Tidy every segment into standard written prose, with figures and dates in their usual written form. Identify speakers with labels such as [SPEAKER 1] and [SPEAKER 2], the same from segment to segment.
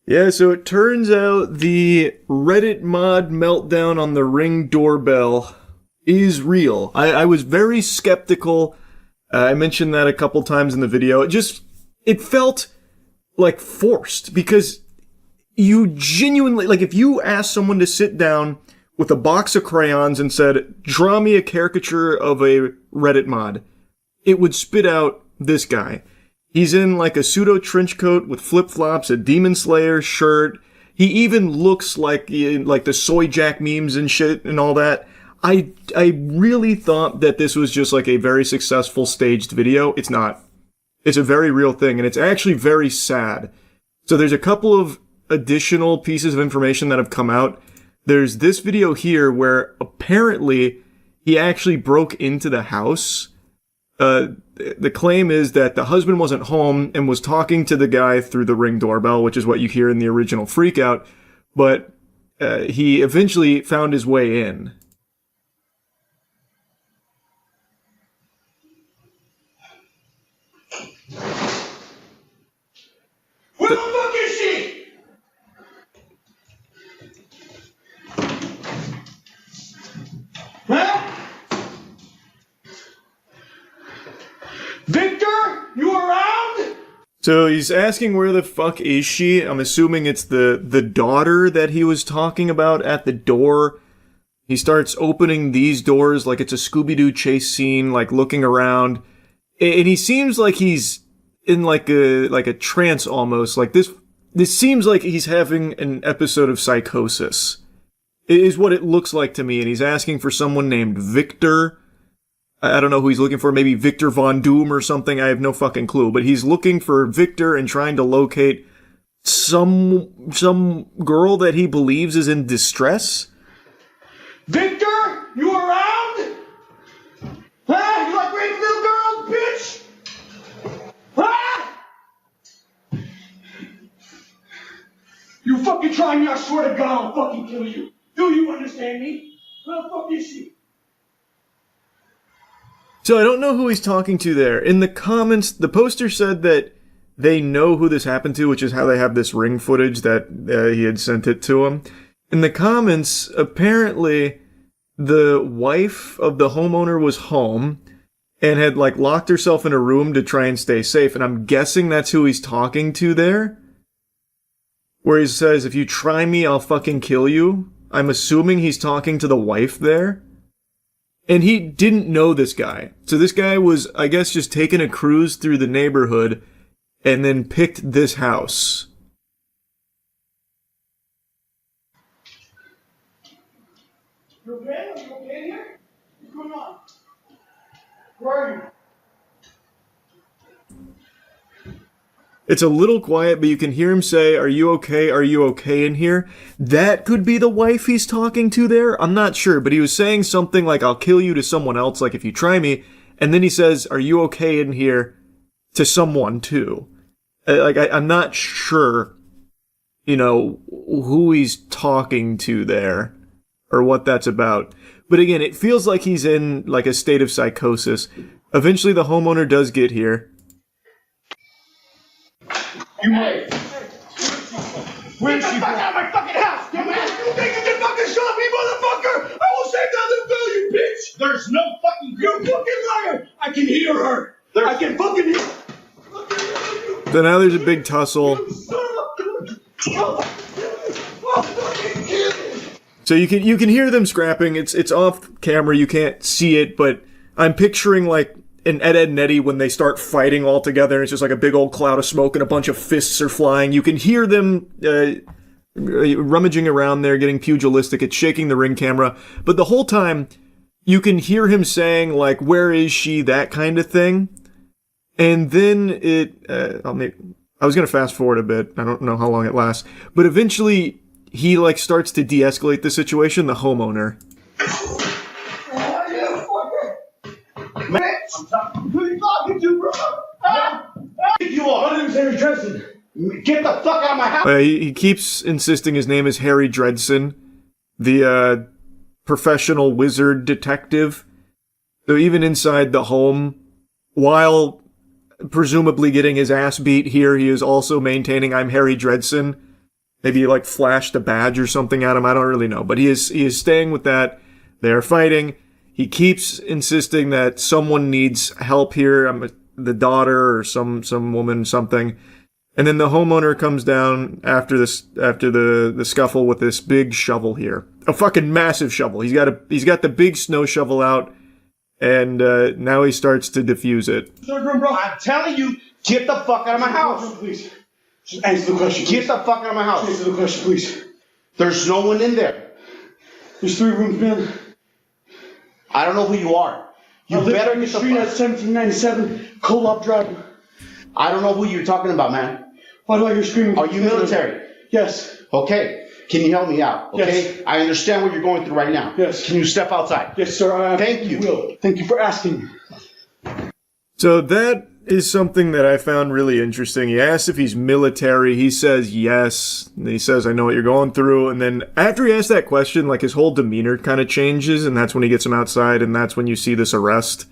[SPEAKER 1] Yeah, so it turns out the Reddit mod meltdown on the Ring doorbell is real. I was very skeptical. I mentioned that a couple times in the video. It felt like forced because you genuinely, like if you asked someone to sit down with a box of crayons and said, draw me a caricature of a Reddit mod, it would spit out this guy. He's in like a pseudo trench coat with flip-flops, a Demon Slayer shirt. He even looks like the Soy Jack memes and shit and all that. I really thought that this was just like a very successful staged video. It's not. It's a very real thing, and it's actually very sad. So there's a couple of additional pieces of information that have come out. There's this video here where apparently he actually broke into the house. The claim is that the husband wasn't home and was talking to the guy through the Ring doorbell, which is what you hear in the original Freakout, but he eventually found his way in.
[SPEAKER 2] Where the fuck is she? Huh? Victor, you around?
[SPEAKER 1] So he's asking where the fuck is she? I'm assuming it's the daughter that he was talking about at the door. He starts opening these doors like it's a Scooby-Doo chase scene, like looking around. And he seems like he's in like a trance almost. Like this seems like he's having an episode of psychosis. It is what it looks like to me. And he's asking for someone named Victor. I don't know who he's looking for, maybe Victor Von Doom or something, I have no fucking clue. But he's looking for Victor and trying to locate some girl that he believes is in distress.
[SPEAKER 2] Victor, you around? Huh? You like raping little girls, bitch? Huh? You fucking try me, I swear to God I'll fucking kill you. Do you understand me? Where the fuck is she?
[SPEAKER 1] So I don't know who he's talking to there. In the comments, the poster said that they know who this happened to, which is how they have this Ring footage that he had sent it to him. In the comments, apparently the wife of the homeowner was home and had like locked herself in a room to try and stay safe. And I'm guessing that's who he's talking to there. Where he says, if you try me, I'll fucking kill you. I'm assuming he's talking to the wife there. And he didn't know this guy. So this guy was, I guess, just taking a cruise through the neighborhood and then picked this house.
[SPEAKER 2] You okay? Are you okay here? What's going on? Where are you?
[SPEAKER 1] It's a little quiet, but you can hear him say, are you okay? Are you okay in here? That could be the wife he's talking to there. I'm not sure, but he was saying something like, I'll kill you to someone else, like if you try me. And then he says, are you okay in here to someone too? I'm not sure, who he's talking to there or what that's about. But again, it feels like he's in like a state of psychosis. Eventually the homeowner does get here.
[SPEAKER 2] You might. Where's she? Get the fuck out of my fucking house, dumbass! You think you can fucking shot me, motherfucker? I will save that little girl, you bitch! There's no fucking. You fucking liar! I can hear her. I can fucking hear.
[SPEAKER 1] So now there's a big tussle. So you can hear them scrapping. It's off camera. You can't see it, but I'm picturing like in Ed, Edd n Eddy when they start fighting all together. It's just like a big old cloud of smoke and a bunch of fists are flying. You can hear them rummaging around there, getting pugilistic. It's shaking the Ring camera. But the whole time, you can hear him saying, like, where is she? That kind of thing. And then I was going to fast forward a bit. I don't know how long it lasts. But eventually, he, like, starts to de-escalate the situation, the homeowner.
[SPEAKER 2] Who are you talking to, bro? You are. My name's Harry Dredson. Get the fuck out of my house.
[SPEAKER 1] He keeps insisting his name is Harry Dredson, the professional wizard detective. So even inside the home, while presumably getting his ass beat here, he is also maintaining I'm Harry Dredson. Maybe he like flashed a badge or something at him. I don't really know. But he is staying with that. They're fighting. He keeps insisting that someone needs help here. The daughter or some woman, something. And then the homeowner comes down after the scuffle with this big shovel here. A fucking massive shovel. He's got the big snow shovel out, and now he starts to defuse it.
[SPEAKER 2] Third room, bro. I'm telling you, get the fuck out of my house. Please. Just answer the question. Get the fuck out of my house. Answer the question, please. There's no one in there. There's 3 rooms, man. I don't know who you are. You better get the street at 1797 Co-op Drive. I don't know who you're talking about, man. Why do I hear screaming? Are you military? Yes. Okay. Can you help me out? Okay. Yes. I understand what you're going through right now. Yes. Can you step outside? Yes, sir. Thank you. Will. Thank you for asking.
[SPEAKER 1] So that is something that I found really interesting. He asks if he's military. He says yes. And he says, I know what you're going through. And then after he asks that question, like his whole demeanor kind of changes. And that's when he gets him outside. And that's when you see this arrest.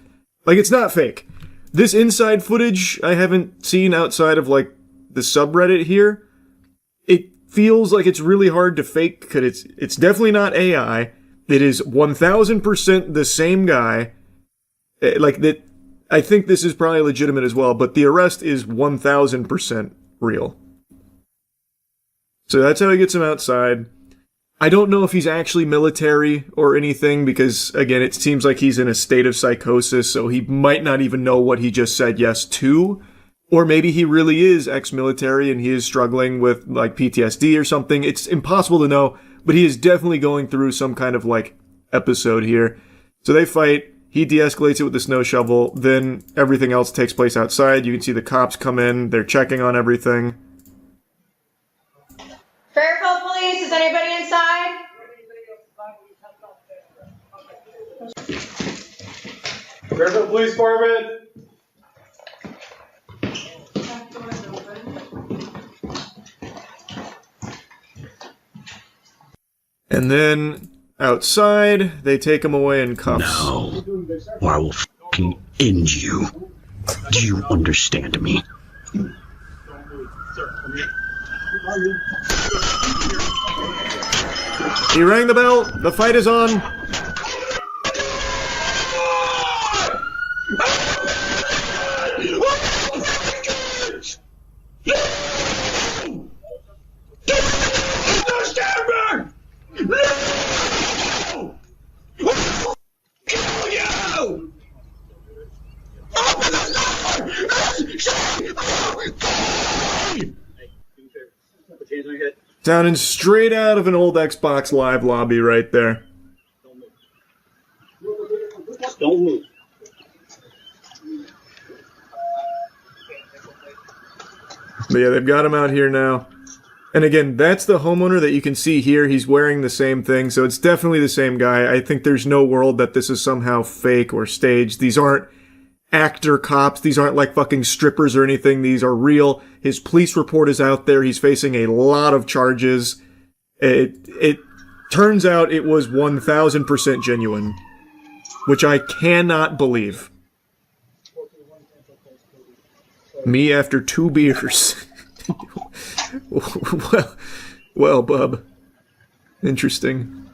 [SPEAKER 1] Like, it's not fake. This inside footage I haven't seen outside of like the subreddit here. It feels like it's really hard to fake because it's definitely not AI. It is 1000% the same guy. Like that. I think this is probably legitimate as well, but the arrest is 1000% real. So that's how he gets him outside. I don't know if he's actually military or anything because, again, it seems like he's in a state of psychosis, so he might not even know what he just said yes to. Or maybe he really is ex-military and he is struggling with, like, PTSD or something. It's impossible to know, but he is definitely going through some kind of, like, episode here. So they fight. He de-escalates it with the snow shovel. Then everything else takes place outside. You can see the cops come in. They're checking on everything.
[SPEAKER 3] Fairfield Police, is anybody inside?
[SPEAKER 2] Fairfield Police Department.
[SPEAKER 1] And then outside, they take him away in cuffs.
[SPEAKER 4] No, or I will fucking end you. Do you understand me?
[SPEAKER 1] He rang the bell. The fight is on. Sounding straight out of an old Xbox Live lobby right there.
[SPEAKER 4] Don't move.
[SPEAKER 1] But yeah, they've got him out here now. And again, that's the homeowner that you can see here. He's wearing the same thing, so it's definitely the same guy. I think there's no world that this is somehow fake or staged. These aren't actor cops. These aren't like fucking strippers or anything. These are real. His police report is out there. He's facing a lot of charges. It turns out it was 1000% genuine, which I cannot believe. Me after 2 beers. well, bub. Interesting.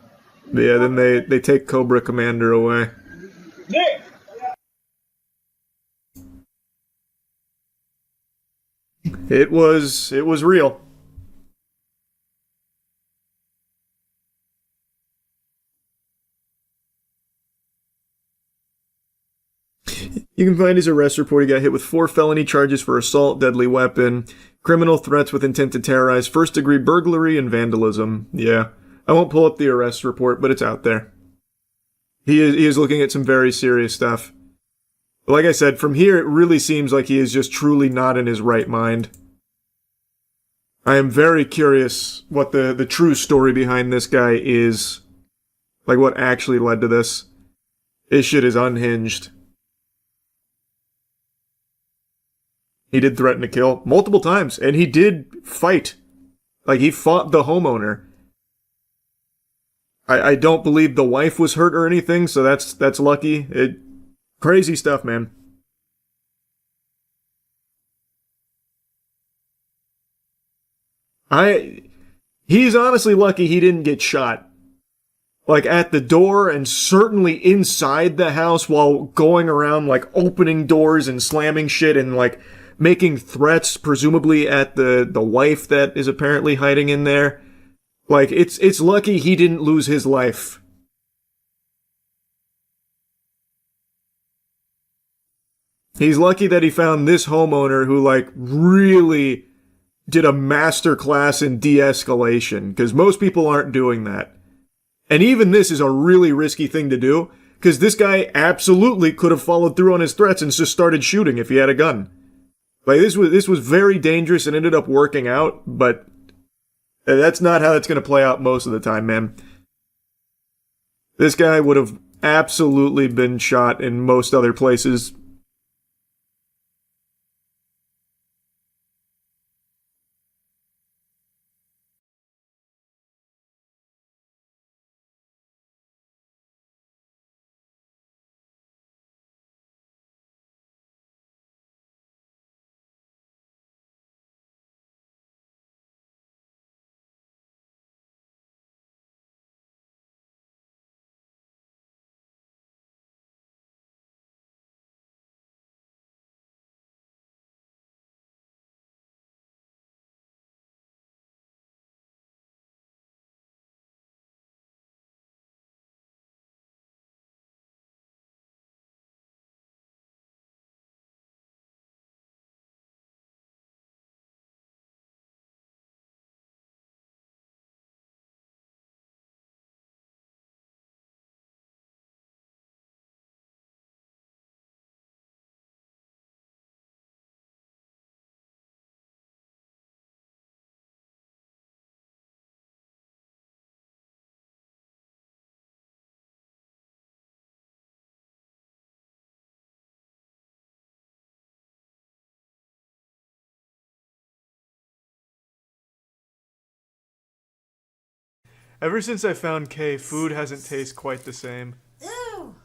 [SPEAKER 1] But yeah, then they take Cobra Commander away.
[SPEAKER 2] Nick!
[SPEAKER 1] It was real. You can find his arrest report. He got hit with 4 felony charges for assault, deadly weapon, criminal threats with intent to terrorize, first-degree burglary, and vandalism. Yeah. I won't pull up the arrest report, but it's out there. He is looking at some very serious stuff. Like I said, from here, it really seems like he is just truly not in his right mind. I am very curious what the true story behind this guy is. Like, what actually led to this. This shit is unhinged. He did threaten to kill multiple times, and he did fight. Like, he fought the homeowner. I don't believe the wife was hurt or anything, so that's lucky. Crazy stuff, man. He's honestly lucky he didn't get shot. Like, at the door and certainly inside the house while going around, like, opening doors and slamming shit and, like, making threats, presumably at the wife that is apparently hiding in there. Like, it's lucky he didn't lose his life. He's lucky that he found this homeowner who, like, really did a masterclass in de-escalation, because most people aren't doing that. And even this is a really risky thing to do, because this guy absolutely could have followed through on his threats and just started shooting if he had a gun. Like, this was very dangerous and ended up working out, but that's not how it's going to play out most of the time, man. This guy would have absolutely been shot in most other places. Ever since I found Kay, food hasn't tasted quite the same.
[SPEAKER 5] Ew.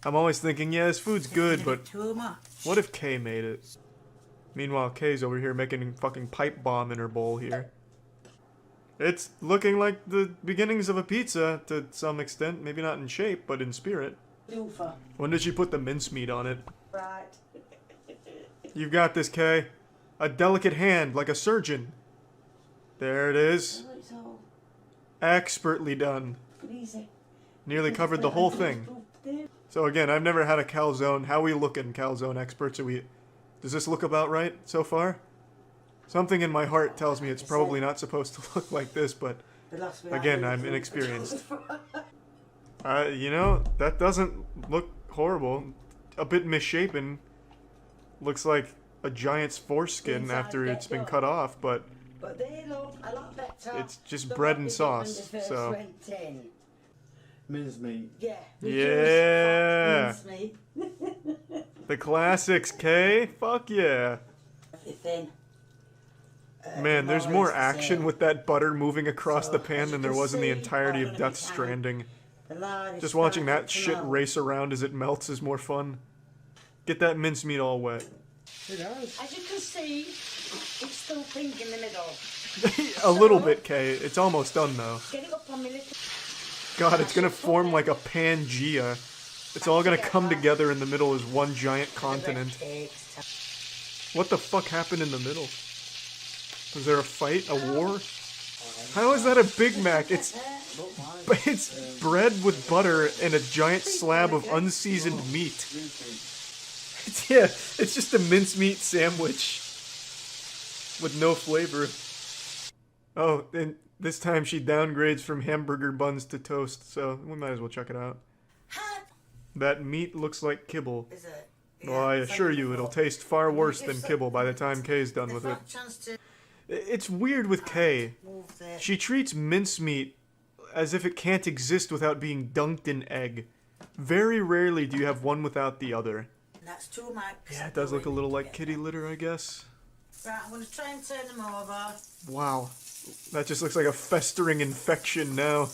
[SPEAKER 1] I'm always thinking, yeah, this food's good, but
[SPEAKER 5] Too much.
[SPEAKER 1] what if Kay made it? Meanwhile, Kay's over here making a fucking pipe bomb in her bowl here. It's looking like the beginnings of a pizza to some extent. Maybe not in shape, but in spirit.
[SPEAKER 5] Loofah.
[SPEAKER 1] When did she put the mincemeat on it?
[SPEAKER 5] Right.
[SPEAKER 1] You've got this, Kay. A delicate hand, like a surgeon. There it is.
[SPEAKER 5] Oh, it's all
[SPEAKER 1] Expertly done.
[SPEAKER 5] easy.
[SPEAKER 1] Nearly covered the whole thing. So again, I've never had a calzone. How we looking, calzone experts? Does this look about right so far? Something in my heart tells me it's probably not supposed to look like this, but again, I'm inexperienced. You know, that doesn't look horrible. A bit misshapen. Looks like a giant's foreskin after it's been cut off, but
[SPEAKER 5] they look a lot better.
[SPEAKER 1] it's just bread and sauce, so...
[SPEAKER 2] Mincemeat.
[SPEAKER 5] Yeah.
[SPEAKER 1] Yeah!
[SPEAKER 5] Mincemeat.
[SPEAKER 1] The classics, Kay? Fuck yeah.
[SPEAKER 5] Everything.
[SPEAKER 1] Man, there's more action with that butter moving across the pan than there was in the entirety of Death Stranding. Just watching that shit race around as it melts is more fun. Get that mincemeat all wet.
[SPEAKER 5] As you can see, it's still pink in the middle.
[SPEAKER 1] A little bit, Kay. It's almost done, though.
[SPEAKER 5] Get it up on my little...
[SPEAKER 1] God, it's gonna form like a Pangea. It's all gonna come together in the middle as one giant continent. What the fuck happened in the middle? Was there a fight? A war? How is that a Big Mac? It's bread with butter and a giant slab of unseasoned meat. It's just a mincemeat sandwich with no flavor. Oh, and this time she downgrades from hamburger buns to toast, so we might as well check it out. That meat looks like kibble.
[SPEAKER 5] Is it?
[SPEAKER 1] Well, I assure you, it'll taste far worse than kibble by the time Kay's done with it. It's weird with Kay. She treats mincemeat as if it can't exist without being dunked in egg. Very rarely do you have one without the other.
[SPEAKER 5] That's too much.
[SPEAKER 1] Yeah, it does look a little like kitty litter, I guess.
[SPEAKER 5] Right, I'm going to try and turn them over.
[SPEAKER 1] Wow. That just looks like a festering infection now.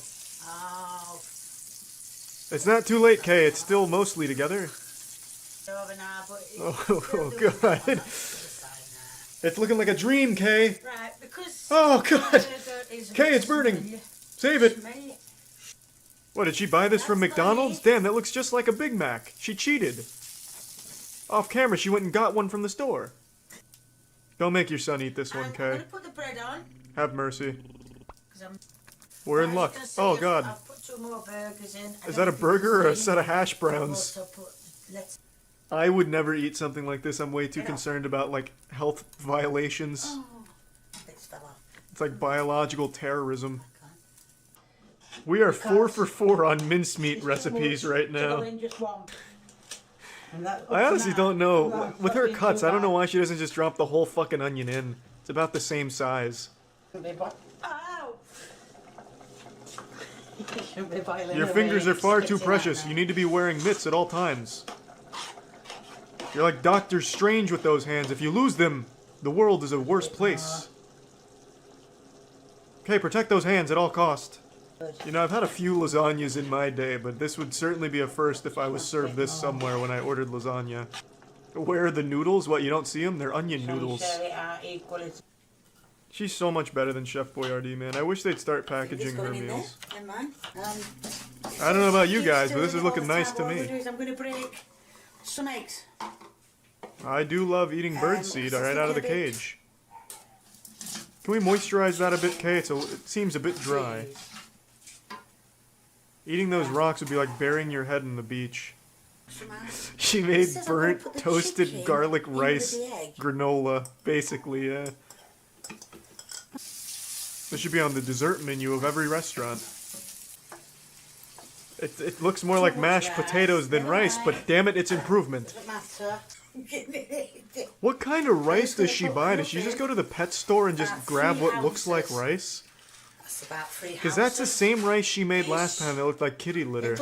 [SPEAKER 5] Oh.
[SPEAKER 1] It's not too late, Kay. It's still mostly together.
[SPEAKER 5] Over now, but
[SPEAKER 1] Oh, God. It's looking like a dream, Kay.
[SPEAKER 5] right, because...
[SPEAKER 1] Oh, God.
[SPEAKER 5] is
[SPEAKER 1] Kay, it's burning! Save it!
[SPEAKER 5] Mate,
[SPEAKER 1] What, did she buy this from McDonald's? Damn, that looks just like a Big Mac. She cheated. Off camera, she went and got one from the store. Don't make your son eat this one,
[SPEAKER 5] I'm
[SPEAKER 1] Kay.
[SPEAKER 5] gonna put the bread on.
[SPEAKER 1] Have mercy.
[SPEAKER 5] 'Cause I'm,
[SPEAKER 1] We're in
[SPEAKER 5] as
[SPEAKER 1] luck.
[SPEAKER 5] you can see,
[SPEAKER 1] Oh,
[SPEAKER 5] I've-
[SPEAKER 1] God.
[SPEAKER 5] I've put 2 more burgers in.
[SPEAKER 1] Is that a burger or a set of hash
[SPEAKER 5] I've
[SPEAKER 1] browns?
[SPEAKER 5] also put, let's,
[SPEAKER 1] I would never eat something like this. I'm way too concerned about, like, health violations.
[SPEAKER 5] this fell off.
[SPEAKER 1] It's like biological terrorism. We are 4 for 4 on mincemeat recipes right now.
[SPEAKER 5] Just one.
[SPEAKER 1] I honestly don't know. With her cuts, I don't know why she doesn't just drop the whole fucking onion in. It's about the same size.
[SPEAKER 5] Ow!
[SPEAKER 1] Your fingers are far too precious. You need to be wearing mitts at all times. You're like Doctor Strange with those hands. If you lose them, the world is a worse place. Okay, protect those hands at all cost. You know, I've had a few lasagnas in my day, but this would certainly be a first if I was served this somewhere when I ordered lasagna. Where are the noodles? What, you don't see them? They're onion noodles. She's so much better than Chef Boyardee, man. I wish they'd start packaging her meals. I don't know about you guys, but this is looking nice to me.
[SPEAKER 5] I'm going to break some eggs.
[SPEAKER 1] I do love eating birdseed right out of the cage. Can we moisturize that a bit, Kay? It seems a bit dry. Eating those rocks would be like burying your head in the beach. She made burnt, toasted garlic rice granola, basically, yeah. This should be on the dessert menu of every restaurant. It looks more like mashed potatoes than rice, but damn it, it's improvement. What kind of rice does she buy? Does she just go to the pet store and just grab what looks like rice? Because that's the same rice she made last time that looked like kitty litter.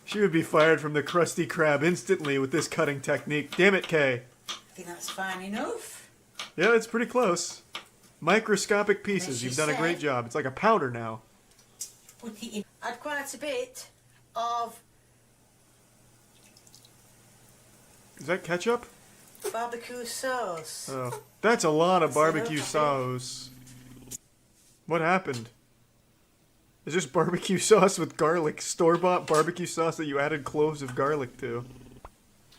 [SPEAKER 1] She would be fired from the Krusty Krab instantly with this cutting technique. Damn it, Kay.
[SPEAKER 5] I think that's fine enough.
[SPEAKER 1] Yeah, it's pretty close. Microscopic pieces. You've done a great job. It's like a powder now.
[SPEAKER 5] Add quite a bit of
[SPEAKER 1] Is that ketchup?
[SPEAKER 5] barbecue sauce.
[SPEAKER 1] Oh, that's a lot of barbecue sauce. What happened? It's just barbecue sauce with garlic. Store-bought barbecue sauce that you added cloves of garlic to.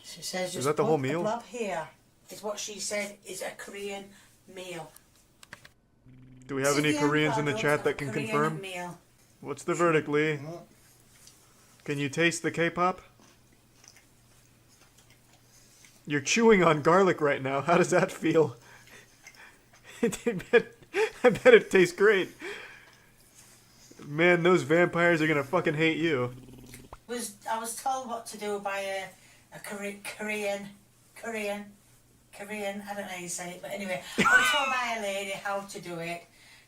[SPEAKER 5] She says
[SPEAKER 1] Is that the whole
[SPEAKER 5] put
[SPEAKER 1] meal?
[SPEAKER 5] blob here is what she said is a Korean meal.
[SPEAKER 1] Do we have any Koreans in the chat that can confirm?
[SPEAKER 5] Meal.
[SPEAKER 1] What's the verdict, Lee? Can you taste the K-pop? You're chewing on garlic right now. How does that feel? I bet it tastes great. Man, those vampires are gonna fucking hate you.
[SPEAKER 5] I was told what to do by a Korean. I don't know how you say it, but anyway, I was told by a lady how to do it.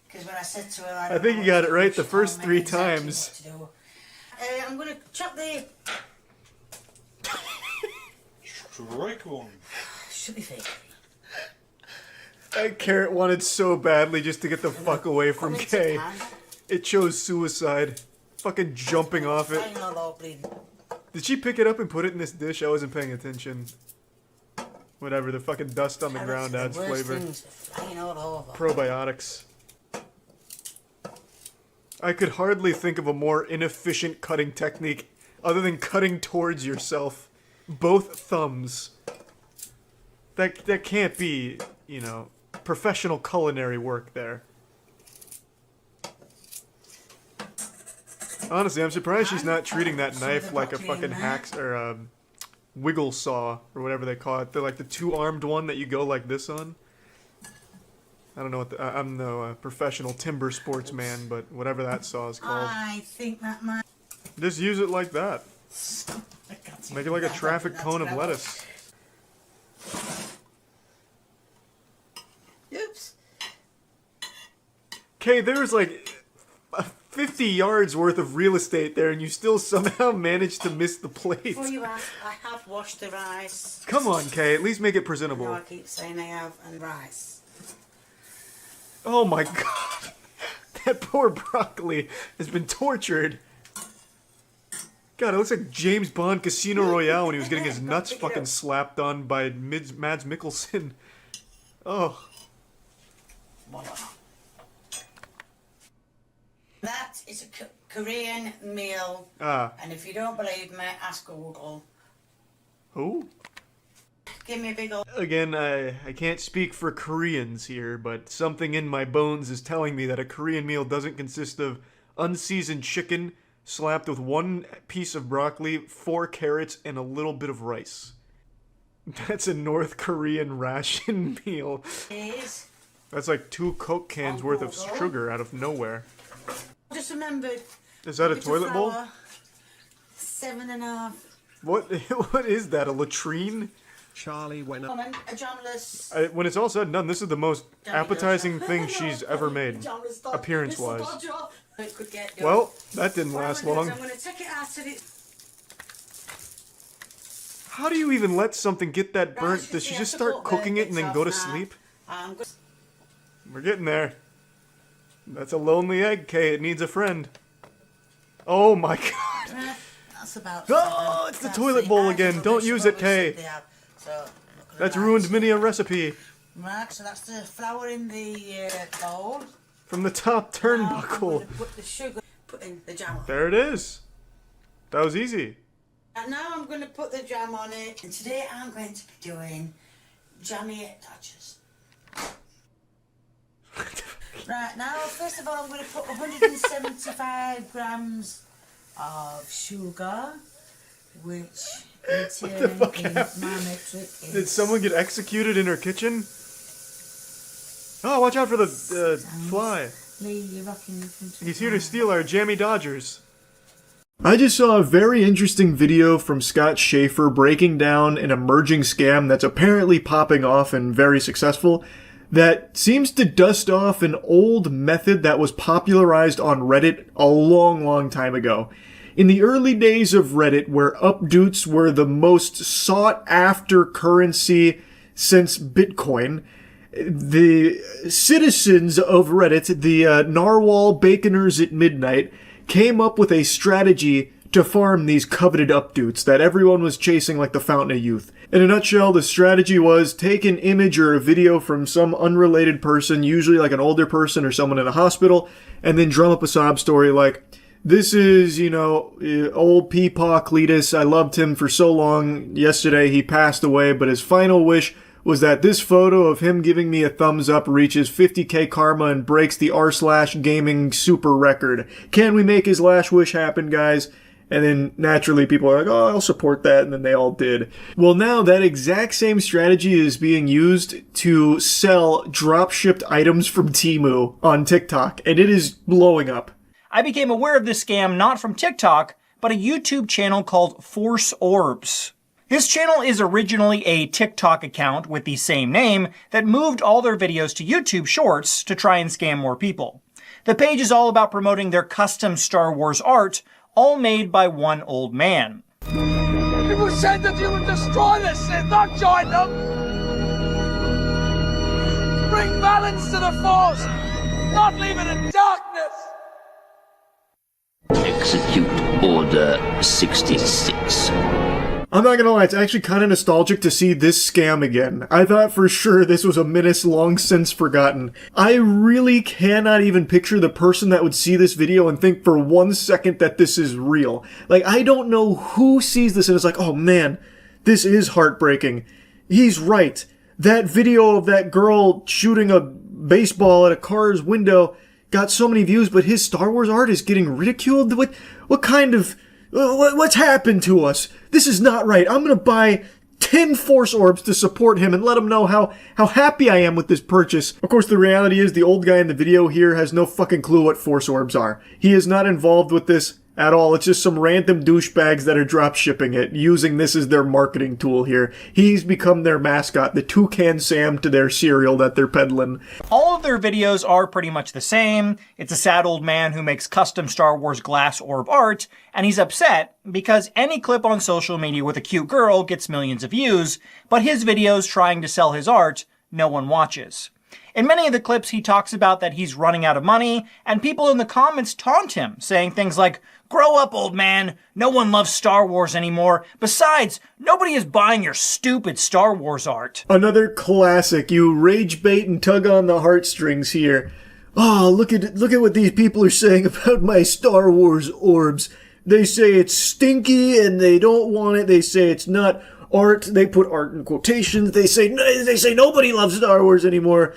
[SPEAKER 5] Because when I said to her,
[SPEAKER 1] I think you got it right the first 3 times.
[SPEAKER 5] I'm gonna chop the.
[SPEAKER 2] Strike one.
[SPEAKER 5] Should be fake.
[SPEAKER 1] That carrot wanted so badly just to get the fuck away from Kay. It chose suicide. Fucking jumping off it. Did she pick it up and put it in this dish? I wasn't paying attention. Whatever, the fucking dust on the ground adds flavor. Probiotics. I could hardly think of a more inefficient cutting technique other than cutting towards yourself. Both thumbs. That can't be, you know, professional culinary work there. Honestly, I'm surprised she's not treating that knife like a fucking wiggle saw, or whatever they call it. They're like the 2-armed one that you go like this on. I don't know what I'm no professional timber sportsman, but whatever that saw is called.
[SPEAKER 5] I think that might.
[SPEAKER 1] Just use it like that. Make it like a traffic cone of lettuce.
[SPEAKER 5] Oops.
[SPEAKER 1] Okay, there's like 50 yards worth of real estate there, and you still somehow managed to miss the plate.
[SPEAKER 5] Before you ask, I have washed the rice.
[SPEAKER 1] Come on, Kay, at least make it
[SPEAKER 5] No,
[SPEAKER 1] presentable.
[SPEAKER 5] I keep saying I have, and rice.
[SPEAKER 1] Oh my god. That poor broccoli has been tortured. God, it looks like James Bond Casino Royale when he was getting his nuts fucking slapped on by Mads Mikkelsen. Oh.
[SPEAKER 5] It's a Korean meal. And if you don't believe me, ask Google.
[SPEAKER 1] Who?
[SPEAKER 5] Give me a big old...
[SPEAKER 1] Again, I can't speak for Koreans here, but something in my bones is telling me that a Korean meal doesn't consist of unseasoned chicken slapped with 1 piece of broccoli, 4 carrots, and a little bit of rice. That's a North Korean ration meal.
[SPEAKER 5] Is
[SPEAKER 1] That's like 2 Coke cans worth of
[SPEAKER 5] Google.
[SPEAKER 1] sugar out of nowhere.
[SPEAKER 5] Just remembered.
[SPEAKER 1] Is that a toilet bowl?
[SPEAKER 5] 7.5.
[SPEAKER 1] What is that, a latrine?
[SPEAKER 6] Charlie went up.
[SPEAKER 5] A Johnless.
[SPEAKER 1] When it's all said and done, this is the most appetizing thing she's ever made, appearance-wise. Well, that didn't last long.
[SPEAKER 5] I'm going to take it out of it.
[SPEAKER 1] How do you even let something get that burnt? Does she just start cooking it and then go to sleep? We're getting there. That's a lonely egg, Kay. It needs a friend. Oh my god.
[SPEAKER 5] That's about...
[SPEAKER 1] Oh, it's the toilet bowl again. Don't use it, Kay. That's ruined many a recipe.
[SPEAKER 5] Right, so that's the flour in the bowl.
[SPEAKER 1] From the top turnbuckle.
[SPEAKER 5] Put the sugar, put in the jam on.
[SPEAKER 1] There it is. That was easy.
[SPEAKER 5] And now I'm going to put the jam on it. And today I'm going to be doing jammy Dodgers. Right, now first of all I'm going to put 175 grams of sugar, which in my metric is...
[SPEAKER 1] Did someone get executed in her kitchen? Oh, watch out for the fly.
[SPEAKER 5] Lee, you're rocking.
[SPEAKER 1] He's here to steal our jammy Dodgers. I just saw a very interesting video from Scott Schaefer breaking down an emerging scam that's apparently popping off and very successful that seems to dust off an old method that was popularized on Reddit a long, long time ago. In the early days of Reddit, where updoots were the most sought-after currency since Bitcoin, the citizens of Reddit, the Narwhal Baconers at Midnight, came up with a strategy to farm these coveted updoots that everyone was chasing like the Fountain of Youth. In a nutshell, the strategy was take an image or a video from some unrelated person, usually like an older person or someone in a hospital, and then drum up a sob story like, this is, old Peepaw Cletus. I loved him for so long. Yesterday he passed away, but his final wish was that this photo of him giving me a thumbs up reaches 50k karma and breaks the r/gaming super record. Can we make his last wish happen, guys? And then naturally people are like, oh, I'll support that, and then they all did. Well, now that exact same strategy is being used to sell drop-shipped items from Temu on TikTok, and it is blowing up.
[SPEAKER 7] I became aware of this scam not from TikTok, but a YouTube channel called Force Orbs. This channel is originally a TikTok account with the same name that moved all their videos to YouTube Shorts to try and scam more people. The page is all about promoting their custom Star Wars art, all made by one old man.
[SPEAKER 2] People said that you would destroy this Sith, not join them! Bring balance to the Force, not leave it in darkness!
[SPEAKER 4] Execute Order 66.
[SPEAKER 1] I'm not gonna lie, it's actually kind of nostalgic to see this scam again. I thought for sure this was a menace long since forgotten. I really cannot even picture the person that would see this video and think for 1 second that this is real. Like, I don't know who sees this and is like, oh man, this is heartbreaking. He's right. That video of that girl shooting a baseball at a car's window got so many views, but his Star Wars art is getting ridiculed? What kind of... What's happened to us? This is not right. I'm gonna buy 10 Force Orbs to support him and let him know how happy I am with this purchase. Of course, the reality is the old guy in the video here has no fucking clue what Force Orbs are. He is not involved with this at all. It's just some random douchebags that are drop shipping it, using this as their marketing tool here. He's become their mascot, the Toucan Sam to their cereal that they're peddling.
[SPEAKER 7] All of their videos are pretty much the same. It's a sad old man who makes custom Star Wars glass orb art, and he's upset because any clip on social media with a cute girl gets millions of views, but his videos trying to sell his art, no one watches. In many of the clips, he talks about that he's running out of money, and people in the comments taunt him, saying things like, "Grow up, old man. No one loves Star Wars anymore. Besides, nobody is buying your stupid Star Wars art."
[SPEAKER 1] Another classic. You rage bait and tug on the heartstrings here. Oh, look at what these people are saying about my Star Wars orbs. They say it's stinky and they don't want it. They say it's not art. They put art in quotations. They say nobody loves Star Wars anymore.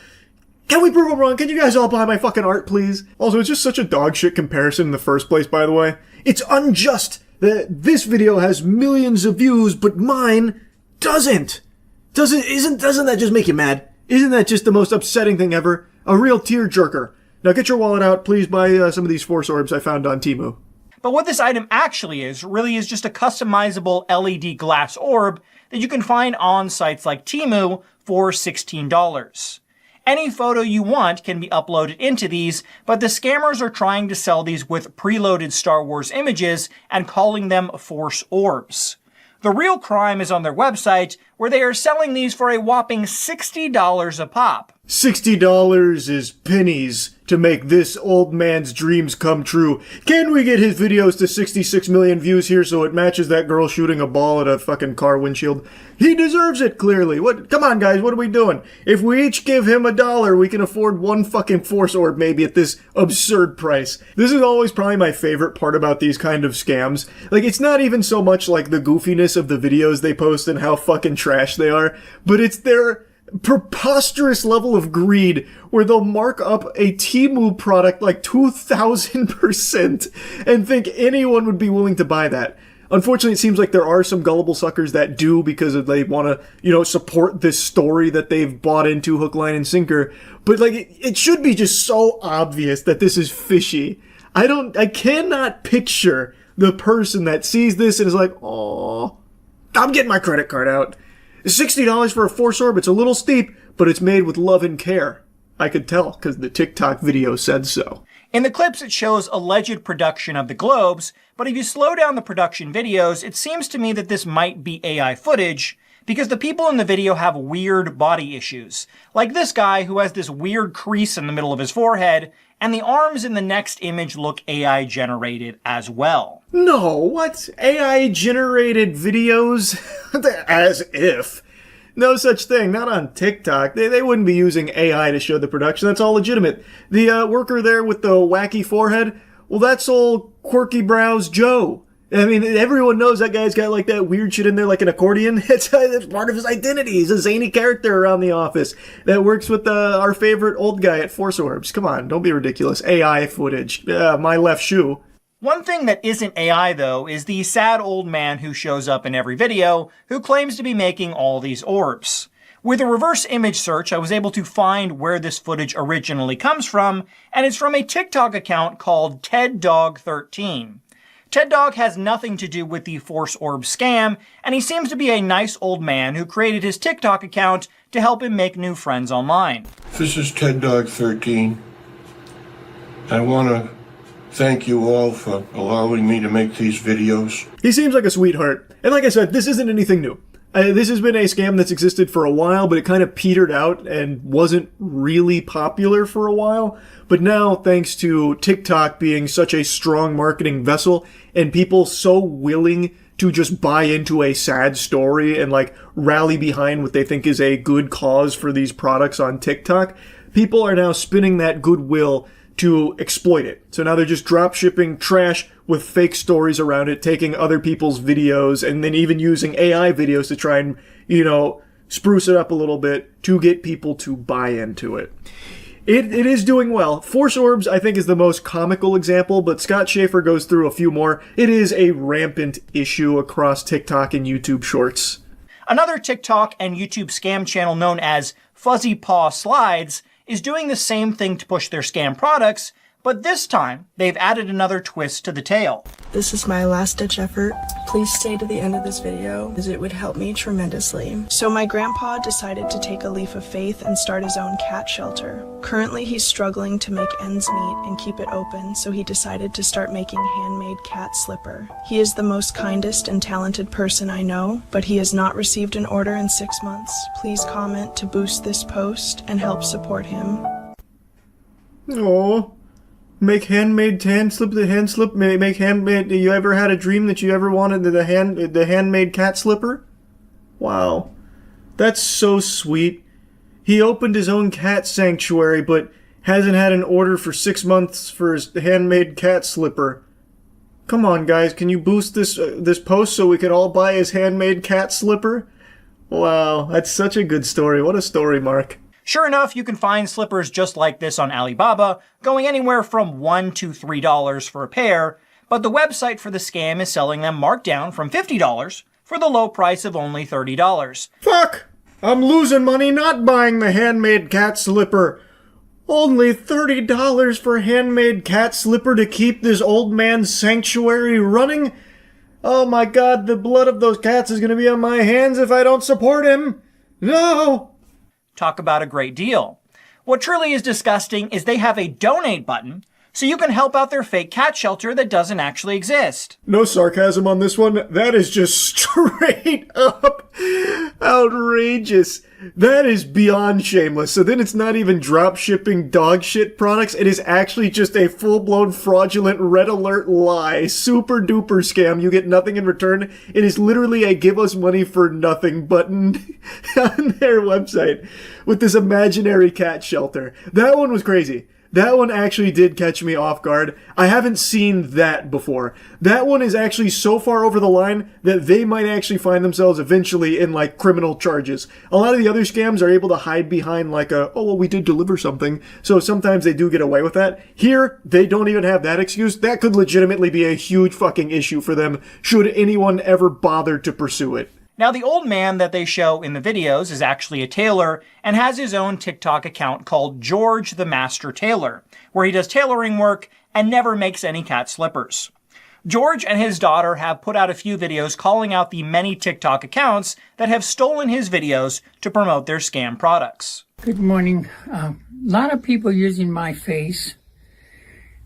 [SPEAKER 1] Can we prove them wrong? Can you guys all buy my fucking art, please? Also, it's just such a dog shit comparison in the first place, by the way. It's unjust that this video has millions of views, but mine doesn't. Doesn't that just make you mad? Isn't that just the most upsetting thing ever? A real tearjerker. Now get your wallet out, please buy some of these Force orbs I found on Temu.
[SPEAKER 7] But what this item actually is, really is just a customizable LED glass orb that you can find on sites like Temu for $16. Any photo you want can be uploaded into these, but the scammers are trying to sell these with preloaded Star Wars images and calling them Force orbs. The real crime is on their website, where they are selling these for a whopping $60 a pop.
[SPEAKER 1] $60 is pennies to make this old man's dreams come true. Can we get his videos to 66 million views here so it matches that girl shooting a ball at a fucking car windshield? He deserves it, clearly. Come on, guys, what are we doing? If we each give him $1, we can afford one fucking Force orb maybe at this absurd price. This is always probably my favorite part about these kind of scams. Like, it's not even so much like the goofiness of the videos they post and how fucking trash they are, but it's their preposterous level of greed where they'll mark up a Temu product like 2,000% and think anyone would be willing to buy that. Unfortunately, it seems like there are some gullible suckers that do because they want to, support this story that they've bought into hook, line, and sinker. But it should be just so obvious that this is fishy. I cannot picture the person that sees this and is like, "Aw, I'm getting my credit card out." $60 for a Force orb, it's a little steep, but it's made with love and care. I could tell, because the TikTok video said so.
[SPEAKER 7] In the clips, it shows alleged production of the globes, but if you slow down the production videos, it seems to me that this might be AI footage, because the people in the video have weird body issues. Like this guy who has this weird crease in the middle of his forehead, and the arms in the next image look AI generated as well.
[SPEAKER 1] No, what? AI generated videos? As if. No such thing, not on TikTok. They wouldn't be using AI to show the production, that's all legitimate. The worker there with the wacky forehead, well, that's old Quirky Brows Joe. I mean, everyone knows that guy's got like that weird shit in there like an accordion. It's part of his identity. He's a zany character around the office that works with our favorite old guy at Force Orbs. Come on, don't be ridiculous. AI footage. My left shoe.
[SPEAKER 7] One thing that isn't AI, though, is the sad old man who shows up in every video who claims to be making all these orbs. With a reverse image search, I was able to find where this footage originally comes from, and it's from a TikTok account called TedDog13. TedDog has nothing to do with the Force Orb scam, and he seems to be a nice old man who created his TikTok account to help him make new friends online.
[SPEAKER 6] This is TedDog13. I want to thank you all for allowing me to make these videos.
[SPEAKER 1] He seems like a sweetheart. And like I said, this isn't anything new. This has been a scam that's existed for a while, but it kind of petered out and wasn't really popular for a while. But now, thanks to TikTok being such a strong marketing vessel and people so willing to just buy into a sad story and rally behind what they think is a good cause for these products on TikTok, people are now spinning that goodwill to exploit it. So now they're just drop shipping trash with fake stories around it, taking other people's videos, and then even using AI videos to try and, spruce it up a little bit to get people to buy into it. It is doing well. Force Orbs, I think, is the most comical example, but Scott Schaefer goes through a few more. It is a rampant issue across TikTok and YouTube Shorts.
[SPEAKER 7] Another TikTok and YouTube scam channel known as Fuzzy Paw Slides is doing the same thing to push their scam products, but this time they've added another twist to the tale.
[SPEAKER 8] This is my last-ditch effort. Please stay to the end of this video, as it would help me tremendously. So my grandpa decided to take a leap of faith and start his own cat shelter. Currently, he's struggling to make ends meet and keep it open, so he decided to start making handmade cat slipper. He is the most kindest and talented person I know, but he has not received an order in 6 months. Please comment to boost this post and help support him.
[SPEAKER 1] Aww. Make handmade hand slip. Make handmade. You ever had a dream that you ever wanted the handmade cat slipper? Wow, that's so sweet. He opened his own cat sanctuary, but hasn't had an order for 6 months for his handmade cat slipper. Come on, guys, can you boost this post so we can all buy his handmade cat slipper? Wow, that's such a good story. What a story, Mark.
[SPEAKER 7] Sure enough, you can find slippers just like this on Alibaba, going anywhere from $1 to $3 for a pair, but the website for the scam is selling them marked down from $50 for the low price of only $30.
[SPEAKER 1] Fuck! I'm losing money not buying the handmade cat slipper. Only $30 for a handmade cat slipper to keep this old man's sanctuary running? Oh my god, the blood of those cats is gonna be on my hands if I don't support him. No!
[SPEAKER 7] Talk about a great deal. What truly is disgusting is they have a donate button, so you can help out their fake cat shelter that doesn't actually exist.
[SPEAKER 1] No sarcasm on this one. That is just straight up outrageous. That is beyond shameless. So then it's not even drop shipping dog shit products. It is actually just a full-blown fraudulent red alert lie. Super duper scam. You get nothing in return. It is literally a give us money for nothing button on their website with this imaginary cat shelter. That one was crazy. That one actually did catch me off guard. I haven't seen that before. That one is actually so far over the line that they might actually find themselves eventually in, like, criminal charges. A lot of the other scams are able to hide behind, like, oh, well, we did deliver something. So sometimes they do get away with that. Here, they don't even have that excuse. That could legitimately be a huge fucking issue for them, should anyone ever bother to pursue it.
[SPEAKER 7] Now, the old man that they show in the videos is actually a tailor and has his own TikTok account called George the Master Tailor, where he does tailoring work and never makes any cat slippers. George and his daughter have put out a few videos calling out the many TikTok accounts that have stolen his videos to promote their scam products.
[SPEAKER 9] Good morning. A lot of people using my face,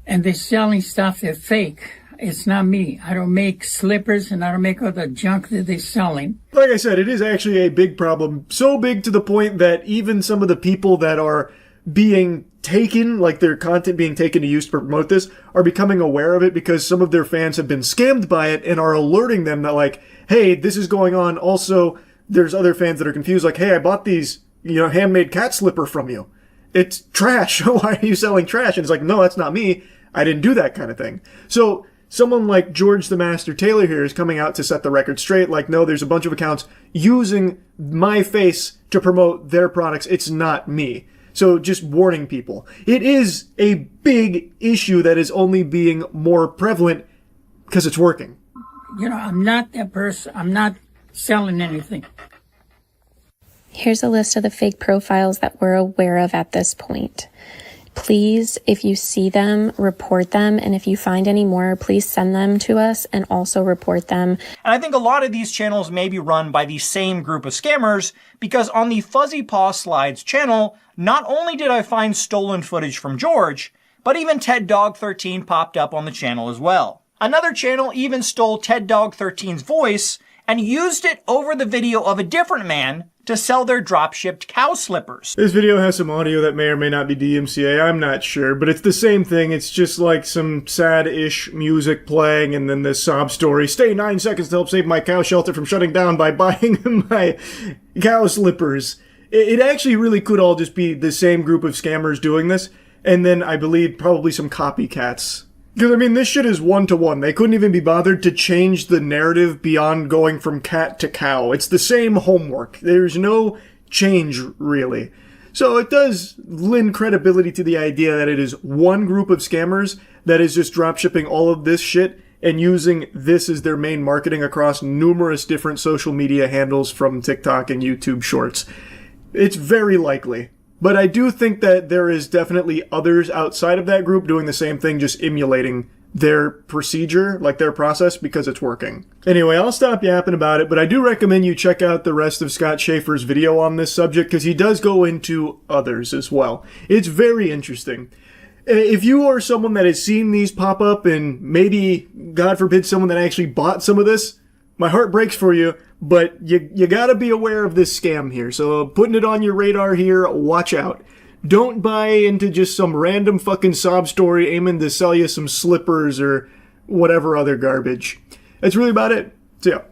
[SPEAKER 9] and they're selling stuff that's fake. It's not me. I don't make slippers and I don't make all the junk that they're selling.
[SPEAKER 1] Like I said, it is actually a big problem. So big to the point that even some of the people that are being taken, like their content being taken to use to promote this, are becoming aware of it because some of their fans have been scammed by it and are alerting them that, like, hey, this is going on. Also, there's other fans that are confused, like, hey, I bought these, handmade cat slipper from you. It's trash. Why are you selling trash? And it's like, no, that's not me. I didn't do that kind of thing. So someone like George the Master Tailor here is coming out to set the record straight, like, no, there's a bunch of accounts using my face to promote their products. It's not me. So just warning people. It is a big issue that is only being more prevalent because it's working.
[SPEAKER 9] I'm not that person. I'm not selling anything.
[SPEAKER 10] Here's a list of the fake profiles that we're aware of at this point. Please, if you see them, report them. And if you find any more, please send them to us and also report them.
[SPEAKER 7] And I think a lot of these channels may be run by the same group of scammers because on the Fuzzy Paw Slides channel, not only did I find stolen footage from George, but even Ted Dog 13 popped up on the channel as well. Another channel even stole Ted Dog 13's voice and used it over the video of a different man to sell their drop-shipped cow slippers.
[SPEAKER 1] This video has some audio that may or may not be DMCA, I'm not sure, but it's the same thing. It's just like some sad-ish music playing and then this sob story. Stay 9 seconds to help save my cow shelter from shutting down by buying my cow slippers. It actually really could all just be the same group of scammers doing this, and then I believe probably some copycats. Because, this shit is one-to-one. They couldn't even be bothered to change the narrative beyond going from cat to cow. It's the same homework. There's no change, really. So it does lend credibility to the idea that it is one group of scammers that is just dropshipping all of this shit and using this as their main marketing across numerous different social media handles from TikTok and YouTube Shorts. It's very likely. But I do think that there is definitely others outside of that group doing the same thing, just emulating their procedure, like their process, because it's working. Anyway, I'll stop yapping about it, but I do recommend you check out the rest of Scott Schaefer's video on this subject, because he does go into others as well. It's very interesting. If you are someone that has seen these pop up, and maybe, God forbid, someone that actually bought some of this, my heart breaks for you. But you gotta be aware of this scam here. So putting it on your radar here, watch out. Don't buy into just some random fucking sob story aiming to sell you some slippers or whatever other garbage. That's really about it. So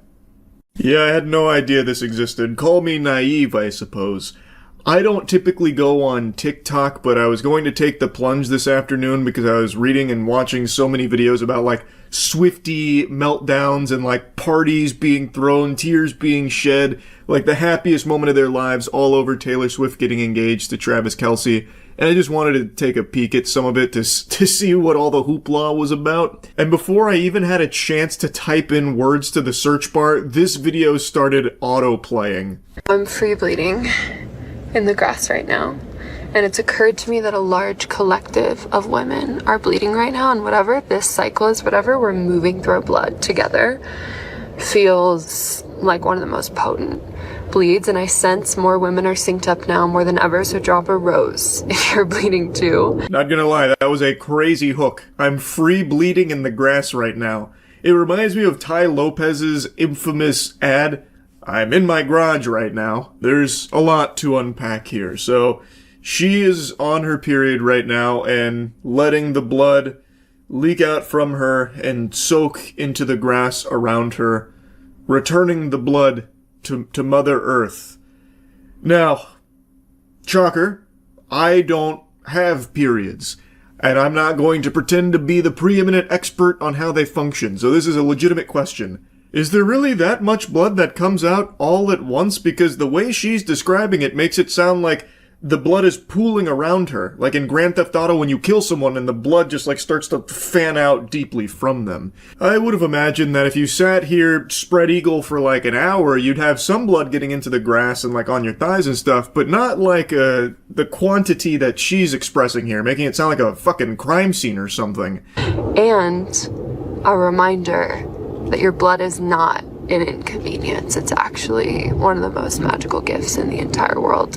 [SPEAKER 1] yeah, I had no idea this existed. Call me naive, I suppose. I don't typically go on TikTok, but I was going to take the plunge this afternoon because I was reading and watching so many videos about, like, Swiftie meltdowns and, like, parties being thrown, tears being shed, like, the happiest moment of their lives all over Taylor Swift getting engaged to Travis Kelce. And I just wanted to take a peek at some of it to see what all the hoopla was about. And before I even had a chance to type in words to the search bar, this video started auto-playing.
[SPEAKER 11] I'm free bleeding in the grass right now, and it's occurred to me that a large collective of women are bleeding right now, and whatever this cycle is, whatever we're moving through our blood together feels like one of the most potent bleeds, and I sense more women are synced up now more than ever, so drop a rose if you're bleeding too.
[SPEAKER 1] Not gonna lie, that was a crazy hook. I'm free bleeding in the grass right now. It reminds me of Ty Lopez's infamous ad, I'm in my garage right now. There's a lot to unpack here. So she is on her period right now and letting the blood leak out from her and soak into the grass around her, returning the blood to Mother Earth. Now, shocker, I don't have periods, and I'm not going to pretend to be the preeminent expert on how they function, so this is a legitimate question. Is there really that much blood that comes out all at once? Because the way she's describing it makes it sound like the blood is pooling around her. Like in Grand Theft Auto when you kill someone and the blood just like starts to fan out deeply from them. I would have imagined that if you sat here spread eagle for like an hour, you'd have some blood getting into the grass and like on your thighs and stuff, but not like the quantity that she's expressing here, making it sound like a fucking crime scene or something.
[SPEAKER 11] And a reminder that your blood is not an inconvenience. It's actually one of the most magical gifts in the entire world.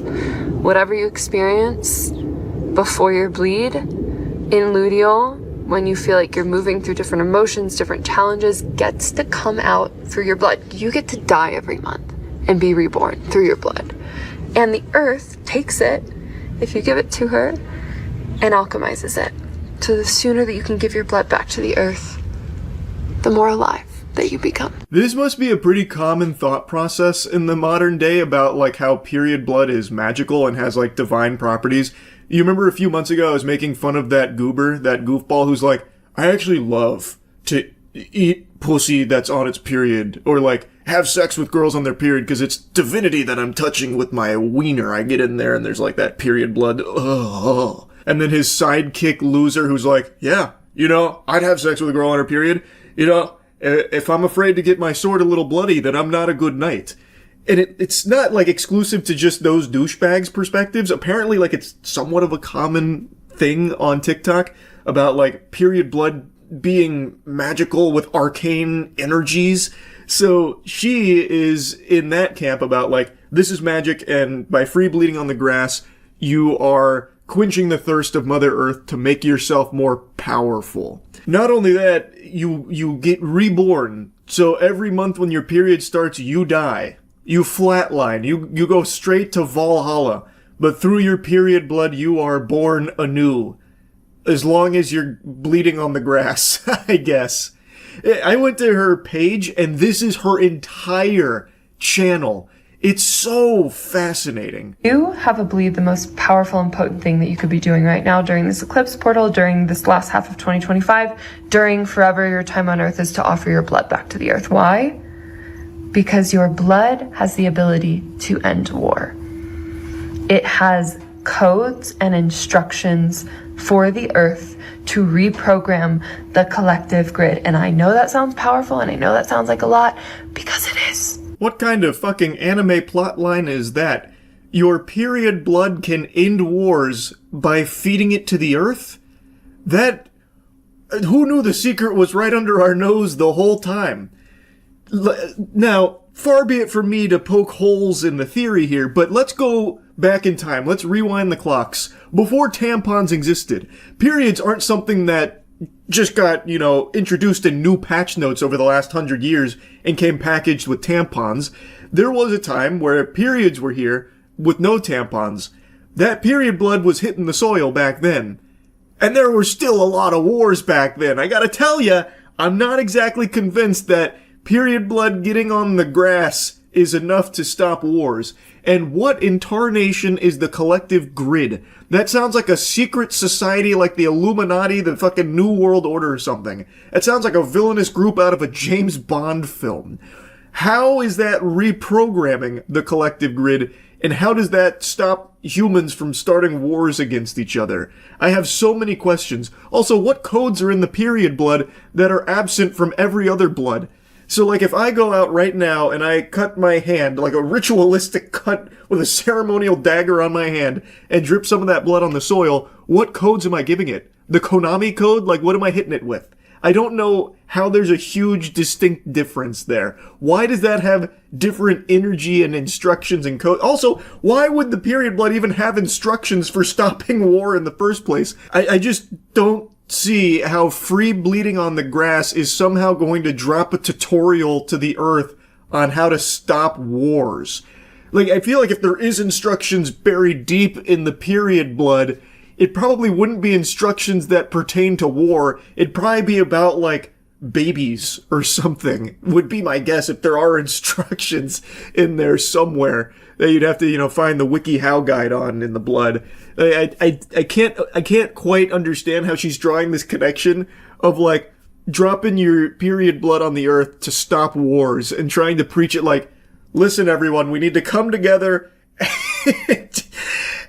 [SPEAKER 11] Whatever you experience before your bleed, in luteal, when you feel like you're moving through different emotions, different challenges, gets to come out through your blood. You get to die every month and be reborn through your blood. And the earth takes it, if you give it to her, and alchemizes it. So the sooner that you can give your blood back to the earth, the more alive that you become.
[SPEAKER 1] This must be a pretty common thought process in the modern day about like how period blood is magical and has like divine properties. You remember a few months ago I was making fun of that goober, that goofball who's like, I actually love to eat pussy that's on its period, or like have sex with girls on their period because it's divinity that I'm touching with my wiener. I get in there and there's like that period blood. Ugh. And then his sidekick loser who's like, yeah, you know, I'd have sex with a girl on her period. You know, if I'm afraid to get my sword a little bloody, then I'm not a good knight. And it's not like exclusive to just those douchebags' perspectives. Apparently, like it's somewhat of a common thing on TikTok about like period blood being magical with arcane energies. So she is in that camp about like, this is magic, and by free bleeding on the grass, you are quenching the thirst of Mother Earth to make yourself more powerful. Not only that, you get reborn. So every month when your period starts, you die. You flatline. You go straight to Valhalla. But through your period blood, you are born anew. As long as you're bleeding on the grass, I guess. I went to her page, and this is her entire channel. It's so fascinating.
[SPEAKER 11] You have a bleed the most powerful and potent thing that you could be doing right now during this eclipse portal, during this last half of 2025, during forever your time on earth, is to offer your blood back to the earth. Why? Because your blood has the ability to end war. It has codes and instructions for the earth to reprogram the collective grid. And I know that sounds powerful, and I know that sounds like a lot, because it is.
[SPEAKER 1] What kind of fucking anime plotline is that? Your period blood can end wars by feeding it to the earth? That... who knew the secret was right under our nose the whole time? Now, far be it from me to poke holes in the theory here, but let's go back in time. Let's rewind the clocks. Before tampons existed, periods aren't something that just got, you know, introduced in new patch notes over the last 100 years and came packaged with tampons. There was a time where periods were here with no tampons. That period blood was hitting the soil back then. And there were still a lot of wars back then. I gotta tell ya, I'm not exactly convinced that period blood getting on the grass is enough to stop wars? And what in tarnation is the collective grid? That sounds like a secret society like the Illuminati, the fucking New World Order or something. It sounds like a villainous group out of a James Bond film. How is that reprogramming the collective grid, and how does that stop humans from starting wars against each other? I have so many questions. Also, what codes are in the period blood that are absent from every other blood? So, like, if I go out right now and I cut my hand, like a ritualistic cut with a ceremonial dagger on my hand, and drip some of that blood on the soil, what codes am I giving it? The Konami code? Like, what am I hitting it with? I don't know how there's a huge distinct difference there. Why does that have different energy and instructions and code? Also, why would the period blood even have instructions for stopping war in the first place? I just don't see how free bleeding on the grass is somehow going to drop a tutorial to the earth on how to stop wars. Like, I feel like if there is instructions buried deep in the period blood, it probably wouldn't be instructions that pertain to war. It'd probably be about, like, babies or something, would be my guess, if there are instructions in there somewhere that you'd have to, find the WikiHow guide on in the blood. I can't quite understand how she's drawing this connection of, like, dropping your period blood on the earth to stop wars and trying to preach it like, listen, everyone, we need to come together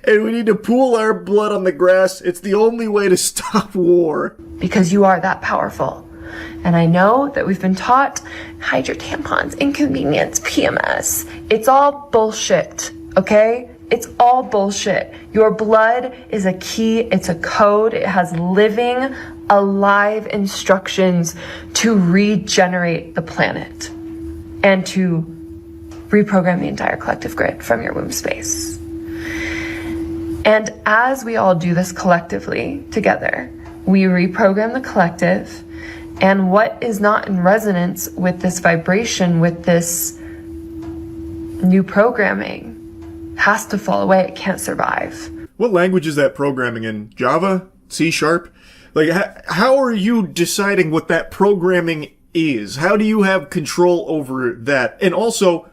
[SPEAKER 1] and we need to pool our blood on the grass. It's the only way to stop war.
[SPEAKER 11] Because you are that powerful. And I know that we've been taught, hide your tampons, inconvenience, PMS. It's all bullshit, okay? It's all bullshit. Your blood is a key, it's a code, it has living, alive instructions to regenerate the planet and to reprogram the entire collective grid from your womb space. And as we all do this collectively together, we reprogram the collective, and what is not in resonance with this vibration, with this new programming, has to fall away. It can't survive.
[SPEAKER 1] What language is that programming in? Java? C#? Like, how are you deciding what that programming is? How do you have control over that? And also,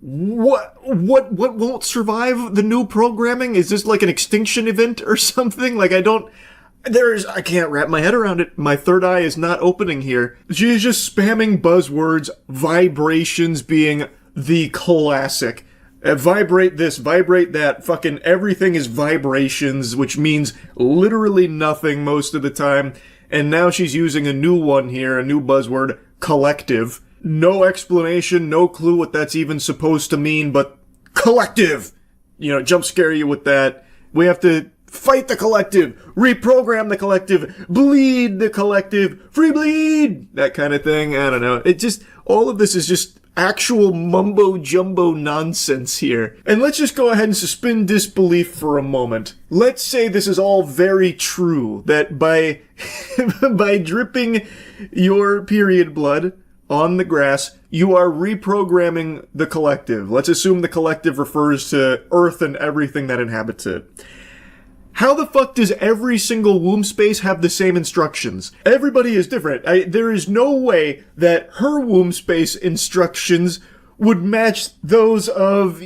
[SPEAKER 1] what won't survive the new programming? Is this like an extinction event or something? Like, I can't wrap my head around it. My third eye is not opening here. She is just spamming buzzwords, vibrations being the classic. Vibrate this, vibrate that, fucking everything is vibrations, which means literally nothing most of the time. And now she's using a new one here, a new buzzword, collective. No explanation, no clue what that's even supposed to mean, but collective! Jump scare you with that. We have to fight the collective, reprogram the collective, bleed the collective, free bleed! That kind of thing. I don't know. All of this is just actual mumbo-jumbo nonsense here. And let's just go ahead and suspend disbelief for a moment. Let's say this is all very true, that by dripping your period blood on the grass, you are reprogramming the collective. Let's assume the collective refers to Earth and everything that inhabits it. How the fuck does every single womb space have the same instructions? Everybody is different. There is no way that her womb space instructions would match those of,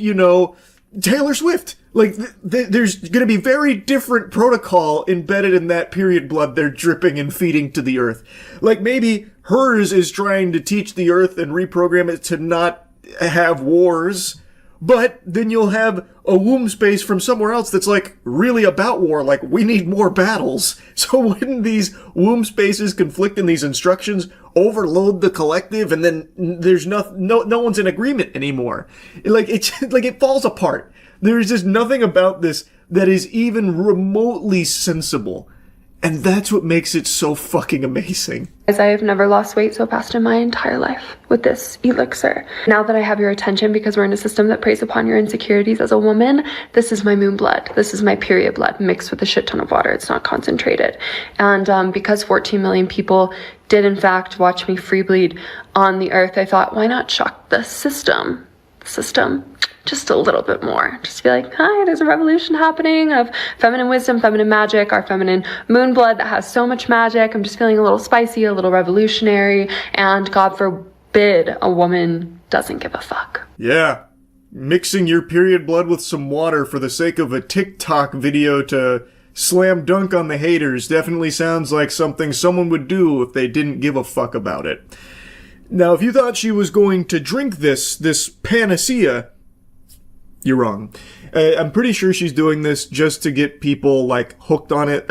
[SPEAKER 1] Taylor Swift. Like, there's gonna be very different protocol embedded in that period blood they're dripping and feeding to the earth. Like, maybe hers is trying to teach the earth and reprogram it to not have wars, but then you'll have a womb space from somewhere else that's, like, really about war, like, we need more battles. So wouldn't these womb spaces conflict in these instructions, overload the collective, and then there's no one's in agreement anymore? It falls apart. There's just nothing about this that is even remotely sensible. And that's what makes it so fucking amazing.
[SPEAKER 11] As I have never lost weight so fast in my entire life with this elixir. Now that I have your attention, because we're in a system that preys upon your insecurities as a woman, this is my moon blood. This is my period blood mixed with a shit ton of water. It's not concentrated. And because 14 million people did in fact watch me free bleed on the earth, I thought, why not shock the system? Just a little bit more. Just be like, hi, there's a revolution happening of feminine wisdom, feminine magic, our feminine moon blood that has so much magic. I'm just feeling a little spicy, a little revolutionary, and God forbid a woman doesn't give a fuck.
[SPEAKER 1] Yeah. Mixing your period blood with some water for the sake of a TikTok video to slam dunk on the haters definitely sounds like something someone would do if they didn't give a fuck about it. Now, if you thought she was going to drink this panacea, you're wrong. I'm pretty sure she's doing this just to get people, like, hooked on it,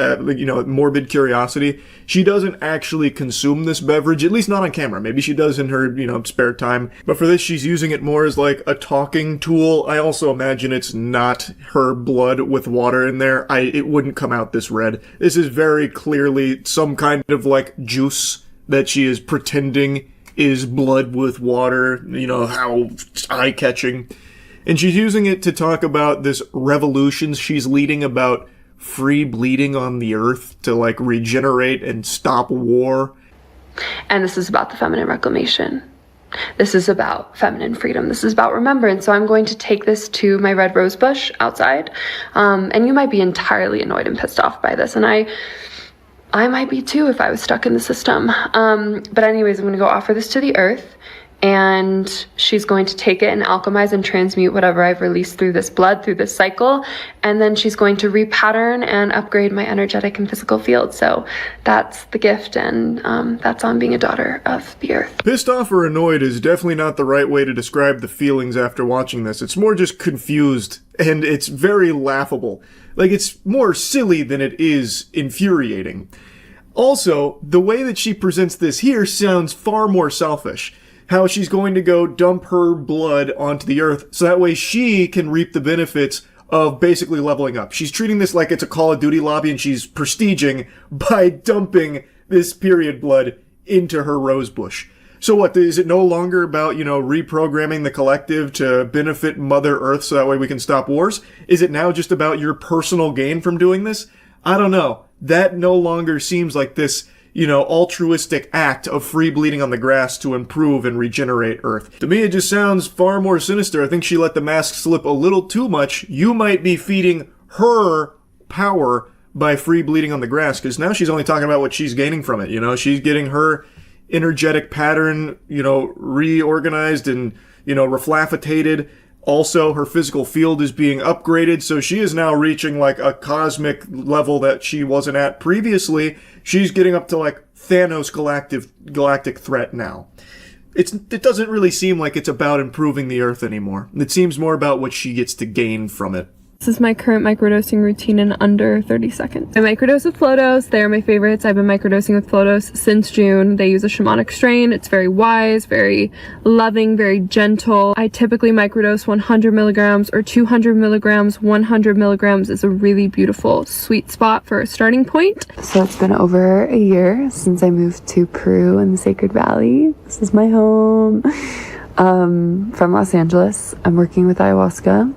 [SPEAKER 1] morbid curiosity. She doesn't actually consume this beverage, at least not on camera. Maybe she does in her, spare time. But for this, she's using it more as, like, a talking tool. I also imagine it's not her blood with water in there. It wouldn't come out this red. This is very clearly some kind of, like, juice that she is pretending is blood with water. How eye-catching. And she's using it to talk about this revolution she's leading about free bleeding on the earth to, like, regenerate and stop war.
[SPEAKER 11] And this is about the feminine reclamation. This is about feminine freedom. This is about remembrance. So I'm going to take this to my red rose bush outside. And you might be entirely annoyed and pissed off by this. And I might be too if I was stuck in the system. But anyways, I'm going to go offer this to the earth. And she's going to take it and alchemize and transmute whatever I've released through this blood, through this cycle. And then she's going to repattern and upgrade my energetic and physical field. So that's the gift, and that's on being a daughter of the earth.
[SPEAKER 1] Pissed off or annoyed is definitely not the right way to describe the feelings after watching this. It's more just confused, and it's very laughable. Like, it's more silly than it is infuriating. Also, the way that she presents this here sounds far more selfish. How she's going to go dump her blood onto the earth so that way she can reap the benefits of basically leveling up. She's treating this like it's a Call of Duty lobby, and she's prestiging by dumping this period blood into her rose bush. So what, is it no longer about, reprogramming the collective to benefit Mother Earth so that way we can stop wars? Is it now just about your personal gain from doing this? I don't know. That no longer seems like this altruistic act of free bleeding on the grass to improve and regenerate Earth. To me, it just sounds far more sinister. I think she let the mask slip a little too much. You might be feeding her power by free bleeding on the grass, because now she's only talking about what she's gaining from it. She's getting her energetic pattern, reorganized and, reflaffitated. Also, her physical field is being upgraded, so she is now reaching, like, a cosmic level that she wasn't at previously. She's getting up to, like, Thanos galactic threat now. It doesn't really seem like it's about improving the Earth anymore. It seems more about what she gets to gain from it.
[SPEAKER 11] This is my current microdosing routine in under 30 seconds. I microdose with Flodos. They are my favorites. I've been microdosing with Flodos since June. They use a shamanic strain. It's very wise, very loving, very gentle. I typically microdose 100 milligrams or 200 milligrams. 100 milligrams is a really beautiful sweet spot for a starting point. So it's been over a year since I moved to Peru in the Sacred Valley. This is my home. From Los Angeles. I'm working with ayahuasca.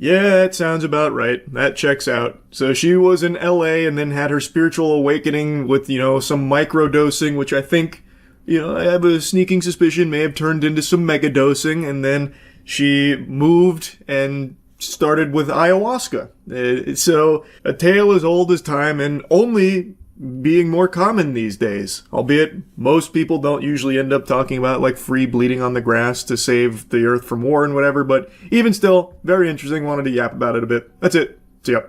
[SPEAKER 1] Yeah, it sounds about right. That checks out. So she was in LA and then had her spiritual awakening with, some microdosing, which I think, I have a sneaking suspicion may have turned into some megadosing, and then she moved and started with ayahuasca. So a tale as old as time and only being more common these days. Albeit most people don't usually end up talking about, like, free bleeding on the grass to save the earth from war and whatever, but even still, very interesting. Wanted to yap about it a bit. That's it. See ya.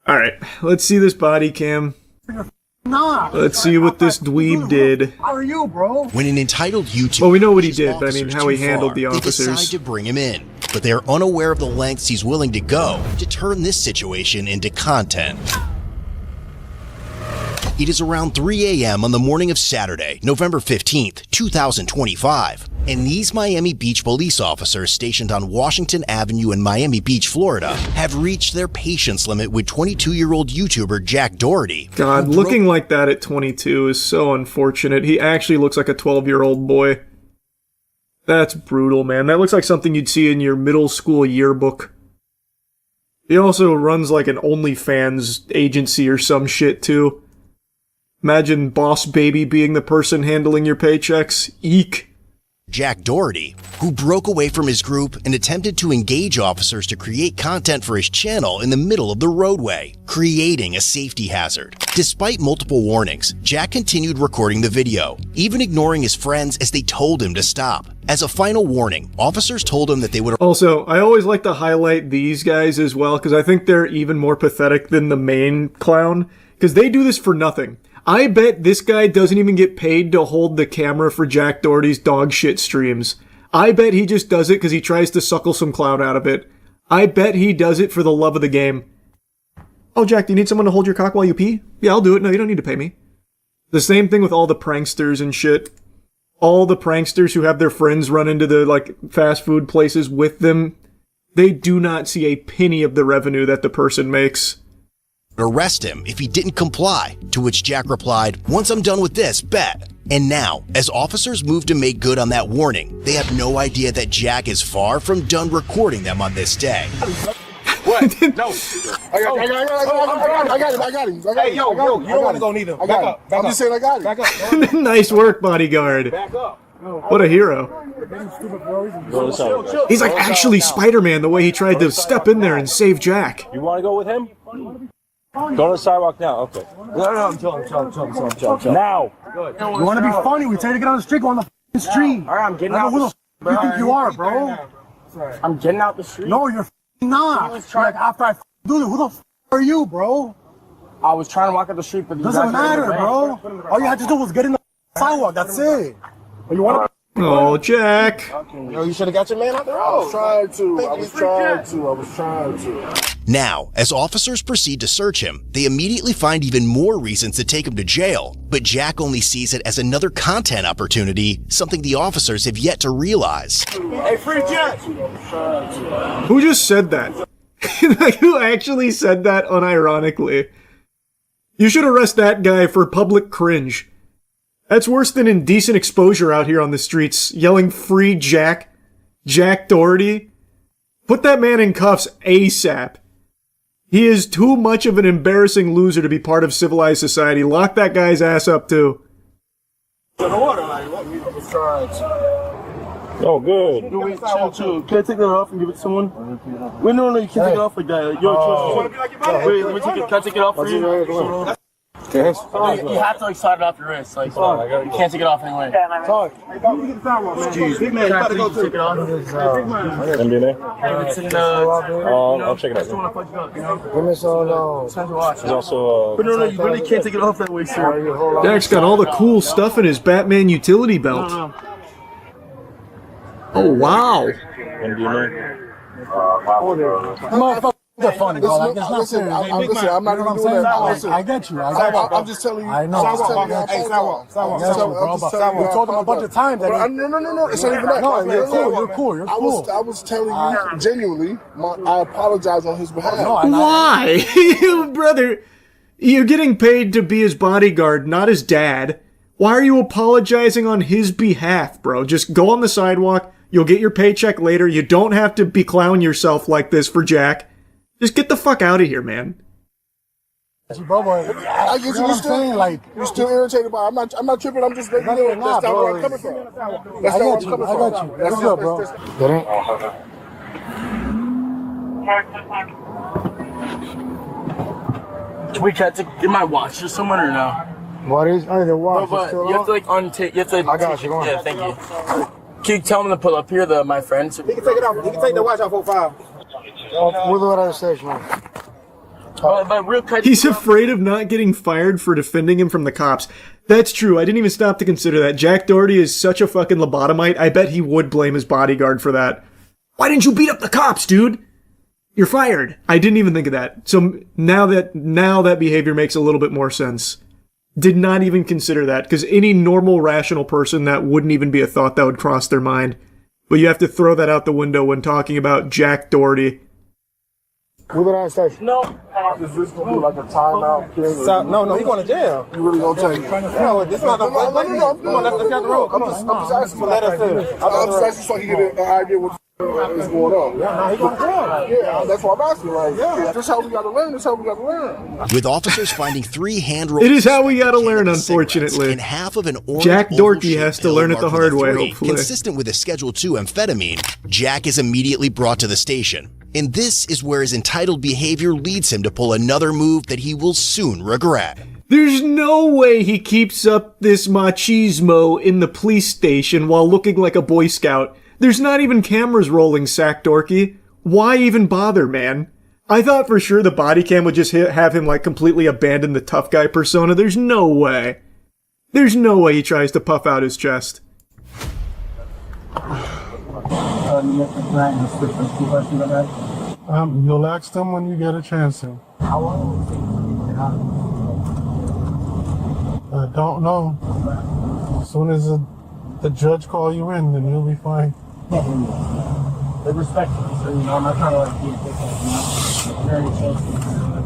[SPEAKER 1] Alright, let's see this body cam. Let's see what this dweeb did.
[SPEAKER 2] How are you, bro?
[SPEAKER 12] When an entitled YouTuber...
[SPEAKER 1] Well, we know what he did, but I mean, how he handled the officers.
[SPEAKER 12] They decide to bring him in, but they are unaware of the lengths he's willing to go to turn this situation into content. It is around 3 a.m. on the morning of Saturday, November 15th, 2025, and these Miami Beach police officers stationed on Washington Avenue in Miami Beach, Florida, have reached their patience limit with 22-year-old YouTuber Jack Doherty.
[SPEAKER 1] God, looking like that at 22 is so unfortunate. He actually looks like a 12-year-old boy. That's brutal, man. That looks like something you'd see in your middle school yearbook. He also runs like an OnlyFans agency or some shit, too. Imagine Boss Baby being the person handling your paychecks. Eek.
[SPEAKER 12] Jack Doherty, who broke away from his group and attempted to engage officers to create content for his channel in the middle of the roadway, creating a safety hazard. Despite multiple warnings, Jack continued recording the video, even ignoring his friends as they told him to stop. As a final warning, officers told him that they would...
[SPEAKER 1] Also, I always like to highlight these guys as well, because I think they're even more pathetic than the main clown, because they do this for nothing. I bet this guy doesn't even get paid to hold the camera for Jack Doherty's dog shit streams. I bet he just does it because he tries to suckle some clout out of it. I bet he does it for the love of the game. Oh, Jack, do you need someone to hold your cock while you pee? Yeah, I'll do it. No, you don't need to pay me. The same thing with all the pranksters and shit. All the pranksters who have their friends run into the, fast food places with them, they do not see a penny of the revenue that the person makes.
[SPEAKER 12] Arrest him if he didn't comply, to which Jack replied, "Once I'm done with this, bet." And now, as officers move to make good on that warning, they have no idea that Jack is far from done recording them on this day.
[SPEAKER 2] What? No. I got him. Hey, yo, you don't want to go neither. Back up. I'm just saying I got him. Back up.
[SPEAKER 1] Nice work, bodyguard.
[SPEAKER 2] Back up.
[SPEAKER 1] What a hero. He's like actually Spider-Man the way he tried to step in there and save Jack.
[SPEAKER 13] You want to go with him? Go to the sidewalk now, okay.
[SPEAKER 2] No, I'm chilling.
[SPEAKER 13] Now.
[SPEAKER 2] You want to be funny? We tell you to get on the street, go on the street.
[SPEAKER 13] All right, I'm getting out.
[SPEAKER 2] Who the you think you are, bro?
[SPEAKER 13] I'm getting out the street.
[SPEAKER 2] No, you're not. Like, after I do this, who the are you, bro?
[SPEAKER 13] I was trying to walk up the street, but
[SPEAKER 2] doesn't matter, bro. All you had to do was get in the sidewalk. That's it. But you want to?
[SPEAKER 1] Oh, Jack.
[SPEAKER 2] Yo, you should have got your man out the road. I was trying to.
[SPEAKER 12] Now, as officers proceed to search him, they immediately find even more reasons to take him to jail, but Jack only sees it as another content opportunity, something the officers have yet to realize.
[SPEAKER 2] Hey, free Jack!
[SPEAKER 1] Who just said that? Who actually said that unironically? You should arrest that guy for public cringe. That's worse than indecent exposure out here on the streets, yelling free Jack Doherty. Put that man in cuffs ASAP. He is too much of an embarrassing loser to be part of civilized society. Lock that guy's ass up too.
[SPEAKER 13] Oh, good.
[SPEAKER 2] Chill. Can I take that off and give it to someone? Wait, no, you can't take it off like that. Wait, let me take it. Can I take it off for you?
[SPEAKER 13] You have to slide it off your wrist. You can't take it off anyway.
[SPEAKER 2] Jeez, big man, you gotta go take it off.
[SPEAKER 13] MDNA?
[SPEAKER 2] It's in the.
[SPEAKER 13] I'll check it out.
[SPEAKER 2] Give me so long.
[SPEAKER 13] There's also.
[SPEAKER 2] But no, you really can't take it off that way, sir.
[SPEAKER 1] Jack's got all the cool stuff in his Batman utility belt. Oh, wow.
[SPEAKER 13] MDNA?
[SPEAKER 2] Motherfucker. They're funny, bro. Like, it's not serious. Listen, I'm not even doing that. Listen, I get you. I'm just telling you. I know. Sidewalk. We told them a bunch of times. No. It's not even that. No, you're cool. I was telling you genuinely. I apologize on his behalf.
[SPEAKER 1] Why? Brother, you're getting paid to be his bodyguard, not his dad. Why are you apologizing on his behalf, bro? Just go on the sidewalk. You'll get your paycheck later. You don't have to be clowning yourself like this for Jack. Just get the fuck out of here, man.
[SPEAKER 2] Bro, I get you. You're still irritated by it. I'm not tripping. I'm just making it. That's not where I'm coming from. That's not where I'm coming from. I got you. That's good, bro.
[SPEAKER 13] We can't get my watch or someone or no?
[SPEAKER 2] What is? I need a watch.
[SPEAKER 13] No, you have to untake. You have to.
[SPEAKER 2] I got you.
[SPEAKER 13] Yeah, thank you. Can you tell him to pull up here, my friend?
[SPEAKER 2] He can take it off. He can take the watch off 05. We'll do it at the station.
[SPEAKER 13] But real quick.
[SPEAKER 1] He's afraid of not getting fired for defending him from the cops. That's true. I didn't even stop to consider that. Jack Doherty is such a fucking lobotomite. I bet he would blame his bodyguard for that. Why didn't you beat up the cops, dude? You're fired. I didn't even think of that. So now that behavior makes a little bit more sense. Did not even consider that, because any normal, rational person, that wouldn't even be a thought that would cross their mind. But you have to throw that out the window when talking about Jack Doherty.
[SPEAKER 2] We're going to station.
[SPEAKER 13] No.
[SPEAKER 2] Is this going to be like a timeout? No, he's going to jail. You really going to take it? No, it's not the right. No. Come on, let's get the road. I'm just asking for that. I'm just asking so I can get an idea what What's going on? Yeah, he gonna come. Yeah, that's what I'm asking. Like, yeah, that's how we gotta learn. That's how we gotta learn.
[SPEAKER 12] With officers finding 3 hand-rolled...
[SPEAKER 1] It is how we gotta learn, unfortunately.
[SPEAKER 12] ...and half of an orange
[SPEAKER 1] Jack Dorky has to
[SPEAKER 12] pill
[SPEAKER 1] learn it the
[SPEAKER 12] marked with
[SPEAKER 1] hard
[SPEAKER 12] a
[SPEAKER 1] way,
[SPEAKER 12] 3,
[SPEAKER 1] hopefully.
[SPEAKER 12] consistent with a Schedule 2 amphetamine, Jack is immediately brought to the station. And this is where his entitled behavior leads him to pull another move that he will soon regret.
[SPEAKER 1] There's no way he keeps up this machismo in the police station while looking like a Boy Scout. There's not even cameras rolling, Sack Dorky. Why even bother, man? I thought for sure the body cam would just have him like completely abandon the tough guy persona. There's no way. There's no way he tries to puff out his chest.
[SPEAKER 2] You'll ask them when you get a chance to.
[SPEAKER 13] How long will it take to get out?
[SPEAKER 2] I don't know. As soon as the judge call you in, then you'll be fine.
[SPEAKER 13] They respect you, so you know, I'm not trying to like be a dickhead, you know? Very chasing,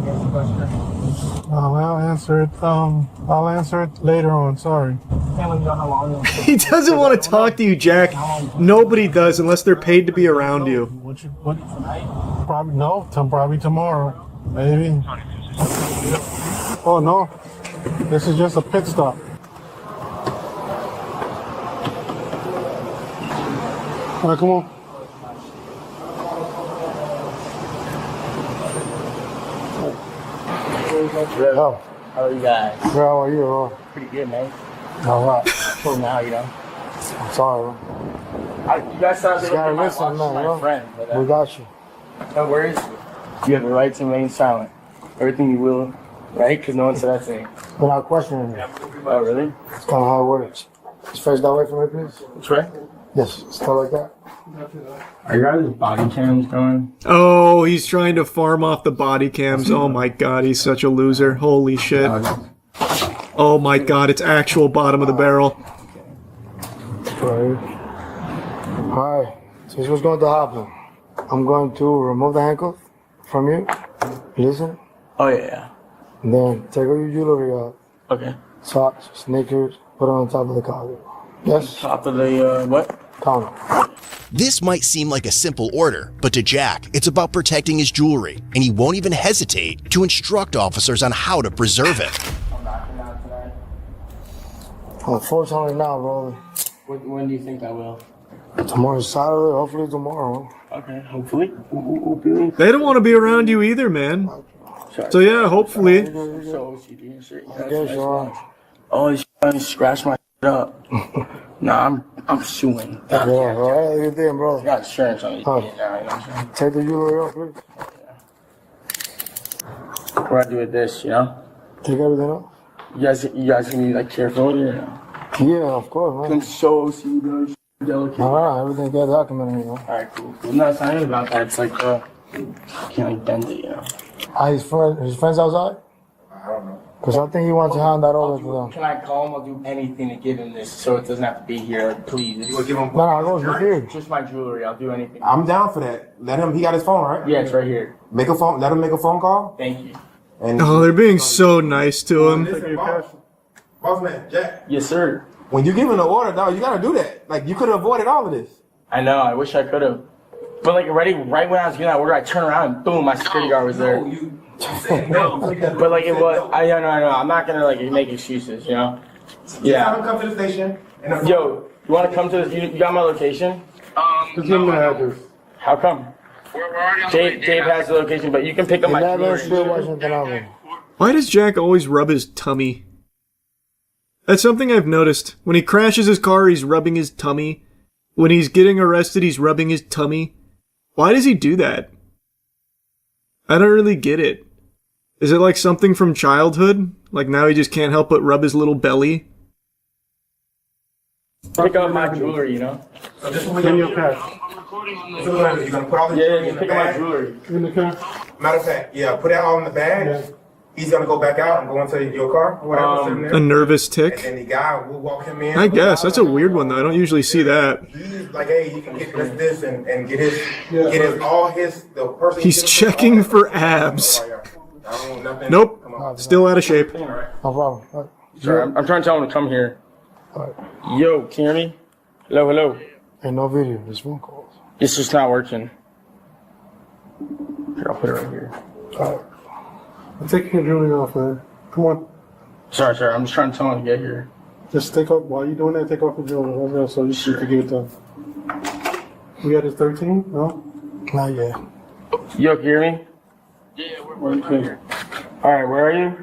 [SPEAKER 13] answer question.
[SPEAKER 2] I'll answer it. I'll answer it later on. Sorry.
[SPEAKER 13] Can't let you know how long it'll take.
[SPEAKER 1] He doesn't want to talk to you, Jack. Nobody does unless they're paid to be around you.
[SPEAKER 2] What tonight? Probably no. Probably tomorrow. Maybe. Oh no. This is just a pit stop. All right, come on.
[SPEAKER 13] How are you guys?
[SPEAKER 2] How are you?
[SPEAKER 13] Pretty good, man.
[SPEAKER 2] All right.
[SPEAKER 13] Cool now, you know.
[SPEAKER 2] I'm sorry.
[SPEAKER 13] You guys sound like
[SPEAKER 2] Gotta
[SPEAKER 13] my,
[SPEAKER 2] listen, man,
[SPEAKER 13] my friend. But,
[SPEAKER 2] we got you.
[SPEAKER 13] no worries. You have the right to remain silent. Everything you will, right? Because no one said that thing.
[SPEAKER 2] We're not questioning you.
[SPEAKER 13] Oh, really?
[SPEAKER 2] It's kind of how it works. Just face that way for me, please.
[SPEAKER 13] That's right.
[SPEAKER 2] Yes, still like that.
[SPEAKER 13] Are your guys' body cams going?
[SPEAKER 1] Oh, he's trying to farm off the body cams. Oh my god, he's such a loser. Holy shit. Oh my god, it's actual bottom of the barrel.
[SPEAKER 2] Alright, so here's what's going to happen. I'm going to remove the handcuff from you. Listen.
[SPEAKER 13] Oh, yeah.
[SPEAKER 2] And then take all your jewelry out.
[SPEAKER 13] Okay.
[SPEAKER 2] Socks, sneakers, put it on top of the counter. Yes?
[SPEAKER 13] Top of the, what?
[SPEAKER 2] Counter.
[SPEAKER 12] This might seem like a simple order, but to Jack, it's about protecting his jewelry, and he won't even hesitate to instruct officers on how to preserve it.
[SPEAKER 13] I'm knocking out tonight.
[SPEAKER 2] Unfortunately now, brother.
[SPEAKER 13] When do you think I will?
[SPEAKER 2] Tomorrow's Saturday, hopefully tomorrow.
[SPEAKER 13] Okay, hopefully. Hopefully.
[SPEAKER 1] They don't want to be around you either, man. So yeah, hopefully.
[SPEAKER 13] So OCD and shit.
[SPEAKER 2] I guess you are.
[SPEAKER 13] Oh, this shit scratched my shit up. Nah, I'm suing.
[SPEAKER 2] Yeah, alright, you did, bro.
[SPEAKER 13] I got insurance on it now, you know what I'm saying?
[SPEAKER 2] Take the jewelry off, please.
[SPEAKER 13] What do I do with this, you know?
[SPEAKER 2] Take everything off?
[SPEAKER 13] You guys gonna be like careful with it, you know?
[SPEAKER 2] Yeah, of course, man.
[SPEAKER 13] I'm so OCD, bro. Delicate.
[SPEAKER 2] Alright, everything got documented, you know.
[SPEAKER 13] Alright, cool. No, it's not even about that. It's like, you can't like bend it, you know?
[SPEAKER 2] His friends outside?
[SPEAKER 13] I don't know.
[SPEAKER 2] Because I think he wants to hand that over to them.
[SPEAKER 13] Can I call him? I'll do anything to give him this so it doesn't have to be here. Like, please.
[SPEAKER 2] You give him no, go here.
[SPEAKER 13] Just my jewelry. I'll do anything.
[SPEAKER 14] I'm down for that. Let him, he got his phone, right?
[SPEAKER 13] Yeah, it's right here.
[SPEAKER 14] Let him make a phone call.
[SPEAKER 13] Thank you.
[SPEAKER 14] And
[SPEAKER 1] Oh, they're being so nice to him.
[SPEAKER 14] Boss man, Jack.
[SPEAKER 13] Yes, sir.
[SPEAKER 14] When you give him the order, dog, you gotta do that. Like, you could have avoided all of this.
[SPEAKER 13] I know. I wish I could have. But like right when I was getting that order, I turned around and boom, my security guard was there. But like it was. I know. I'm not gonna like make excuses, you know. Yeah.
[SPEAKER 14] Have him come to the station.
[SPEAKER 13] Yo, you wanna come to this? You got my location?
[SPEAKER 2] Just give me the address.
[SPEAKER 13] How come? Dave has the location, but you can pick up my jewelry.
[SPEAKER 2] Washington Avenue.
[SPEAKER 1] Why does Jack always rub his tummy? That's something I've noticed. When he crashes his car, he's rubbing his tummy. When he's getting arrested, he's rubbing his tummy. Why does he do that? I don't really get it. Is it like something from childhood? Like now he just can't help but rub his little belly?
[SPEAKER 13] Pick up my jewelry, you know?
[SPEAKER 14] So this will be in your cash. So you're gonna put all the jewelry in the
[SPEAKER 13] pick up my
[SPEAKER 14] bag?
[SPEAKER 13] jewelry.
[SPEAKER 2] In the car?
[SPEAKER 14] Matter of fact, yeah, put it all in the bag.
[SPEAKER 2] Yeah.
[SPEAKER 14] He's gonna go back out and go into your car, or whatever. sitting there.
[SPEAKER 1] A nervous
[SPEAKER 14] And
[SPEAKER 1] tick?
[SPEAKER 14] then the guy will walk him in.
[SPEAKER 1] I guess. That's a weird one though. I don't usually see that.
[SPEAKER 14] He's like, hey, you can get this and get his, the person.
[SPEAKER 1] He's checking for abs. Nope. Still out of shape.
[SPEAKER 2] No problem. Right.
[SPEAKER 13] Sorry, I'm trying to tell him to come here.
[SPEAKER 2] Right.
[SPEAKER 13] Yo, can you hear me? Hello.
[SPEAKER 2] Ain't no video, just phone calls.
[SPEAKER 13] It's just not working. Here, I'll put it right here.
[SPEAKER 15] Alright. I'm taking your jewelry off, man. Come on.
[SPEAKER 13] Sorry, I'm just trying to tell him to get here.
[SPEAKER 15] Just take off, while you're doing that, take off the jewelry. So you can give it to him. We got his 13? No? Not yet.
[SPEAKER 13] You hear me? Yeah, we're here. Alright, where are you?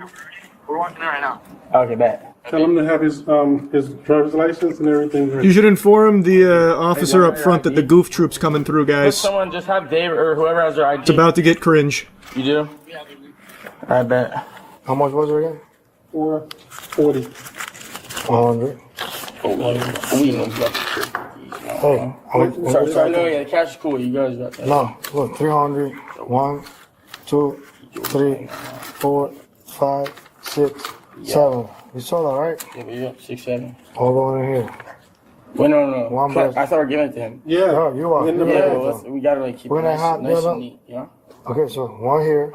[SPEAKER 14] We're walking there right now.
[SPEAKER 13] Okay, bet.
[SPEAKER 15] Tell him to have his driver's license and everything.
[SPEAKER 1] You should inform the officer up front that the goof troop's coming through,
[SPEAKER 13] Let
[SPEAKER 1] guys.
[SPEAKER 13] someone just have Dave or whoever has their ID.
[SPEAKER 1] It's about to get cringe.
[SPEAKER 13] You do? I bet.
[SPEAKER 15] How much was it again? 440. 100. Hey,
[SPEAKER 13] sorry, no, yeah, the cash is cool. You guys got that.
[SPEAKER 15] No, look, 300. 1, 2, 3, 4, 5, 6, 7. You saw that, right?
[SPEAKER 13] Yeah, but you got 6, 7.
[SPEAKER 15] Hold on in here.
[SPEAKER 13] Wait, no.
[SPEAKER 15] One
[SPEAKER 13] I
[SPEAKER 15] person.
[SPEAKER 13] thought we were giving it to him.
[SPEAKER 15] Yeah, no, you are.
[SPEAKER 13] Yeah, well, we gotta like keep
[SPEAKER 15] We're
[SPEAKER 13] it
[SPEAKER 15] gonna have
[SPEAKER 13] nice
[SPEAKER 15] the
[SPEAKER 13] and neat, you know?
[SPEAKER 15] Okay, so one here.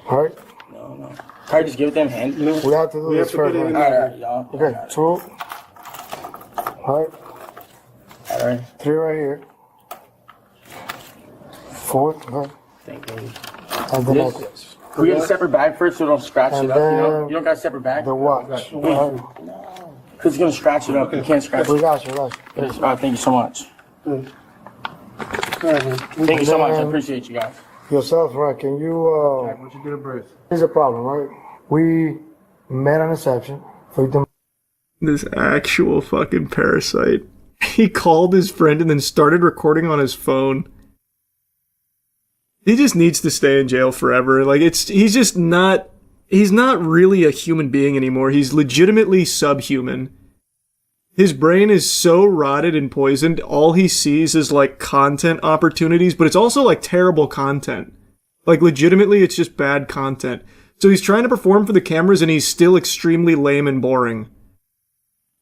[SPEAKER 15] All right.
[SPEAKER 13] No. Probably just give it to him hand.
[SPEAKER 15] We have to do this first.
[SPEAKER 13] Alright, y'all.
[SPEAKER 15] Okay, 2. All right.
[SPEAKER 13] Alright.
[SPEAKER 15] 3 right here. 4. Okay.
[SPEAKER 13] Thank you.
[SPEAKER 15] And the necklace.
[SPEAKER 13] Can we get a separate bag first so we don't scratch
[SPEAKER 15] And
[SPEAKER 13] it up, you know?
[SPEAKER 15] then
[SPEAKER 13] You don't got a separate bag?
[SPEAKER 15] The watch.
[SPEAKER 13] Because it's going to scratch it up. You can't scratch it.
[SPEAKER 15] We got you.
[SPEAKER 13] Thank you so much. Thank you so much. I appreciate you guys.
[SPEAKER 15] Yourself, right? Can you,
[SPEAKER 14] Once you get a birth.
[SPEAKER 15] here's a problem, right? We made an exception for you to.
[SPEAKER 1] This actual fucking parasite. He called his friend and then started recording on his phone. He just needs to stay in jail forever. Like, he's not really a human being anymore. He's legitimately subhuman. His brain is so rotted and poisoned, all he sees is, like, content opportunities, but it's also, like, terrible content. Like, legitimately, it's just bad content. So he's trying to perform for the cameras, and he's still extremely lame and boring.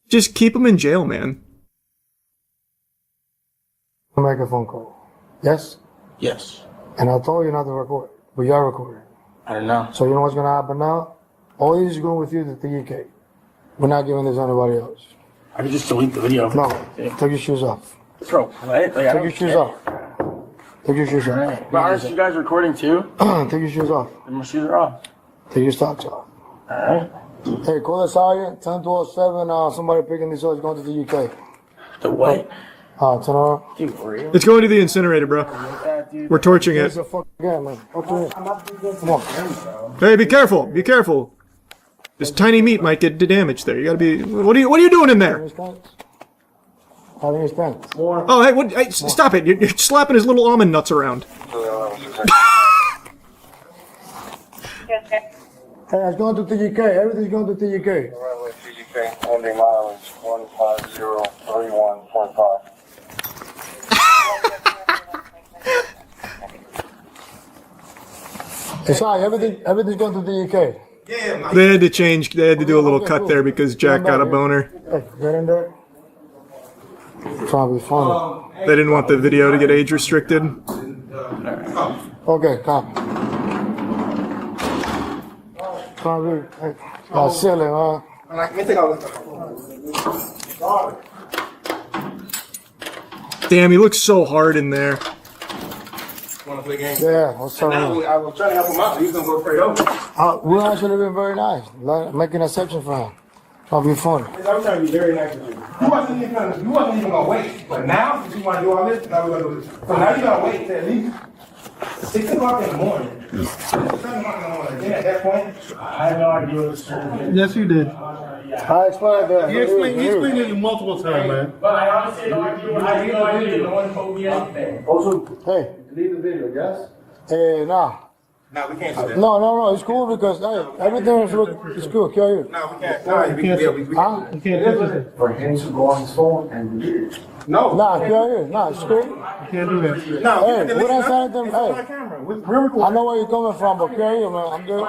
[SPEAKER 1] Just keep him in jail, man.
[SPEAKER 15] Make a phone call. Yes?
[SPEAKER 13] Yes.
[SPEAKER 15] And I told you not to record, but you're recording.
[SPEAKER 13] I don't know.
[SPEAKER 15] So you know what's gonna happen now? All these is going with you to the UK. We're not giving this to anybody else.
[SPEAKER 13] I can just delete the video.
[SPEAKER 15] No, take your shoes off.
[SPEAKER 13] Bro, what? Like,
[SPEAKER 15] Take your shoes off. Take your shoes off.
[SPEAKER 13] But aren't you guys recording too?
[SPEAKER 15] Take your shoes off.
[SPEAKER 13] My shoes are off.
[SPEAKER 15] Take your socks off.
[SPEAKER 13] Alright.
[SPEAKER 15] Hey, call the sergeant. 10-207. Somebody picking this up is going to the UK.
[SPEAKER 13] The what?
[SPEAKER 15] Turn around.
[SPEAKER 13] Dude, for real?
[SPEAKER 1] It's going to the incinerator, bro. We're torching it.
[SPEAKER 15] It's a fucking game, man. Okay. Come on.
[SPEAKER 1] Hey, be careful! Be careful! This tiny meat might get damaged there. You gotta be. What are you doing in there?
[SPEAKER 15] How do you stand?
[SPEAKER 1] Oh, hey, what? Hey, stop it! You're slapping his little almond nuts around.
[SPEAKER 15] Hey, it's going to the UK. Everything's going to the UK.
[SPEAKER 6] TGK, ending mileage 15031.5.
[SPEAKER 15] It's all right. Everything's going to the UK.
[SPEAKER 1] They had to change. They had to do a little cut there because Jack got a boner.
[SPEAKER 15] Hey, get in there. Trying to be funny.
[SPEAKER 1] They didn't want the video to get age restricted.
[SPEAKER 15] Okay, come. Trying to be. Hey, silly, huh?
[SPEAKER 1] Damn, he looks so hard in there.
[SPEAKER 15] Yeah, what's up?
[SPEAKER 14] I was trying to help him out. He's gonna go afraid over.
[SPEAKER 15] We actually been very nice. Make an exception for him. Trying to be funny.
[SPEAKER 14] I was trying to be very nice with you. You wasn't even gonna wait. But now, since you want to do all this, now we're gonna do this. So now you gotta wait till at least 6 o'clock in the morning. 7 o'clock in the morning. Then at that point, I have no idea what it's
[SPEAKER 15] Yes, you did. I explained that.
[SPEAKER 14] He explained it multiple times, man. But I honestly don't idea what I have no idea. No one told me anything.
[SPEAKER 15] Also, hey.
[SPEAKER 14] Leave the video, yes?
[SPEAKER 15] Hey, nah.
[SPEAKER 14] No, we can't do that.
[SPEAKER 15] No, it's cool because hey, everything is cool. Can you?
[SPEAKER 14] No, we can't. No, we can't.
[SPEAKER 15] You can't
[SPEAKER 14] for him to go on his phone and do it. No.
[SPEAKER 15] Nah, can you? Nah, it's cool.
[SPEAKER 14] You can't do that. No,
[SPEAKER 15] hey, what I'm saying to them, hey, I know where you're coming from, but can you, man? I'm good.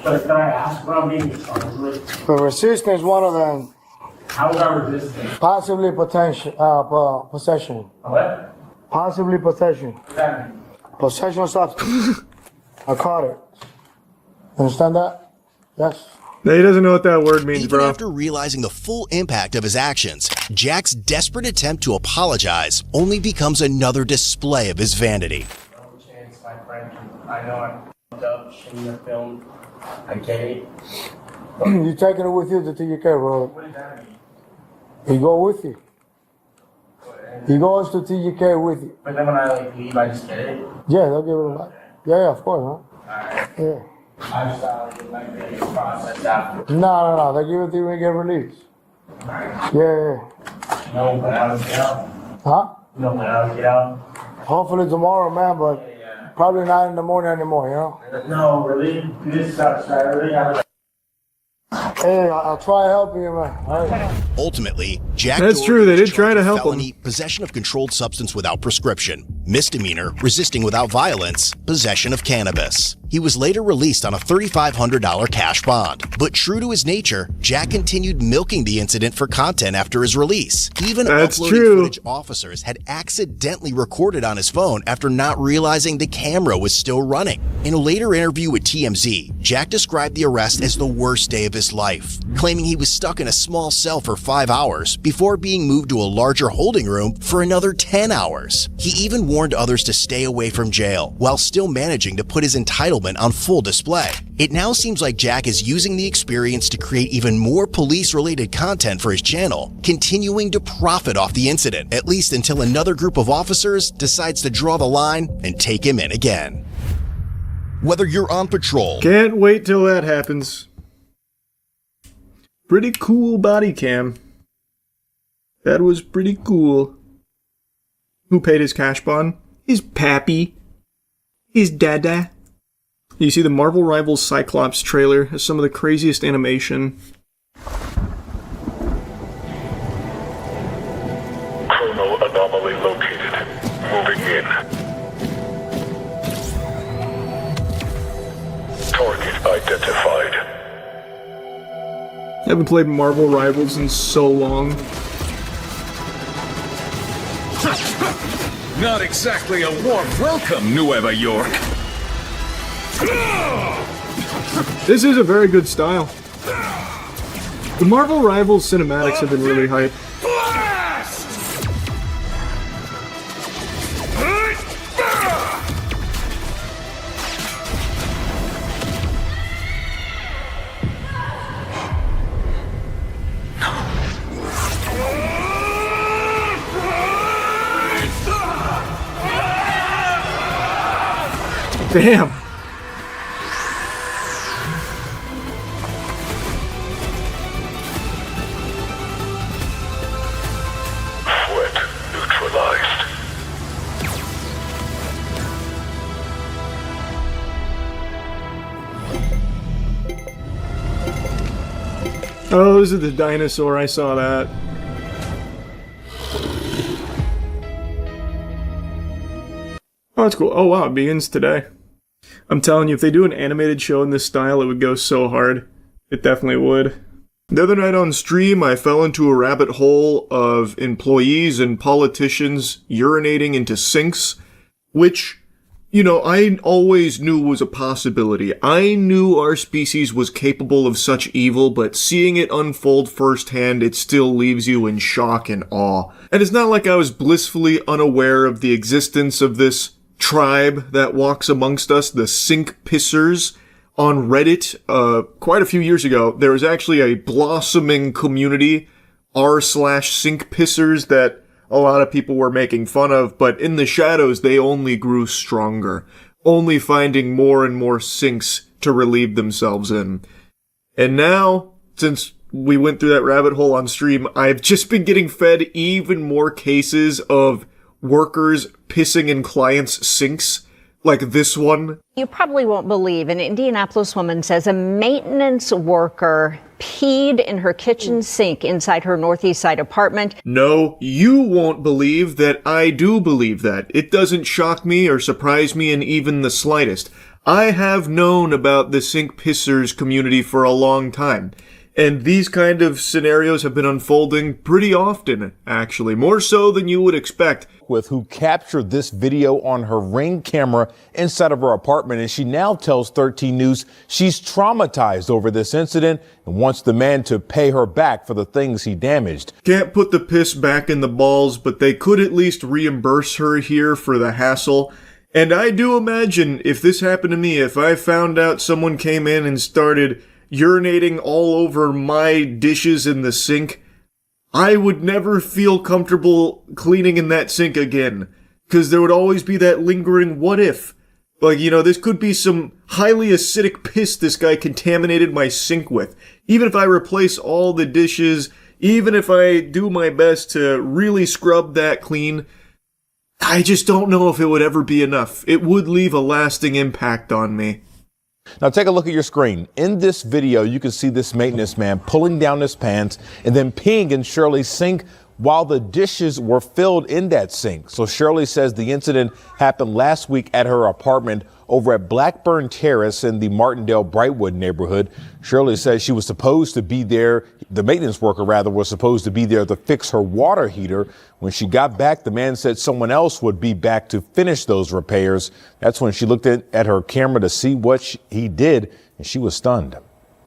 [SPEAKER 14] But can I ask what I'm being charged?
[SPEAKER 15] The resistance, one of them.
[SPEAKER 14] How is our resistance?
[SPEAKER 15] Possibly possession.
[SPEAKER 14] What?
[SPEAKER 15] Possibly possession. Possession of substance. I caught it. Understand that? Yes.
[SPEAKER 1] No, he doesn't know what that word means,
[SPEAKER 12] Even
[SPEAKER 1] bro.
[SPEAKER 12] after realizing the full impact of his actions, Jack's desperate attempt to apologize only becomes another display of his vanity.
[SPEAKER 13] No chance, my friend. I know I f***ed up, shouldn't have filmed. I get it.
[SPEAKER 15] You taking it with you to TUK, brother?
[SPEAKER 13] What does that mean?
[SPEAKER 15] He go with you. He goes to TUK with you.
[SPEAKER 13] But then when I leave, I just get it.
[SPEAKER 15] Yeah, they'll give it back. Yeah, of course, huh?
[SPEAKER 13] Alright.
[SPEAKER 15] Yeah.
[SPEAKER 13] I just thought it might be a process after.
[SPEAKER 15] No. They give it to you when you get released. Yeah.
[SPEAKER 13] No, but I don't get out.
[SPEAKER 15] Huh?
[SPEAKER 13] No, but I don't get out.
[SPEAKER 15] Hopefully tomorrow, man, but probably not in the morning anymore, you know?
[SPEAKER 13] No, really? This sucks. I really have
[SPEAKER 15] Hey, I'll try to help you, man. All right.
[SPEAKER 12] Ultimately, Jack
[SPEAKER 1] That's
[SPEAKER 12] Doherty
[SPEAKER 1] true, they
[SPEAKER 12] was
[SPEAKER 1] did try
[SPEAKER 12] charged
[SPEAKER 1] to
[SPEAKER 12] with
[SPEAKER 1] help him.
[SPEAKER 12] felony, possession of controlled substance without prescription, misdemeanor, resisting without violence, possession of cannabis. He was later released on a $3,500 cash bond. But true to his nature, Jack continued milking the incident for content after his release. Even
[SPEAKER 1] That's
[SPEAKER 12] uploading
[SPEAKER 1] true.
[SPEAKER 12] footage officers had accidentally recorded on his phone after not realizing the camera was still running. In a later interview with TMZ, Jack described the arrest as the worst day of his life, claiming he was stuck in a small cell for 5 hours before being moved to a larger holding room for another 10 hours. He even warned others to stay away from jail, while still managing to put his entitlement on full display. It now seems like Jack is using the experience to create even more police-related content for his channel, continuing to profit off the incident, at least until another group of officers decides to draw the line and take him in again. Whether you're on patrol,
[SPEAKER 1] Can't wait till that happens. Pretty cool body cam. That was pretty cool. Who paid his cash bond? His pappy. His dada. You see the Marvel Rivals Cyclops trailer has some of the craziest animation.
[SPEAKER 16] Chrono anomaly located. Moving in. Target identified.
[SPEAKER 1] I haven't played Marvel Rivals in so long.
[SPEAKER 17] Not exactly a warm welcome, Nueva York.
[SPEAKER 1] This is a very good style. The Marvel Rivals cinematics have been really hype. Damn.
[SPEAKER 16] Threat neutralized.
[SPEAKER 1] Oh, this is the dinosaur. I saw that. Oh, that's cool. Oh, wow. It begins today. I'm telling you, if they do an animated show in this style, it would go so hard. It definitely would. The other night on stream, I fell into a rabbit hole of employees and politicians urinating into sinks, which, you know, I always knew was a possibility. I knew our species was capable of such evil, but seeing it unfold firsthand, it still leaves you in shock and awe. And it's not like I was blissfully unaware of the existence of this tribe that walks amongst us, the sink pissers. On Reddit, quite a few years ago, there was actually a blossoming community, r/sink pissers, that a lot of people were making fun of, but in the shadows, they only grew stronger, only finding more and more sinks to relieve themselves in. And now, since we went through that rabbit hole on stream, I've just been getting fed even more cases of workers pissing in clients' sinks, like this one.
[SPEAKER 18] You probably won't believe an Indianapolis woman says a maintenance worker peed in her kitchen sink inside her Northeast Side apartment.
[SPEAKER 1] No, you won't believe that I do believe that. It doesn't shock me or surprise me in even the slightest. I have known about the sink pissers community for a long time. And these kind of scenarios have been unfolding pretty often, actually, more so than you would expect.
[SPEAKER 19] With who captured this video on her Ring camera inside of her apartment, and she now tells 13 News she's traumatized over this incident and wants the man to pay her back for the things he damaged.
[SPEAKER 1] Can't put the piss back in the balls, but they could at least reimburse her here for the hassle. And I do imagine if this happened to me, if I found out someone came in and started urinating all over my dishes in the sink, I would never feel comfortable cleaning in that sink again. Because there would always be that lingering what if. Like, you know, this could be some highly acidic piss this guy contaminated my sink with. Even if I replace all the dishes, even if I do my best to really scrub that clean, I just don't know if it would ever be enough. It would leave a lasting impact on me.
[SPEAKER 19] Now take a look at your screen. In this video, you can see this maintenance man pulling down his pants and then peeing in Shirley's sink while the dishes were filled in that sink. So Shirley says the incident happened last week at her apartment over at Blackburn Terrace in the Martindale Brightwood neighborhood. Shirley says she was supposed to be there. The maintenance worker, rather, was supposed to be there to fix her water heater. When she got back, the man said someone else would be back to finish those repairs. That's when she looked at her camera to see what he did, and she was stunned.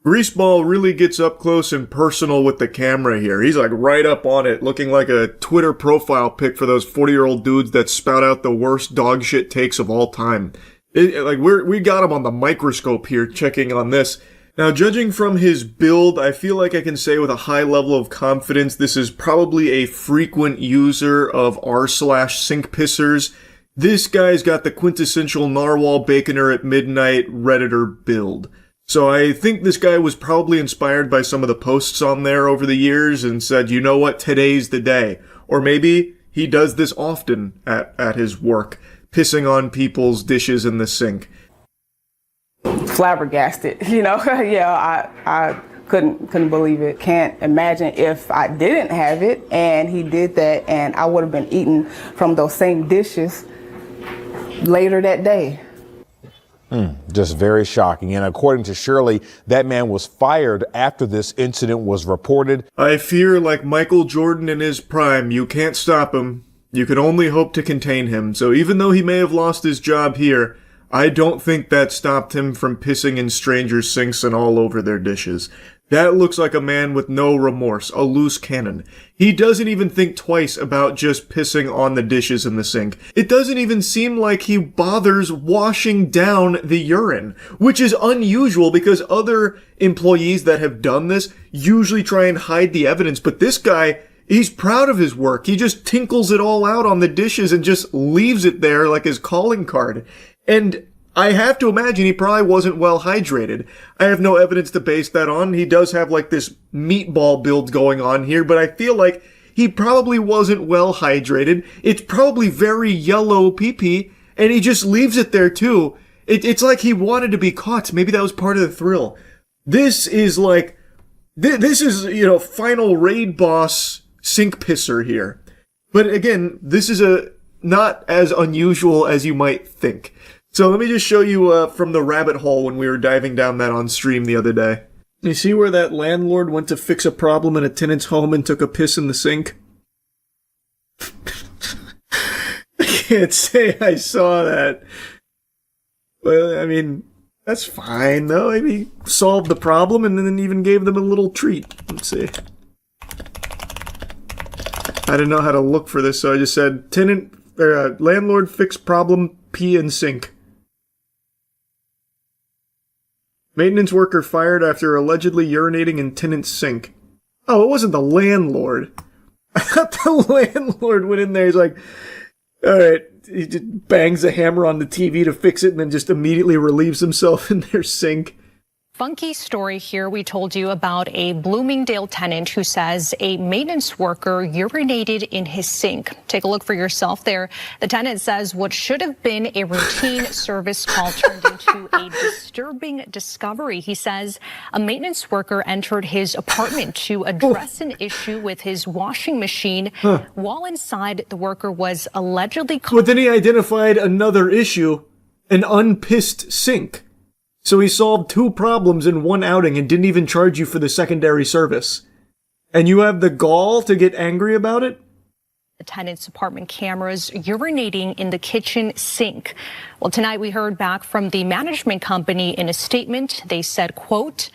[SPEAKER 1] Greaseball really gets up close and personal with the camera here. He's like right up on it, looking like a Twitter profile pic for those 40-year-old dudes that spout out the worst dog shit takes of all time. We got him on the microscope here checking on this. Now, judging from his build, I feel like I can say with a high level of confidence this is probably a frequent user of r/sink pissers. This guy's got the quintessential narwhal baconer at midnight Redditor build. So I think this guy was probably inspired by some of the posts on there over the years and said, you know what, today's the day. Or maybe he does this often at his work, pissing on people's dishes in the sink.
[SPEAKER 20] Flabbergasted, you know. Yeah, I couldn't believe it. Can't imagine if I didn't have it and he did that and I would have been eating from those same dishes later that day.
[SPEAKER 19] Just very shocking. And according to Shirley, that man was fired after this incident was reported.
[SPEAKER 1] I fear, like Michael Jordan in his prime, you can't stop him. You can only hope to contain him. So even though he may have lost his job here, I don't think that stopped him from pissing in strangers' sinks and all over their dishes. That looks like a man with no remorse, a loose cannon. He doesn't even think twice about just pissing on the dishes in the sink. It doesn't even seem like he bothers washing down the urine, which is unusual because other employees that have done this usually try and hide the evidence. But this guy, he's proud of his work. He just tinkles it all out on the dishes and just leaves it there like his calling card. And I have to imagine he probably wasn't well hydrated. I have no evidence to base that on. He does have like this meatball build going on here, but I feel like he probably wasn't well hydrated. It's probably very yellow pee-pee, and he just leaves it there too. It's like he wanted to be caught. Maybe that was part of the thrill. This is like, this is, you know, final raid boss sink pisser here. But again, this is not as unusual as you might think. So let me just show you from the rabbit hole when we were diving down that on stream the other day. You see where that landlord went to fix a problem in a tenant's home and took a piss in the sink? I can't say I saw that. Well, I mean, that's fine though. Maybe solved the problem and then even gave them a little treat. Let's see. I didn't know how to look for this, so I just said landlord fix problem, pee in sink. Maintenance worker fired after allegedly urinating in tenant's sink. Oh, it wasn't the landlord. I thought the landlord went in there. He's like, all right. He just bangs a hammer on the TV to fix it and then just immediately relieves himself in their sink.
[SPEAKER 21] Funky story here. We told you about a Bloomingdale tenant who says a maintenance worker urinated in his sink. Take a look for yourself there. The tenant says what should have been a routine service call turned into a disturbing discovery. He says a maintenance worker entered his apartment to address an issue with his washing machine. While inside, the worker was allegedly caught.
[SPEAKER 1] But then he identified another issue, an unpissed sink. So he solved 2 problems in one outing and didn't even charge you for the secondary service. And you have the gall to get angry about it?
[SPEAKER 21] The tenant's apartment cameras urinating in the kitchen sink. Well, tonight we heard back from the management company in a statement. They said, quote,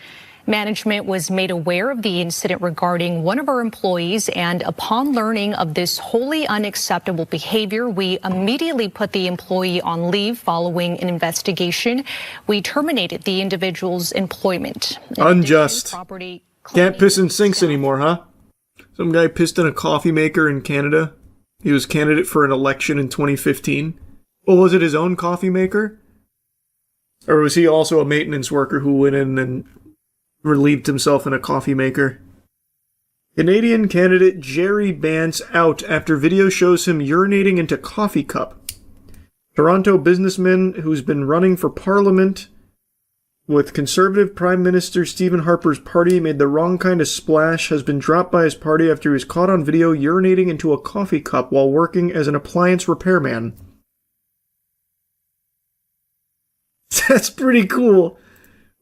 [SPEAKER 21] management was made aware of the incident regarding one of our employees, and upon learning of this wholly unacceptable behavior, we immediately put the employee on leave following an investigation. We terminated the individual's employment.
[SPEAKER 1] Unjust. Can't piss in sinks anymore, huh? Some guy pissed in a coffee maker in Canada. He was candidate for an election in 2015. Well, was it his own coffee maker? Or was he also a maintenance worker who went in and relieved himself in a coffee maker? Canadian candidate Jerry Bance out after video shows him urinating into coffee cup. Toronto businessman who's been running for parliament with Conservative Prime Minister Stephen Harper's party made the wrong kind of splash, has been dropped by his party after he was caught on video urinating into a coffee cup while working as an appliance repairman. That's pretty cool.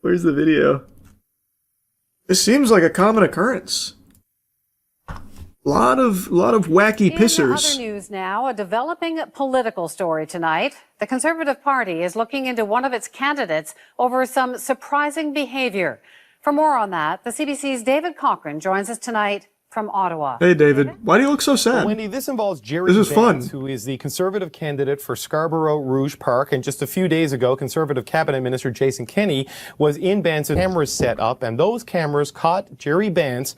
[SPEAKER 1] Where's the video? This seems like a common occurrence. Lot of wacky pissers.
[SPEAKER 3] In other news now, a developing political story tonight. The Conservative Party is looking into one of its candidates over some surprising behavior. For more on that, the CBC's David Cochran joins us tonight from Ottawa.
[SPEAKER 1] Hey, David. Why do you look so sad?
[SPEAKER 22] Well, Wendy, this involves Jerry Bance, who is the Conservative candidate for Scarborough Rouge Park. And just a few days ago, Conservative Cabinet Minister Jason Kenney was in Bance's cameras set up, and those cameras caught Jerry Bance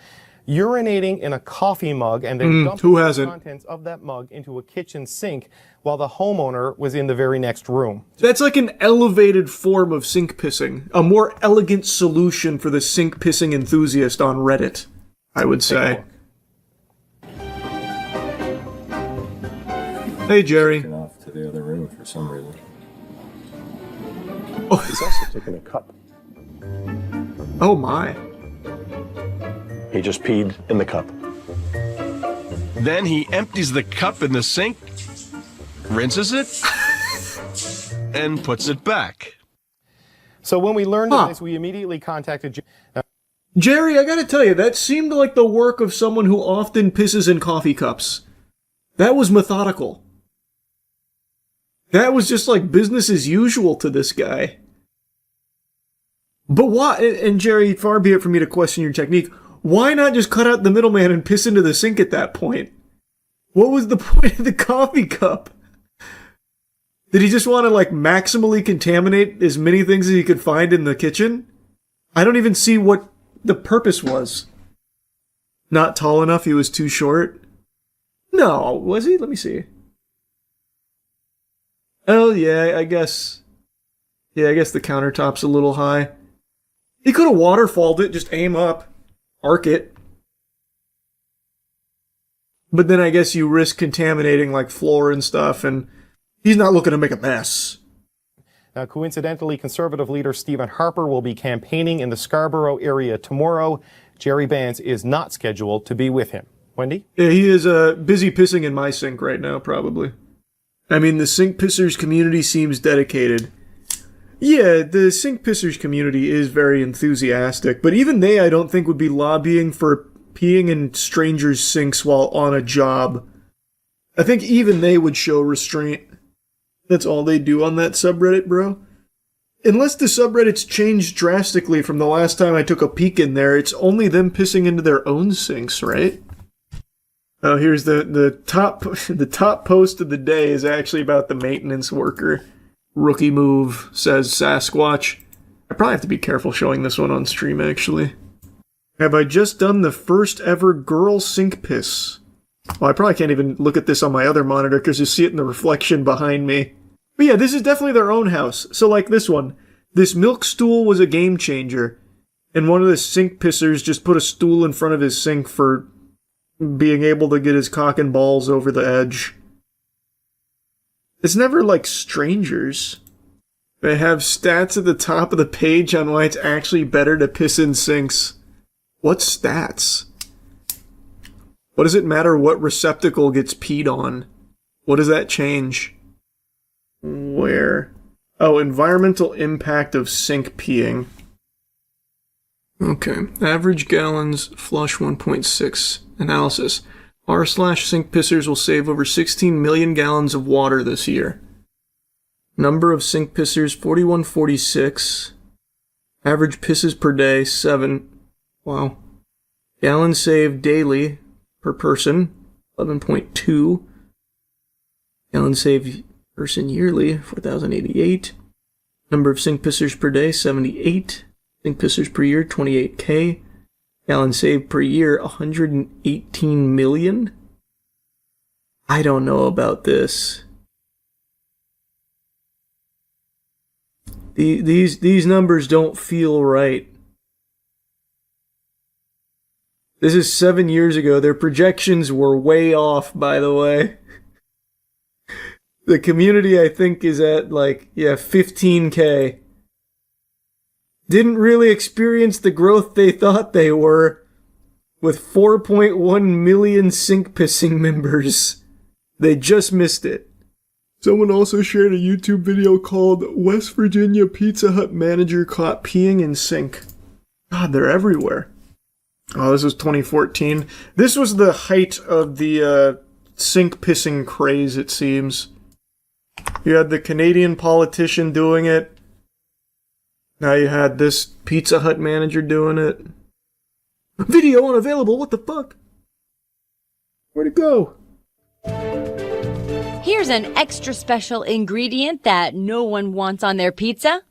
[SPEAKER 22] urinating in a coffee mug and then dumping the contents of that mug into a kitchen sink while the homeowner was in the very next room.
[SPEAKER 1] That's like an elevated form of sink pissing. A more elegant solution for the sink pissing enthusiast on Reddit, I would say. Hey, Jerry.
[SPEAKER 23] Off to the other room for some reason.
[SPEAKER 1] Oh,
[SPEAKER 23] he's also taking a cup.
[SPEAKER 1] Oh my.
[SPEAKER 23] He just peed in the cup.
[SPEAKER 24] Then he empties the cup in the sink, rinses it, and puts it back.
[SPEAKER 22] So when we learned of this, we immediately contacted
[SPEAKER 1] Jerry, I gotta tell you, that seemed like the work of someone who often pisses in coffee cups. That was methodical. That was just like business as usual to this guy. But why, and Jerry, far be it for me to question your technique, why not just cut out the middleman and piss into the sink at that point? What was the point of the coffee cup? Did he just want to, like, maximally contaminate as many things as he could find in the kitchen? I don't even see what the purpose was. Not tall enough, he was too short? No, was he? Let me see. Oh, yeah, I guess. Yeah, I guess the countertop's a little high. He could have waterfalled it, just aim up. Arc it. But then I guess you risk contaminating like floor and stuff, and he's not looking to make a mess.
[SPEAKER 22] Now, coincidentally, Conservative leader Stephen Harper will be campaigning in the Scarborough area tomorrow. Jerry Bance is not scheduled to be with him. Wendy?
[SPEAKER 1] Yeah, he is busy pissing in my sink right now, probably. I mean, the sink pissers community seems dedicated. Yeah, the sink pissers community is very enthusiastic, but even they, I don't think, would be lobbying for peeing in strangers' sinks while on a job. I think even they would show restraint. That's all they do on that subreddit, bro. Unless the subreddit's changed drastically from the last time I took a peek in there, it's only them pissing into their own sinks, right? Oh, here's the top post of the day is actually about the maintenance worker. Rookie move, says Sasquatch. I probably have to be careful showing this one on stream, actually. Have I just done the first ever girl sink piss? Well, I probably can't even look at this on my other monitor because you see it in the reflection behind me. But yeah, this is definitely their own house. So like this one. This milk stool was a game changer. And one of the sink pissers just put a stool in front of his sink for being able to get his cock and balls over the edge. It's never like strangers. They have stats at the top of the page on why it's actually better to piss in sinks. What stats? What does it matter what receptacle gets peed on? What does that change? Where? Oh, environmental impact of sink peeing. Okay, average gallons, flush 1.6. Analysis. R/sink pissers will save over 16 million gallons of water this year. Number of sink pissers, 4146. Average pisses per day, 7. Wow. Gallons saved daily per person, 11.2. Gallons saved person yearly, 4,088. Number of sink pissers per day, 78. Sink pissers per year, 28K. Gallons saved per year, 118 million. I don't know about this. These numbers don't feel right. This is 7 years ago. Their projections were way off, by the way. The community, I think, is at 15K. Didn't really experience the growth they thought they were, with 4.1 million sink pissing members. They just missed it. Someone also shared a YouTube video called West Virginia Pizza Hut Manager Caught Peeing in Sink. God, they're everywhere. Oh, this was 2014. This was the height of the sink pissing craze, it seems. You had the Canadian politician doing it. Now you had this Pizza Hut manager doing it. Video unavailable, what the fuck? Where'd it go?
[SPEAKER 4] Here's an extra special ingredient that no one wants on their pizza.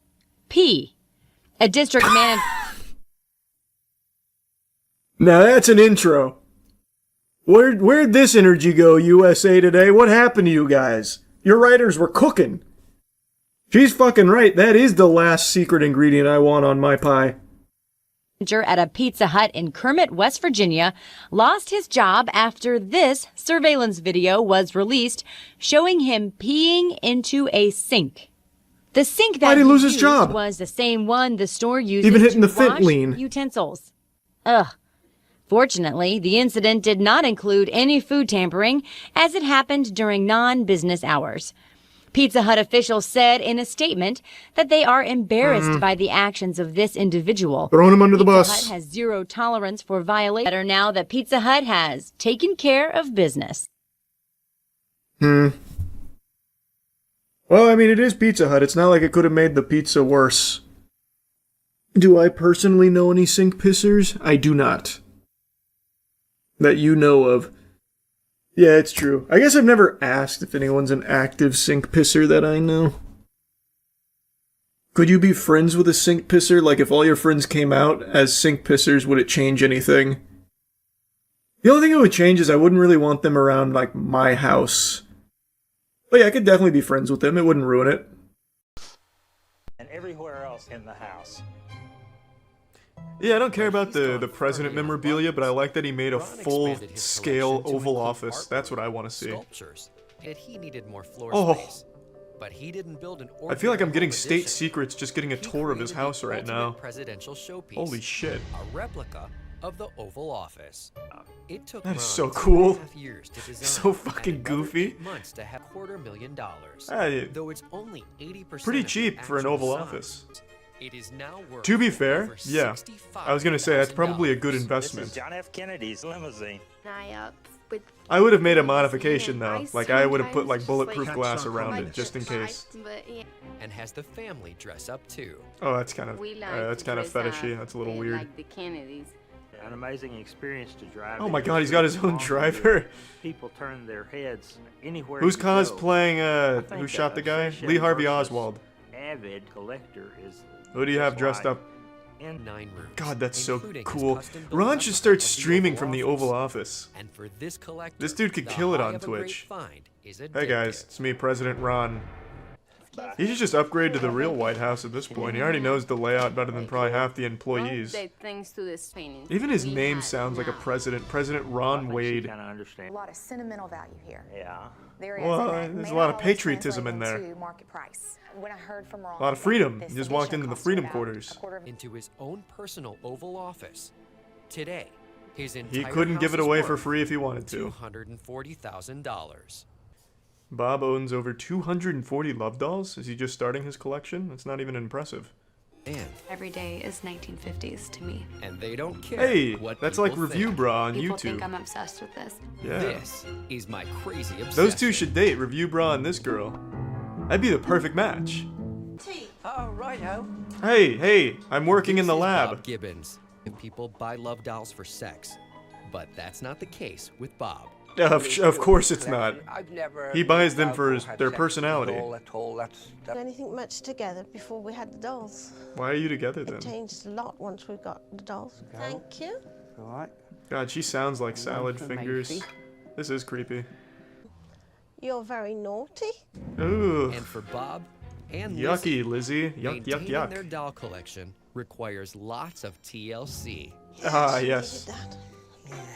[SPEAKER 4] Pee. A district manager...
[SPEAKER 1] Now that's an intro. Where'd this energy go, USA Today? What happened to you guys? Your writers were cooking. She's fucking right. That is the last secret ingredient I want on my pie.
[SPEAKER 4] At a Pizza Hut in Kermit, West Virginia, lost his job after this surveillance video was released showing him peeing into a sink. The sink that
[SPEAKER 1] Why'd he lose his
[SPEAKER 4] used
[SPEAKER 1] job?
[SPEAKER 4] Was the same one the store used
[SPEAKER 1] Even hitting
[SPEAKER 4] to
[SPEAKER 1] the fit
[SPEAKER 4] wash
[SPEAKER 1] lean.
[SPEAKER 4] utensils. Ugh. Fortunately, the incident did not include any food tampering, as it happened during non-business hours. Pizza Hut officials said in a statement that they are embarrassed by the actions of this individual.
[SPEAKER 1] Throwing him under the bus.
[SPEAKER 4] Pizza Hut has zero tolerance for violation. Better now that Pizza Hut has taken care of business.
[SPEAKER 1] Well, I mean, it is Pizza Hut. It's not like it could have made the pizza worse. Do I personally know any sink pissers? I do not. That you know of. Yeah, it's true. I guess I've never asked if anyone's an active sink pisser that I know. Could you be friends with a sink pisser? Like, if all your friends came out as sink pissers, would it change anything? The only thing it would change is I wouldn't really want them around, like, my house. But yeah, I could definitely be friends with them. It wouldn't ruin it.
[SPEAKER 5] And everywhere else in the house.
[SPEAKER 1] Yeah, I don't care about the president memorabilia, but I like that he made a full-scale Oval Office. That's what I want to see.
[SPEAKER 8] He needed more floor space, but he didn't build an
[SPEAKER 1] I feel like I'm getting state secrets just getting a tour of his house right now.
[SPEAKER 8] Presidential showpiece,
[SPEAKER 1] Holy shit.
[SPEAKER 8] A replica of the Oval Office. It took
[SPEAKER 1] That is so cool.
[SPEAKER 8] 2.5 years to design,
[SPEAKER 1] So fucking goofy.
[SPEAKER 8] 8 months to have $250,000.
[SPEAKER 1] Hey,
[SPEAKER 8] though it's only 80%
[SPEAKER 1] pretty
[SPEAKER 8] of the
[SPEAKER 1] cheap for an
[SPEAKER 8] actual
[SPEAKER 1] Oval
[SPEAKER 8] size.
[SPEAKER 1] Office.
[SPEAKER 8] It is now worth
[SPEAKER 1] To be fair,
[SPEAKER 8] over
[SPEAKER 1] yeah. I was gonna say that's probably a good
[SPEAKER 5] This
[SPEAKER 1] investment.
[SPEAKER 5] is John F. Kennedy's limousine.
[SPEAKER 1] I would have made a modification though. Like I would have put like bulletproof glass around it just in case.
[SPEAKER 8] and has the family dress up too.
[SPEAKER 1] Oh, that's kind of fetishy. That's a little weird.
[SPEAKER 5] Like the Kennedys. An amazing experience to drive.
[SPEAKER 1] Oh my God, he's got his own driver.
[SPEAKER 5] People turn their heads anywhere.
[SPEAKER 1] Who's
[SPEAKER 5] you go.
[SPEAKER 1] cosplaying?
[SPEAKER 5] I think
[SPEAKER 1] Who shot the
[SPEAKER 5] a
[SPEAKER 1] guy?
[SPEAKER 5] session
[SPEAKER 1] Lee Harvey
[SPEAKER 5] versus
[SPEAKER 1] Oswald.
[SPEAKER 5] Avid collector is.
[SPEAKER 1] Who do you have dressed up?
[SPEAKER 8] In 9 rooms.
[SPEAKER 1] God, that's so
[SPEAKER 8] including his
[SPEAKER 1] cool.
[SPEAKER 8] custom-built
[SPEAKER 1] Ron should
[SPEAKER 8] replica
[SPEAKER 1] start
[SPEAKER 8] of the
[SPEAKER 1] streaming
[SPEAKER 8] Oval
[SPEAKER 1] from the Oval Office.
[SPEAKER 8] And for this collector,
[SPEAKER 1] This dude could
[SPEAKER 8] the
[SPEAKER 1] kill it
[SPEAKER 8] high
[SPEAKER 1] on
[SPEAKER 8] of a great
[SPEAKER 1] Twitch.
[SPEAKER 8] find is
[SPEAKER 1] Hey guys, it's me, President Ron. He should just upgrade to the real White House at this point. He already knows the layout better than probably half the employees.
[SPEAKER 9] Thanks to this painting.
[SPEAKER 1] Even his name sounds like a president. President Ron Wade.
[SPEAKER 9] A lot of sentimental value here.
[SPEAKER 5] Yeah.
[SPEAKER 1] Well, there's a lot of patriotism in there.
[SPEAKER 9] Market price. When I heard from Ron,
[SPEAKER 1] A lot of freedom. He just walked into the freedom quarters.
[SPEAKER 8] into his own personal Oval Office. Today, his
[SPEAKER 1] He
[SPEAKER 8] entire
[SPEAKER 1] couldn't give
[SPEAKER 8] house
[SPEAKER 1] it
[SPEAKER 8] is
[SPEAKER 1] away for
[SPEAKER 8] worth
[SPEAKER 1] free if he wanted to.
[SPEAKER 8] $240,000.
[SPEAKER 1] Bob owns over 240 love dolls. Is he just starting his collection? That's not even impressive.
[SPEAKER 8] And
[SPEAKER 9] Every day is 1950s to me.
[SPEAKER 8] they don't care
[SPEAKER 1] Hey,
[SPEAKER 8] what
[SPEAKER 1] that's like
[SPEAKER 8] people
[SPEAKER 1] Review
[SPEAKER 8] think.
[SPEAKER 1] Bra on
[SPEAKER 9] People
[SPEAKER 1] YouTube.
[SPEAKER 9] think I'm obsessed with this.
[SPEAKER 1] Yeah.
[SPEAKER 8] This is my crazy obsession.
[SPEAKER 1] Those two should date, Review Bra and this girl. That'd be the perfect match.
[SPEAKER 8] Oh, righto.
[SPEAKER 1] Hey, I'm working in the
[SPEAKER 8] This is
[SPEAKER 1] lab.
[SPEAKER 8] Bob Gibbons. People buy love dolls for sex, but that's not the case with Bob.
[SPEAKER 1] Of course it's not.
[SPEAKER 2] I've never
[SPEAKER 1] He buys them for their personality.
[SPEAKER 2] at all. That's
[SPEAKER 7] Anything much together before we had the dolls.
[SPEAKER 1] Why are you together
[SPEAKER 7] It
[SPEAKER 1] then?
[SPEAKER 7] changed a lot once we got the dolls. Thank you.
[SPEAKER 2] all right.
[SPEAKER 1] God, she sounds like salad
[SPEAKER 2] for
[SPEAKER 1] fingers.
[SPEAKER 2] Macy.
[SPEAKER 1] This is creepy.
[SPEAKER 7] You're very naughty.
[SPEAKER 1] Ooh.
[SPEAKER 8] And for Bob and
[SPEAKER 1] Yucky, Lizzie. Yuck, yuck,
[SPEAKER 8] maintaining their
[SPEAKER 1] yuck.
[SPEAKER 8] doll collection requires lots of TLC.
[SPEAKER 1] Ah, yes.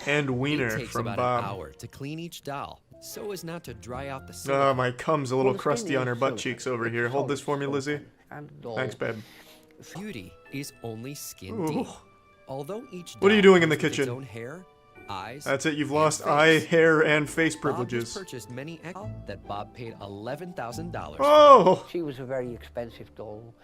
[SPEAKER 1] And wiener
[SPEAKER 8] It takes
[SPEAKER 1] from
[SPEAKER 8] about
[SPEAKER 1] Bob.
[SPEAKER 8] an hour to clean each doll, so as not to dry out the
[SPEAKER 1] Oh,
[SPEAKER 8] silicone.
[SPEAKER 1] my cum's a little
[SPEAKER 2] Well, it's
[SPEAKER 1] crusty
[SPEAKER 2] mainly
[SPEAKER 1] on her butt
[SPEAKER 2] silicone.
[SPEAKER 1] cheeks over
[SPEAKER 2] It's
[SPEAKER 1] here. Hold this for me,
[SPEAKER 2] solid
[SPEAKER 1] Lizzie.
[SPEAKER 2] silicone and doll.
[SPEAKER 1] Thanks, babe.
[SPEAKER 8] Beauty is only skin
[SPEAKER 1] Ooh.
[SPEAKER 8] deep. Although each
[SPEAKER 1] What are you
[SPEAKER 8] doll
[SPEAKER 1] doing in the
[SPEAKER 8] comes with its
[SPEAKER 1] kitchen?
[SPEAKER 8] own hair, eyes,
[SPEAKER 1] That's it, you've
[SPEAKER 8] and
[SPEAKER 1] lost
[SPEAKER 8] face.
[SPEAKER 1] eye, hair, and face
[SPEAKER 8] Bob
[SPEAKER 1] privileges.
[SPEAKER 8] has purchased many that Bob paid $11,000 for.
[SPEAKER 1] Oh!
[SPEAKER 2] She was a very expensive doll.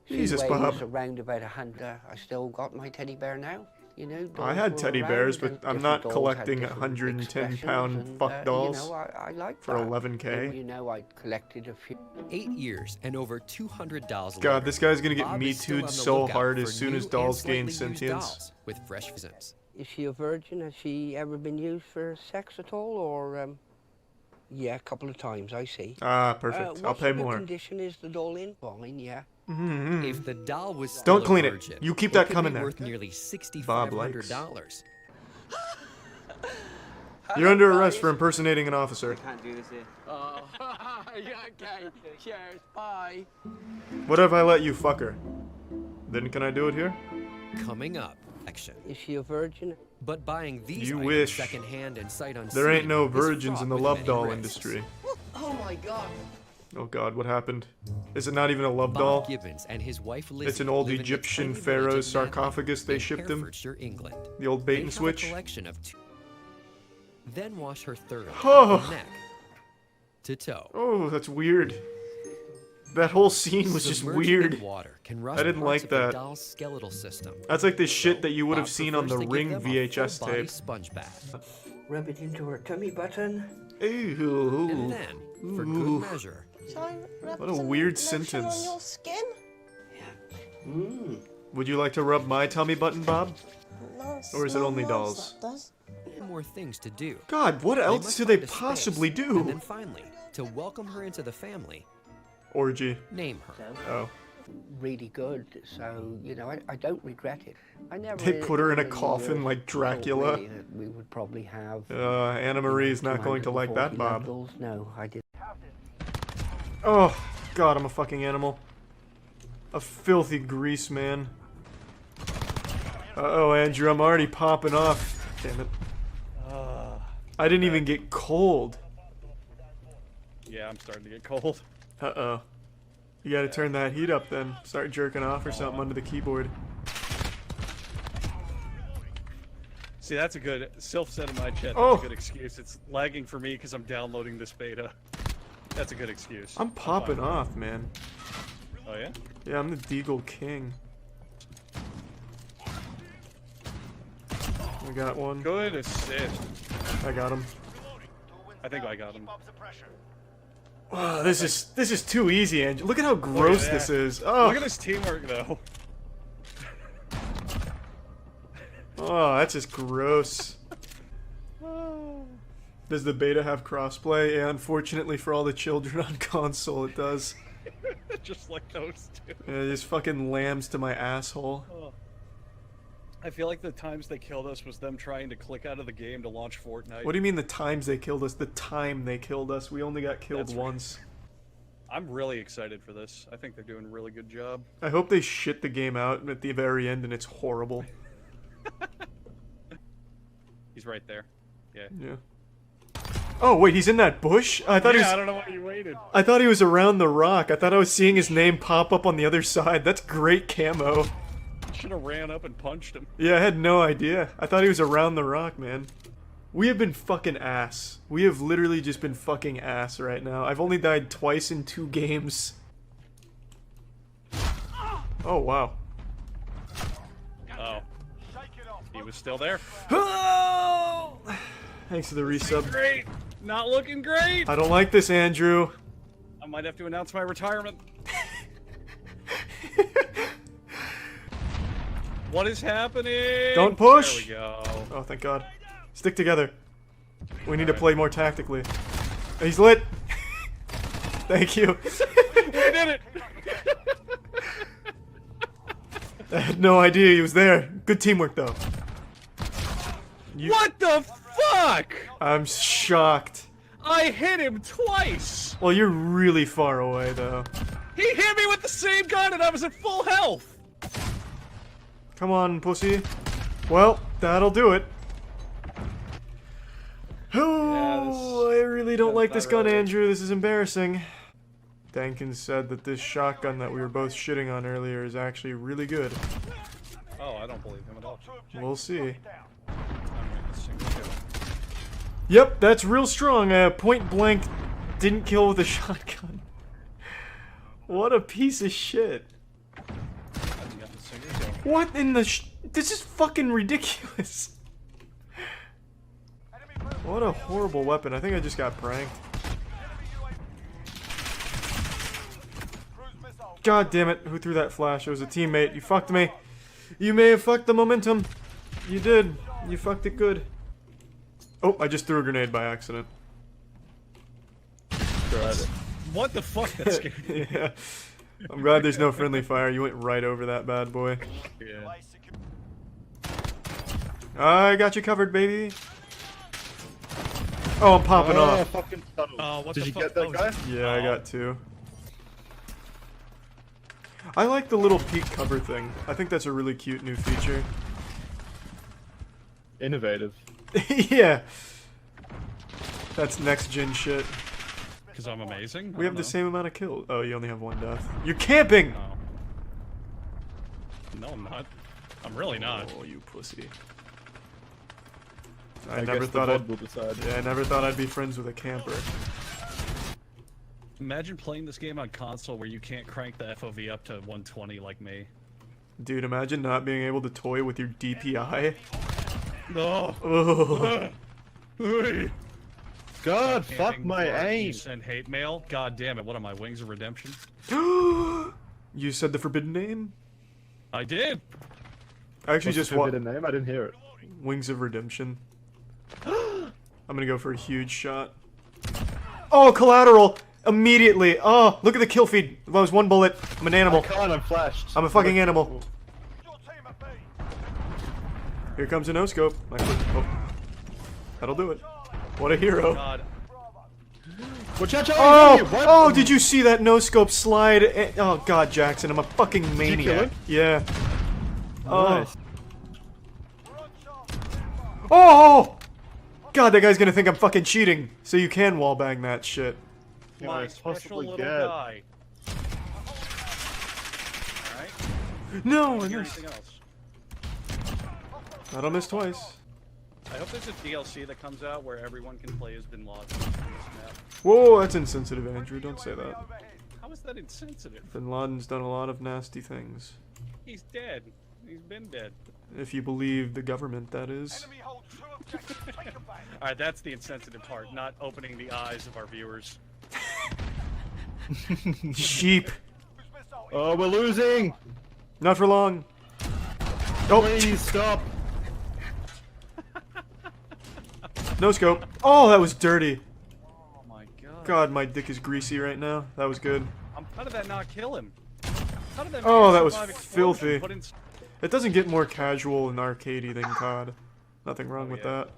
[SPEAKER 2] She
[SPEAKER 1] Jesus,
[SPEAKER 2] weighs
[SPEAKER 1] Bob.
[SPEAKER 2] around about 100. I still got my teddy bear now. You know,
[SPEAKER 1] I
[SPEAKER 2] dolls
[SPEAKER 1] had
[SPEAKER 2] were
[SPEAKER 1] teddy
[SPEAKER 2] around
[SPEAKER 1] bears,
[SPEAKER 2] and
[SPEAKER 1] but I'm
[SPEAKER 2] different
[SPEAKER 1] not
[SPEAKER 2] dolls had
[SPEAKER 1] collecting
[SPEAKER 2] different
[SPEAKER 1] 110-pound
[SPEAKER 2] expressions
[SPEAKER 1] fuck
[SPEAKER 2] and,
[SPEAKER 1] dolls
[SPEAKER 2] You know, I like
[SPEAKER 1] for
[SPEAKER 2] that.
[SPEAKER 1] 11K.
[SPEAKER 2] And, you know, I collected a few.
[SPEAKER 8] 8 years and over 200 dolls.
[SPEAKER 1] God,
[SPEAKER 8] later,
[SPEAKER 1] this guy's gonna get
[SPEAKER 8] Bob
[SPEAKER 1] Me
[SPEAKER 8] is still
[SPEAKER 1] Too'd
[SPEAKER 8] on the
[SPEAKER 1] so
[SPEAKER 8] lookout
[SPEAKER 1] hard
[SPEAKER 8] for
[SPEAKER 1] as soon
[SPEAKER 8] new
[SPEAKER 1] as
[SPEAKER 8] and
[SPEAKER 1] dolls gain
[SPEAKER 8] slightly used
[SPEAKER 1] sentience.
[SPEAKER 8] dolls with fresh physics.
[SPEAKER 2] Is she a virgin? Has she ever been used for sex at all? Or, yeah, a couple of times, I see.
[SPEAKER 1] Ah, perfect. I'll
[SPEAKER 2] what
[SPEAKER 1] pay
[SPEAKER 2] sort of
[SPEAKER 1] more.
[SPEAKER 2] condition is the doll in? Fine, yeah.
[SPEAKER 1] Mm-hmm.
[SPEAKER 8] If the doll was still
[SPEAKER 1] Don't clean
[SPEAKER 8] a
[SPEAKER 1] it.
[SPEAKER 8] virgin,
[SPEAKER 1] You keep that
[SPEAKER 8] could
[SPEAKER 1] coming
[SPEAKER 8] be
[SPEAKER 1] there.
[SPEAKER 8] worth nearly
[SPEAKER 1] Bob likes.
[SPEAKER 8] $6,500.
[SPEAKER 1] You're under arrest for impersonating an officer.
[SPEAKER 2] Can't do this here. Oh, yeah, okay. Cheers. Bye.
[SPEAKER 1] What if I let you fuck her? Then can I do it here?
[SPEAKER 8] Coming up, action.
[SPEAKER 2] Is she a virgin?
[SPEAKER 8] But buying these
[SPEAKER 1] You
[SPEAKER 8] items
[SPEAKER 1] wish.
[SPEAKER 8] secondhand and sight unseen
[SPEAKER 1] There ain't no
[SPEAKER 8] is
[SPEAKER 1] virgins
[SPEAKER 8] fraught
[SPEAKER 1] in the
[SPEAKER 8] with
[SPEAKER 1] love
[SPEAKER 8] many
[SPEAKER 1] doll
[SPEAKER 8] risks.
[SPEAKER 1] industry.
[SPEAKER 2] Oh my God.
[SPEAKER 1] Oh God, what happened? Is it not even a love
[SPEAKER 8] Bob
[SPEAKER 1] doll?
[SPEAKER 8] Gibbons and his wife Lizzie
[SPEAKER 1] It's an old
[SPEAKER 8] live in the
[SPEAKER 1] Egyptian
[SPEAKER 8] tiny
[SPEAKER 1] pharaoh's
[SPEAKER 8] village of Manly
[SPEAKER 1] sarcophagus they
[SPEAKER 8] in
[SPEAKER 1] shipped him?
[SPEAKER 8] Herefordshire, England.
[SPEAKER 1] The old bait
[SPEAKER 8] They
[SPEAKER 1] and
[SPEAKER 8] have
[SPEAKER 1] switch?
[SPEAKER 8] A collection of then wash her thoroughly
[SPEAKER 1] Oh.
[SPEAKER 8] from neck to toe.
[SPEAKER 1] Oh, that's weird. That whole scene was just
[SPEAKER 8] Submerged
[SPEAKER 1] weird.
[SPEAKER 8] in water can rust
[SPEAKER 1] I didn't
[SPEAKER 8] parts
[SPEAKER 1] like
[SPEAKER 8] of the
[SPEAKER 1] that.
[SPEAKER 8] doll's skeletal system.
[SPEAKER 1] That's like the shit that you would have
[SPEAKER 8] Bob
[SPEAKER 1] seen on the
[SPEAKER 8] prefers to give
[SPEAKER 1] Ring
[SPEAKER 8] them a
[SPEAKER 1] VHS
[SPEAKER 8] full-body
[SPEAKER 1] tape.
[SPEAKER 8] sponge bath.
[SPEAKER 2] Rub it into her tummy button.
[SPEAKER 1] Ooh.
[SPEAKER 8] And then, for
[SPEAKER 1] Ooh.
[SPEAKER 8] good measure,
[SPEAKER 7] Shall I rub
[SPEAKER 1] What a
[SPEAKER 7] some
[SPEAKER 1] weird
[SPEAKER 7] lotion
[SPEAKER 1] sentence.
[SPEAKER 7] on your skin?
[SPEAKER 1] Would you like to rub my tummy button, Bob?
[SPEAKER 7] No,
[SPEAKER 1] Or is it only dolls?
[SPEAKER 7] That does.
[SPEAKER 8] more things to do.
[SPEAKER 1] God, what else
[SPEAKER 8] must
[SPEAKER 1] do they
[SPEAKER 8] find a space.
[SPEAKER 1] possibly do?
[SPEAKER 8] And then finally, to welcome her into the family,
[SPEAKER 1] Orgy.
[SPEAKER 8] name her.
[SPEAKER 1] Oh.
[SPEAKER 2] Really good. So, you know, I don't regret it. I never.
[SPEAKER 1] They put her in a
[SPEAKER 2] really,
[SPEAKER 1] coffin like
[SPEAKER 2] thought
[SPEAKER 1] Dracula.
[SPEAKER 2] really that we would probably have.
[SPEAKER 1] Anna Marie's not going to like that,
[SPEAKER 2] 240
[SPEAKER 1] Bob.
[SPEAKER 2] levels. No, I didn't.
[SPEAKER 1] Oh, God, I'm a fucking animal. A filthy grease man. Uh-oh, Andrew, I'm already popping off. Damn it. I didn't even get cold.
[SPEAKER 10] Yeah, I'm starting to get cold.
[SPEAKER 1] Uh-oh. You gotta turn that heat up then. Start jerking off or something under the keyboard.
[SPEAKER 10] See, that's a good. Sylph said in my chat. That's
[SPEAKER 1] Oh.
[SPEAKER 10] a good excuse. It's lagging for me because I'm downloading this beta. That's a good excuse.
[SPEAKER 1] I'm popping
[SPEAKER 10] fine.
[SPEAKER 1] off, man.
[SPEAKER 10] Oh yeah?
[SPEAKER 1] Yeah, I'm the Deagle King. I got one.
[SPEAKER 10] Good assist.
[SPEAKER 1] I got him.
[SPEAKER 10] I think I got him.
[SPEAKER 1] Wow, this is too easy, Andrew. Look at how gross
[SPEAKER 10] Look at
[SPEAKER 1] this
[SPEAKER 10] that.
[SPEAKER 1] is. Oh.
[SPEAKER 10] Look at this teamwork, though.
[SPEAKER 1] Oh, that's just gross. Does the beta have crossplay? Yeah, unfortunately for all the children on console, it does.
[SPEAKER 10] Just like those two.
[SPEAKER 1] Yeah, just fucking lambs to my asshole.
[SPEAKER 10] Oh. I feel like the times they killed us was them trying to click out of the game to launch Fortnite.
[SPEAKER 1] What do you mean the times they killed us? The time they killed us. We only got killed
[SPEAKER 10] That's right.
[SPEAKER 1] once.
[SPEAKER 10] I'm really excited for this. I think they're doing a really good job.
[SPEAKER 1] I hope they shit the game out at the very end and it's horrible.
[SPEAKER 10] He's right there. Yeah.
[SPEAKER 1] Yeah. Oh wait, he's in that bush? I thought he was.
[SPEAKER 10] I don't know why you waited.
[SPEAKER 1] I thought he was around the rock. I thought I was seeing his name pop up on the other side. That's great camo.
[SPEAKER 10] Should have ran up and punched him.
[SPEAKER 1] Yeah, I had no idea. I thought he was around the rock, man. We have been fucking ass. We have literally just been fucking ass right now. I've only died twice in 2 games. Oh, wow.
[SPEAKER 10] Oh. He was still there.
[SPEAKER 1] Oh! Thanks for the resub.
[SPEAKER 10] Great. Not looking great.
[SPEAKER 1] I don't like this, Andrew.
[SPEAKER 10] I might have to announce my retirement. What is happening?
[SPEAKER 1] Don't push!
[SPEAKER 10] There we go.
[SPEAKER 1] Oh, thank God. Stick together. We need to play more tactically. He's lit! Thank you.
[SPEAKER 10] We did it!
[SPEAKER 1] I had no idea he was there. Good teamwork, though.
[SPEAKER 10] What the fuck?
[SPEAKER 1] I'm shocked.
[SPEAKER 10] I hit him twice!
[SPEAKER 1] Well, you're really far away, though.
[SPEAKER 10] He hit me with the same gun and I was at full health!
[SPEAKER 1] Come on, pussy. Well, that'll do it. Oh, I really don't like this gun, Andrew. This is embarrassing. Dankins said that this shotgun that we were both shitting on earlier is actually really good.
[SPEAKER 10] Oh, I don't believe him at all.
[SPEAKER 1] We'll see. Yep, that's real strong. Point blank didn't kill with a shotgun. What a piece of shit. What in the this is fucking ridiculous. What a horrible weapon. I think I just got pranked. God damn it. Who threw that flash? It was a teammate. You fucked me. You may have fucked the momentum. You did. You fucked it good. Oh, I just threw a grenade by accident.
[SPEAKER 10] What the fuck? That scared me.
[SPEAKER 1] Yeah. I'm glad there's no friendly fire. You went right over that bad boy.
[SPEAKER 10] Yeah.
[SPEAKER 1] I got you covered, baby. Oh, I'm popping off.
[SPEAKER 10] Fucking what
[SPEAKER 23] Did
[SPEAKER 10] the
[SPEAKER 23] you
[SPEAKER 10] fuck?
[SPEAKER 23] get that guy?
[SPEAKER 1] Yeah, I got 2. I like the little peak cover thing. I think that's a really cute new feature.
[SPEAKER 23] Innovative.
[SPEAKER 1] Yeah. That's next gen shit.
[SPEAKER 10] Because I'm amazing?
[SPEAKER 1] We have the same amount of kills. Oh, you only have 1 death. You're camping!
[SPEAKER 10] No, I'm not. I'm really not.
[SPEAKER 1] Oh, you pussy.
[SPEAKER 23] I
[SPEAKER 1] never
[SPEAKER 23] guess
[SPEAKER 1] thought
[SPEAKER 23] the
[SPEAKER 1] I'd
[SPEAKER 23] VOD will decide.
[SPEAKER 1] Yeah, I never thought I'd be friends with a camper.
[SPEAKER 10] Imagine playing this game on console where you can't crank the FOV up to 120 like me.
[SPEAKER 1] Dude, imagine not being able to toy with your DPI.
[SPEAKER 10] No.
[SPEAKER 1] Oh.
[SPEAKER 23] God, fuck my
[SPEAKER 10] You
[SPEAKER 23] aim.
[SPEAKER 10] send hate mail? God damn it, what am I, Wings of Redemption?
[SPEAKER 1] You said the forbidden name?
[SPEAKER 10] I did!
[SPEAKER 1] I actually
[SPEAKER 23] What's
[SPEAKER 1] just
[SPEAKER 23] the
[SPEAKER 1] want
[SPEAKER 23] forbidden name? I didn't hear it.
[SPEAKER 1] Wings of Redemption. I'm gonna go for a huge shot. Oh, collateral! Immediately! Oh, look at the kill feed. That was 1 bullet. I'm an animal.
[SPEAKER 23] I can't, I'm flashed.
[SPEAKER 1] I'm a fucking animal. Here comes a no-scope. Oh. That'll do it. What a hero.
[SPEAKER 10] God.
[SPEAKER 1] Oh, did you see that no-scope slide? Oh, God, Jackson, I'm a fucking maniac.
[SPEAKER 23] Did you kill him?
[SPEAKER 1] Yeah.
[SPEAKER 23] Nice.
[SPEAKER 1] Oh! God, that guy's gonna think I'm fucking cheating. So you can wallbang that shit.
[SPEAKER 10] My special little guy. Alright.
[SPEAKER 1] No, I missed.
[SPEAKER 10] Anything else?
[SPEAKER 1] I don't miss twice.
[SPEAKER 10] I hope there's a DLC that comes out where everyone can play as Bin Laden on this map.
[SPEAKER 1] Whoa, that's insensitive, Andrew. Don't say that.
[SPEAKER 10] How is that insensitive?
[SPEAKER 1] Bin Laden's done a lot of nasty things.
[SPEAKER 10] He's dead. He's been dead.
[SPEAKER 1] If you believe the government, that is.
[SPEAKER 10] Alright, that's the insensitive part, not opening the eyes of our viewers.
[SPEAKER 1] Sheep.
[SPEAKER 23] Oh, we're losing.
[SPEAKER 1] Not for long. Oh,
[SPEAKER 23] please stop.
[SPEAKER 1] No scope. Oh, that was dirty.
[SPEAKER 10] Oh my god.
[SPEAKER 1] God, my dick is greasy right now. That was good.
[SPEAKER 10] How did that not kill him? How did that
[SPEAKER 1] Oh,
[SPEAKER 10] man
[SPEAKER 1] that was
[SPEAKER 10] survive explosion?
[SPEAKER 1] filthy.
[SPEAKER 10] Put in...
[SPEAKER 1] It doesn't get more casual and arcadey than COD. Nothing wrong with that.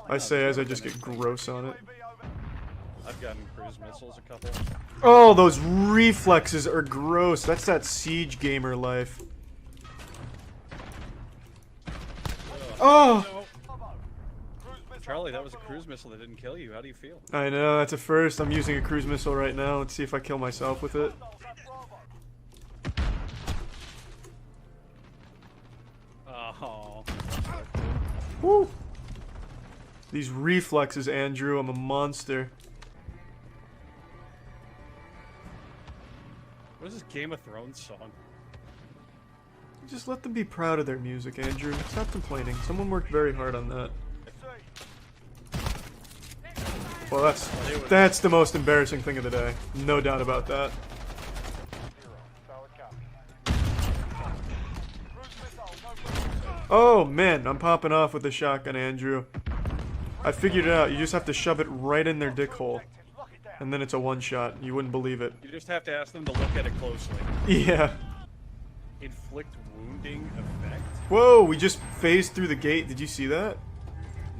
[SPEAKER 1] I say as I just get gross on it.
[SPEAKER 10] I've gotten cruise missiles a couple.
[SPEAKER 1] Oh, those reflexes are gross. That's that siege gamer life. Oh!
[SPEAKER 10] Charlie, that was a cruise missile that didn't kill you. How do you feel?
[SPEAKER 1] I know, that's a first. I'm using a cruise missile right now. Let's see if I kill myself with it.
[SPEAKER 10] Oh.
[SPEAKER 1] Woo! These reflexes, Andrew. I'm a monster.
[SPEAKER 10] What is this Game of Thrones song?
[SPEAKER 1] Just let them be proud of their music, Andrew. Stop complaining. Someone worked very hard on that. Well, that's the most embarrassing thing of the day. No doubt about that. Oh, man. I'm popping off with the shotgun, Andrew. I figured it out. You just have to shove it right in their dick hole. And then it's a one-shot. You wouldn't believe it.
[SPEAKER 10] You just have to ask them to look at it closely.
[SPEAKER 1] Yeah.
[SPEAKER 10] Inflict wounding effect?
[SPEAKER 1] Whoa, we just phased through the gate. Did you see that?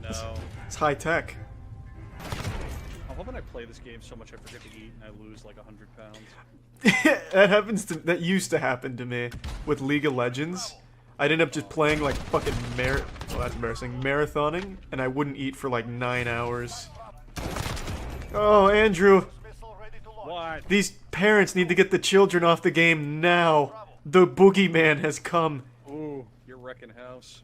[SPEAKER 10] No.
[SPEAKER 1] It's high tech.
[SPEAKER 10] I love when I play this game so much I forget to eat and I lose like 100 pounds.
[SPEAKER 1] That used to happen to me with League of Legends. I'd end up just playing like fucking well, that's embarrassing. Marathoning, and I wouldn't eat for like 9 hours. Oh, Andrew.
[SPEAKER 10] What?
[SPEAKER 1] These parents need to get the children off the game now. The boogeyman has come.
[SPEAKER 10] Ooh, you're wrecking house.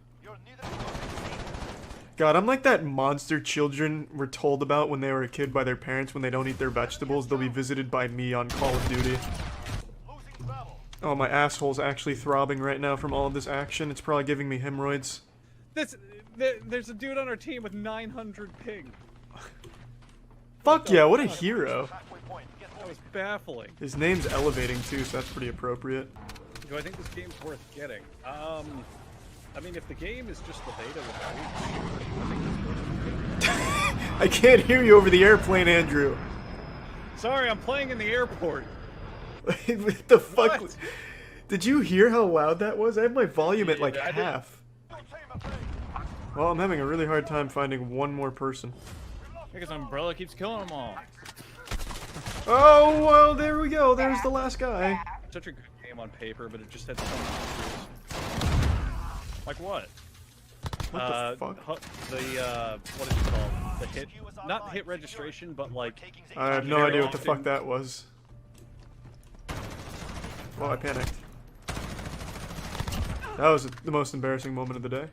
[SPEAKER 1] God, I'm like that monster children were told about when they were a kid by their parents when they don't eat their vegetables. They'll be visited by me on Call of Duty. Oh, my asshole's actually throbbing right now from all of this action. It's probably giving me hemorrhoids.
[SPEAKER 10] There's a dude on our team with 900 ping.
[SPEAKER 1] Fuck yeah, what a hero.
[SPEAKER 10] That was baffling.
[SPEAKER 1] His name's elevating too, so that's pretty appropriate.
[SPEAKER 10] Do I think this game's worth getting? I mean, if the game is just the beta without reach, I think it's worth getting.
[SPEAKER 1] I can't hear you over the airplane, Andrew.
[SPEAKER 10] Sorry, I'm playing in the airport.
[SPEAKER 1] What the fuck? What? Did you hear how loud that was? I have my volume at like half. Well, I'm having a really hard time finding one more person.
[SPEAKER 6] Because Umbrella keeps killing them all.
[SPEAKER 1] Oh, well, there we go. There's the last guy.
[SPEAKER 10] Such a good game on paper, but it just had so many issues. Like what?
[SPEAKER 1] What the fuck?
[SPEAKER 10] What is it called? The hit, not hit registration, but like.
[SPEAKER 1] I have no idea what the fuck that was. Well, I panicked. That was the most embarrassing moment of the day.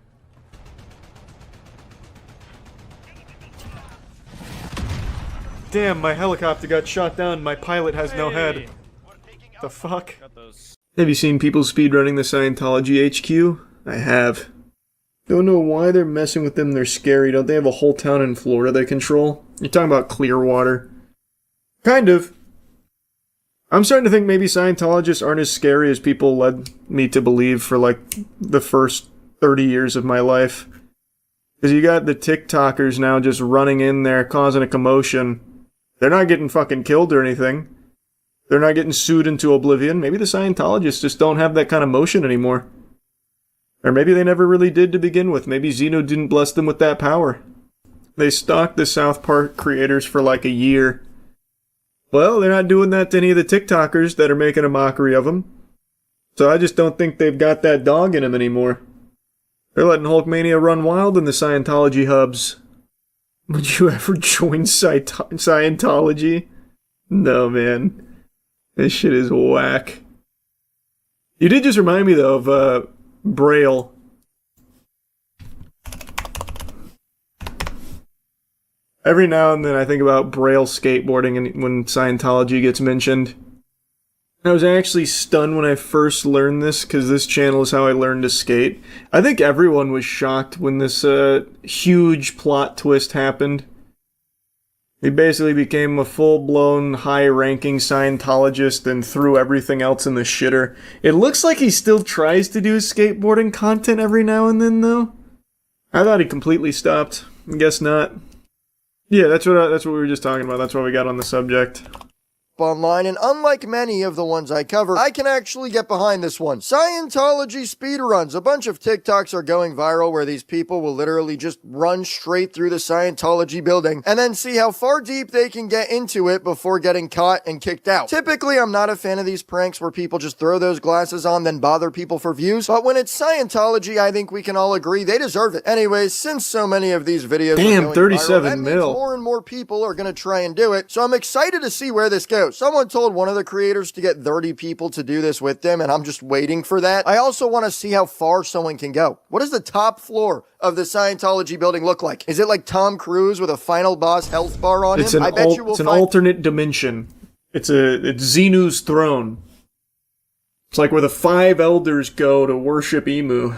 [SPEAKER 1] Damn, my helicopter got shot down. My pilot has no head. The fuck? Have you seen people speedrunning the Scientology HQ? I have. Don't know why they're messing with them. They're scary. Don't they have a whole town in Florida they control? You're talking about Clearwater. Kind of. I'm starting to think maybe Scientologists aren't as scary as people led me to believe for like the first 30 years of my life. Because you got the TikTokers now just running in there causing a commotion. They're not getting fucking killed or anything. They're not getting sued into oblivion. Maybe the Scientologists just don't have that kind of motion anymore. Or maybe they never really did to begin with. Maybe Xeno didn't bless them with that power. They stalked the South Park creators for like a year. Well, they're not doing that to any of the TikTokers that are making a mockery of them. So I just don't think they've got that dog in them anymore. They're letting Hulkmania run wild in the Scientology hubs. Would you ever join Scientology? No, man. This shit is whack. You did just remind me, though, of Braille. Every now and then I think about Braille skateboarding and when Scientology gets mentioned. I was actually stunned when I first learned this, because this channel is how I learned to skate. I think everyone was shocked when this huge plot twist happened. He basically became a full-blown, high-ranking Scientologist and threw everything else in the shitter. It looks like he still tries to do skateboarding content every now and then, though. I thought he completely stopped. I guess not. Yeah, that's what we were just talking about. That's why we got on the subject.
[SPEAKER 11] Online, and unlike many of the ones I cover, I can actually get behind this one. Scientology speedruns. A bunch of TikToks are going viral where these people will literally just run straight through the Scientology building and then see how far deep they can get into it before getting caught and kicked out. Typically, I'm not a fan of these pranks where people just throw those glasses on then bother people for views, but when it's Scientology, I think we can all agree they deserve it. Anyways, since so many of these videos are going
[SPEAKER 1] 37
[SPEAKER 11] viral, that
[SPEAKER 1] mil.
[SPEAKER 11] means more and more people are going to try and do it, so I'm excited to see where this goes. video. Someone told one of the creators to get 30 people to do this with them, and I'm just waiting for that. I also want to see how far someone can go. What does the top floor of the Scientology building look like? Is it like Tom Cruise with a final boss health bar on him? I bet you will
[SPEAKER 1] It's an
[SPEAKER 11] find
[SPEAKER 1] alternate dimension. It's Xenu's throne. It's like where the 5 elders go to worship Emu.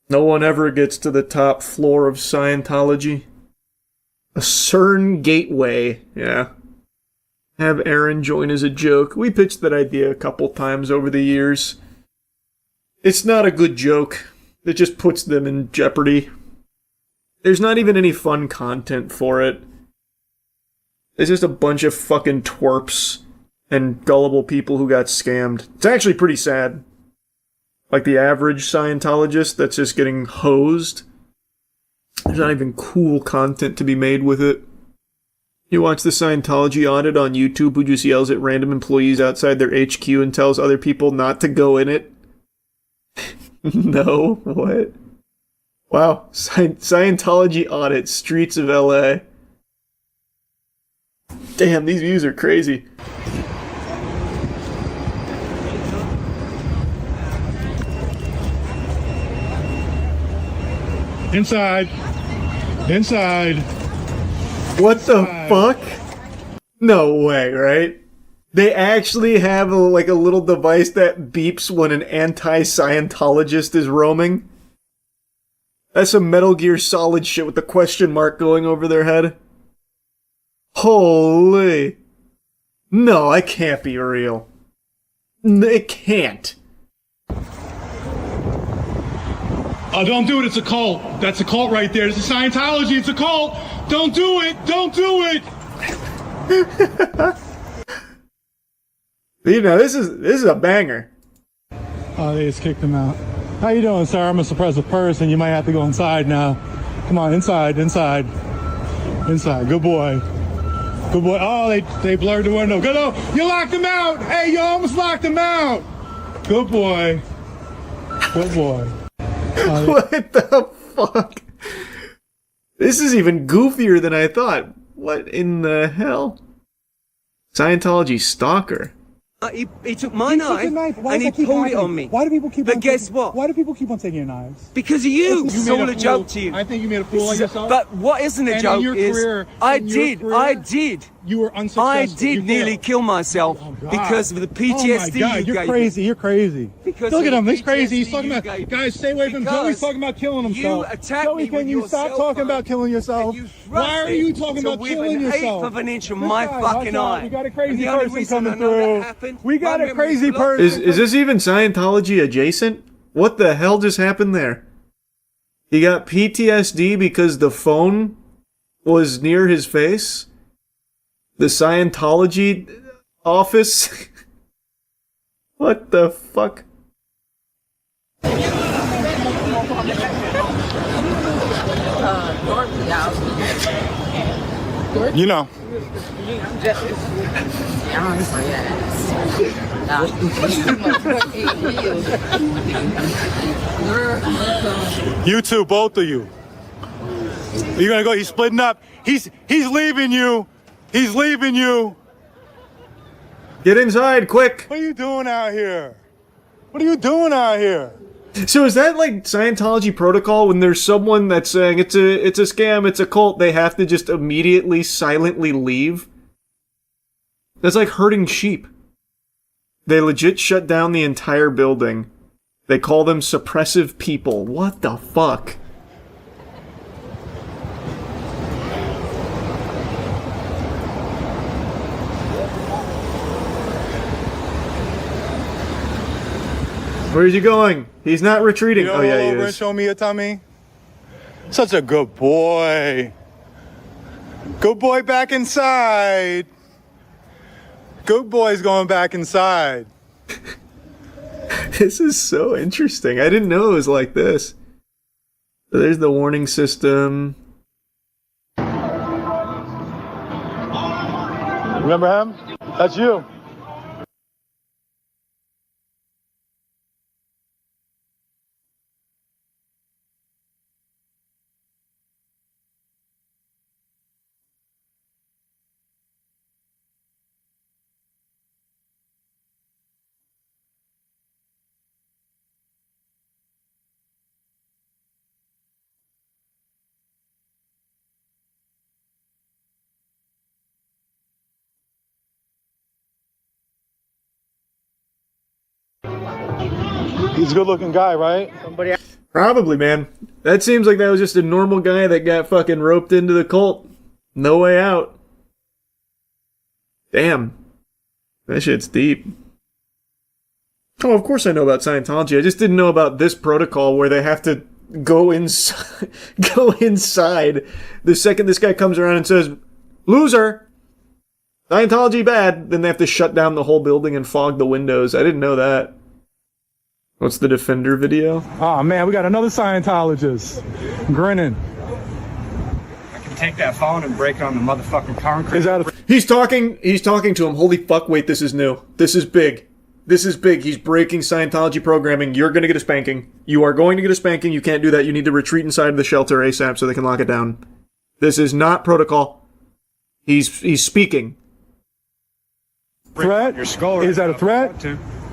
[SPEAKER 1] No one ever gets to the top floor of Scientology. A CERN gateway, yeah. Have Aaron join as a joke. We pitched that idea a couple times over the years. It's not a good joke. It just puts them in jeopardy. There's not even any fun content for it. It's just a bunch of fucking twerps and gullible people who got scammed. It's actually pretty sad. Like the average Scientologist that's just getting hosed. There's not even cool content to be made with it. You watch the Scientology audit on YouTube who just yells at random employees outside their HQ and tells other people not to go in it? No? What? Wow. Scientology audit, streets of LA. Damn, these views are crazy.
[SPEAKER 12] Inside. Inside.
[SPEAKER 1] What the fuck? No way, right? They actually have a little device that beeps when an anti-Scientologist is roaming? That's some Metal Gear Solid shit with the question mark going over their head. Holy. No, it can't be real. It can't.
[SPEAKER 12] Oh, don't do it. It's a cult. That's a cult right there. It's a Scientology. It's a cult. Don't do it. Don't do it.
[SPEAKER 1] You know, this is a banger.
[SPEAKER 12] Oh, they just kicked him out. How you doing, sir? I'm a suppressive person. You might have to go inside now. Come on, inside, inside. Inside. Good boy. Good boy. Oh, they blurred the window. Good. Oh, you locked him out. Hey, you almost locked him out. Good boy. Good boy.
[SPEAKER 1] What the fuck? This is even goofier than I thought. What in the hell? Scientology stalker.
[SPEAKER 13] He took my knife and he pulled it on me.
[SPEAKER 12] Why do people keep
[SPEAKER 13] But guess what?
[SPEAKER 12] Why do people keep on taking your knives?
[SPEAKER 13] Because of you.
[SPEAKER 12] It's
[SPEAKER 13] It's all a joke to you.
[SPEAKER 12] I think you made a fool of yourself.
[SPEAKER 13] But what isn't a
[SPEAKER 12] And
[SPEAKER 13] joke
[SPEAKER 12] in your
[SPEAKER 13] is
[SPEAKER 12] career,
[SPEAKER 13] I
[SPEAKER 12] in your
[SPEAKER 13] did.
[SPEAKER 12] career, You were unsuccessful.
[SPEAKER 13] I did
[SPEAKER 12] You
[SPEAKER 13] nearly
[SPEAKER 12] failed.
[SPEAKER 13] kill myself because of the PTSD
[SPEAKER 12] Oh my God,
[SPEAKER 13] you
[SPEAKER 12] you're
[SPEAKER 13] gave
[SPEAKER 12] crazy.
[SPEAKER 13] me.
[SPEAKER 12] You're crazy.
[SPEAKER 13] Because
[SPEAKER 12] Look
[SPEAKER 13] of
[SPEAKER 12] at him.
[SPEAKER 13] the
[SPEAKER 12] He's crazy. He's
[SPEAKER 13] PTSD
[SPEAKER 12] talking
[SPEAKER 13] you
[SPEAKER 12] about.
[SPEAKER 13] gave
[SPEAKER 12] Guys, stay away from
[SPEAKER 13] Because
[SPEAKER 12] Joey's talking about killing himself.
[SPEAKER 13] You attacked
[SPEAKER 12] Joey,
[SPEAKER 13] me
[SPEAKER 12] can
[SPEAKER 13] with
[SPEAKER 12] you
[SPEAKER 13] your
[SPEAKER 12] stop
[SPEAKER 13] cell
[SPEAKER 12] talking
[SPEAKER 13] phone
[SPEAKER 12] about killing yourself? Why are you talking about killing
[SPEAKER 13] within
[SPEAKER 12] yourself?
[SPEAKER 13] eighth of an inch of
[SPEAKER 12] This
[SPEAKER 13] my
[SPEAKER 12] guy,
[SPEAKER 13] fucking
[SPEAKER 12] watch out.
[SPEAKER 13] eye.
[SPEAKER 12] We got a
[SPEAKER 13] And
[SPEAKER 12] crazy
[SPEAKER 13] the only
[SPEAKER 12] person
[SPEAKER 13] reason
[SPEAKER 12] coming
[SPEAKER 13] I know that
[SPEAKER 12] through.
[SPEAKER 13] happened,
[SPEAKER 12] We got
[SPEAKER 13] my
[SPEAKER 12] a
[SPEAKER 13] memory's
[SPEAKER 12] crazy
[SPEAKER 13] blocked.
[SPEAKER 12] person.
[SPEAKER 1] Is this even Scientology adjacent? What the hell just happened there? He got PTSD because the phone was near his face? The Scientology office? What the fuck?
[SPEAKER 12] You know. You two, both of you. You're gonna go. He's splitting up. He's leaving you. He's leaving you.
[SPEAKER 1] Get inside, quick!
[SPEAKER 12] What are you doing out here? What are you doing out here?
[SPEAKER 1] So is that like Scientology protocol when there's someone that's saying it's a scam, it's a cult, they have to just immediately silently leave? That's like herding sheep. They legit shut down the entire building. They call them suppressive people. What the fuck? Where's he going? He's not retreating.
[SPEAKER 12] You know,
[SPEAKER 1] Oh yeah, he
[SPEAKER 12] over and
[SPEAKER 1] is.
[SPEAKER 12] show me your tummy. Such a good boy. Good boy back inside. Good boy's going back inside.
[SPEAKER 1] This is so interesting. I didn't know it was like this. So there's the warning system.
[SPEAKER 12] Remember him? That's you. He's a good-looking guy, right?
[SPEAKER 1] Probably, man. That seems like that was just a normal guy that got fucking roped into the cult. No way out. Damn. That shit's deep. Oh, of course I know about Scientology. I just didn't know about this protocol where they have to go inside. Go inside the second this guy comes around and says, "Loser! Scientology bad." Then they have to shut down the whole building and fog the windows. I didn't know that. What's the Defender video?
[SPEAKER 12] Oh man, we got another Scientologist grinning.
[SPEAKER 14] I can take that phone and break on the motherfucking concrete.
[SPEAKER 12] Is that
[SPEAKER 1] He's talking to him. Holy fuck, wait, this is new. This is big. This is big. He's breaking Scientology programming. You're gonna get a spanking. You are going to get a spanking. You can't do that. You need to retreat inside the shelter ASAP so they can lock it down. This is not protocol. He's speaking.
[SPEAKER 12] threat? Is that a threat?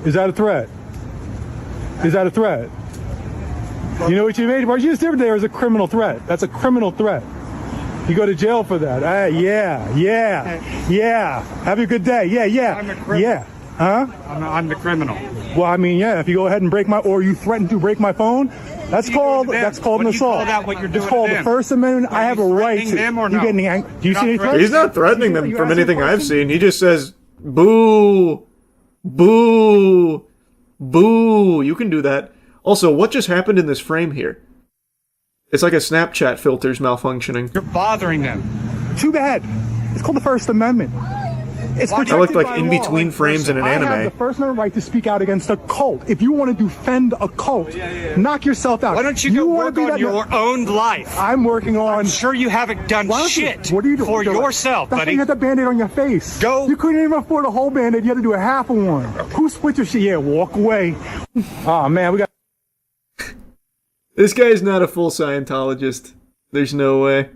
[SPEAKER 12] Is that a threat? Is that a threat? You know what you made? What you just did there is a criminal threat. That's a criminal threat. You go to jail for that. Yeah. Have a good day. Yeah. Huh?
[SPEAKER 14] I'm the criminal.
[SPEAKER 12] Well, I mean, yeah. If you go ahead and break my, or you threaten to break my phone, that's called an assault. It's called the First Amendment. I have a right to.
[SPEAKER 14] Them or
[SPEAKER 12] you
[SPEAKER 14] no?
[SPEAKER 12] getting angry? Do you see any threats?
[SPEAKER 1] He's not threatening them from anything I've seen. He just says, "Boo, boo, boo." You can do that. Also, what just happened in this frame here? It's like a Snapchat filter's malfunctioning.
[SPEAKER 14] You're bothering them.
[SPEAKER 12] Too bad. It's called the First Amendment. It's
[SPEAKER 1] I looked like in between frames in an
[SPEAKER 12] I have
[SPEAKER 1] anime.
[SPEAKER 12] the First Amendment right to speak out against a cult. If you want to defend a cult, knock yourself out.
[SPEAKER 14] Why don't you go work on your own life?
[SPEAKER 12] I'm working on.
[SPEAKER 14] I'm sure you haven't done shit
[SPEAKER 12] what are you doing?
[SPEAKER 14] for yourself,
[SPEAKER 12] That's
[SPEAKER 14] buddy.
[SPEAKER 12] why you had the Band-Aid on your face.
[SPEAKER 14] Go.
[SPEAKER 12] You couldn't even afford a whole Band-Aid. You had to do a half of one. Who split your shit? Yeah, walk away. Oh, man, we got...
[SPEAKER 1] This guy's not a full Scientologist. There's no way.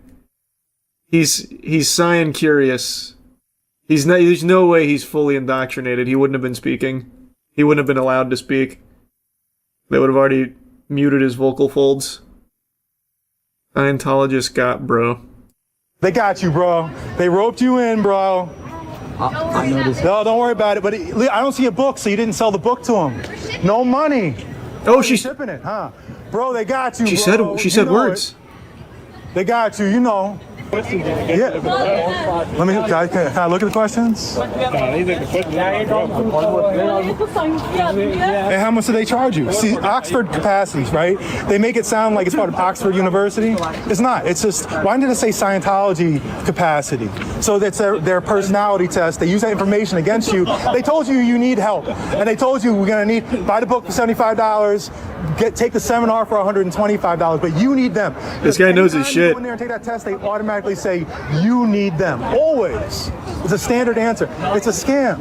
[SPEAKER 1] He's Science curious. He's not. There's no way he's fully indoctrinated. He wouldn't have been speaking. He wouldn't have been allowed to speak. They would have already muted his vocal folds. Scientologist got bro.
[SPEAKER 12] They got you, bro. They roped you in, bro. I noticed. No, don't worry about it. But I don't see a book, so you didn't sell the book to him. No money.
[SPEAKER 1] Oh, she's
[SPEAKER 12] shipping it, huh? Bro, they got you.
[SPEAKER 1] She
[SPEAKER 12] bro.
[SPEAKER 1] said. She said words.
[SPEAKER 12] They got you. You know. Yeah. Let me. Can I look at the questions? Hey, how much do they charge you? See, Oxford capacities, right? They make it sound like it's part of Oxford University. It's not. It's just, why did it say Scientology capacity? So that's their personality test. They use that information against you. They told you you need help. And they told you we're going to need, buy the book for $75, take the seminar for $125, but you need them.
[SPEAKER 1] This guy knows his shit.
[SPEAKER 12] You go in there and take that test, they automatically say you need them. Always. It's a standard answer. It's a scam.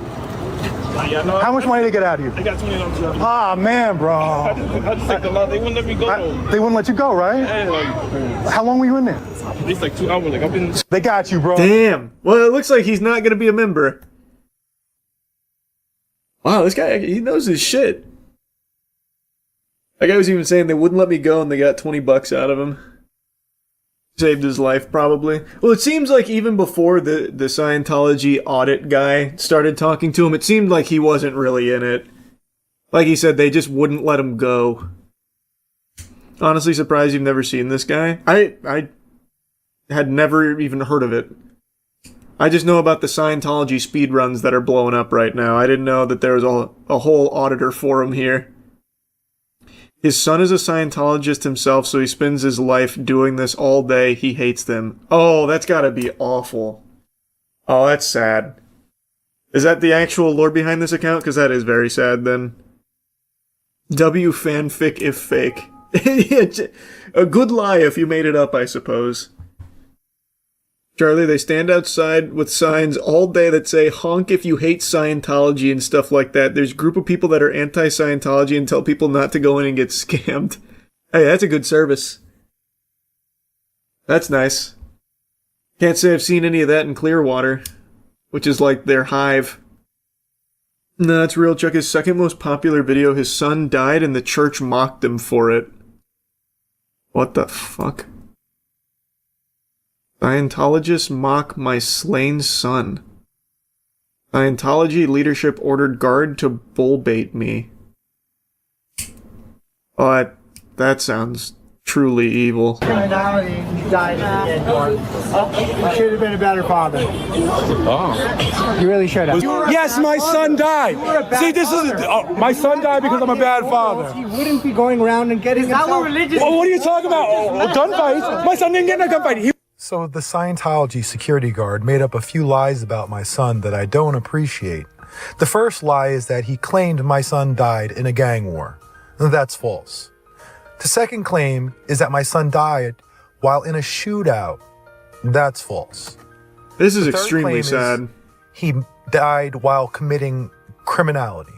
[SPEAKER 12] How much money did they get out of you?
[SPEAKER 15] They got $20.
[SPEAKER 12] Ah, man, bro.
[SPEAKER 15] I just take the lot. They wouldn't let me go.
[SPEAKER 12] They wouldn't let you go, right?
[SPEAKER 15] Yeah,
[SPEAKER 12] how long were you in there?
[SPEAKER 15] At least like 2 hours. Like I've been.
[SPEAKER 12] They got you, bro.
[SPEAKER 1] Damn. Well, it looks like he's not going to be a member. Wow, this guy, he knows his shit. That guy was even saying they wouldn't let me go and they got $20 out of him. Saved his life, probably. Well, it seems like even before the Scientology audit guy started talking to him, it seemed like he wasn't really in it. Like he said, they just wouldn't let him go. Honestly surprised you've never seen this guy. I had never even heard of it. I just know about the Scientology speedruns that are blowing up right now. I didn't know that there was a whole auditor forum here. His son is a Scientologist himself, so he spends his life doing this all day. He hates them. Oh, that's gotta be awful. Oh, that's sad. Is that the actual lore behind this account? Because that is very sad, then. W fanfic if fake. A good lie if you made it up, I suppose. Charlie, they stand outside with signs all day that say, honk if you hate Scientology and stuff like that. There's a group of people that are anti-Scientology and tell people not to go in and get scammed. Hey, that's a good service. That's nice. Can't say I've seen any of that in Clearwater, which is like their hive. No, that's real. Check his second most popular video. His son died and the church mocked him for it. What the fuck? Scientologists mock my slain son. Scientology leadership ordered guard to bullbait me. Oh, that sounds truly evil.
[SPEAKER 16] Criminality, he died in the end. He should have been a better father.
[SPEAKER 14] Oh.
[SPEAKER 16] You really should have.
[SPEAKER 14] Yes, my son died. See, this is my son died because I'm a bad father.
[SPEAKER 16] He wouldn't be going around and getting himself.
[SPEAKER 14] Oh, what are you talking about? Oh, gunfight? My son didn't get in a gunfight.
[SPEAKER 17] So the Scientology security guard made up a few lies about my son that I don't appreciate. The first lie is that he claimed my son died in a gang war. That's false. The second claim is that my son died while in a shootout. That's false.
[SPEAKER 1] This is
[SPEAKER 17] The third
[SPEAKER 1] extremely
[SPEAKER 17] claim is
[SPEAKER 1] sad.
[SPEAKER 17] he died while committing criminality.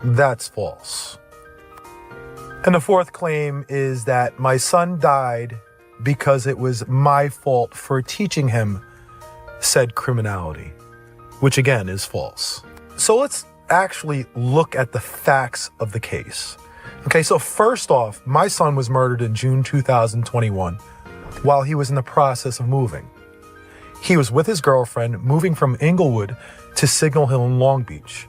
[SPEAKER 17] That's false. And the fourth claim is that my son died because it was my fault for teaching him said criminality, which again is false. So let's actually look at the facts of the case. Okay, so first off, my son was murdered in June 2021 while he was in the process of moving. He was with his girlfriend moving from Inglewood to Signal Hill in Long Beach.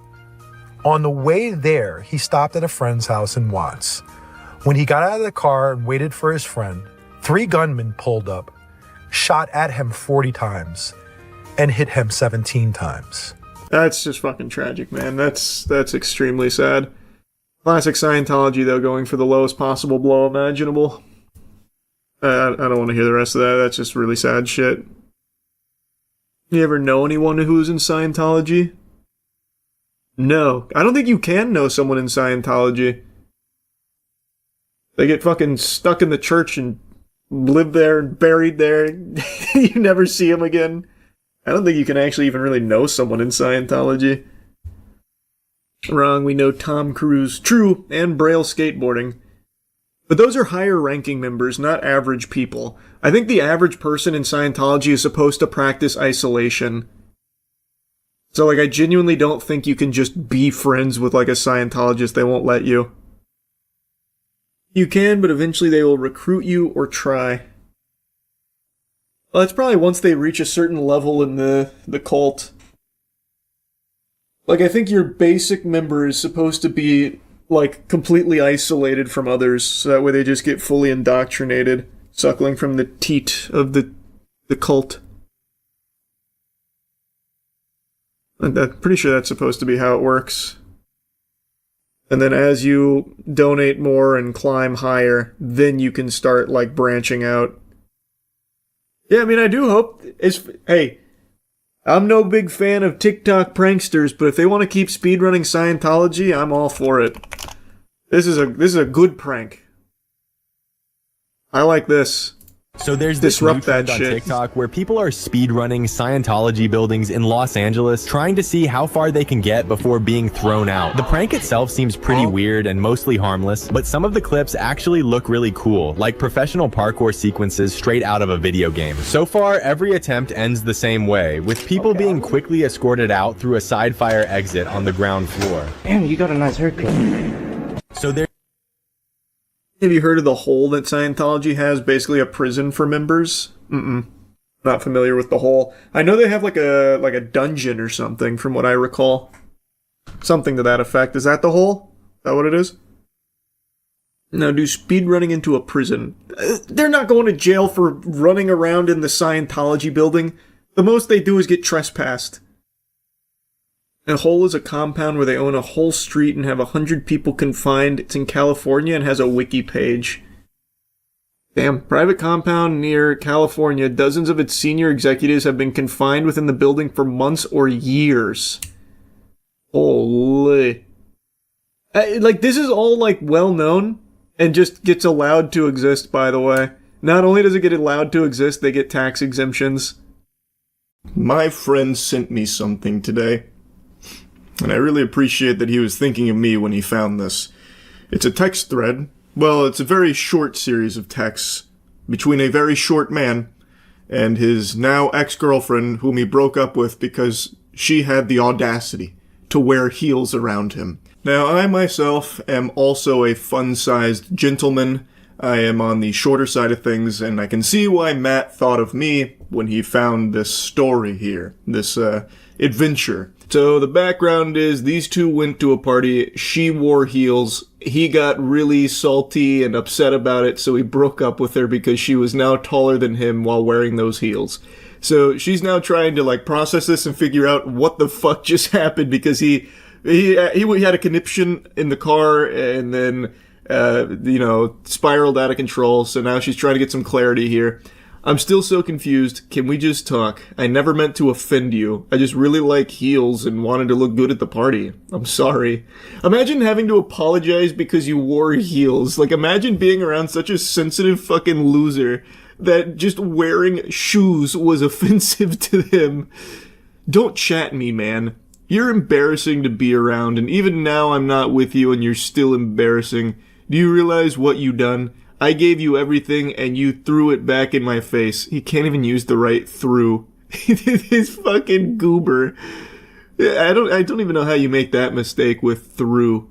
[SPEAKER 17] On the way there, he stopped at a friend's house in Watts. When he got out of the car and waited for his friend, 3 gunmen pulled up, shot at him 40 times, and hit him 17 times.
[SPEAKER 1] That's just fucking tragic, man. That's extremely sad. Classic Scientology, though, going for the lowest possible blow imaginable. I don't want to hear the rest of that. That's just really sad shit. You ever know anyone who's in Scientology? No. I don't think you can know someone in Scientology. They get fucking stuck in the church and live there and buried there. You never see them again. I don't think you can actually even really know someone in Scientology. Wrong, we know Tom Cruise. True, and Braille skateboarding. But those are higher ranking members, not average people. I think the average person in Scientology is supposed to practice isolation. So, like, I genuinely don't think you can just be friends with, like, a Scientologist. They won't let you. You can, but eventually they will recruit you or try. Well, that's probably once they reach a certain level in the cult. Like, I think your basic member is supposed to be, like, completely isolated from others, so that way they just get fully indoctrinated, suckling from the teat of the cult. I'm pretty sure that's supposed to be how it works. And then as you donate more and climb higher, then you can start, like, branching out. Yeah, I mean, I do hope... Hey, I'm no big fan of TikTok pranksters, but if they want to keep speedrunning Scientology, I'm all for it. This is a good prank. I like this.
[SPEAKER 18] So there's this new trend on TikTok where people are speedrunning Scientology buildings in Los Angeles, trying to see how far they can get before being thrown out. The prank itself seems pretty weird and mostly harmless, but some of the clips actually look really cool, like professional parkour sequences straight out of a video game. So far, every attempt ends the same way, with people being quickly escorted out through a side fire exit on the ground floor.
[SPEAKER 16] Damn, you got a nice haircut.
[SPEAKER 18] So there.
[SPEAKER 1] Have you heard of the hole that Scientology has? Basically a prison for members? Not familiar with the hole. I know they have like a dungeon or something from what I recall. Something to that effect. Is that the hole? Is that what it is? Now, do speedrunning into a prison. They're not going to jail for running around in the Scientology building. The most they do is get trespassed. A hole is a compound where they own a whole street and have 100 people confined. It's in California and has a wiki page. Damn, private compound near California. Dozens of its senior executives have been confined within the building for months or years. Holy. Like, this is all, like, well-known and just gets allowed to exist, by the way. Not only does it get allowed to exist, they get tax exemptions. My friend sent me something today. And I really appreciate that he was thinking of me when he found this. It's a text thread. Well, it's a very short series of texts between a very short man and his now ex-girlfriend whom he broke up with because she had the audacity to wear heels around him. Now, I myself am also a fun-sized gentleman. I am on the shorter side of things, and I can see why Matt thought of me when he found this story here, this adventure. So the background is these two went to a party. She wore heels. He got really salty and upset about it, so he broke up with her because she was now taller than him while wearing those heels. So she's now trying to like process this and figure out what the fuck just happened because he had a conniption in the car and then spiraled out of control. So now she's trying to get some clarity here. I'm still so confused. Can we just talk? I never meant to offend you. I just really like heels and wanted to look good at the party. I'm sorry. Imagine having to apologize because you wore heels. Like, imagine being around such a sensitive fucking loser that just wearing shoes was offensive to him. Don't chat me, man. You're embarrassing to be around, and even now I'm not with you and you're still embarrassing. Do you realize what you done? I gave you everything and you threw it back in my face. He can't even use the right threw. His fucking goober. I don't even know how you make that mistake with threw.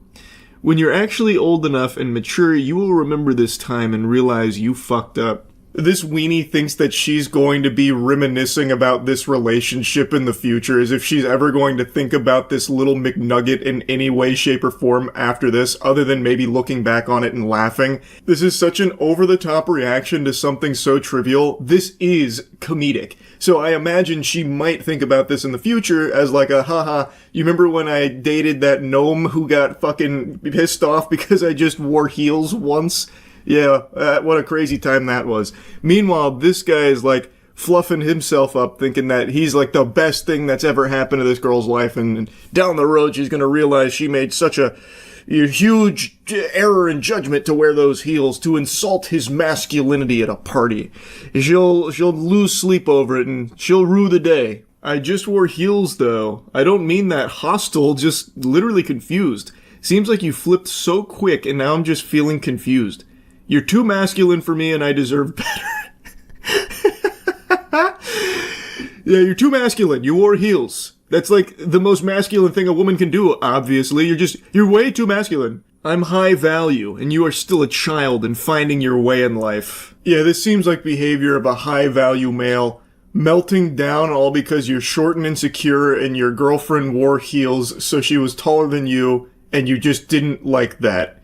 [SPEAKER 1] When you're actually old enough and mature, you will remember this time and realize you fucked up. This weenie thinks that she's going to be reminiscing about this relationship in the future, as if she's ever going to think about this little McNugget in any way, shape, or form after this, other than maybe looking back on it and laughing. This is such an over-the-top reaction to something so trivial. This is comedic. So I imagine she might think about this in the future as like a, haha, you remember when I dated that gnome who got fucking pissed off because I just wore heels once? Yeah, what a crazy time that was. Meanwhile, this guy is like fluffing himself up, thinking that he's like the best thing that's ever happened to this girl's life, and down the road she's gonna realize she made such a huge error in judgment to wear those heels to insult his masculinity at a party. She'll lose sleep over it and she'll rue the day. I just wore heels though. I don't mean that hostile, just literally confused. Seems like you flipped so quick and now I'm just feeling confused. You're too masculine for me and I deserve better. Yeah, you're too masculine. You wore heels. That's like the most masculine thing a woman can do, obviously. You're way too masculine. I'm high value and you are still a child and finding your way in life. Yeah, this seems like behavior of a high value male. Melting down all because you're short and insecure and your girlfriend wore heels so she was taller than you and you just didn't like that.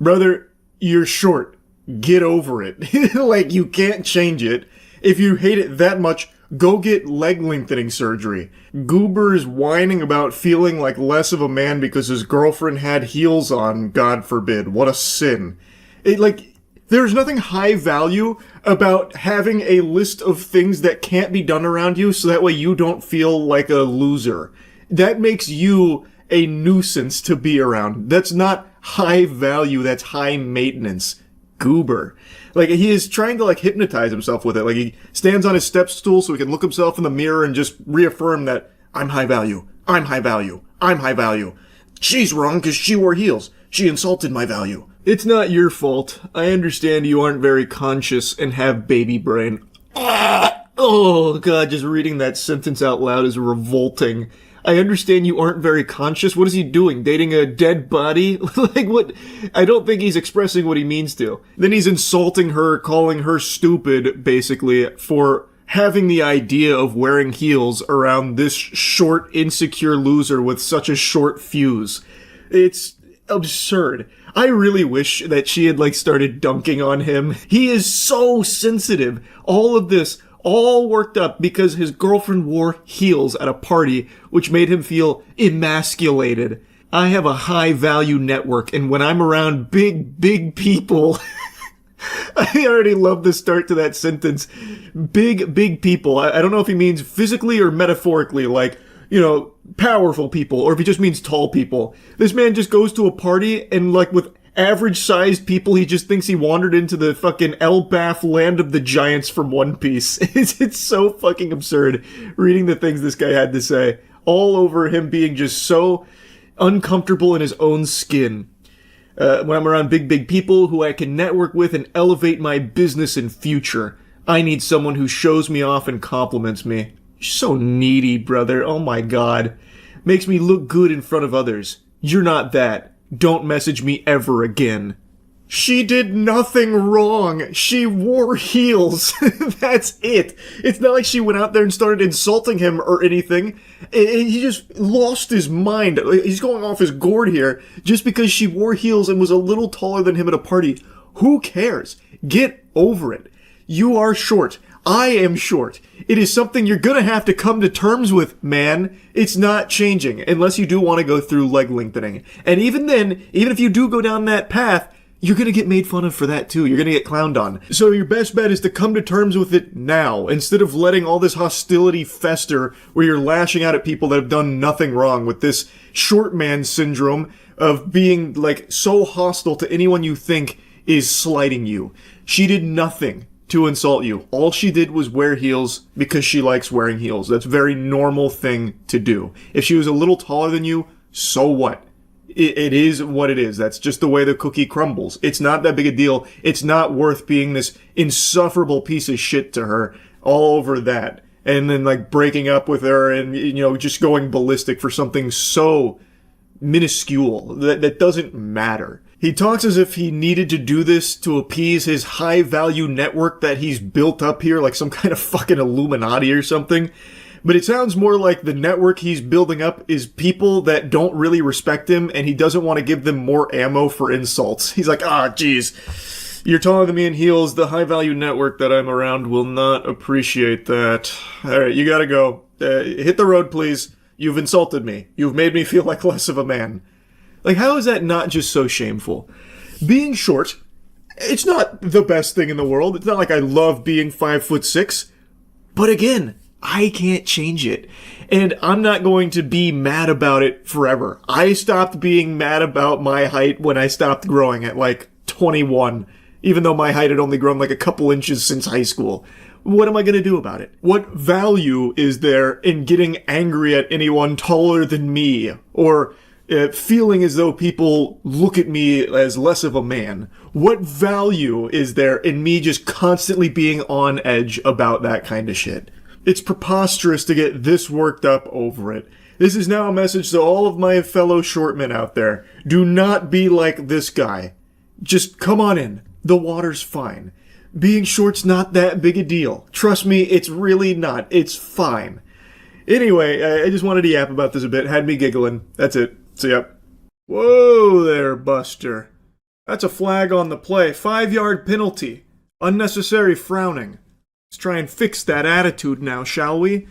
[SPEAKER 1] Brother, you're short. Get over it. Like, you can't change it. If you hate it that much, go get leg lengthening surgery. Goober's whining about feeling like less of a man because his girlfriend had heels on, God forbid. What a sin. There's nothing high value about having a list of things that can't be done around you so that way you don't feel like a loser. That makes you a nuisance to be around. That's not high value, that's high maintenance. Goober. Like, he is trying to, like, hypnotize himself with it. Like, he stands on his step stool so he can look himself in the mirror and just reaffirm that, I'm high value, I'm high value, I'm high value. She's wrong because she wore heels. She insulted my value. It's not your fault. I understand you aren't very conscious and have baby brain. Oh, God, just reading that sentence out loud is revolting. I understand you aren't very conscious. What is he doing? Dating a dead body? Like, what? I don't think he's expressing what he means to. Then he's insulting her, calling her stupid, basically, for having the idea of wearing heels around this short, insecure loser with such a short fuse. It's absurd. I really wish that she had, like, started dunking on him. He is so sensitive. All of this, all worked up because his girlfriend wore heels at a party, which made him feel emasculated. I have a high value network, and when I'm around big people, I already love the start to that sentence. Big people. I don't know if he means physically or metaphorically, like, you know, powerful people, or if he just means tall people. This man just goes to a party and, like, with average-sized people, he just thinks he wandered into the fucking Elbaf land of the giants from One Piece. It's so fucking absurd reading the things this guy had to say. All over him being just so uncomfortable in his own skin. When I'm around big people who I can network with and elevate my business and future, I need someone who shows me off and compliments me. You're so needy, brother. Oh my God. Makes me look good in front of others. You're not that. Don't message me ever again. She did nothing wrong. She wore heels. That's it. It's not like she went out there and started insulting him or anything. He just lost his mind. He's going off his gourd here just because she wore heels and was a little taller than him at a party. Who cares? Get over it. You are short. I am short. It is something you're gonna have to come to terms with, man. It's not changing unless you do want to go through leg lengthening. And even then, even if you do go down that path, you're going to get made fun of for that too. You're going to get clowned on. So your best bet is to come to terms with it now, instead of letting all this hostility fester where you're lashing out at people that have done nothing wrong with this short man syndrome of being like so hostile to anyone you think is slighting you. She did nothing to insult you. All she did was wear heels because she likes wearing heels. That's a very normal thing to do. If she was a little taller than you, so what? It is what it is. That's just the way the cookie crumbles. It's not that big a deal. It's not worth being this insufferable piece of shit to her all over that. And then like breaking up with her and, you know, just going ballistic for something so minuscule that doesn't matter. He talks as if he needed to do this to appease his high value network that he's built up here, like some kind of fucking Illuminati or something. But it sounds more like the network he's building up is people that don't really respect him, and he doesn't want to give them more ammo for insults. He's like, geez, you're taller than me in heels. The high-value network that I'm around will not appreciate that. All right, you gotta go. Hit the road, please. You've insulted me. You've made me feel like less of a man. Like, how is that not just so shameful? Being short, it's not the best thing in the world. It's not like I love being 5'6", but again, I can't change it. And I'm not going to be mad about it forever. I stopped being mad about my height when I stopped growing at like 21, even though my height had only grown like a couple inches since high school. What am I going to do about it? What value is there in getting angry at anyone taller than me? Or feeling as though people look at me as less of a man? What value is there in me just constantly being on edge about that kind of shit? It's preposterous to get this worked up over it. This is now a message to all of my fellow shortmen out there. Do not be like this guy. Just come on in. The water's fine. Being short's not that big a deal. Trust me, it's really not. It's fine. Anyway, I just wanted to yap about this a bit. Had me giggling. That's it. See ya. Whoa there, Buster. That's a flag on the play. 5-yard penalty. Unnecessary frowning. Let's try and fix that attitude now, shall we?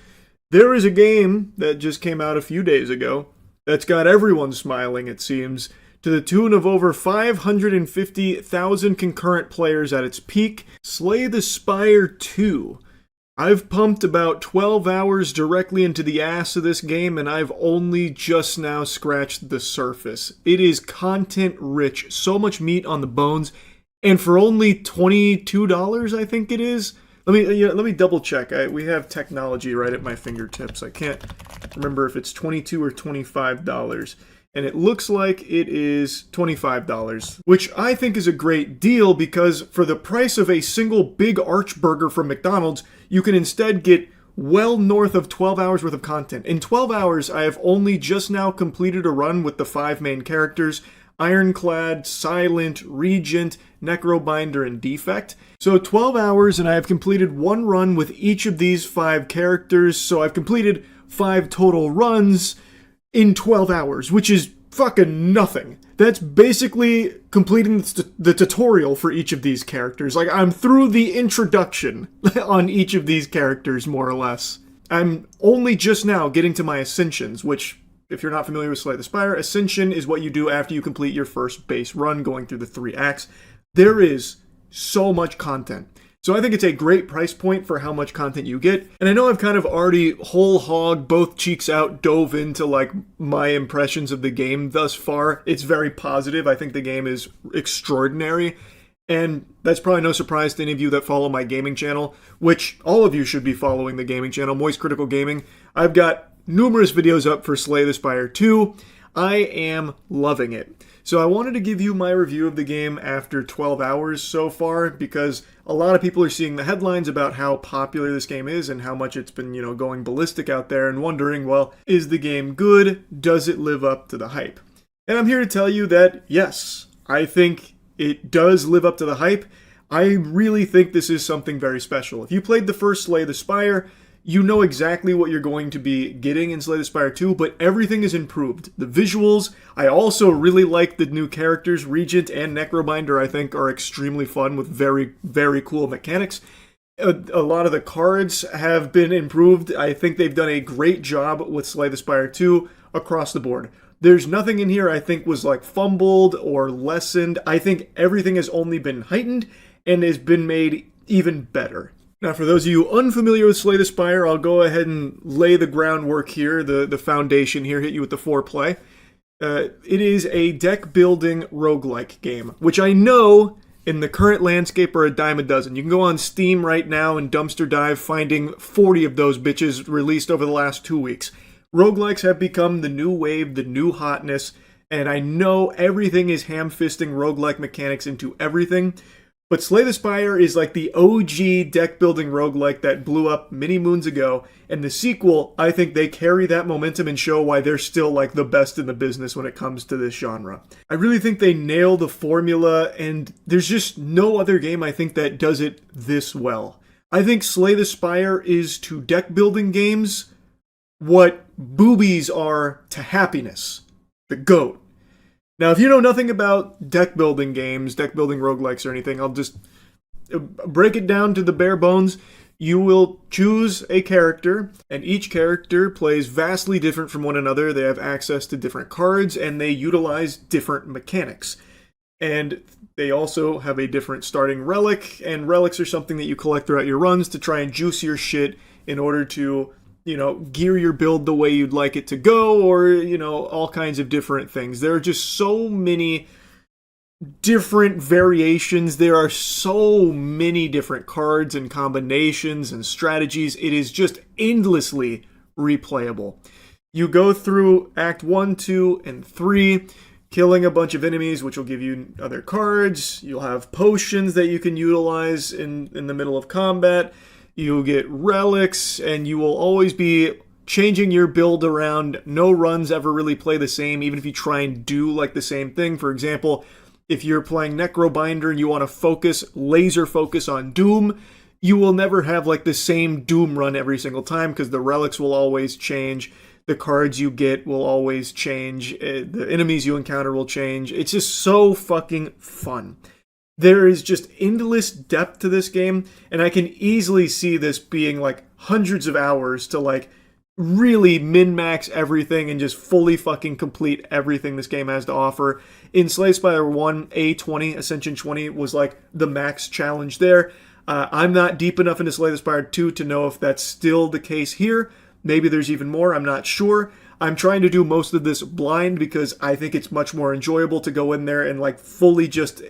[SPEAKER 1] There is a game that just came out a few days ago that's got everyone smiling, it seems, to the tune of over 550,000 concurrent players at its peak. Slay the Spire 2. I've pumped about 12 hours directly into the ass of this game, and I've only just now scratched the surface. It is content rich, so much meat on the bones, and for only $22, I think it is. Let me double check. We have technology right at my fingertips. I can't remember if it's $22 or $25. And it looks like it is $25, which I think is a great deal because for the price of a single Big Arch burger from McDonald's, you can instead get well north of 12 hours worth of content. In 12 hours, I have only just now completed a run with the 5 main characters: Ironclad, Silent, Regent, Necrobinder, and Defect. So 12 hours, and I have completed one run with each of these 5 characters, so I've completed 5 total runs in 12 hours, which is fucking nothing. That's basically completing the tutorial for each of these characters. Like, I'm through the introduction on each of these characters, more or less. I'm only just now getting to my Ascensions, which, if you're not familiar with Slay the Spire, Ascension is what you do after you complete your first base run, going through the 3 acts. There is so much content. So I think it's a great price point for how much content you get. And I know I've kind of already whole hog, both cheeks out, dove into like my impressions of the game thus far. It's very positive. I think the game is extraordinary. And that's probably no surprise to any of you that follow my gaming channel, which all of you should be following the gaming channel, Moist Critical Gaming. I've got numerous videos up for Slay the Spire 2. I am loving it. So I wanted to give you my review of the game after 12 hours so far, because a lot of people are seeing the headlines about how popular this game is and how much it's been, going ballistic out there and wondering, well, is the game good? Does it live up to the hype? And I'm here to tell you that, yes, I think it does live up to the hype. I really think this is something very special. If you played the first Slay the Spire, you know exactly what you're going to be getting in Slay the Spire 2, but everything is improved. The visuals, I also really like the new characters. Regent and Necrobinder, I think, are extremely fun with very, very cool mechanics. A lot of the cards have been improved. I think they've done a great job with Slay the Spire 2 across the board. There's nothing in here I think was like fumbled or lessened. I think everything has only been heightened and has been made even better. Now, for those of you unfamiliar with Slay the Spire, I'll go ahead and lay the groundwork here, the foundation here, hit you with the foreplay. It is a deck-building roguelike game, which I know in the current landscape are a dime a dozen. You can go on Steam right now and dumpster dive, finding 40 of those bitches released over the last 2 weeks. Roguelikes have become the new wave, the new hotness, and I know everything is ham-fisting roguelike mechanics into everything. But Slay the Spire is like the OG deck-building roguelike that blew up many moons ago, and the sequel, I think they carry that momentum and show why they're still like the best in the business when it comes to this genre. I really think they nail the formula, and there's just no other game I think that does it this well. I think Slay the Spire is to deck-building games what boobies are to happiness. The GOAT. Now, if you know nothing about deck-building games, deck-building roguelikes or anything, I'll just break it down to the bare bones. You will choose a character, and each character plays vastly different from one another. They have access to different cards, and they utilize different mechanics. And they also have a different starting relic, and relics are something that you collect throughout your runs to try and juice your shit in order to, you know, gear your build the way you'd like it to go, or, you know, all kinds of different things. There are just so many different variations. There are so many different cards and combinations and strategies. It is just endlessly replayable. You go through Act 1, 2, and 3, killing a bunch of enemies, which will give you other cards. You'll have potions that you can utilize in the middle of combat. You'll get relics, and you will always be changing your build around. No runs ever really play the same, even if you try and do like the same thing. For example, if you're playing Necrobinder and you want to laser focus on Doom, you will never have like the same Doom run every single time because the relics will always change. The cards you get will always change. The enemies you encounter will change. It's just so fucking fun. There is just endless depth to this game, and I can easily see this being like hundreds of hours to like really min-max everything and just fully fucking complete everything this game has to offer. In Slay Spire 1, A20, Ascension 20 was like the max challenge there. I'm not deep enough into Slay the Spire 2 to know if that's still the case here. Maybe there's even more, I'm not sure. I'm trying to do most of this blind because I think it's much more enjoyable to go in there and like fully just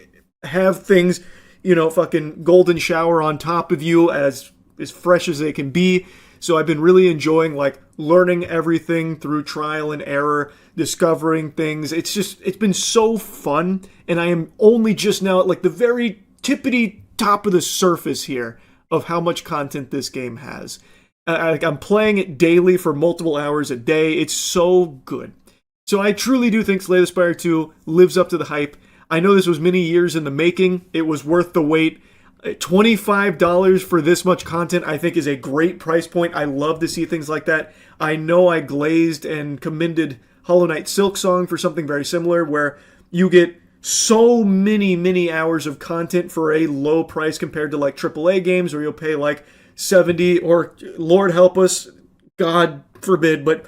[SPEAKER 1] have things, you know, fucking golden shower on top of you as fresh as they can be. So I've been really enjoying like learning everything through trial and error, discovering things. It's been so fun, and I am only just now at like the very tippity top of the surface here of how much content this game has. I'm playing it daily for multiple hours a day. It's so good. So I truly do think Slay the Spire 2 lives up to the hype. I know this was many years in the making. It was worth the wait. $25 for this much content, I think, is a great price point. I love to see things like that. I know I glazed and commended Hollow Knight Silksong for something very similar, where you get so many hours of content for a low price compared to like AAA games, where you'll pay like $70 or, Lord help us, God forbid, but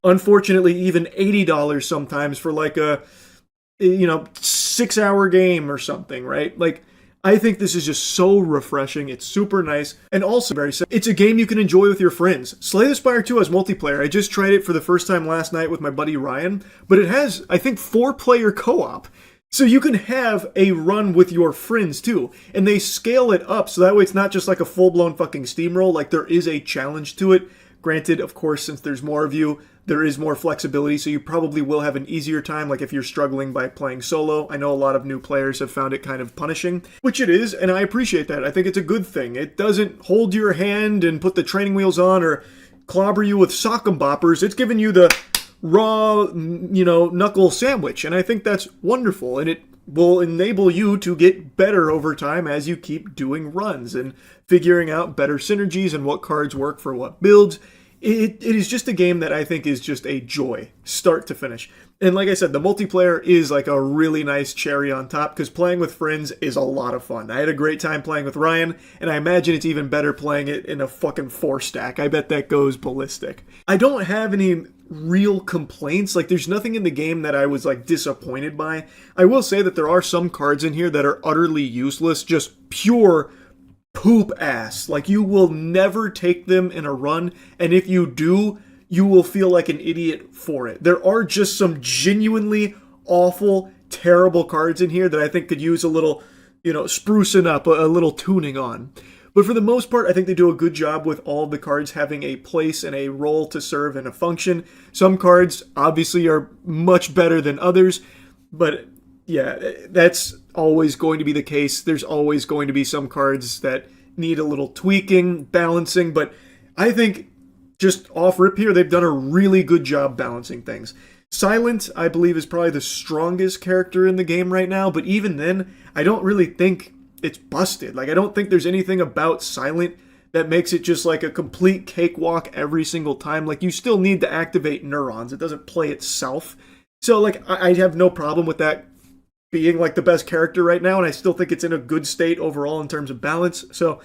[SPEAKER 1] unfortunately even $80 sometimes for like a 6-hour game or something, right? Like, I think this is just so refreshing. It's super nice, and also very simple. It's a game you can enjoy with your friends. Slay the Spire 2 has multiplayer. I just tried it for the first time last night with my buddy Ryan, but it has, I think, 4-player co-op. So you can have a run with your friends too, and they scale it up so that way it's not just like a full-blown fucking steamroll. Like, there is a challenge to it. Granted, of course, since there's more of you, there is more flexibility, so you probably will have an easier time, like if you're struggling by playing solo. I know a lot of new players have found it kind of punishing, which it is, and I appreciate that. I think it's a good thing. It doesn't hold your hand and put the training wheels on or clobber you with sock'em boppers. It's giving you the raw, knuckle sandwich, and I think that's wonderful, and it will enable you to get better over time as you keep doing runs and figuring out better synergies and what cards work for what builds. It is just a game that I think is just a joy, start to finish. And like I said, the multiplayer is like a really nice cherry on top because playing with friends is a lot of fun. I had a great time playing with Ryan, and I imagine it's even better playing it in a fucking 4-stack. I bet that goes ballistic. I don't have any real complaints. Like, there's nothing in the game that I was like disappointed by. I will say that there are some cards in here that are utterly useless, just pure poop ass. Like, you will never take them in a run, and if you do, you will feel like an idiot for it. There are just some genuinely awful, terrible cards in here that I think could use a little, sprucing up, a little tuning on. But for the most part, I think they do a good job with all of the cards having a place and a role to serve and a function. Some cards obviously are much better than others, but yeah, that's always going to be the case. There's always going to be some cards that need a little tweaking, balancing, but I think just off rip here, they've done a really good job balancing things. Silent, I believe, is probably the strongest character in the game right now, but even then, I don't really think it's busted. Like, I don't think there's anything about Silent that makes it just like a complete cakewalk every single time. Like, you still need to activate neurons. It doesn't play itself. So, like, I have no problem with that being, like, the best character right now, and I still think it's in a good state overall in terms of balance. So,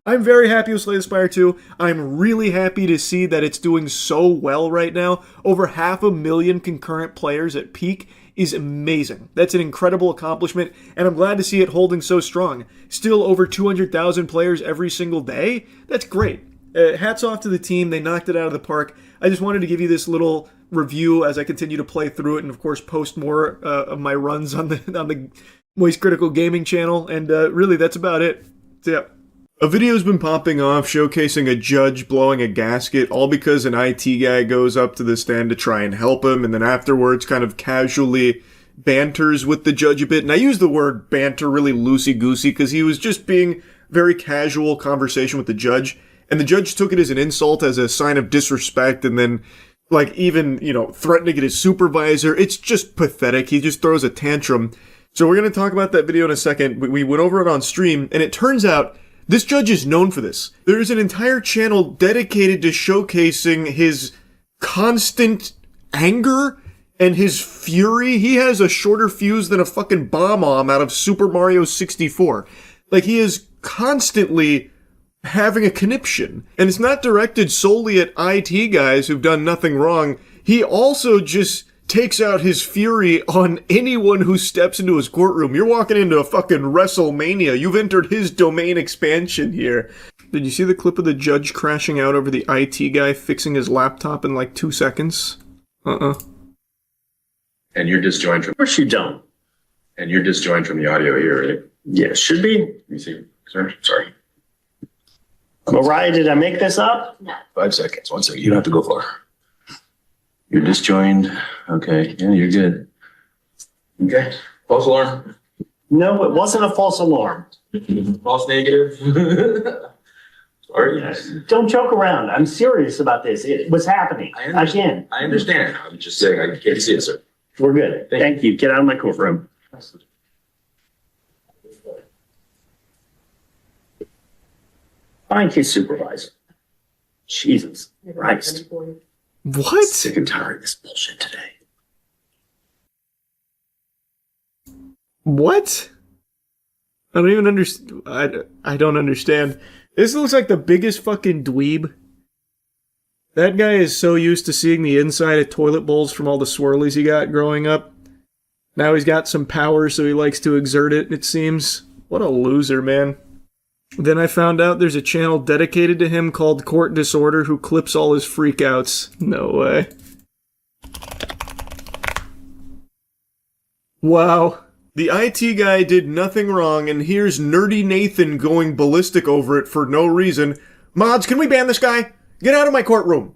[SPEAKER 1] I'm very happy with Slay the Spire 2. I'm really happy to see that it's doing so well right now. Over 500,000 concurrent players at peak is amazing. That's an incredible accomplishment, and I'm glad to see it holding so strong. Still over 200,000 players every single day? That's great. Hats off to the team. They knocked it out of the park. I just wanted to give you this little review as I continue to play through it and, of course, post more of my runs on the Moist Critical Gaming channel, and really, that's about it. So, yeah. A video's been popping off showcasing a judge blowing a gasket, all because an IT guy goes up to the stand to try and help him, and then afterwards kind of casually banters with the judge a bit. And I use the word banter really loosey-goosey because he was just being very casual conversation with the judge, and the judge took it as an insult, as a sign of disrespect, and then, like, even, threatened to get his supervisor. It's just pathetic. He just throws a tantrum. So we're going to talk about that video in a second. We went over it on stream, and it turns out this judge is known for this. There is an entire channel dedicated to showcasing his constant anger and his fury. He has a shorter fuse than a fucking bomb-omb out of Super Mario 64. Like, he is constantly having a conniption. And it's not directed solely at IT guys who've done nothing wrong. He also just takes out his fury on anyone who steps into his courtroom. You're walking into a fucking WrestleMania. You've entered his domain expansion here. Did you see the clip of the judge crashing out over the IT guy fixing his laptop in like 2 seconds? And you're disjoined from... Of course you don't. And you're disjoined from the audio here, right? Yeah, should be. Let me see. Sorry.
[SPEAKER 3] Mariah, did I make this up?
[SPEAKER 23] No. 5 seconds. 1 second. You don't have to go far. You're disjoined. Okay. Yeah, you're good. Okay. False alarm.
[SPEAKER 3] No, it wasn't a false alarm.
[SPEAKER 23] False negative. Sorry.
[SPEAKER 3] Don't joke around. I'm serious about this. It was happening. Again.
[SPEAKER 23] I understand. I'm just saying I can't see it, sir.
[SPEAKER 3] We're good. Thank you. Get out of my courtroom. Find his supervisor. Jesus Christ.
[SPEAKER 1] What?
[SPEAKER 3] Sick and tired of this bullshit today.
[SPEAKER 1] What? I don't even understand. I don't understand. This looks like the biggest fucking dweeb. That guy is so used to seeing the inside of toilet bowls from all the swirlies he got growing up. Now he's got some power, so he likes to exert it, it seems. What a loser, man. Then I found out there's a channel dedicated to him called Court Disorder who clips all his freakouts. No way. Wow. The IT guy did nothing wrong, and here's Nerdy Nathan going ballistic over it for no reason. Mods, can we ban this guy? Get out of my courtroom.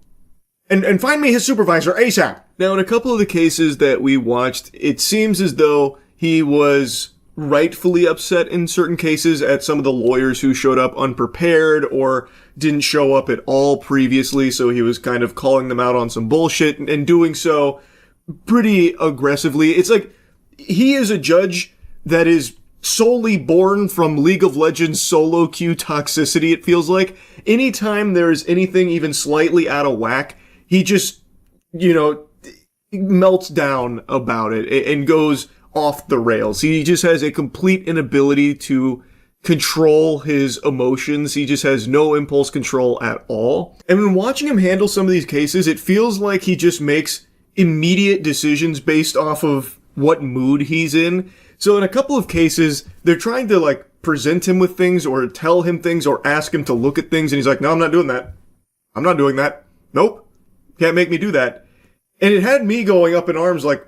[SPEAKER 1] And find me his supervisor ASAP. Now, in a couple of the cases that we watched, it seems as though he was rightfully upset in certain cases at some of the lawyers who showed up unprepared or didn't show up at all previously, so he was kind of calling them out on some bullshit and doing so pretty aggressively. It's like he is a judge that is solely born from League of Legends solo queue toxicity, it feels like. Anytime there's anything even slightly out of whack, he just, melts down about it and goes off the rails. He just has a complete inability to control his emotions. He just has no impulse control at all. And when watching him handle some of these cases, it feels like he just makes immediate decisions based off of what mood he's in. So in a couple of cases, they're trying to present him with things or tell him things or ask him to look at things. And he's like, no, I'm not doing that. I'm not doing that. Nope. Can't make me do that. And it had me going up in arms like,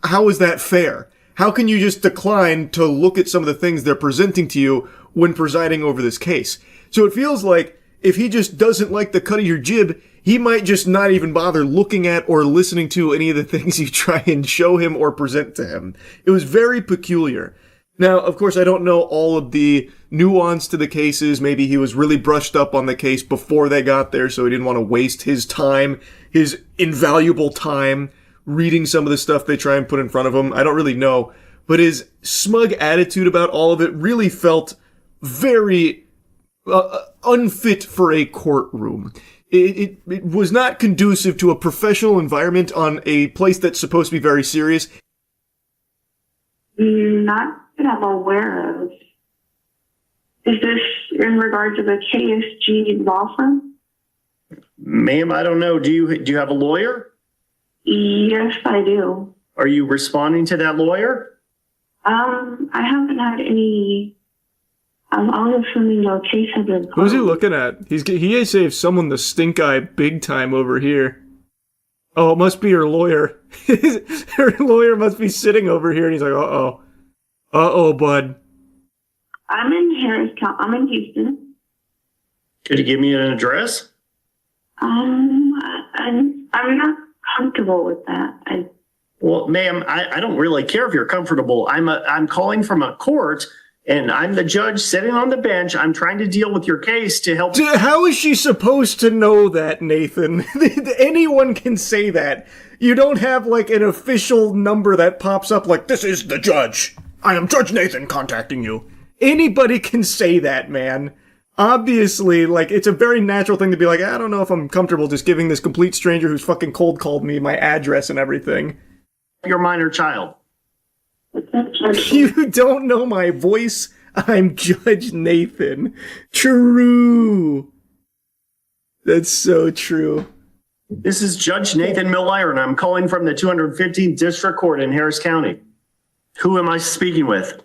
[SPEAKER 1] how is that fair? How can you just decline to look at some of the things they're presenting to you when presiding over this case? So it feels like if he just doesn't like the cut of your jib, he might just not even bother looking at or listening to any of the things you try and show him or present to him. It was very peculiar. Now, of course, I don't know all of the nuance to the cases. Maybe he was really brushed up on the case before they got there, so he didn't want to waste his time, his invaluable time, reading some of the stuff they try and put in front of him. I don't really know. But his smug attitude about all of it really felt very unfit for a courtroom. It was not conducive to a professional environment on a place that's supposed to be very serious.
[SPEAKER 19] Not that I'm aware of. Is this in regard to the KSG law firm?
[SPEAKER 3] Ma'am, I don't know. Do you have a lawyer?
[SPEAKER 19] Yes, I do.
[SPEAKER 3] Are you responding to that lawyer?
[SPEAKER 19] I haven't had any. All of the case has been.
[SPEAKER 1] Who's he looking at? He saved someone the stink eye big time over here. Oh, it must be her lawyer. Her lawyer must be sitting over here, and he's like, uh-oh, bud.
[SPEAKER 19] I'm in Harris County. I'm in Houston.
[SPEAKER 3] Could you give me an address?
[SPEAKER 19] I'm not comfortable with that.
[SPEAKER 3] Well, ma'am, I don't really care if you're comfortable. I'm calling from a court, and I'm the judge sitting on the bench. I'm trying to deal with your case to help.
[SPEAKER 1] How is she supposed to know that, Nathan? Anyone can say that. You don't have an official number that pops up like, this is the judge. I am Judge Nathan contacting you. Anybody can say that, man. Obviously, it's a very natural thing to be like, I don't know if I'm comfortable just giving this complete stranger who's fucking cold called me my address and everything.
[SPEAKER 3] Your minor child.
[SPEAKER 1] You don't know my voice? I'm Judge Nathan. True. That's so true.
[SPEAKER 3] This is Judge Nathan Miller, and I'm calling from the 215th District Court in Harris County. Who am I speaking with?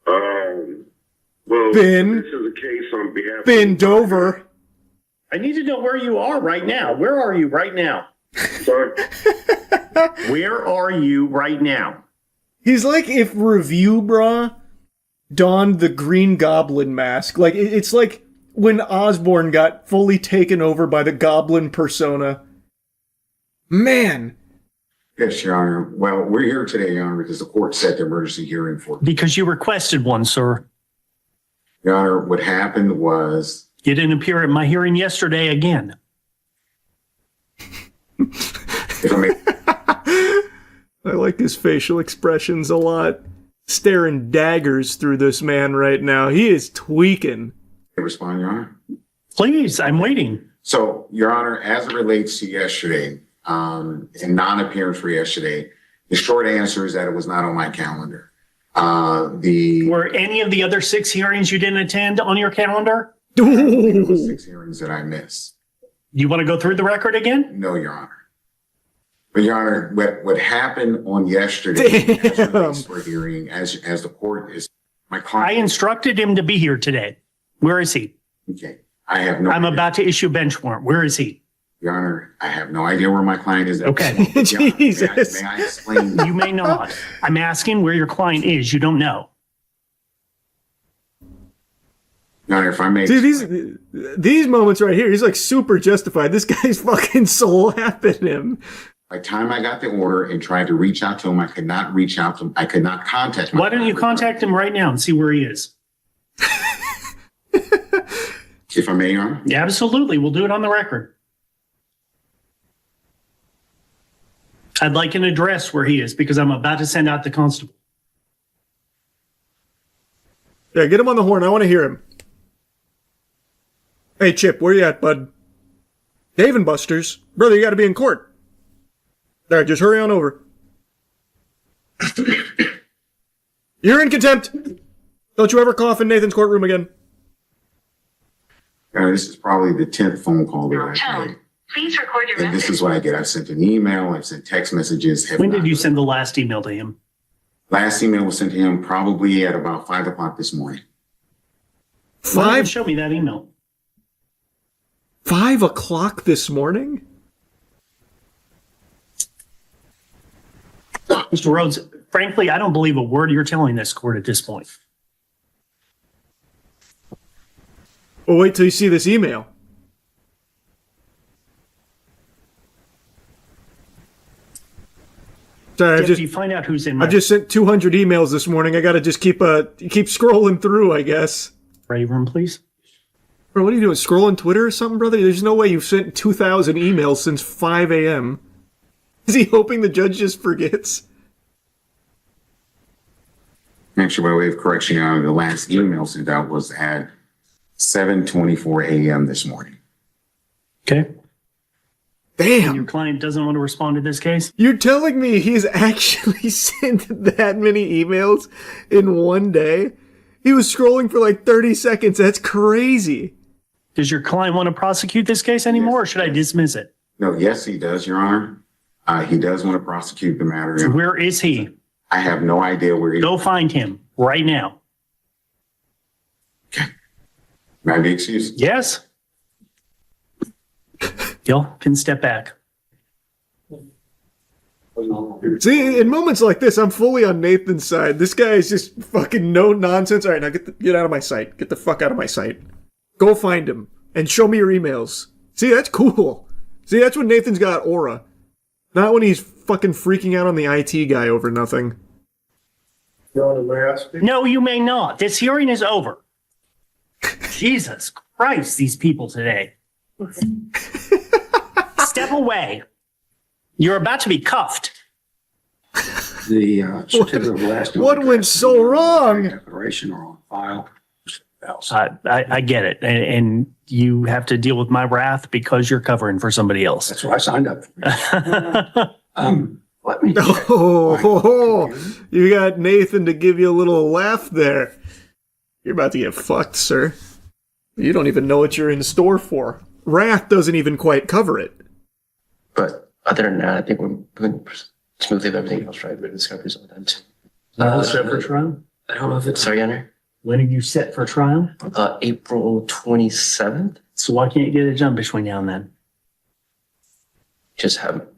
[SPEAKER 20] Well,
[SPEAKER 1] Ben.
[SPEAKER 20] This is a case on behalf
[SPEAKER 1] Ben Dover.
[SPEAKER 3] I need to know where you are right now. Where are you right now?
[SPEAKER 20] Sorry.
[SPEAKER 3] Where are you right now?
[SPEAKER 1] He's like if Review Brah donned the Green Goblin mask. It's like when Osborn got fully taken over by the Goblin persona. Man.
[SPEAKER 21] Yes, Your Honor. Well, we're here today, Your Honor, because the court set the emergency hearing for.
[SPEAKER 3] Because you requested one, sir.
[SPEAKER 21] Your Honor, what happened was.
[SPEAKER 3] You didn't appear at my hearing yesterday again.
[SPEAKER 21] If I may.
[SPEAKER 1] I like his facial expressions a lot. Staring daggers through this man right now. He is tweaking.
[SPEAKER 21] Respond, Your Honor.
[SPEAKER 3] Please, I'm waiting.
[SPEAKER 21] So, Your Honor, as it relates to yesterday, in non-appearance for yesterday, the short answer is that it was not on my calendar.
[SPEAKER 3] Were any of the other 6 hearings you didn't attend on your calendar?
[SPEAKER 21] It was 6 hearings that I missed.
[SPEAKER 3] You want to go through the record again?
[SPEAKER 21] No, Your Honor. But Your Honor, what happened on yesterday as it relates for hearing, as the court is, my client.
[SPEAKER 3] I instructed him to be here today. Where is he?
[SPEAKER 21] Okay, I have no.
[SPEAKER 3] I'm about to issue a bench warrant. Where is he?
[SPEAKER 21] Your Honor, I have no idea where my client is.
[SPEAKER 3] Okay.
[SPEAKER 21] Jesus. May I explain?
[SPEAKER 3] You may not. I'm asking where your client is. You don't know.
[SPEAKER 21] Your Honor, if I may.
[SPEAKER 1] See, these moments right here, he's super justified. This guy's fucking slapping him.
[SPEAKER 21] By the time I got the order and tried to reach out to him, I could not reach out to him. I could not contact him.
[SPEAKER 3] Why don't you contact him right now and see where he is?
[SPEAKER 21] If I may, Your Honor?
[SPEAKER 3] Yeah, absolutely. We'll do it on the record. I'd like an address where he is because I'm about to send out the constable.
[SPEAKER 1] Yeah, get him on the horn. I want to hear him. Hey, Chip, where you at, bud? Dave and Buster's. Brother, you got to be in court. All right, just hurry on over. You're in contempt. Don't you ever cough in Nathan's courtroom again.
[SPEAKER 21] This is probably the 10th phone call that I've made.
[SPEAKER 19] Please record your
[SPEAKER 21] And this is what I get. I've sent an email. I've sent text messages.
[SPEAKER 4] When did you send the last email to him?
[SPEAKER 21] Last email was sent to him probably at about 5 o'clock this morning.
[SPEAKER 4] Show me that email.
[SPEAKER 1] 5 o'clock this morning?
[SPEAKER 4] Mr. Rhodes, frankly, I don't believe a word you're telling this court at this point.
[SPEAKER 1] Well, wait till you see this email. Sorry,
[SPEAKER 4] If you find out who's in
[SPEAKER 1] I just sent 200 emails this morning. I gotta just keep scrolling through, I guess.
[SPEAKER 4] Brave room, please.
[SPEAKER 1] Bro, what are you doing? Scrolling Twitter or something, brother? There's no way you've sent 2,000 emails since 5 a.m. Is he hoping the judge just forgets?
[SPEAKER 21] Actually, by way of correction, the last email sent out was at 7:24 a.m. this morning.
[SPEAKER 4] Okay.
[SPEAKER 1] Damn.
[SPEAKER 4] And your client doesn't want to respond to this case?
[SPEAKER 1] You're telling me he's actually sent that many emails in one day? He was scrolling for like 30 seconds. That's crazy.
[SPEAKER 4] Does your client want to prosecute this case anymore, or should I dismiss it?
[SPEAKER 21] No, yes, he does, Your Honor. He does want to prosecute the matter.
[SPEAKER 4] So where is he?
[SPEAKER 21] I have no idea where he is.
[SPEAKER 4] Go find him right now.
[SPEAKER 21] May I be excused?
[SPEAKER 4] Yes. Y'all can step back.
[SPEAKER 1] See, in moments like this, I'm fully on Nathan's side. This guy is just fucking no nonsense. All right, now get out of my sight. Get the fuck out of my sight. Go find him and show me your emails. See, that's cool. See, that's when Nathan's got aura. Not when he's fucking freaking out on the IT guy over nothing.
[SPEAKER 4] No, you may not. This hearing is over. Jesus Christ, these people today. Step away. You're about to be cuffed.
[SPEAKER 5] The certificate of last
[SPEAKER 1] What went so wrong?
[SPEAKER 5] declaration are on file.
[SPEAKER 4] I get it. And you have to deal with my wrath because you're covering for somebody else.
[SPEAKER 5] That's what I signed up for. Let me.
[SPEAKER 1] You got Nathan to give you a little laugh there. You're about to get fucked, sir. You don't even know what you're in store for. Wrath doesn't even quite cover it.
[SPEAKER 23] But other than that, I think we're going smoothly with everything else, right? The discovery's all done too.
[SPEAKER 4] Set for trial?
[SPEAKER 23] I don't know if it's... Sorry, Henry?
[SPEAKER 4] When are you set for trial?
[SPEAKER 23] April 27th.
[SPEAKER 4] So why can't you get it done between now and then?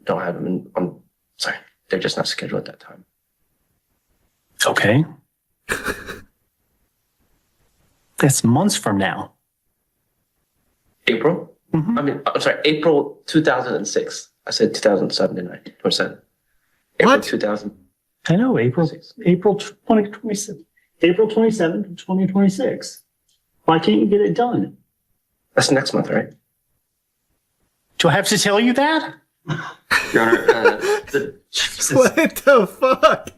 [SPEAKER 23] Don't have them on... Sorry, they're just not scheduled at that time.
[SPEAKER 4] Okay. That's months from now.
[SPEAKER 23] April? Mm-hmm. I'm sorry, April 2006. I said 2007, didn't I? 27. April 2000.
[SPEAKER 4] I know, April 2027. April 27th, 2026. Why can't you get it done?
[SPEAKER 23] That's next month, right?
[SPEAKER 4] Do I have to tell you that?
[SPEAKER 23] Your Honor,
[SPEAKER 1] What the fuck?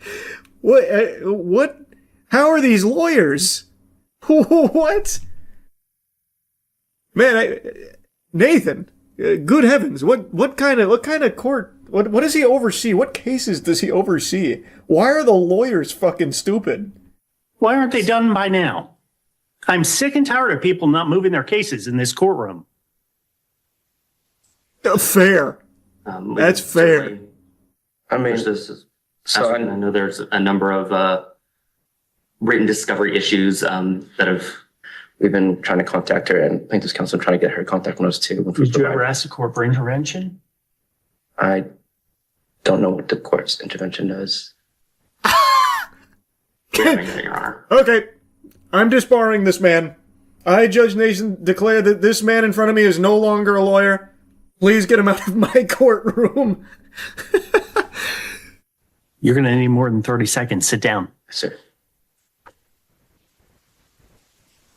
[SPEAKER 1] What? How are these lawyers? What? Man, Nathan, good heavens! What kind of court? What does he oversee? What cases does he oversee? Why are the lawyers fucking stupid?
[SPEAKER 4] Why aren't they done by now? I'm sick and tired of people not moving their cases in this courtroom.
[SPEAKER 1] Fair. That's fair.
[SPEAKER 23] I mean,
[SPEAKER 22] this is. So I know there's a number of written discovery issues that
[SPEAKER 23] we've been trying to contact her, and plaintiff's counsel trying to get her contact notes too.
[SPEAKER 4] Did you ever ask the court for intervention?
[SPEAKER 23] I don't know what the court's intervention does.
[SPEAKER 1] Okay, I'm disbarring this man. I, Judge Nathan, declare that this man in front of me is no longer a lawyer. Please get him out of my courtroom.
[SPEAKER 4] You're going to need more than 30 seconds. Sit down.
[SPEAKER 23] Sir.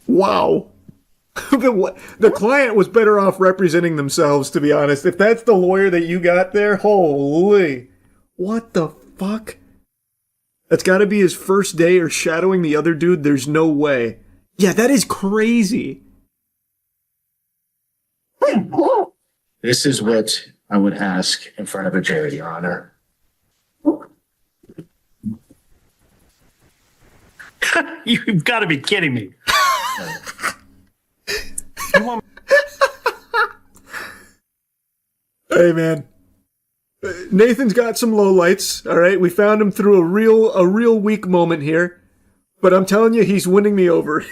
[SPEAKER 1] Wow. The client was better off representing themselves, to be honest. If that's the lawyer that you got there, holy. What the fuck? That's got to be his first day or shadowing the other dude. There's no way. Yeah, that is crazy.
[SPEAKER 4] This is what I would ask in front of a jury, Your Honor. You've got to be kidding me.
[SPEAKER 1] Hey, man. Nathan's got some lowlights, all right? We found him through a real weak moment here. But I'm telling you, he's winning me over.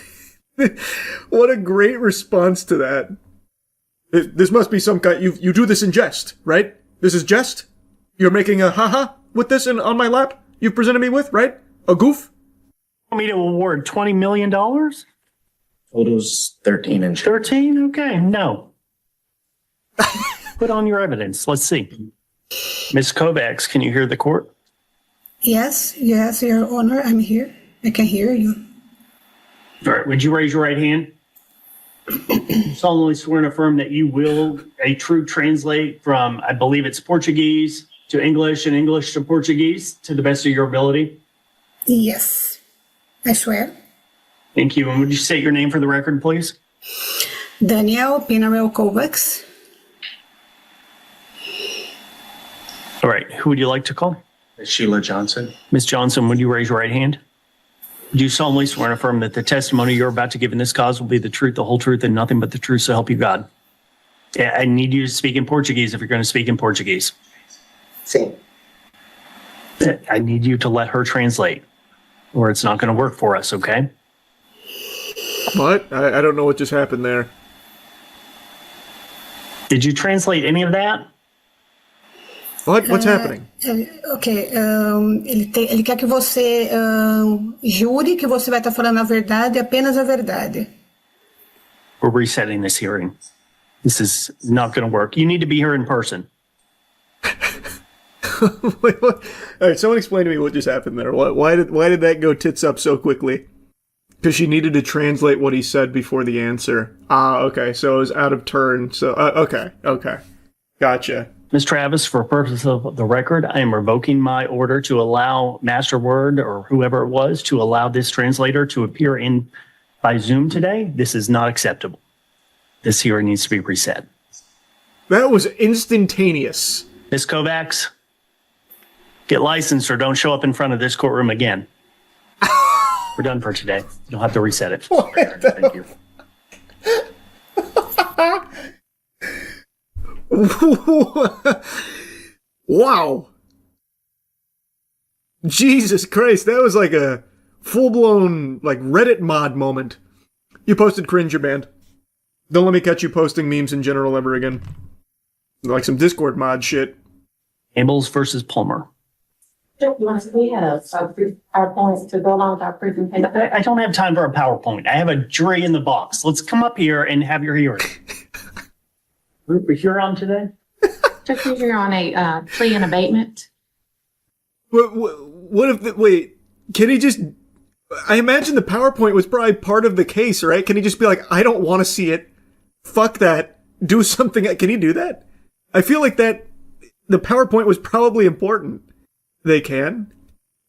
[SPEAKER 1] What a great response to that. This must be some kind... You do this in jest, right? This is jest? You're making a haha with this on my lap? You've presented me with, right? A goof?
[SPEAKER 4] Want me to award $20 million?
[SPEAKER 7] Total's 13 and
[SPEAKER 4] 13? Okay, no. Put on your evidence. Let's see. Ms. Kovacs, can you hear the court?
[SPEAKER 8] Yes, Your Honor, I'm here. I can hear you.
[SPEAKER 4] All right, would you raise your right hand? Solemnly swear and affirm that you will a true translate from, I believe it's Portuguese to English and English to Portuguese to the best of your ability?
[SPEAKER 8] Yes, I swear.
[SPEAKER 4] Thank you. And would you state your name for the record, please?
[SPEAKER 8] Danielle Pinarel Kovacs.
[SPEAKER 4] All right, who would you like to call?
[SPEAKER 7] Ms. Sheila Johnson.
[SPEAKER 4] Ms. Johnson, would you raise your right hand? Do you solemnly swear and affirm that the testimony you're about to give in this cause will be the truth, the whole truth, and nothing but the truth, so help you God? I need you to speak in Portuguese if you're going to speak in Portuguese.
[SPEAKER 8] Sim.
[SPEAKER 4] I need you to let her translate, or it's not going to work for us, okay?
[SPEAKER 1] What? I don't know what just happened there.
[SPEAKER 4] Did you translate any of that?
[SPEAKER 1] What? What's happening?
[SPEAKER 8] Ok, ele quer que você jure que você vai estar falando a verdade, apenas a verdade.
[SPEAKER 4] We're resetting this hearing. This is not going to work. You need to be here in person.
[SPEAKER 1] Wait, what? All right, someone explain to me what just happened there. Why did that go tits up so quickly? Because she needed to translate what he said before the answer. Ah, okay, so it was out of turn. So, okay, gotcha.
[SPEAKER 4] Ms. Travis, for purpose of the record, I am revoking my order to allow MasterWord or whoever it was to allow this translator to appear in by Zoom today. This is not acceptable. This hearing needs to be reset.
[SPEAKER 1] That was instantaneous.
[SPEAKER 4] Ms. Kovacs, get licensed or don't show up in front of this courtroom again. We're done for today. You'll have to reset it. Thank you.
[SPEAKER 1] Wow. Jesus Christ, that was like a full-blown like Reddit mod moment. You posted cringe, you're banned. Don't let me catch you posting memes in general ever again. Like some Discord mod shit.
[SPEAKER 4] Abels versus Palmer.
[SPEAKER 9] We have PowerPoints to go along with our presentation.
[SPEAKER 4] I don't have time for a PowerPoint. I have a jury in the box. Let's come up here and have your hearing. We're here on today?
[SPEAKER 9] Just because you're on a plea and abatement.
[SPEAKER 1] What if wait, can he just... I imagine the PowerPoint was probably part of the case, right? Can he just be like, I don't want to see it. Fuck that. Do something. Can he do that? I feel like that the PowerPoint was probably important. They can?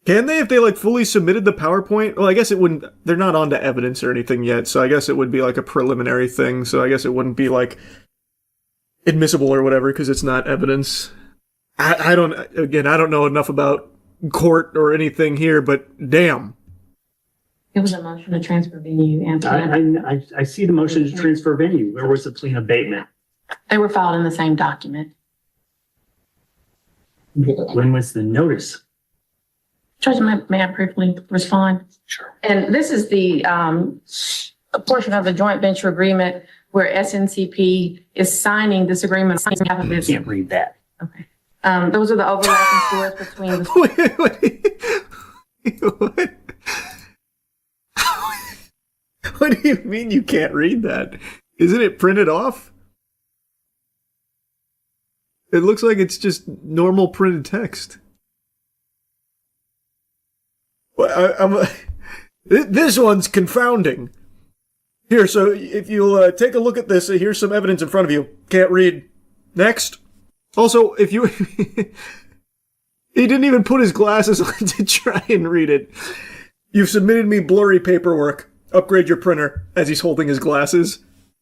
[SPEAKER 1] Can they if they like fully submitted the PowerPoint? Well, I guess it wouldn't... They're not onto evidence or anything yet, so I guess it would be like a preliminary thing, so I guess it wouldn't be like admissible or whatever because it's not evidence. I don't know enough about court or anything here, but damn.
[SPEAKER 9] It was a motion to transfer venue and
[SPEAKER 4] I see the motion to transfer venue. Where was the plea and abatement?
[SPEAKER 9] they were filed in the same document.
[SPEAKER 4] When was the notice?
[SPEAKER 9] Judge, may I briefly respond?
[SPEAKER 4] Sure.
[SPEAKER 9] And this is the a portion of the joint venture agreement where SNCP is signing this agreement on behalf of its.
[SPEAKER 4] I can't read that.
[SPEAKER 9] Okay. Those are the overlapping stores between the.
[SPEAKER 1] What? What do you mean you can't read that? Isn't it printed off? It looks like it's just normal printed text. Well, this one's confounding. Here, so if you'll take a look at this, here's some evidence in front of you. Can't read. Next. Also, if you He didn't even put his glasses on to try and read it. You've submitted me blurry paperwork. Upgrade your printer, as he's holding his glasses.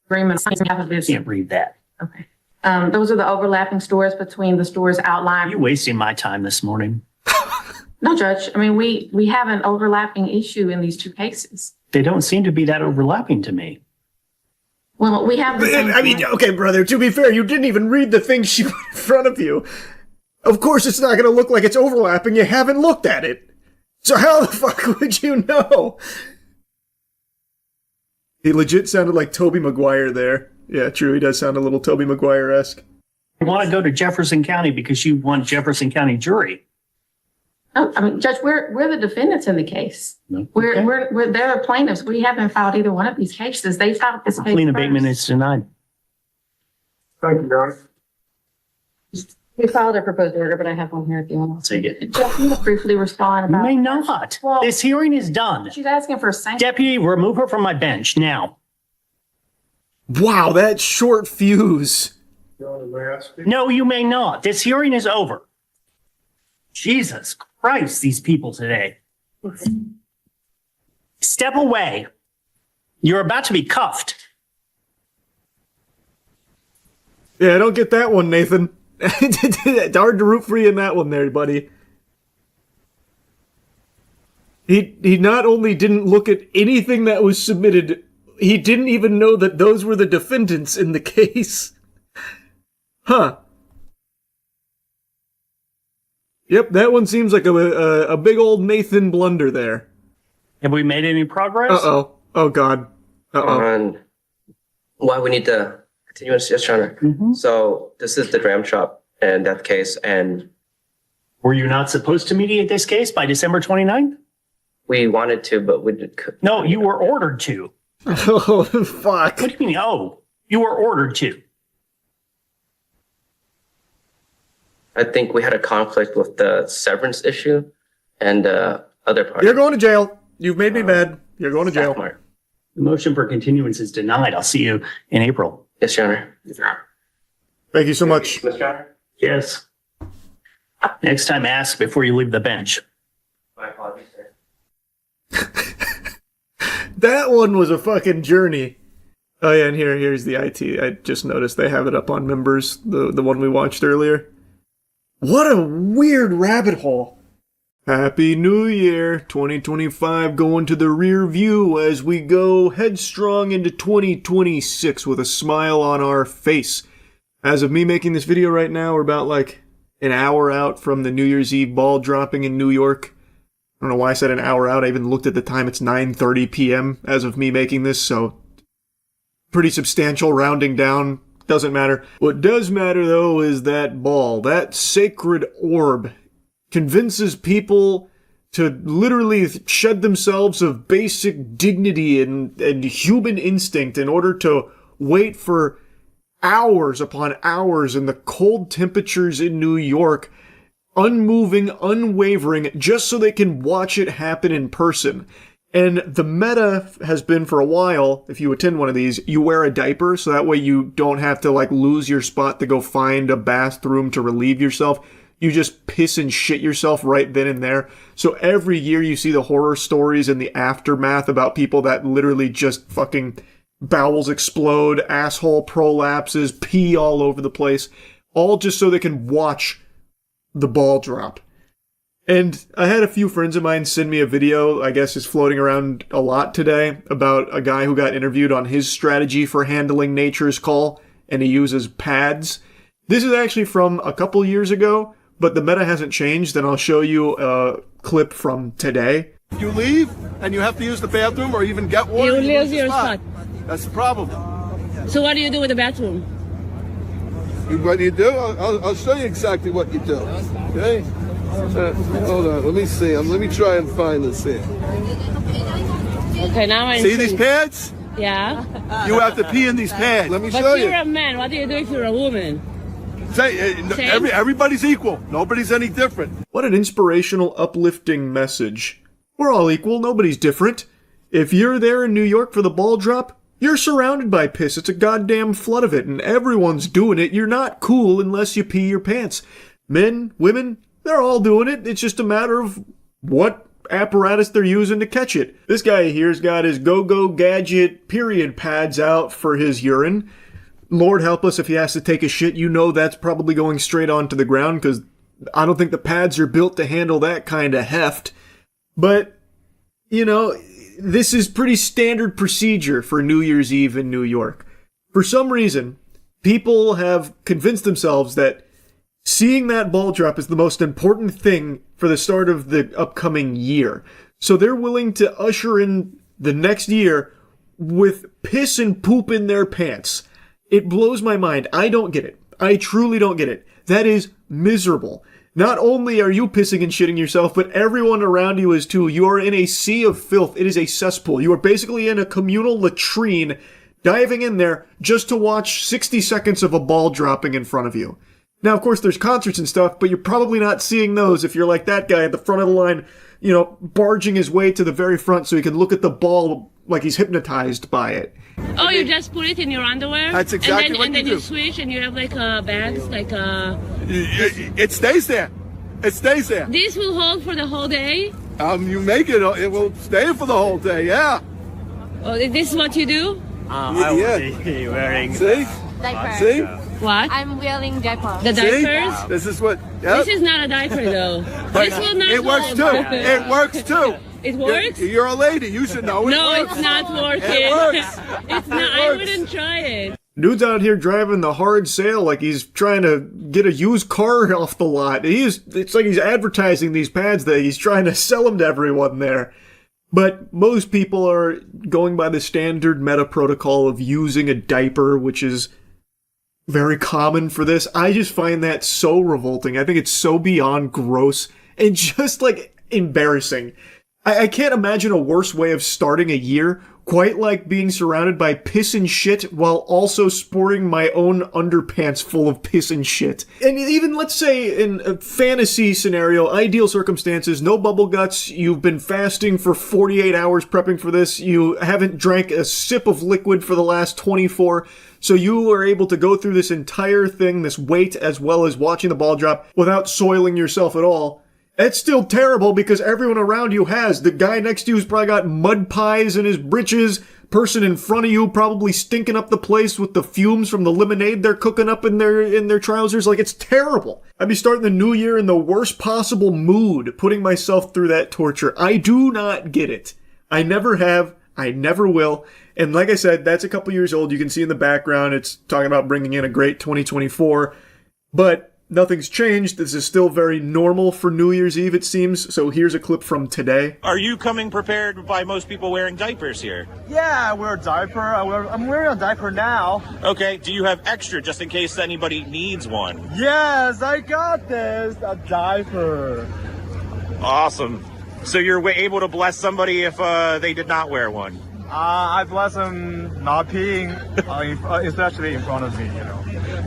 [SPEAKER 9] Agreement. Half of this.
[SPEAKER 4] Can't read that.
[SPEAKER 9] Okay. Those are the overlapping stores between the stores outlined.
[SPEAKER 4] You wasting my time this morning.
[SPEAKER 9] No, Judge. I mean, we have an overlapping issue in these two cases.
[SPEAKER 4] They don't seem to be that overlapping to me.
[SPEAKER 9] Well, we have the same.
[SPEAKER 1] I mean, okay, brother, to be fair, you didn't even read the thing she put in front of you. Of course it's not going to look like it's overlapping. You haven't looked at it. So how the fuck would you know? He legit sounded like Tobey Maguire there. Yeah, true, he does sound a little Tobey Maguire-esque.
[SPEAKER 4] You want to go to Jefferson County because you want Jefferson County jury.
[SPEAKER 9] Oh, I mean, Judge, we're the defendants in the case.
[SPEAKER 4] No.
[SPEAKER 9] We're they're the plaintiffs. We haven't filed either one of these cases. They filed this case
[SPEAKER 4] Lien
[SPEAKER 9] first.
[SPEAKER 4] abatement is denied.
[SPEAKER 16] Thank you, Your Honor.
[SPEAKER 9] We filed a proposed order, but I have one here if you want.
[SPEAKER 4] I'll take it.
[SPEAKER 9] Judge, you must briefly respond
[SPEAKER 4] You
[SPEAKER 9] about.
[SPEAKER 4] may not.
[SPEAKER 9] Well,
[SPEAKER 4] This hearing is done.
[SPEAKER 9] she's asking for a sanction.
[SPEAKER 4] Deputy, remove her from my bench now.
[SPEAKER 1] Wow, that short fuse.
[SPEAKER 16] Your Honor, may I speak?
[SPEAKER 4] No, you may not. This hearing is over. Jesus Christ, these people today. Step away. You're about to be cuffed.
[SPEAKER 1] Yeah, I don't get that one, Nathan. It's hard to root for you in that one there, buddy. He not only didn't look at anything that was submitted, he didn't even know that those were the defendants in the case. Huh. Yep, that one seems like a big old Nathan blunder there.
[SPEAKER 4] Have we made any progress?
[SPEAKER 1] Uh-oh. Oh, God. Uh-oh.
[SPEAKER 2] On why we need the continuance, yes, Your Honor. So this is the dram shop and that case, and
[SPEAKER 4] Were you not supposed to mediate this case by December 29th?
[SPEAKER 2] we wanted to, but we did.
[SPEAKER 4] No, you were ordered to.
[SPEAKER 1] Oh, fuck.
[SPEAKER 4] What do you mean, oh? You were ordered to.
[SPEAKER 2] I think we had a conflict with the severance issue and other parties.
[SPEAKER 1] You're going to jail. You've made me mad. You're going to jail.
[SPEAKER 4] The motion for continuance is denied. I'll see you in April.
[SPEAKER 2] Yes, Your Honor.
[SPEAKER 1] Thank you so much.
[SPEAKER 2] Mr. Honor?
[SPEAKER 4] Yes. Next time, ask before you leave the bench.
[SPEAKER 2] My apologies, sir.
[SPEAKER 1] That one was a fucking journey. Oh yeah, and here's the IT. I just noticed they have it up on members, the one we watched earlier. What a weird rabbit hole. Happy New Year, 2025 going to the rear view as we go headstrong into 2026 with a smile on our face. As of me making this video right now, we're about like an hour out from the New Year's Eve ball dropping in New York. I don't know why I said an hour out. I even looked at the time. It's 9:30 p.m. as of me making this, so pretty substantial rounding down. Doesn't matter. What does matter, though, is that ball, that sacred orb, convinces people to literally shed themselves of basic dignity and human instinct in order to wait for hours upon hours in the cold temperatures in New York, unmoving, unwavering, just so they can watch it happen in person. And the meta has been for a while, if you attend one of these, you wear a diaper, so that way you don't have to like lose your spot to go find a bathroom to relieve yourself. You just piss and shit yourself right then and there. So every year you see the horror stories and the aftermath about people that literally just fucking bowels explode, asshole prolapses, pee all over the place, all just so they can watch the ball drop. And I had a few friends of mine send me a video, I guess is floating around a lot today, about a guy who got interviewed on his strategy for handling nature's call, and he uses pads. This is actually from a couple years ago, but the meta hasn't changed, and I'll show you a clip from today.
[SPEAKER 6] You leave, and you have to use the bathroom or even get water.
[SPEAKER 7] You lose your spot.
[SPEAKER 6] That's the problem.
[SPEAKER 7] So what do you do with the bathroom?
[SPEAKER 6] What do you do? I'll show you exactly what you do. Okay? Hold on. Let me see. Let me try and find this here.
[SPEAKER 7] Okay, now I
[SPEAKER 6] see these pads?
[SPEAKER 7] Yeah.
[SPEAKER 6] You have to pee in these pads. Let me show you.
[SPEAKER 7] But you're a man. What do you do if you're a woman?
[SPEAKER 6] Everybody's equal. Nobody's any different.
[SPEAKER 1] What an inspirational, uplifting message. We're all equal. Nobody's different. If you're there in New York for the ball drop, you're surrounded by piss. It's a goddamn flood of it, and everyone's doing it. You're not cool unless you pee your pants. Men, women, They're all doing it. It's just a matter of what apparatus they're using to catch it. This guy here's got his go-go gadget period pads out for his urine. Lord help us if he has to take a shit. You know that's probably going straight onto the ground because I don't think the pads are built to handle that kind of heft. But, you know, this is pretty standard procedure for New Year's Eve in New York. For some reason, people have convinced themselves that seeing that ball drop is the most important thing for the start of the upcoming year. So they're willing to usher in the next year with piss and poop in their pants. It blows my mind. I don't get it. I truly don't get it. That is miserable. Not only are you pissing and shitting yourself, but everyone around you is too. You are in a sea of filth. It is a cesspool. You are basically in a communal latrine, diving in there just to watch 60 seconds of a ball dropping in front of you. Now, of course, there's concerts and stuff, but you're probably not seeing those if you're like that guy at the front of the line, you know, barging his way to the very front so he can look at the ball like he's hypnotized by it.
[SPEAKER 7] Oh, you just put it in your underwear?
[SPEAKER 6] That's exactly
[SPEAKER 7] and then,
[SPEAKER 6] what
[SPEAKER 7] and then
[SPEAKER 6] you
[SPEAKER 7] you
[SPEAKER 6] do.
[SPEAKER 7] switch and you have like bags, like
[SPEAKER 6] It stays there. It stays there.
[SPEAKER 7] This will hold for the whole day?
[SPEAKER 6] You make it will stay for the whole day, yeah.
[SPEAKER 7] Oh, this is what you do?
[SPEAKER 6] I will be wearing... See?
[SPEAKER 10] Diaper.
[SPEAKER 6] See?
[SPEAKER 7] What?
[SPEAKER 10] I'm wearing diaper.
[SPEAKER 7] The diapers?
[SPEAKER 6] See? This is what...
[SPEAKER 7] This is not a diaper though. This will not
[SPEAKER 6] It works
[SPEAKER 7] hold.
[SPEAKER 6] too. It works too.
[SPEAKER 7] It works?
[SPEAKER 6] You're a lady. You should know it
[SPEAKER 7] No,
[SPEAKER 6] works.
[SPEAKER 7] it's not working.
[SPEAKER 6] It works.
[SPEAKER 7] It's not. I wouldn't try it.
[SPEAKER 1] Dude's out here driving the hard sale like he's trying to get a used car off the lot. It's like he's advertising these pads that he's trying to sell them to everyone there. But most people are going by the standard meta protocol of using a diaper, which is very common for this. I just find that so revolting. I think it's so beyond gross and just like embarrassing. I can't imagine a worse way of starting a year, quite like being surrounded by piss and shit while also sporting my own underpants full of piss and shit. And even, let's say, in a fantasy scenario, ideal circumstances, no bubble guts, you've been fasting for 48 hours prepping for this, you haven't drank a sip of liquid for the last 24, so you are able to go through this entire thing, this wait, as well as watching the ball drop without soiling yourself at all. It's still terrible because everyone around you has. The guy next to you's probably got mud pies in his britches. Person in front of you probably stinking up the place with the fumes from the lemonade they're cooking up in their trousers. Like, it's terrible. I'd be starting the new year in the worst possible mood, putting myself through that torture. I do not get it. I never have. I never will. And like I said, that's a couple years old. You can see in the background, it's talking about bringing in a great 2024. But nothing's changed. This is still very normal for New Year's Eve, it seems. So here's a clip from today.
[SPEAKER 11] Are you coming prepared by most people wearing diapers here?
[SPEAKER 16] Yeah, I wear a diaper. I'm wearing a diaper now.
[SPEAKER 11] Okay, do you have extra just in case anybody needs one?
[SPEAKER 16] Yes, I got this. A diaper.
[SPEAKER 11] Awesome. So you're able to bless somebody if they did not wear one?
[SPEAKER 16] I bless them not peeing, especially in front of me, you know.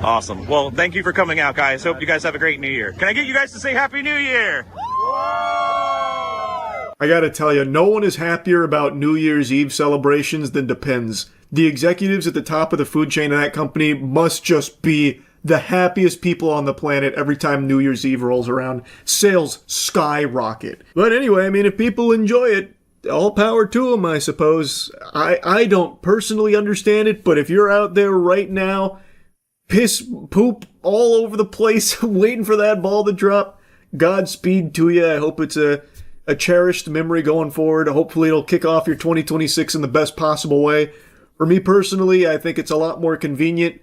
[SPEAKER 11] Awesome. Well, thank you for coming out, guys. Hope you guys have a great New Year. Can I get you guys to say Happy New Year?
[SPEAKER 1] I gotta tell you, no one is happier about New Year's Eve celebrations than Depends. The executives at the top of the food chain of that company must just be the happiest people on the planet every time New Year's Eve rolls around. Sales skyrocket. But anyway, I mean, if people enjoy it, all power to them, I suppose. I don't personally understand it, but if you're out there right now, piss, poop all over the place, waiting for that ball to drop, Godspeed to you. I hope it's a cherished memory going forward. Hopefully it'll kick off your 2026 in the best possible way. For me personally, I think it's a lot more convenient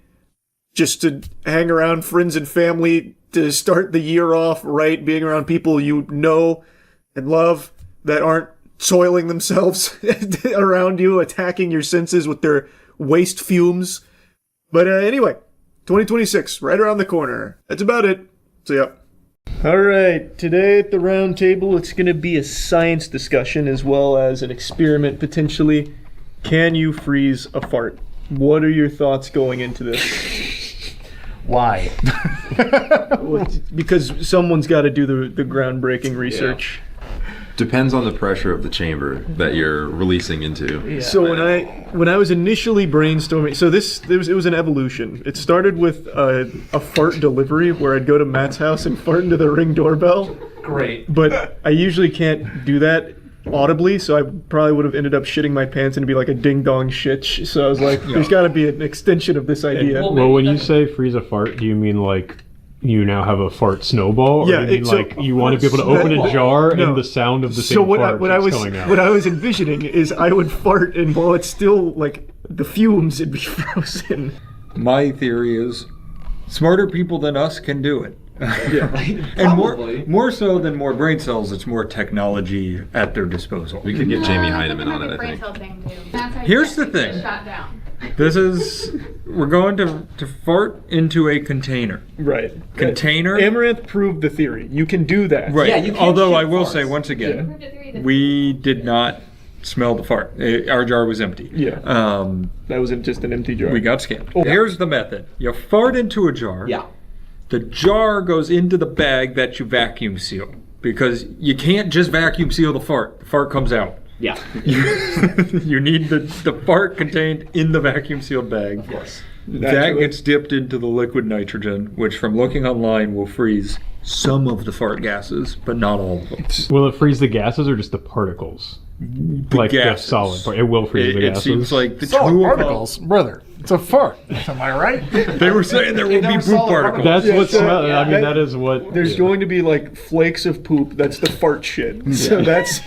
[SPEAKER 1] just to hang around friends and family to start the year off right, being around people you know and love that aren't soiling themselves around you, attacking your senses with their waste fumes. But anyway, 2026, right around the corner. That's about it. So yeah. Alright, today at the round table, it's going to be a science discussion as well as an experiment potentially. Can you freeze a fart? What are your thoughts going into this?
[SPEAKER 4] Why?
[SPEAKER 1] Because someone's got to do the groundbreaking research.
[SPEAKER 10] Depends on the pressure of the chamber that you're releasing into.
[SPEAKER 1] So when I was initially brainstorming, so it was an evolution. It started with a fart delivery where I'd go to Matt's house and fart into the Ring doorbell.
[SPEAKER 13] Great.
[SPEAKER 1] But I usually can't do that audibly, so I probably would have ended up shitting my pants and it'd be like a ding dong shitch. So I was like, there's got to be an extension of this idea.
[SPEAKER 15] Well, when you say freeze a fart, do you mean like you now have a fart snowball? Or
[SPEAKER 1] Yeah,
[SPEAKER 15] do you mean like you want to be able to open a jar and the sound of the same fart keeps coming out?
[SPEAKER 1] What I was envisioning is I would fart and while it's still like the fumes, it'd be frozen.
[SPEAKER 24] My theory is smarter people than us can do it.
[SPEAKER 1] Yeah.
[SPEAKER 24] And more so than more brain cells, it's more technology at their disposal.
[SPEAKER 10] We could get Jamie Heineman on it, I think.
[SPEAKER 24] Here's the thing. We're going to fart into a container.
[SPEAKER 1] Right.
[SPEAKER 24] Container.
[SPEAKER 1] Amaranth proved the theory. You can do that.
[SPEAKER 24] Right.
[SPEAKER 1] Yeah, you can
[SPEAKER 24] Although
[SPEAKER 1] shit
[SPEAKER 24] I will
[SPEAKER 1] farts.
[SPEAKER 24] say once again, we did not smell the fart. Our jar was empty.
[SPEAKER 1] Yeah. That was just an empty jar.
[SPEAKER 24] We got scammed.
[SPEAKER 1] Oh.
[SPEAKER 24] Here's the method. You fart into a jar.
[SPEAKER 13] Yeah.
[SPEAKER 24] The jar goes into the bag that you vacuum seal. Because you can't just vacuum seal the fart. The fart comes out.
[SPEAKER 13] Yeah.
[SPEAKER 24] You need the fart contained in the vacuum sealed bag. Of
[SPEAKER 13] course.
[SPEAKER 24] That gets dipped into the liquid nitrogen, which from looking online will freeze some of the fart gases, but not all of them.
[SPEAKER 15] Will it freeze the gases or just the particles? Like
[SPEAKER 24] gases.
[SPEAKER 15] the solid part. It will freeze the gases.
[SPEAKER 24] It seems like the
[SPEAKER 16] Solid
[SPEAKER 24] two
[SPEAKER 16] particles, brother. It's a fart. Am I right?
[SPEAKER 24] They were saying there will be poop particles.
[SPEAKER 15] That's
[SPEAKER 1] Yeah,
[SPEAKER 15] what
[SPEAKER 1] so-
[SPEAKER 15] smell.
[SPEAKER 1] yeah,
[SPEAKER 15] I mean, that is what.
[SPEAKER 1] There's going to be like flakes of poop. That's the fart shit. So that's.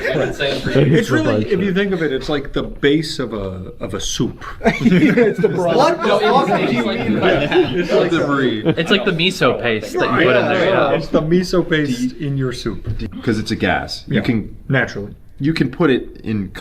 [SPEAKER 24] It's really, if you think of it, it's like the base of a soup.
[SPEAKER 1] It's the broth.
[SPEAKER 13] What the fuck do you mean by that?
[SPEAKER 24] It's like the
[SPEAKER 13] It's like the miso paste that you put in there. Yeah.
[SPEAKER 24] It's the miso paste in your soup.
[SPEAKER 10] Because it's a gas.
[SPEAKER 24] Yeah.
[SPEAKER 10] You can
[SPEAKER 24] naturally.
[SPEAKER 10] You can put it in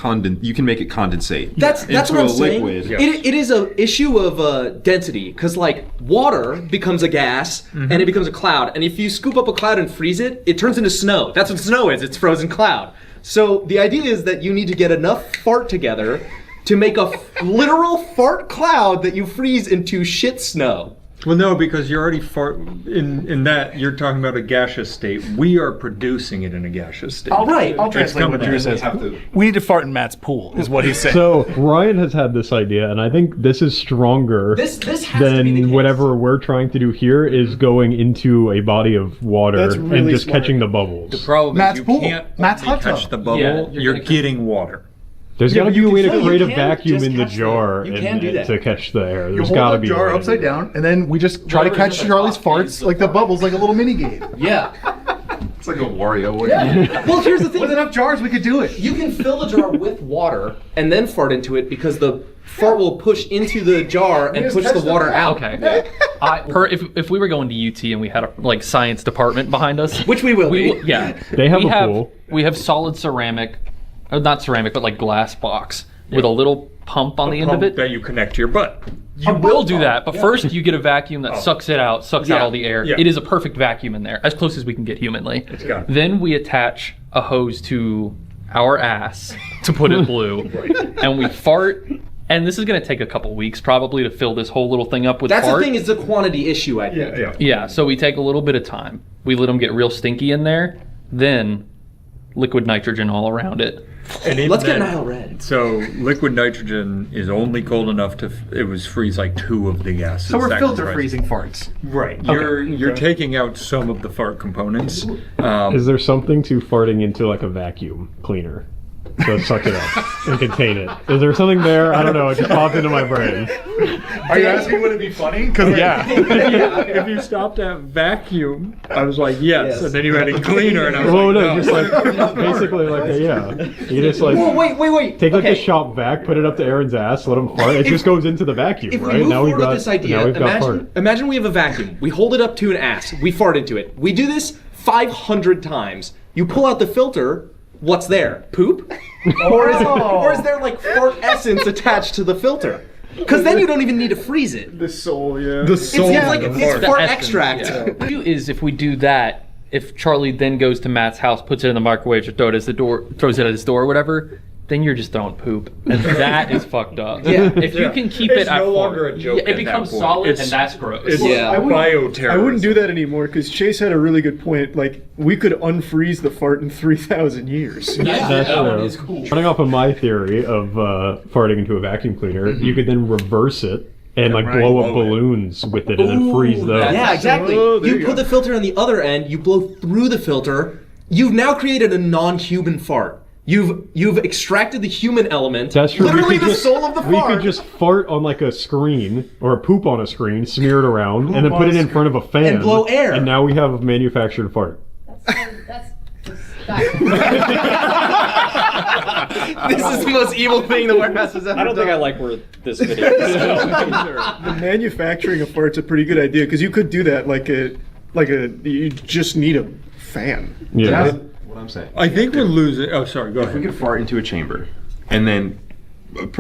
[SPEAKER 10] you can make it condensate.
[SPEAKER 13] That's
[SPEAKER 10] into
[SPEAKER 13] what I'm
[SPEAKER 10] a
[SPEAKER 13] saying.
[SPEAKER 10] liquid.
[SPEAKER 13] It is a issue of density because like water becomes a gas and it becomes a cloud, and if you scoop up a cloud and freeze it, it turns into snow. That's what snow is. It's frozen cloud. So the idea is that you need to get enough fart together to make a literal fart cloud that you freeze into shit snow.
[SPEAKER 24] Well, no, because you're already in that you're talking about a gaseous state. We are producing it in a gaseous state.
[SPEAKER 16] I'll
[SPEAKER 24] It's
[SPEAKER 16] translate
[SPEAKER 24] coming
[SPEAKER 16] what Drew
[SPEAKER 24] out.
[SPEAKER 16] says. We need to fart in Matt's pool, is what he's saying.
[SPEAKER 15] So Ryan has had this idea, and I think this is stronger
[SPEAKER 13] This has to be the
[SPEAKER 15] than
[SPEAKER 13] case.
[SPEAKER 15] whatever we're trying to do here is going into a body of water
[SPEAKER 1] That's
[SPEAKER 15] and
[SPEAKER 1] really
[SPEAKER 15] just
[SPEAKER 1] smart.
[SPEAKER 15] catching the bubbles.
[SPEAKER 24] The problem
[SPEAKER 16] Matt's
[SPEAKER 24] is you
[SPEAKER 16] pool.
[SPEAKER 24] can't
[SPEAKER 16] Matt's
[SPEAKER 24] only
[SPEAKER 16] hot tub.
[SPEAKER 24] catch the bubble.
[SPEAKER 13] Yeah,
[SPEAKER 24] you're
[SPEAKER 13] gonna
[SPEAKER 24] getting water.
[SPEAKER 15] There's
[SPEAKER 1] Yeah,
[SPEAKER 15] got to
[SPEAKER 1] but
[SPEAKER 15] be
[SPEAKER 1] you
[SPEAKER 15] a way
[SPEAKER 1] can-
[SPEAKER 15] to
[SPEAKER 1] no, you
[SPEAKER 15] create a
[SPEAKER 1] can't
[SPEAKER 15] vacuum
[SPEAKER 1] just
[SPEAKER 15] in the
[SPEAKER 1] catch
[SPEAKER 15] jar
[SPEAKER 13] You can do that.
[SPEAKER 15] to catch the air.
[SPEAKER 16] You
[SPEAKER 15] There's
[SPEAKER 16] hold
[SPEAKER 15] got to
[SPEAKER 16] the
[SPEAKER 15] be
[SPEAKER 16] jar
[SPEAKER 15] a way to
[SPEAKER 16] upside
[SPEAKER 15] do it.
[SPEAKER 16] down, and then we just try to catch Charlie's farts like the bubbles, like a little mini game.
[SPEAKER 13] Yeah.
[SPEAKER 10] It's like a Wario.
[SPEAKER 13] Well, here's the thing.
[SPEAKER 16] With enough jars, we could do it.
[SPEAKER 13] You can fill the jar with water and then fart into it because the fart will push into the jar and
[SPEAKER 16] just
[SPEAKER 13] push the
[SPEAKER 16] catch the
[SPEAKER 13] water
[SPEAKER 16] fart.
[SPEAKER 13] out.
[SPEAKER 5] Okay. If we were going to UT and we had a like science department behind us,
[SPEAKER 13] Which we will be.
[SPEAKER 5] yeah,
[SPEAKER 15] They have
[SPEAKER 5] we
[SPEAKER 15] a pool.
[SPEAKER 5] We have solid ceramic, or not ceramic, but like glass box with a little pump on the end of it.
[SPEAKER 24] that you connect to your butt.
[SPEAKER 5] You will do that, but first you get a vacuum that sucks it out, sucks out
[SPEAKER 24] Yeah.
[SPEAKER 5] all the air.
[SPEAKER 24] Yeah.
[SPEAKER 5] It is a perfect vacuum in there, as close as we can get humanly.
[SPEAKER 24] It's got it.
[SPEAKER 5] Then we attach a hose to our ass to put it blue, and we fart. And this is going to take a couple weeks probably to fill this whole little thing up with
[SPEAKER 13] That's
[SPEAKER 5] fart.
[SPEAKER 13] the thing, is the quantity issue, I think.
[SPEAKER 5] Yeah, so we take a little bit of time. We let them get real stinky in there, then liquid nitrogen all around it.
[SPEAKER 24] And even
[SPEAKER 13] Let's get
[SPEAKER 24] then-
[SPEAKER 13] Nile Red.
[SPEAKER 24] So liquid nitrogen is only cold enough to freeze like 2 of the gases.
[SPEAKER 16] So we're
[SPEAKER 24] that
[SPEAKER 16] filter
[SPEAKER 24] comprise-
[SPEAKER 16] freezing farts.
[SPEAKER 24] Right. You're taking out some of the fart components.
[SPEAKER 15] Is there something to farting into like a vacuum cleaner? So suck it up and contain it. Is there something there? I don't know. It just popped into my brain.
[SPEAKER 16] Are you asking would it be funny? Because
[SPEAKER 24] If you stopped at vacuum, I was like, yes. And then you added cleaner, and I was
[SPEAKER 15] Well,
[SPEAKER 24] like,
[SPEAKER 15] no,
[SPEAKER 24] no.
[SPEAKER 15] just like basically like You just like
[SPEAKER 13] Whoa, wait.
[SPEAKER 15] take like
[SPEAKER 13] Okay.
[SPEAKER 15] the shop vac, put it up to Aaron's ass, let him fart. It just goes into the vacuum,
[SPEAKER 13] If we
[SPEAKER 15] right?
[SPEAKER 13] move
[SPEAKER 15] Now we've
[SPEAKER 13] forward
[SPEAKER 15] got
[SPEAKER 13] with this idea,
[SPEAKER 15] fart.
[SPEAKER 13] imagine we have a vacuum. We hold it up to an ass. We fart into it. We do this 500 times. You pull out the filter. What's there? Poop? Or is there like fart essence attached to the filter? Because then you don't even need to freeze it.
[SPEAKER 1] The soul, yeah.
[SPEAKER 24] The soul.
[SPEAKER 13] It's like
[SPEAKER 24] of the
[SPEAKER 13] it's
[SPEAKER 24] fart.
[SPEAKER 13] fart
[SPEAKER 5] essence,
[SPEAKER 13] extract.
[SPEAKER 5] yeah. Is if we do that, if Charlie then goes to Matt's house, puts it in the microwave, or throws it at his door or whatever, then you're just throwing poop, and that is fucked up.
[SPEAKER 13] Yeah.
[SPEAKER 5] If you can keep
[SPEAKER 24] It's
[SPEAKER 5] it at
[SPEAKER 24] no
[SPEAKER 5] fart,
[SPEAKER 24] longer a joke
[SPEAKER 5] it
[SPEAKER 24] at
[SPEAKER 5] becomes
[SPEAKER 24] that point.
[SPEAKER 5] solid,
[SPEAKER 24] It's-
[SPEAKER 5] and that's gross.
[SPEAKER 24] It's
[SPEAKER 1] I wouldn't do that anymore because Chase had a really good point. Like, we could unfreeze the fart in 3,000 years.
[SPEAKER 15] That's true. Running off of my theory of farting into a vacuum cleaner, you could then reverse it and like blow up balloons with it and then freeze those.
[SPEAKER 13] Yeah, exactly. You put the filter on the other end, you blow through the filter. You've now created a non-human fart. You've extracted the human element.
[SPEAKER 15] That's true.
[SPEAKER 13] Literally
[SPEAKER 15] We could
[SPEAKER 13] the
[SPEAKER 15] just-
[SPEAKER 13] soul of the
[SPEAKER 15] We
[SPEAKER 13] fart.
[SPEAKER 15] could just fart on like a screen or poop on a screen, smear it around, and then put it in front of a fan
[SPEAKER 13] And blow air.
[SPEAKER 15] And now we have a manufactured fart.
[SPEAKER 13] This is the most evil thing the warehouse has ever done.
[SPEAKER 5] I don't think I like where this video is.
[SPEAKER 1] The manufacturing of farts a pretty good idea because you could do that you just need a fan.
[SPEAKER 10] Yeah. That's what I'm saying.
[SPEAKER 24] I think we're losing. Oh, sorry. Go
[SPEAKER 10] If
[SPEAKER 24] ahead.
[SPEAKER 10] we could fart into a chamber and then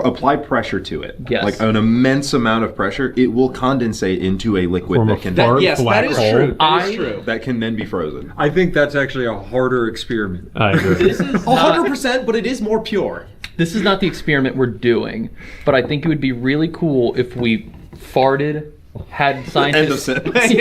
[SPEAKER 10] apply pressure to it,
[SPEAKER 5] Yes.
[SPEAKER 10] like an immense amount of pressure, it will condensate into a liquid
[SPEAKER 15] Form a
[SPEAKER 10] that can
[SPEAKER 15] fart
[SPEAKER 13] yes, that
[SPEAKER 15] black
[SPEAKER 13] is
[SPEAKER 15] hole.
[SPEAKER 13] true. That is true.
[SPEAKER 10] that can then be frozen.
[SPEAKER 24] I think that's actually a harder experiment.
[SPEAKER 15] I agree.
[SPEAKER 5] This is not,
[SPEAKER 13] 100%, but it is more pure.
[SPEAKER 5] this is not the experiment we're doing, but I think it would be really cool if we farted, had scientists.
[SPEAKER 10] End of sentence.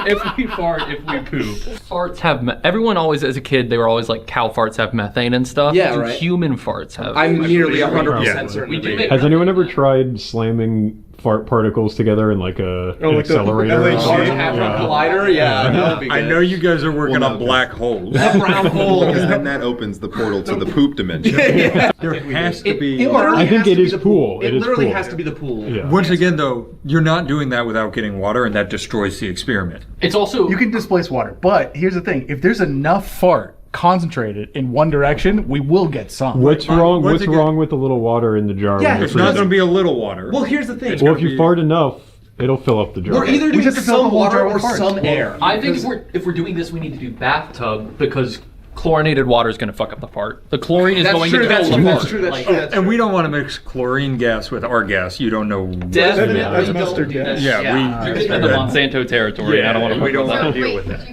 [SPEAKER 5] If we fart, if we poop. Farts have. Everyone always, as a kid, they were always like, cow farts have methane and stuff.
[SPEAKER 13] Yeah,
[SPEAKER 5] Do
[SPEAKER 13] right.
[SPEAKER 5] Human farts have.
[SPEAKER 13] I'm nearly 100%
[SPEAKER 24] Yeah.
[SPEAKER 13] certain.
[SPEAKER 5] We
[SPEAKER 13] of
[SPEAKER 5] do
[SPEAKER 13] it.
[SPEAKER 5] make-
[SPEAKER 15] Has anyone ever tried slamming fart particles together in like an
[SPEAKER 1] like the
[SPEAKER 15] accelerator?
[SPEAKER 1] LHC?
[SPEAKER 13] Large Hadron Collider? Yeah, that would be good.
[SPEAKER 24] I know you guys are working
[SPEAKER 10] Well,
[SPEAKER 24] on
[SPEAKER 10] no.
[SPEAKER 24] black holes.
[SPEAKER 13] The brown hole.
[SPEAKER 10] Because then that opens the portal to the poop dimension.
[SPEAKER 24] There has to be.
[SPEAKER 13] It literally
[SPEAKER 15] I think
[SPEAKER 13] has
[SPEAKER 15] it
[SPEAKER 13] to be
[SPEAKER 15] is
[SPEAKER 13] the
[SPEAKER 15] pool.
[SPEAKER 13] It
[SPEAKER 15] It is
[SPEAKER 13] literally
[SPEAKER 15] pool.
[SPEAKER 13] has to be the pool.
[SPEAKER 15] Yeah.
[SPEAKER 24] Once again, though, you're not doing that without getting water, and that destroys the experiment.
[SPEAKER 5] It's also.
[SPEAKER 16] You can displace water, but here's the thing: if there's enough fart concentrated in one direction, we will get some.
[SPEAKER 15] What's wrong?
[SPEAKER 24] once
[SPEAKER 15] What's
[SPEAKER 24] again-
[SPEAKER 15] wrong with the little water in the jar?
[SPEAKER 13] Yeah,
[SPEAKER 15] when you
[SPEAKER 24] It's
[SPEAKER 15] freeze
[SPEAKER 24] not
[SPEAKER 15] it?
[SPEAKER 24] going to be a little water.
[SPEAKER 13] Well, here's the thing.
[SPEAKER 15] Well, if you fart enough, it'll fill up the jar.
[SPEAKER 13] We're either doing
[SPEAKER 16] just have to fill
[SPEAKER 13] some
[SPEAKER 16] the whole
[SPEAKER 13] water
[SPEAKER 16] jar
[SPEAKER 13] or
[SPEAKER 16] with farts.
[SPEAKER 13] some air.
[SPEAKER 5] I think if we're doing this, we need to do bathtub because chlorinated water is going to fuck up the fart. The chlorine is
[SPEAKER 13] That's
[SPEAKER 5] going
[SPEAKER 13] true,
[SPEAKER 5] to
[SPEAKER 13] that's
[SPEAKER 5] kill
[SPEAKER 13] true,
[SPEAKER 5] the
[SPEAKER 13] that's
[SPEAKER 5] fart.
[SPEAKER 13] true, that's
[SPEAKER 5] Like,
[SPEAKER 13] true, that's
[SPEAKER 24] And we don't want to mix chlorine gas with our gas. You don't know.
[SPEAKER 5] Definitely.
[SPEAKER 1] That's
[SPEAKER 5] don't
[SPEAKER 1] mustard
[SPEAKER 5] do
[SPEAKER 1] gas.
[SPEAKER 5] that.
[SPEAKER 24] Yeah,
[SPEAKER 5] You're in the Monsanto territory. and I don't want to
[SPEAKER 24] we don't
[SPEAKER 5] fuck
[SPEAKER 24] want
[SPEAKER 5] with
[SPEAKER 24] to
[SPEAKER 5] that.
[SPEAKER 24] deal with that.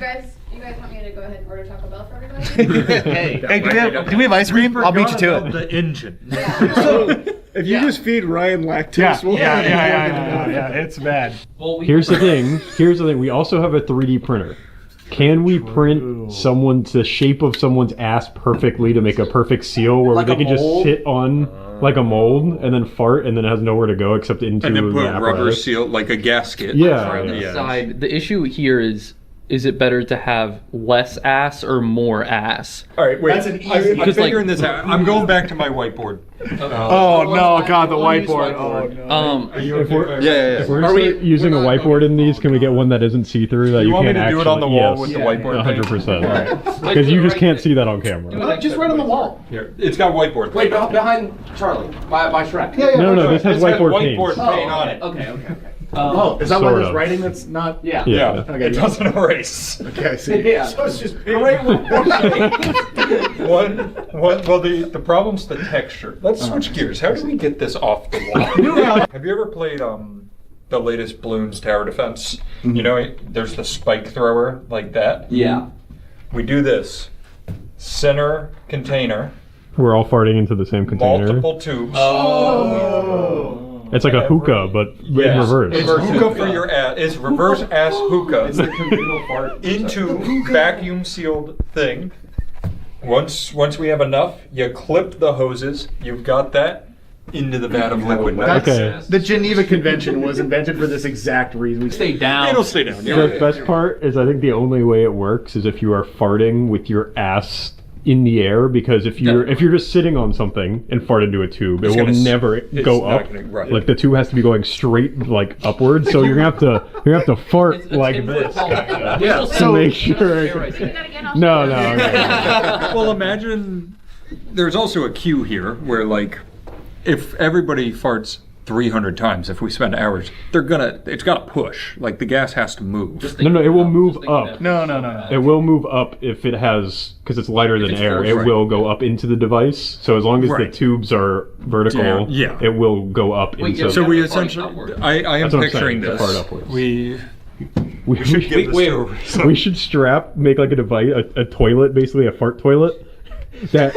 [SPEAKER 12] You guys want me to go ahead and order Taco Bell for everybody?
[SPEAKER 16] Hey, do we have ice cream? I'll beat you to it.
[SPEAKER 24] The engine.
[SPEAKER 1] If you just feed Ryan lactose,
[SPEAKER 16] Yeah, it's bad.
[SPEAKER 5] Well,
[SPEAKER 15] Here's the thing. We also have a 3D printer. Can we print the shape of someone's ass perfectly to make a perfect seal where
[SPEAKER 13] Like
[SPEAKER 15] they
[SPEAKER 13] a
[SPEAKER 15] can just
[SPEAKER 13] mold?
[SPEAKER 15] sit on like a mold and then fart and then it has nowhere to go except into
[SPEAKER 24] And then
[SPEAKER 15] the
[SPEAKER 24] put a rubber
[SPEAKER 15] apparatus?
[SPEAKER 24] seal, like a gasket.
[SPEAKER 15] Yeah,
[SPEAKER 24] around
[SPEAKER 15] yeah.
[SPEAKER 24] the
[SPEAKER 5] Side. The issue here is it better to have less ass or more ass?
[SPEAKER 24] All right, wait.
[SPEAKER 16] That's an easy-
[SPEAKER 24] I'm
[SPEAKER 5] Because, like-
[SPEAKER 24] figuring this out. I'm going back to my whiteboard.
[SPEAKER 16] Oh no, God, the whiteboard. Oh no.
[SPEAKER 15] If we're,
[SPEAKER 10] Yeah.
[SPEAKER 15] if we're gonna start using a whiteboard in these, can we get one that isn't see-through that you,
[SPEAKER 24] want me
[SPEAKER 15] can't
[SPEAKER 24] to do
[SPEAKER 15] actually
[SPEAKER 24] it on the wall
[SPEAKER 15] yes,
[SPEAKER 24] with the whiteboard thing?
[SPEAKER 15] 100%. Because you just can't see that on camera.
[SPEAKER 16] Just right on the wall.
[SPEAKER 24] Here, it's got whiteboard.
[SPEAKER 13] Wait, behind Charlie, by Shrek.
[SPEAKER 15] No, this has
[SPEAKER 24] It's got
[SPEAKER 15] whiteboard
[SPEAKER 24] whiteboard
[SPEAKER 15] paint.
[SPEAKER 24] paint on it.
[SPEAKER 13] Okay.
[SPEAKER 16] Oh, is that why
[SPEAKER 15] Sort
[SPEAKER 16] there's
[SPEAKER 15] of.
[SPEAKER 16] writing that's not?
[SPEAKER 13] Yeah.
[SPEAKER 24] Yeah,
[SPEAKER 16] Okay,
[SPEAKER 24] it doesn't erase.
[SPEAKER 16] Okay, I see.
[SPEAKER 13] Yeah.
[SPEAKER 16] So it's just
[SPEAKER 24] Well, the problem's the texture. Let's switch gears. How do we get this off the wall? Have you ever played the latest Bloons Tower Defense? You know, there's the spike thrower like that.
[SPEAKER 13] Yeah.
[SPEAKER 24] We do this. Center container,
[SPEAKER 15] We're all farting into the same container.
[SPEAKER 24] multiple tubes.
[SPEAKER 15] It's like a hookah, but in
[SPEAKER 24] Yes.
[SPEAKER 15] reverse.
[SPEAKER 24] It's hookah for your ass. It's reverse ass hookah. It's the communal fart. Into vacuum sealed thing. Once we have enough, you clip the hoses. You've got that into the vat of liquid.
[SPEAKER 15] Okay.
[SPEAKER 16] The Geneva Convention was invented for this exact reason.
[SPEAKER 5] Stay down.
[SPEAKER 24] It'll stay down.
[SPEAKER 15] The best part is I think the only way it works is if you are farting with your ass in the air, because if you're just sitting on something and fart into a tube,
[SPEAKER 24] It's
[SPEAKER 15] it will
[SPEAKER 24] gonna
[SPEAKER 15] never go
[SPEAKER 24] not
[SPEAKER 15] up.
[SPEAKER 24] gonna- right.
[SPEAKER 15] Like the tube has to be going straight like upwards, so you're gonna have to fart like this
[SPEAKER 5] Yeah.
[SPEAKER 15] to make sure. No.
[SPEAKER 24] Well, imagine there's also a cue here where, like, if everybody farts 300 times, if we spend hours, it's got to push. Like, the gas has to move.
[SPEAKER 15] No, it will move up.
[SPEAKER 16] No.
[SPEAKER 15] It will move up if it has, because it's lighter than air. It will go up into the device. So as long as the tubes are vertical,
[SPEAKER 24] Yeah.
[SPEAKER 15] it will go up into.
[SPEAKER 24] So we essentially, I am
[SPEAKER 15] That's what I'm
[SPEAKER 24] picturing
[SPEAKER 15] saying,
[SPEAKER 24] this.
[SPEAKER 15] fart upwards.
[SPEAKER 24] We should give this to
[SPEAKER 15] we should make like a device, a toilet, basically a fart toilet, that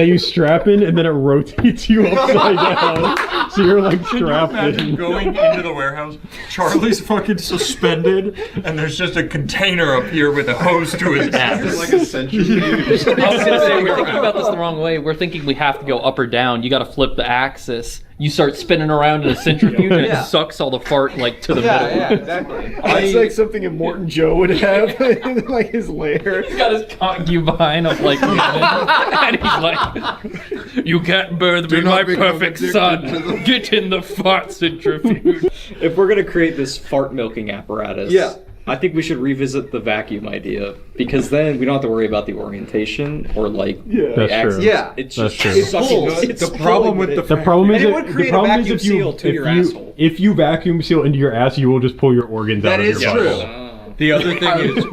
[SPEAKER 15] you strap in and then it rotates you upside down, so you're like strapped
[SPEAKER 24] Imagine
[SPEAKER 15] in.
[SPEAKER 24] going into the warehouse, Charlie's fucking suspended, and there's just a container up here with a hose to his ass.
[SPEAKER 10] Like a century.
[SPEAKER 5] I was gonna say we're thinking about this the wrong way. We're thinking we have to go up or down. You got to flip the axis. You start spinning around in a centrifuge and it sucks all the fart like to the middle.
[SPEAKER 1] Yeah, exactly. It's like something Immortan Joe would have in like his lair.
[SPEAKER 5] He's got his concubine of like women, and he's like, "You can't birth me, my perfect son. Get in the fart centrifuge."
[SPEAKER 14] If we're gonna create this fart milking apparatus,
[SPEAKER 13] Yeah.
[SPEAKER 14] I think we should revisit the vacuum idea, because then we don't have to worry about the orientation or like the
[SPEAKER 15] That's
[SPEAKER 14] axis.
[SPEAKER 15] true.
[SPEAKER 13] Yeah.
[SPEAKER 14] It's
[SPEAKER 15] That's
[SPEAKER 14] just
[SPEAKER 15] true.
[SPEAKER 14] it's sucking.
[SPEAKER 24] The problem with
[SPEAKER 15] The problem is
[SPEAKER 14] And it
[SPEAKER 15] that
[SPEAKER 14] would create
[SPEAKER 15] the problem
[SPEAKER 14] a
[SPEAKER 15] is
[SPEAKER 14] vacuum
[SPEAKER 15] if you
[SPEAKER 14] seal to your asshole.
[SPEAKER 15] if you vacuum seal into your ass, you will just pull your organs out
[SPEAKER 13] That
[SPEAKER 15] of
[SPEAKER 13] is
[SPEAKER 15] your
[SPEAKER 13] true.
[SPEAKER 15] butthole.
[SPEAKER 24] The other thing is,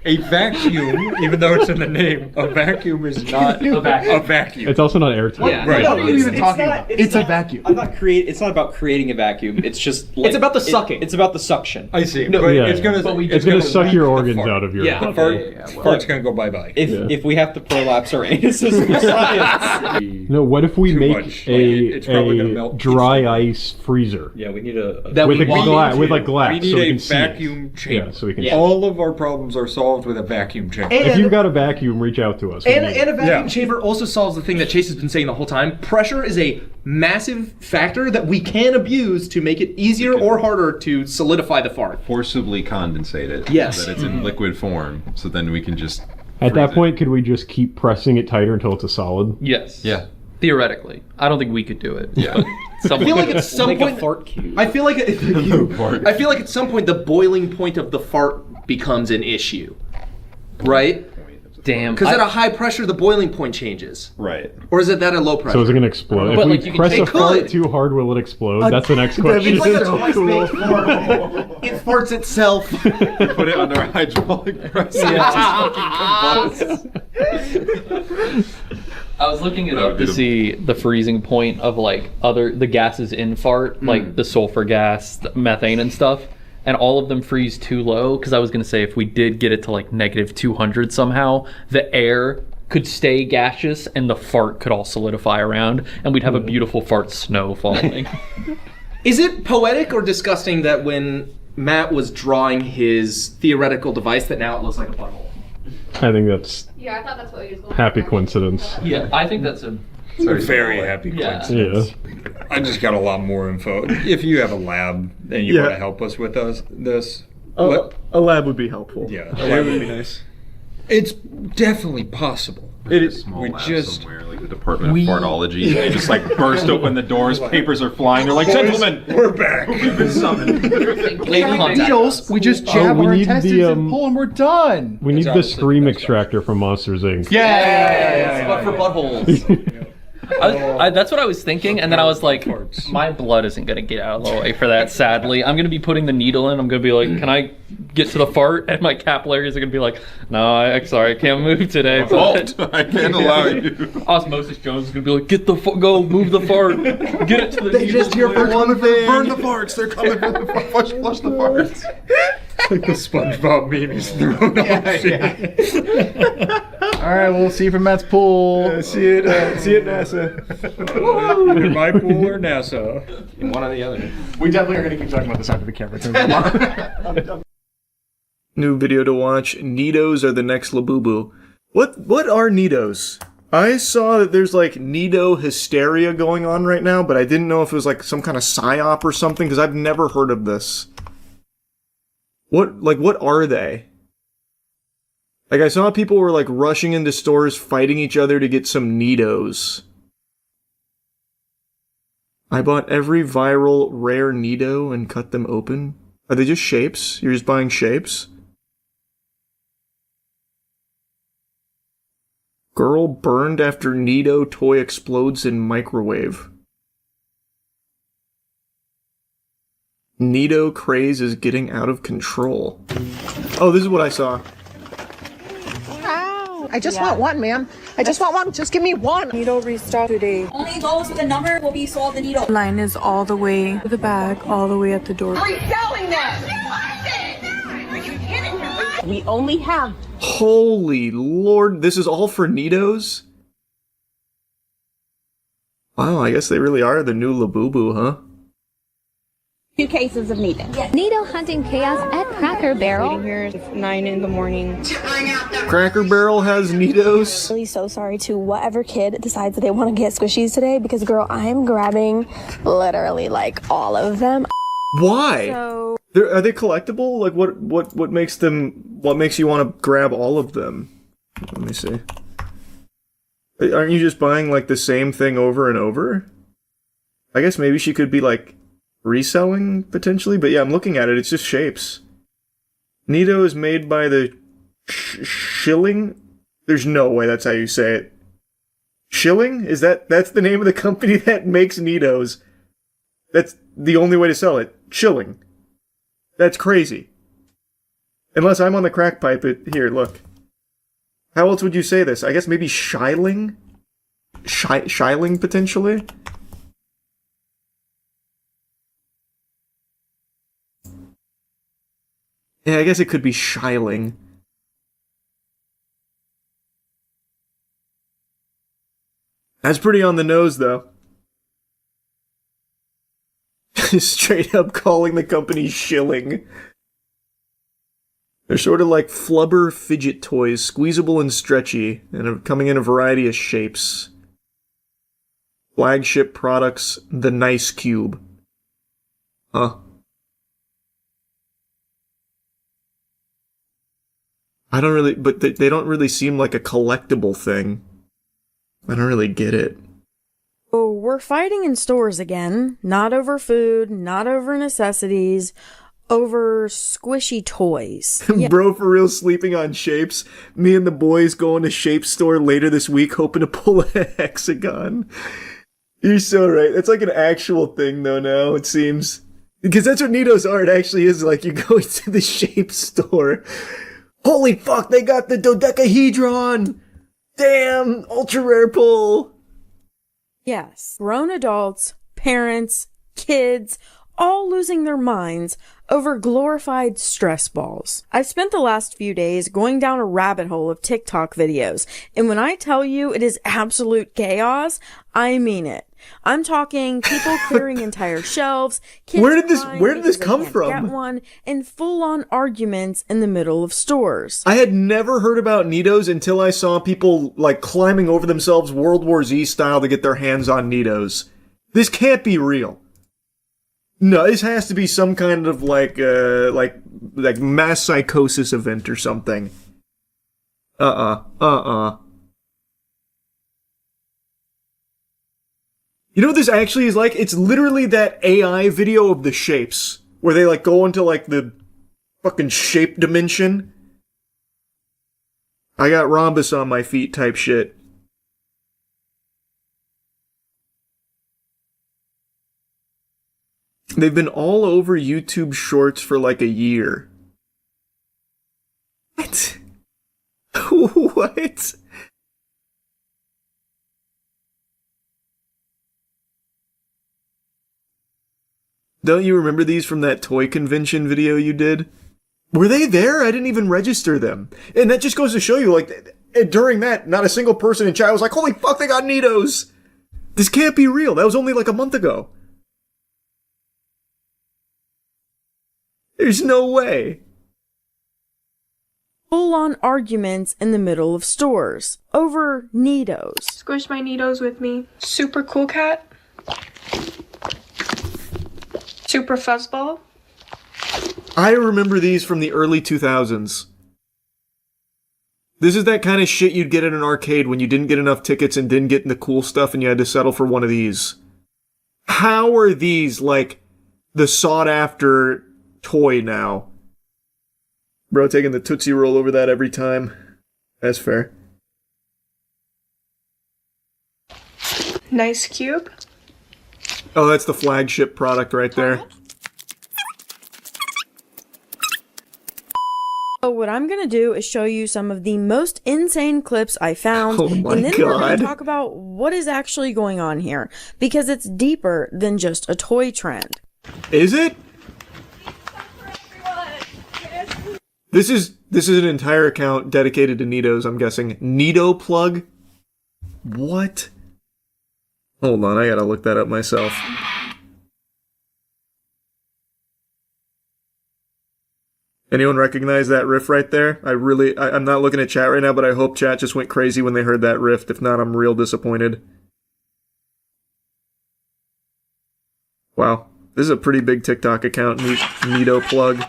[SPEAKER 24] a vacuum, even though it's in the name, a vacuum is not a vacuum.
[SPEAKER 15] It's also not airtight.
[SPEAKER 14] Yeah.
[SPEAKER 24] Right.
[SPEAKER 16] What are you even
[SPEAKER 14] It's
[SPEAKER 16] talking
[SPEAKER 14] not-
[SPEAKER 16] about?
[SPEAKER 14] it's
[SPEAKER 16] It's a
[SPEAKER 14] not-
[SPEAKER 16] vacuum.
[SPEAKER 14] It's not about creating a vacuum. It's just like,
[SPEAKER 13] It's about the sucking.
[SPEAKER 14] It's about the suction.
[SPEAKER 24] I see.
[SPEAKER 13] No,
[SPEAKER 24] but
[SPEAKER 15] yeah.
[SPEAKER 24] it's gonna,
[SPEAKER 15] It's gonna suck
[SPEAKER 24] leak
[SPEAKER 15] your
[SPEAKER 24] the
[SPEAKER 15] organs
[SPEAKER 24] fart.
[SPEAKER 15] out of your
[SPEAKER 14] Yeah.
[SPEAKER 24] The
[SPEAKER 15] butthole.
[SPEAKER 24] fart, fart's gonna go bye-bye.
[SPEAKER 14] If we have to prolapse our anuses for science.
[SPEAKER 15] No, what if we
[SPEAKER 24] Too
[SPEAKER 15] make
[SPEAKER 24] much. Like, it's probably gonna
[SPEAKER 15] a
[SPEAKER 24] melt
[SPEAKER 15] dry ice freezer
[SPEAKER 14] Yeah, we need a
[SPEAKER 13] That
[SPEAKER 15] with
[SPEAKER 13] we
[SPEAKER 15] a
[SPEAKER 13] want
[SPEAKER 15] glass, with like glass,
[SPEAKER 24] We need
[SPEAKER 15] so we
[SPEAKER 24] a
[SPEAKER 15] can see it.
[SPEAKER 24] vacuum chamber.
[SPEAKER 15] Yeah, so we can.
[SPEAKER 14] Yeah.
[SPEAKER 15] See.
[SPEAKER 24] All of our problems are solved with a vacuum chamber.
[SPEAKER 15] If you've got a vacuum, reach out to us. We
[SPEAKER 13] And
[SPEAKER 15] need
[SPEAKER 13] a
[SPEAKER 15] it.
[SPEAKER 13] vacuum
[SPEAKER 24] Yeah.
[SPEAKER 13] chamber also solves the thing that Chase has been saying the whole time. Pressure is a massive factor that we can abuse to make it easier or harder to solidify the fart.
[SPEAKER 10] Forcibly condensate it.
[SPEAKER 13] Yes.
[SPEAKER 10] So that it's in liquid form. So then we can just.
[SPEAKER 15] At that
[SPEAKER 10] freeze it.
[SPEAKER 15] point, could we just keep pressing it tighter until it's a solid?
[SPEAKER 5] Yes.
[SPEAKER 10] Yeah.
[SPEAKER 5] Theoretically, I don't think we could do it.
[SPEAKER 10] Yeah.
[SPEAKER 5] But
[SPEAKER 13] I
[SPEAKER 5] someone
[SPEAKER 13] feel like
[SPEAKER 5] could.
[SPEAKER 13] at some
[SPEAKER 14] Make
[SPEAKER 13] point,
[SPEAKER 14] a fart cube.
[SPEAKER 13] I feel like
[SPEAKER 10] Fart.
[SPEAKER 13] I feel like at some point the boiling point of the fart becomes an issue, right?
[SPEAKER 5] Damn.
[SPEAKER 13] Because at a high pressure, the boiling point changes.
[SPEAKER 10] Right.
[SPEAKER 13] Or is it that at low pressure?
[SPEAKER 15] So is it gonna explode?
[SPEAKER 5] But,
[SPEAKER 15] If
[SPEAKER 5] like,
[SPEAKER 15] we
[SPEAKER 5] you can
[SPEAKER 15] press
[SPEAKER 5] take-
[SPEAKER 15] a
[SPEAKER 13] It
[SPEAKER 15] fart
[SPEAKER 13] could.
[SPEAKER 15] too hard, will it explode? That's the next
[SPEAKER 1] That'd be
[SPEAKER 15] question.
[SPEAKER 1] so cool.
[SPEAKER 13] It farts itself.
[SPEAKER 10] Put it under hydraulic press.
[SPEAKER 5] I was looking it up to see the freezing point of like the gases in fart, like the sulfur gas, the methane and stuff, and all of them freeze too low. Because I was gonna say if we did get it to like -200 somehow, the air could stay gaseous and the fart could all solidify around, and we'd have a beautiful fart snow falling.
[SPEAKER 13] Is it poetic or disgusting that when Matt was drawing his theoretical device that now it looks like a butthole?
[SPEAKER 15] I think that's
[SPEAKER 12] Yeah, I thought that's what he was going
[SPEAKER 15] happy
[SPEAKER 12] for.
[SPEAKER 15] coincidence.
[SPEAKER 5] Yeah, I think that's a
[SPEAKER 24] Very happy
[SPEAKER 5] Yeah.
[SPEAKER 24] coincidence.
[SPEAKER 15] Yeah.
[SPEAKER 24] I just got a lot more info. If you have a lab and you
[SPEAKER 1] Yeah.
[SPEAKER 24] want to help us with this,
[SPEAKER 1] A lab would be helpful.
[SPEAKER 24] yeah,
[SPEAKER 1] A lab would be nice.
[SPEAKER 24] It's definitely possible.
[SPEAKER 1] It is.
[SPEAKER 10] Small
[SPEAKER 24] We
[SPEAKER 10] lab
[SPEAKER 24] just-
[SPEAKER 10] somewhere, like the Department of Fartology. They just like burst open the doors, papers are flying. They're like, gentlemen,
[SPEAKER 24] We're back.
[SPEAKER 10] we've been summoned.
[SPEAKER 5] Please contact
[SPEAKER 16] Needles,
[SPEAKER 5] us.
[SPEAKER 16] we just jab
[SPEAKER 15] we
[SPEAKER 16] our
[SPEAKER 15] need the,
[SPEAKER 16] intestines and pull and we're done.
[SPEAKER 15] We need
[SPEAKER 24] That's
[SPEAKER 15] the
[SPEAKER 24] opposite.
[SPEAKER 15] scream extractor from Monsters Inc.
[SPEAKER 16] Yeah.
[SPEAKER 13] But for buttholes.
[SPEAKER 5] That's what I was thinking, and then I was like, my blood isn't gonna get out of the way for that. Sadly, I'm gonna be putting the needle in. I'm gonna be like, can I get to the fart? And my capillaries are gonna be like, no, I'm sorry, I can't move today.
[SPEAKER 10] Halt! I can't allow you.
[SPEAKER 5] Osmosis Jones is gonna be like, get the go, move the fart, get it to the
[SPEAKER 1] They
[SPEAKER 5] needle.
[SPEAKER 1] just here for one thing.
[SPEAKER 10] Burn the farts. They're coming for the flush the farts.
[SPEAKER 24] Like the SpongeBob meme is thrown off.
[SPEAKER 16] All right, we'll see you from Matt's pool.
[SPEAKER 1] See it at NASA.
[SPEAKER 24] Either my pool or NASA.
[SPEAKER 13] One or the other.
[SPEAKER 16] We definitely are going to keep talking about this after the camera.
[SPEAKER 1] New video to watch. Nidos are the next Labubu. What are Nidos? I saw that there's like Nido hysteria going on right now, but I didn't know if it was like some kind of psyop or something because I've never heard of this. What are they? Like I saw people were like rushing into stores fighting each other to get some Nidos. I bought every viral rare Nido and cut them open. Are they just shapes? You're just buying shapes? Girl burned after Nido toy explodes in microwave. Nido craze is getting out of control. Oh, this is what I saw.
[SPEAKER 17] I just want one, ma'am. I just want one. Just give me one.
[SPEAKER 18] Needle restock today.
[SPEAKER 20] Only those with a number will be sold the needle.
[SPEAKER 18] Line is all the way to the back, all the way at the door.
[SPEAKER 17] Reselling them. We only have.
[SPEAKER 1] Holy Lord, this is all for Nidos? Wow, I guess they really are the new Labubu, huh?
[SPEAKER 17] 2 cases of Nito.
[SPEAKER 3] Nito hunting chaos at Cracker Barrel.
[SPEAKER 17] Here at 9 in the morning.
[SPEAKER 1] Cracker Barrel has Nitos.
[SPEAKER 12] Really so sorry to whatever kid decides that they want to get squishies today because girl, I am grabbing literally like all of them.
[SPEAKER 1] Why?
[SPEAKER 12] So
[SPEAKER 1] Are they collectible? Like what makes you want to grab all of them? Let me see. Aren't you just buying like the same thing over and over? I guess maybe she could be like reselling potentially, but yeah, I'm looking at it. It's just shapes. Nito is made by the Shilling. There's no way that's how you say it. Shilling? That's the name of the company that makes Nitos. That's the only way to sell it. Shilling. That's crazy. Unless I'm on the crack pipe. Here, look. How else would you say this? I guess maybe Shiling? Shiling, potentially? Yeah, I guess it could be Shiling. That's pretty on the nose, though. Straight up calling the company Shilling. They're sort of like flubber fidget toys, squeezable and stretchy, and are coming in a variety of shapes. Flagship products, the Nice Cube. Huh. I don't really, but they don't really seem like a collectible thing. I don't really get it.
[SPEAKER 19] Oh, we're fighting in stores again. Not over food, not over necessities, over squishy toys. Yeah.
[SPEAKER 1] Bro, for real, sleeping on shapes. Me and the boys going to Shape Store later this week, hoping to pull a hexagon. You're so right. That's like an actual thing, though, now, it seems. Because that's what Nito's art actually is like. You go into the Shape Store. Holy fuck, they got the dodecahedron! Damn, ultra rare pull!
[SPEAKER 19] Yes, grown adults, parents, kids, all losing their minds over glorified stress balls. I've spent the last few days going down a rabbit hole of TikTok videos, and when I tell you it is absolute chaos, I mean it. I'm talking people clearing entire shelves, kids
[SPEAKER 1] where did this come from?
[SPEAKER 19] Get one, and full-on arguments in the middle of stores.
[SPEAKER 1] I had never heard about Nitos until I saw people like climbing over themselves World War Z style to get their hands on Nitos. This can't be real. No, this has to be some kind of like mass psychosis event or something. You know what this actually is like? It's literally that AI video of the shapes, where they like go into like the fucking shape dimension. I got rhombus on my feet type shit. They've been all over YouTube Shorts for like a year. What? What? Don't you remember these from that toy convention video you did? Were they there? I didn't even register them. And that just goes to show you, like, during that, not a single person in chat was like, holy fuck, they got Nitos! This can't be real. That was only like a month ago. There's no way.
[SPEAKER 19] Full-on arguments in the middle of stores over Nitos.
[SPEAKER 18] Squish my Nitos with me. Super cool cat. Super fuzzball.
[SPEAKER 1] I remember these from the early 2000s. This is that kind of shit you'd get at an arcade when you didn't get enough tickets and didn't get the cool stuff and you had to settle for one of these. How are these, like, the sought-after toy now? Bro, taking the Tootsie Roll over that every time. That's fair.
[SPEAKER 18] Nice cube.
[SPEAKER 1] Oh, that's the flagship product right there.
[SPEAKER 19] So what I'm going to do is show you some of the most insane clips I found,
[SPEAKER 1] Oh my
[SPEAKER 19] and then we're going
[SPEAKER 1] God.
[SPEAKER 19] to talk about what is actually going on here, because it's deeper than just a toy trend.
[SPEAKER 1] Is it? This is an entire account dedicated to Nitos, I'm guessing. Nito plug? What? Hold on, I gotta look that up myself. Anyone recognize that riff right there? I'm not looking at chat right now, but I hope chat just went crazy when they heard that riff. If not, I'm real disappointed. Wow. This is a pretty big TikTok account, Neato plug.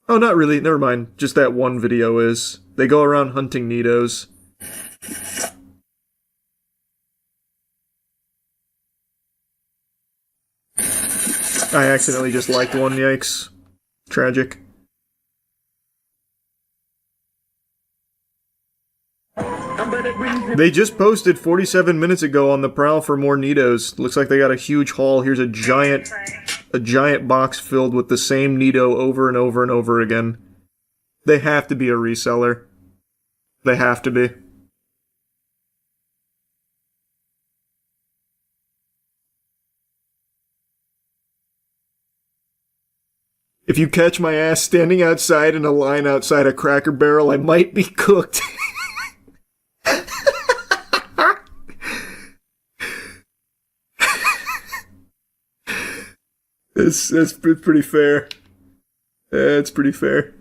[SPEAKER 1] Oh, not really. Never mind. Just that one video is. They go around hunting Neatos. I accidentally just liked one, yikes. Tragic. They just posted 47 minutes ago on the prowl for more Neatos. Looks like they got a huge haul. Here's a giant box filled with the same Neato over and over and over again. They have to be a reseller. They have to be. If you catch my ass standing outside in a line outside a Cracker Barrel, I might be cooked. That's pretty fair. It's pretty fair.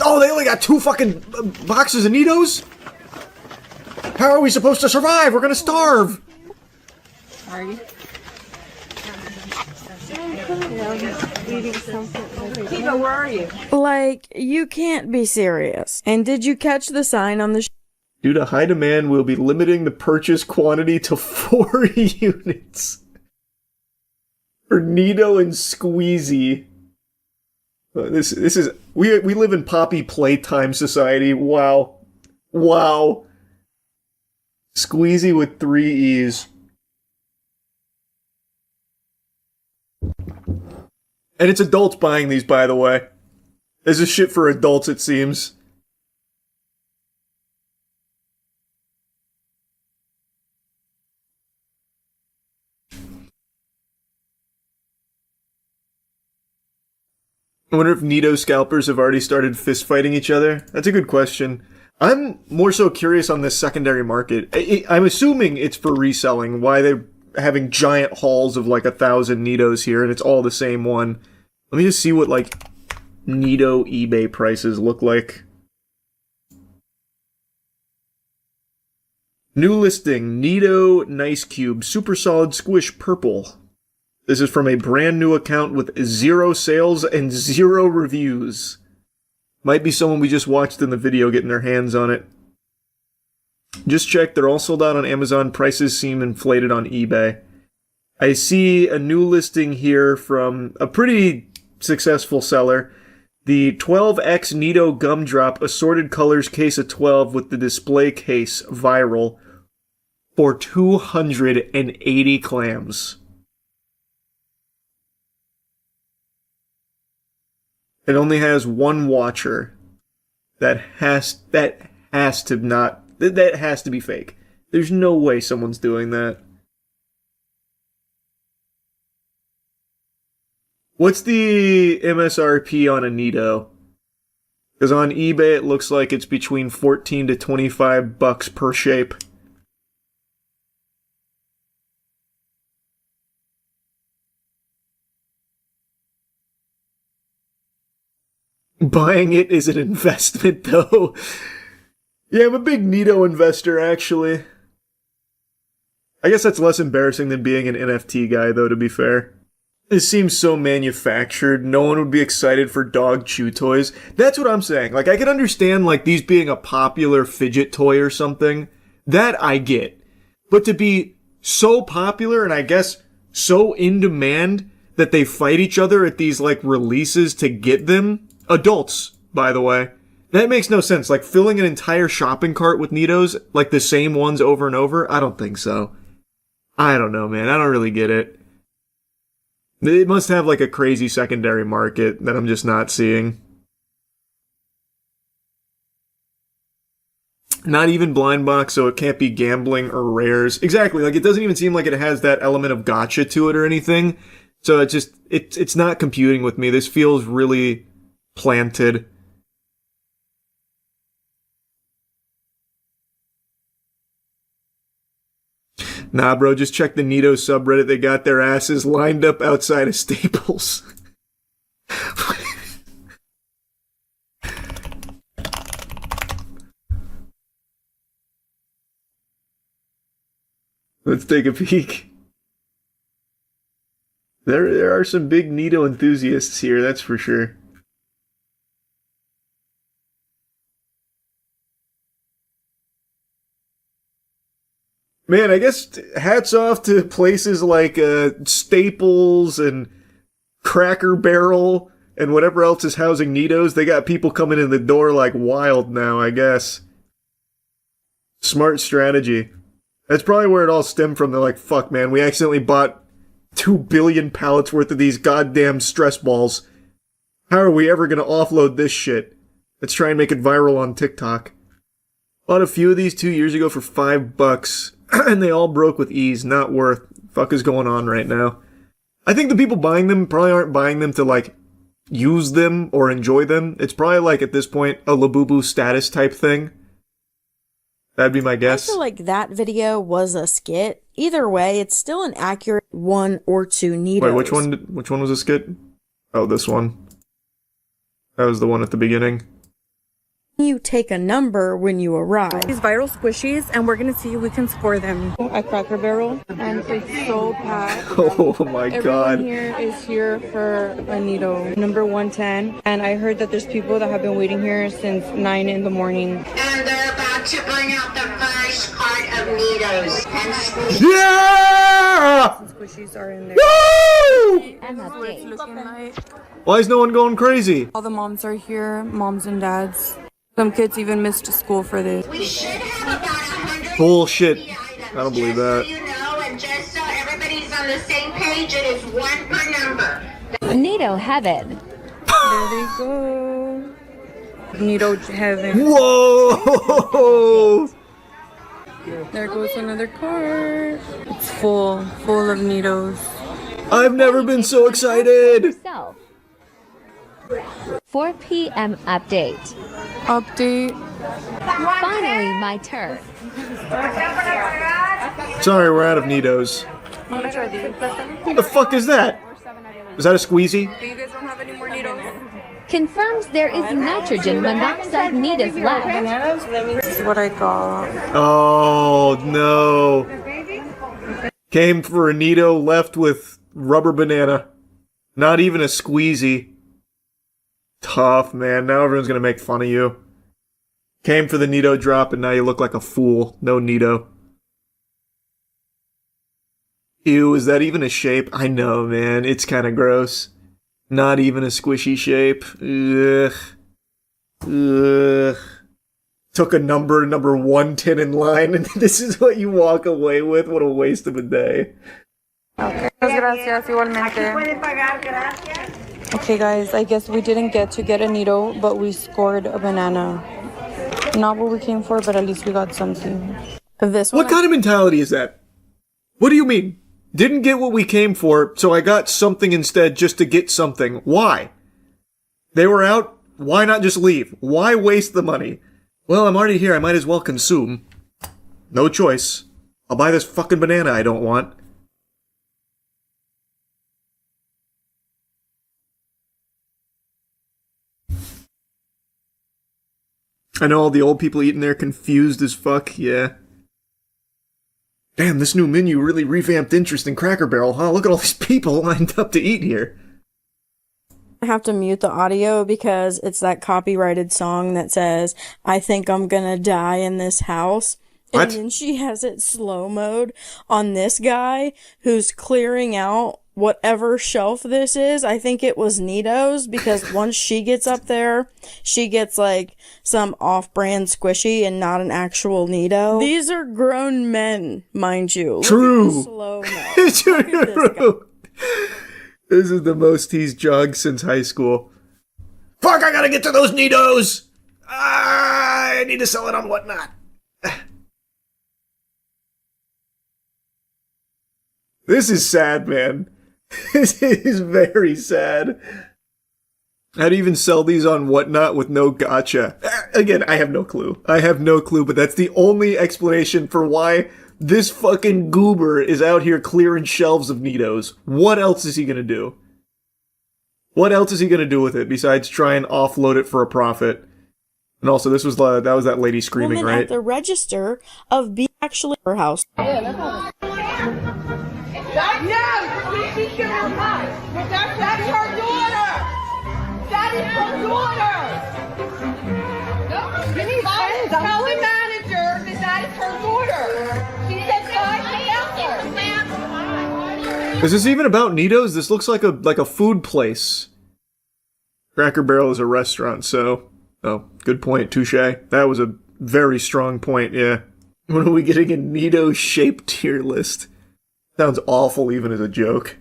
[SPEAKER 1] Oh, they only got 2 fucking boxes of Neatos? How are we supposed to survive? We're gonna starve!
[SPEAKER 17] Are you? Kiva, where are you?
[SPEAKER 19] Like, you can't be serious. And did you catch the sign on the
[SPEAKER 1] Due to high demand, we'll be limiting the purchase quantity to 4 units. For Neato and Squeezy. This is... We live in Poppy Playtime Society. Wow. Wow. Squeezy with 3 E's. And it's adults buying these, by the way. This is shit for adults, it seems. I wonder if Neato scalpers have already started fist fighting each other. That's a good question. I'm more so curious on this secondary market. I'm assuming it's for reselling. Why they're having giant hauls of like 1,000 Neatos here, and it's all the same one. Let me just see what like Neato eBay prices look like. New listing: Neato Nice Cube Super Solid Squish Purple. This is from a brand new account with 0 sales and 0 reviews. Might be someone we just watched in the video getting their hands on it. Just checked, they're all sold out on Amazon. Prices seem inflated on eBay. I see a new listing here from a pretty successful seller. The 12X Neato Gumdrop Assorted Colors Case of 12 with the display case viral for 280 clams. It only has 1 watcher. That has to be fake. There's no way someone's doing that. What's the MSRP on a Neato? Because on eBay it looks like it's between $14 to $25 per shape. Buying it is an investment, though. Yeah, I'm a big Neato investor, actually. I guess that's less embarrassing than being an NFT guy, though, to be fair. It seems so manufactured. No one would be excited for dog chew toys. That's what I'm saying. Like, I can understand, like, these being a popular fidget toy or something. That I get. But to be so popular and I guess so in demand that they fight each other at these, like, releases to get them... Adults, by the way. That makes no sense. Like, filling an entire shopping cart with Neatos, like the same ones over and over? I don't think so. I don't know, man. I don't really get it. It must have, like, a crazy secondary market that I'm just not seeing. Not even blind box, so it can't be gambling or rares. Exactly. Like, it doesn't even seem like it has that element of gotcha to it or anything. So it's not computing with me. This feels really planted. Nah, bro, just check the Nito subreddit. They got their asses lined up outside of Staples. Let's take a peek. There are some big Nito enthusiasts here, that's for sure. Man, I guess hats off to places like Staples and Cracker Barrel and whatever else is housing Nitos. They got people coming in the door like wild now, I guess. Smart strategy. That's probably where it all stemmed from. They're like, fuck, man, we accidentally bought 2 billion pallets worth of these goddamn stress balls. How are we ever going to offload this shit? Let's try and make it viral on TikTok. Bought a few of these 2 years ago for $5, and they all broke with ease. Not worth. Fuck is going on right now? I think the people buying them probably aren't buying them to, like, use them or enjoy them. It's probably, like, at this point, a Labubu status type thing. That'd be my guess.
[SPEAKER 19] I feel like that video was a skit. Either way, it's still an accurate 1 or 2 Nitos.
[SPEAKER 1] Wait, which one was a skit? Oh, this one. That was the one at the beginning.
[SPEAKER 19] You take a number when you arrive.
[SPEAKER 8] These viral squishies, and we're gonna see if we can score them at Cracker Barrel. And it's so packed.
[SPEAKER 1] Oh my god.
[SPEAKER 8] Everyone here is here for a Nito, number 110. And I heard that there's people that have been waiting here since 9 in the morning.
[SPEAKER 21] And they're about to bring out the first cart of Nitos. And
[SPEAKER 1] yeah!
[SPEAKER 8] Squishies are in there.
[SPEAKER 1] Woo!
[SPEAKER 8] And that's what it's looking like.
[SPEAKER 1] Why is no one going crazy?
[SPEAKER 8] All the moms are here, moms and dads. Some kids even missed school for this.
[SPEAKER 21] we should have about 100
[SPEAKER 1] Bullshit. I don't believe that.
[SPEAKER 21] you know, and just so everybody's on the same page, it is 1 per number.
[SPEAKER 3] Nito heaven.
[SPEAKER 8] There they go. Nito heaven.
[SPEAKER 1] Whoa!
[SPEAKER 8] There goes another cart. It's full of Nitos.
[SPEAKER 1] I've never been so excited.
[SPEAKER 3] Yourself. 4 p.m. update. Finally, my turn.
[SPEAKER 1] Sorry, we're out of Nitos. What the fuck is that? Is that a squeezy?
[SPEAKER 8] You guys don't have any more Nitos?
[SPEAKER 3] Confirms there is nitrogen monoxide Nitos left.
[SPEAKER 8] This is what I got.
[SPEAKER 1] Oh, no. Came for a Nito, left with rubber banana. Not even a squeezy. Tough, man. Now everyone's gonna make fun of you. Came for the Nito drop, and now you look like a fool. No Nito. Ew, is that even a shape? I know, man. It's kind of gross. Not even a squishy shape. Ugh. Ugh. Took a number 110 in line, and this is what you walk away with? What a waste of a day.
[SPEAKER 8] Okay. Gracias, igualmente. Okay, guys, I guess we didn't get to get a Nito, but we scored a banana. Not what we came for, but at least we got something.
[SPEAKER 1] What kind of mentality is that? What do you mean? Didn't get what we came for, so I got something instead just to get something. Why? They were out, why not just leave? Why waste the money? Well, I'm already here, I might as well consume. No choice. I'll buy this fucking banana I don't want. I know all the old people eating there confused as fuck, yeah. Damn, this new menu really revamped interest in Cracker Barrel, huh? Look at all these people lined up to eat here.
[SPEAKER 19] I have to mute the audio because it's that copyrighted song that says, I think I'm gonna die in this house.
[SPEAKER 1] What?
[SPEAKER 19] And then she has it slow mode on this guy who's clearing out whatever shelf this is. I think it was Nito's, because once she gets up there, she gets like some off-brand squishy and not an actual Nito. These are grown men, mind you.
[SPEAKER 1] True.
[SPEAKER 19] Look at the slow-mo.
[SPEAKER 1] True. This is the most he's jogged since high school. Fuck, I gotta get to those Nitos! I need to sell it on whatnot. This is sad, man. This is very sad. How do you even sell these on Whatnot with no gotcha? Again, I have no clue. But that's the only explanation for why this fucking goober is out here clearing shelves of Neatos. What else is he gonna do? What else is he gonna do with it besides try and offload it for a profit? And also, that was that lady screaming,
[SPEAKER 19] Woman
[SPEAKER 1] right?
[SPEAKER 19] at the register of being actually her house.
[SPEAKER 21] That's her daughter! That is her daughter! Tell the manager that is her daughter! She said so.
[SPEAKER 1] Is this even about Neatos? This looks like a food place. Cracker Barrel is a restaurant, so... Oh, good point, touche. That was a very strong point, yeah. When are we getting a Neato-shaped tier list? Sounds awful even as a joke.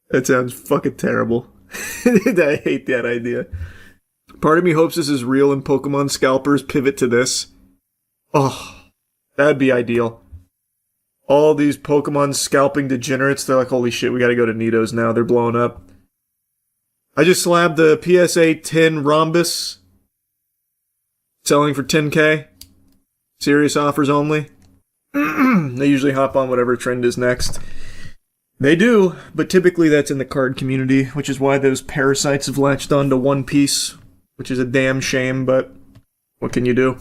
[SPEAKER 1] That sounds fucking terrible. I hate that idea. Part of me hopes this is real and Pokemon scalpers pivot to this. Oh, that'd be ideal. All these Pokemon scalping degenerates, they're like, holy shit, we gotta go to Neatos now, they're blowing up. I just slabbed the PSA 10 Rhombus. Selling for 10k. Serious offers only. They usually hop on whatever trend is next. They do, but typically that's in the card community, which is why those parasites have latched on to One Piece, which is a damn shame, but what can you do?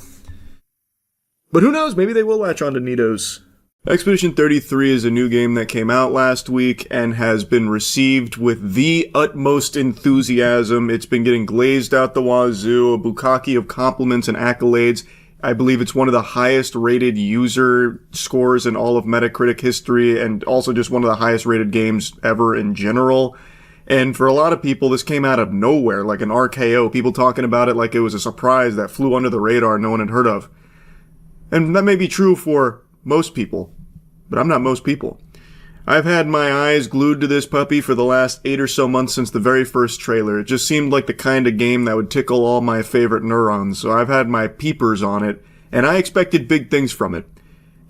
[SPEAKER 1] But who knows, maybe they will latch on to Neatos. Expedition 33 is a new game that came out last week and has been received with the utmost enthusiasm. It's been getting glazed out the wazoo, a bukkake of compliments and accolades. I believe it's one of the highest rated user scores in all of Metacritic history, and also just one of the highest rated games ever in general. And for a lot of people, this came out of nowhere, like an RKO, people talking about it like it was a surprise that flew under the radar no one had heard of. And that may be true for most people, but I'm not most people. I've had my eyes glued to this puppy for the last 8 or so months since the very first trailer. It just seemed like the kind of game that would tickle all my favorite neurons, so I've had my peepers on it, and I expected big things from it.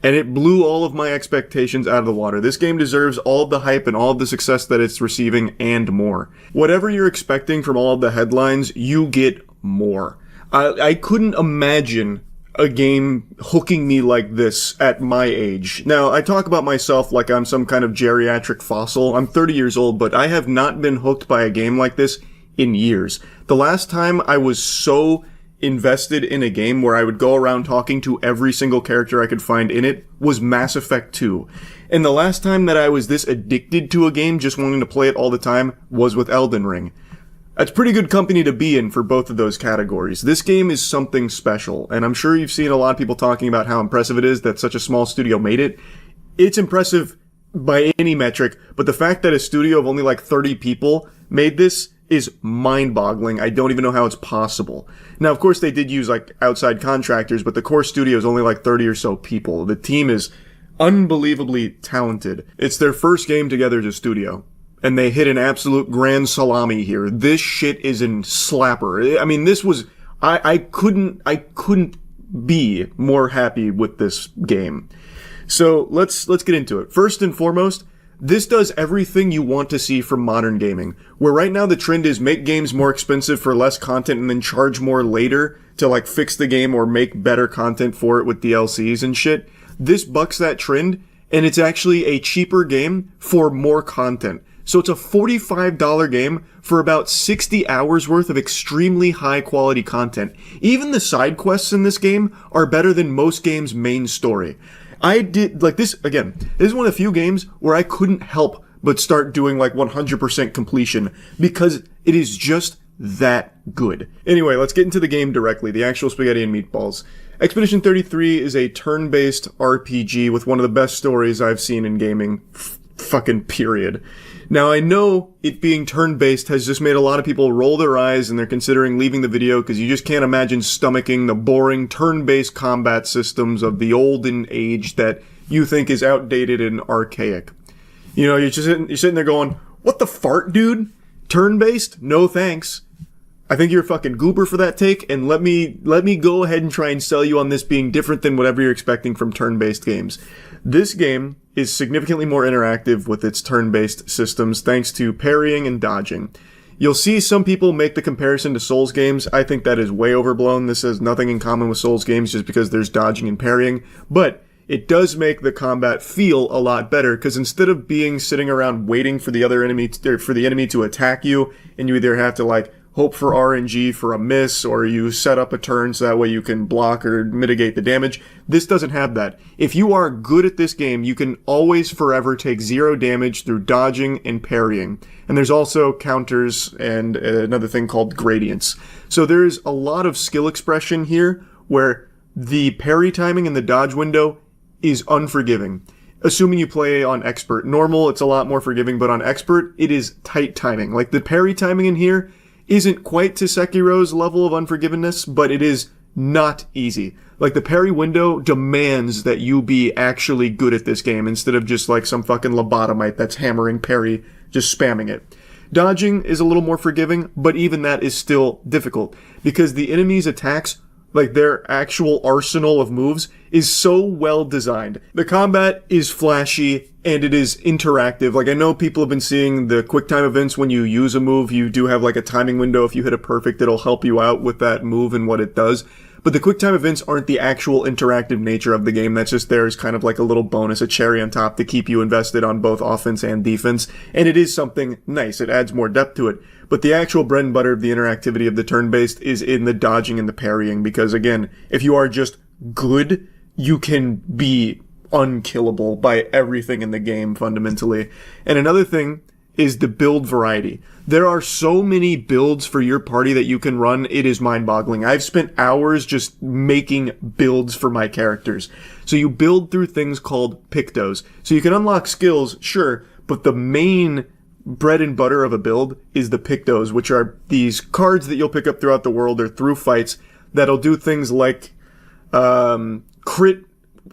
[SPEAKER 1] And it blew all of my expectations out of the water. This game deserves all of the hype and all of the success that it's receiving, and more. Whatever you're expecting from all of the headlines, you get more. I couldn't imagine a game hooking me like this at my age. Now, I talk about myself like I'm some kind of geriatric fossil. I'm 30 years old, but I have not been hooked by a game like this in years. The last time I was so invested in a game where I would go around talking to every single character I could find in it was Mass Effect 2. And the last time that I was this addicted to a game, just wanting to play it all the time, was with Elden Ring. That's pretty good company to be in for both of those categories. This game is something special, and I'm sure you've seen a lot of people talking about how impressive it is that such a small studio made it. It's impressive by any metric, but the fact that a studio of only like 30 people made this is mind-boggling. I don't even know how it's possible. Now, of course, they did use like outside contractors, but the core studio is only like 30 or so people. The team is unbelievably talented. It's their first game together as a studio. And they hit an absolute grand salami here. This shit is in slapper. I mean, this was, I couldn't be more happy with this game. So let's get into it. First and foremost, this does everything you want to see from modern gaming. Where right now the trend is make games more expensive for less content and then charge more later to like fix the game or make better content for it with DLCs and shit. This bucks that trend, and it's actually a cheaper game for more content. So it's a $45 game for about 60 hours worth of extremely high quality content. Even the side quests in this game are better than most games' main story. I did, like this, again, this is one of the few games where I couldn't help but start doing like 100% completion because it is just that good. Anyway, let's get into the game directly, the actual spaghetti and meatballs. Expedition 33 is a turn-based RPG with one of the best stories I've seen in gaming, fucking period. Now, I know it being turn-based has just made a lot of people roll their eyes and they're considering leaving the video because you just can't imagine stomaching the boring turn-based combat systems of the olden age that you think is outdated and archaic. You know, you're sitting there going, what the fart, dude? Turn-based? No thanks. I think you're a fucking goober for that take, and let me go ahead and try and sell you on this being different than whatever you're expecting from turn-based games. This game is significantly more interactive with its turn-based systems thanks to parrying and dodging. You'll see some people make the comparison to Souls games. I think that is way overblown. This has nothing in common with Souls games just because there's dodging and parrying. But it does make the combat feel a lot better because instead of being sitting around waiting for the other enemy for the enemy to attack you, and you either have to like hope for RNG for a miss, or you set up a turn so that way you can block or mitigate the damage. This doesn't have that. If you are good at this game, you can always forever take 0 damage through dodging and parrying. And there's also counters and another thing called gradients. So there's a lot of skill expression here where the parry timing and the dodge window is unforgiving. Assuming you play on expert. Normal, it's a lot more forgiving, but on expert, it is tight timing. Like the parry timing in here isn't quite to Sekiro's level of unforgiveness, but it is not easy. Like the parry window demands that you be actually good at this game instead of just like some fucking lobotomite that's hammering parry, just spamming it. Dodging is a little more forgiving, but even that is still difficult because the enemy's attacks, like their actual arsenal of moves, is so well designed. The combat is flashy and it is interactive. Like I know people have been seeing the quick time events when you use a move. You do have like a timing window. If you hit a perfect, it'll help you out with that move and what it does. But the quick time events aren't the actual interactive nature of the game. That's just there as kind of like a little bonus, a cherry on top to keep you invested on both offense and defense. And it is something nice. It adds more depth to it. But the actual bread and butter of the interactivity of the turn-based is in the dodging and the parrying. Because again, if you are just good, you can be unkillable by everything in the game fundamentally. And another thing is the build variety. There are so many builds for your party that you can run, it is mind-boggling. I've spent hours just making builds for my characters. So you build through things called pictos. So you can unlock skills, sure, but the main bread and butter of a build is the pictos, which are these cards that you'll pick up throughout the world or through fights that'll do things like crit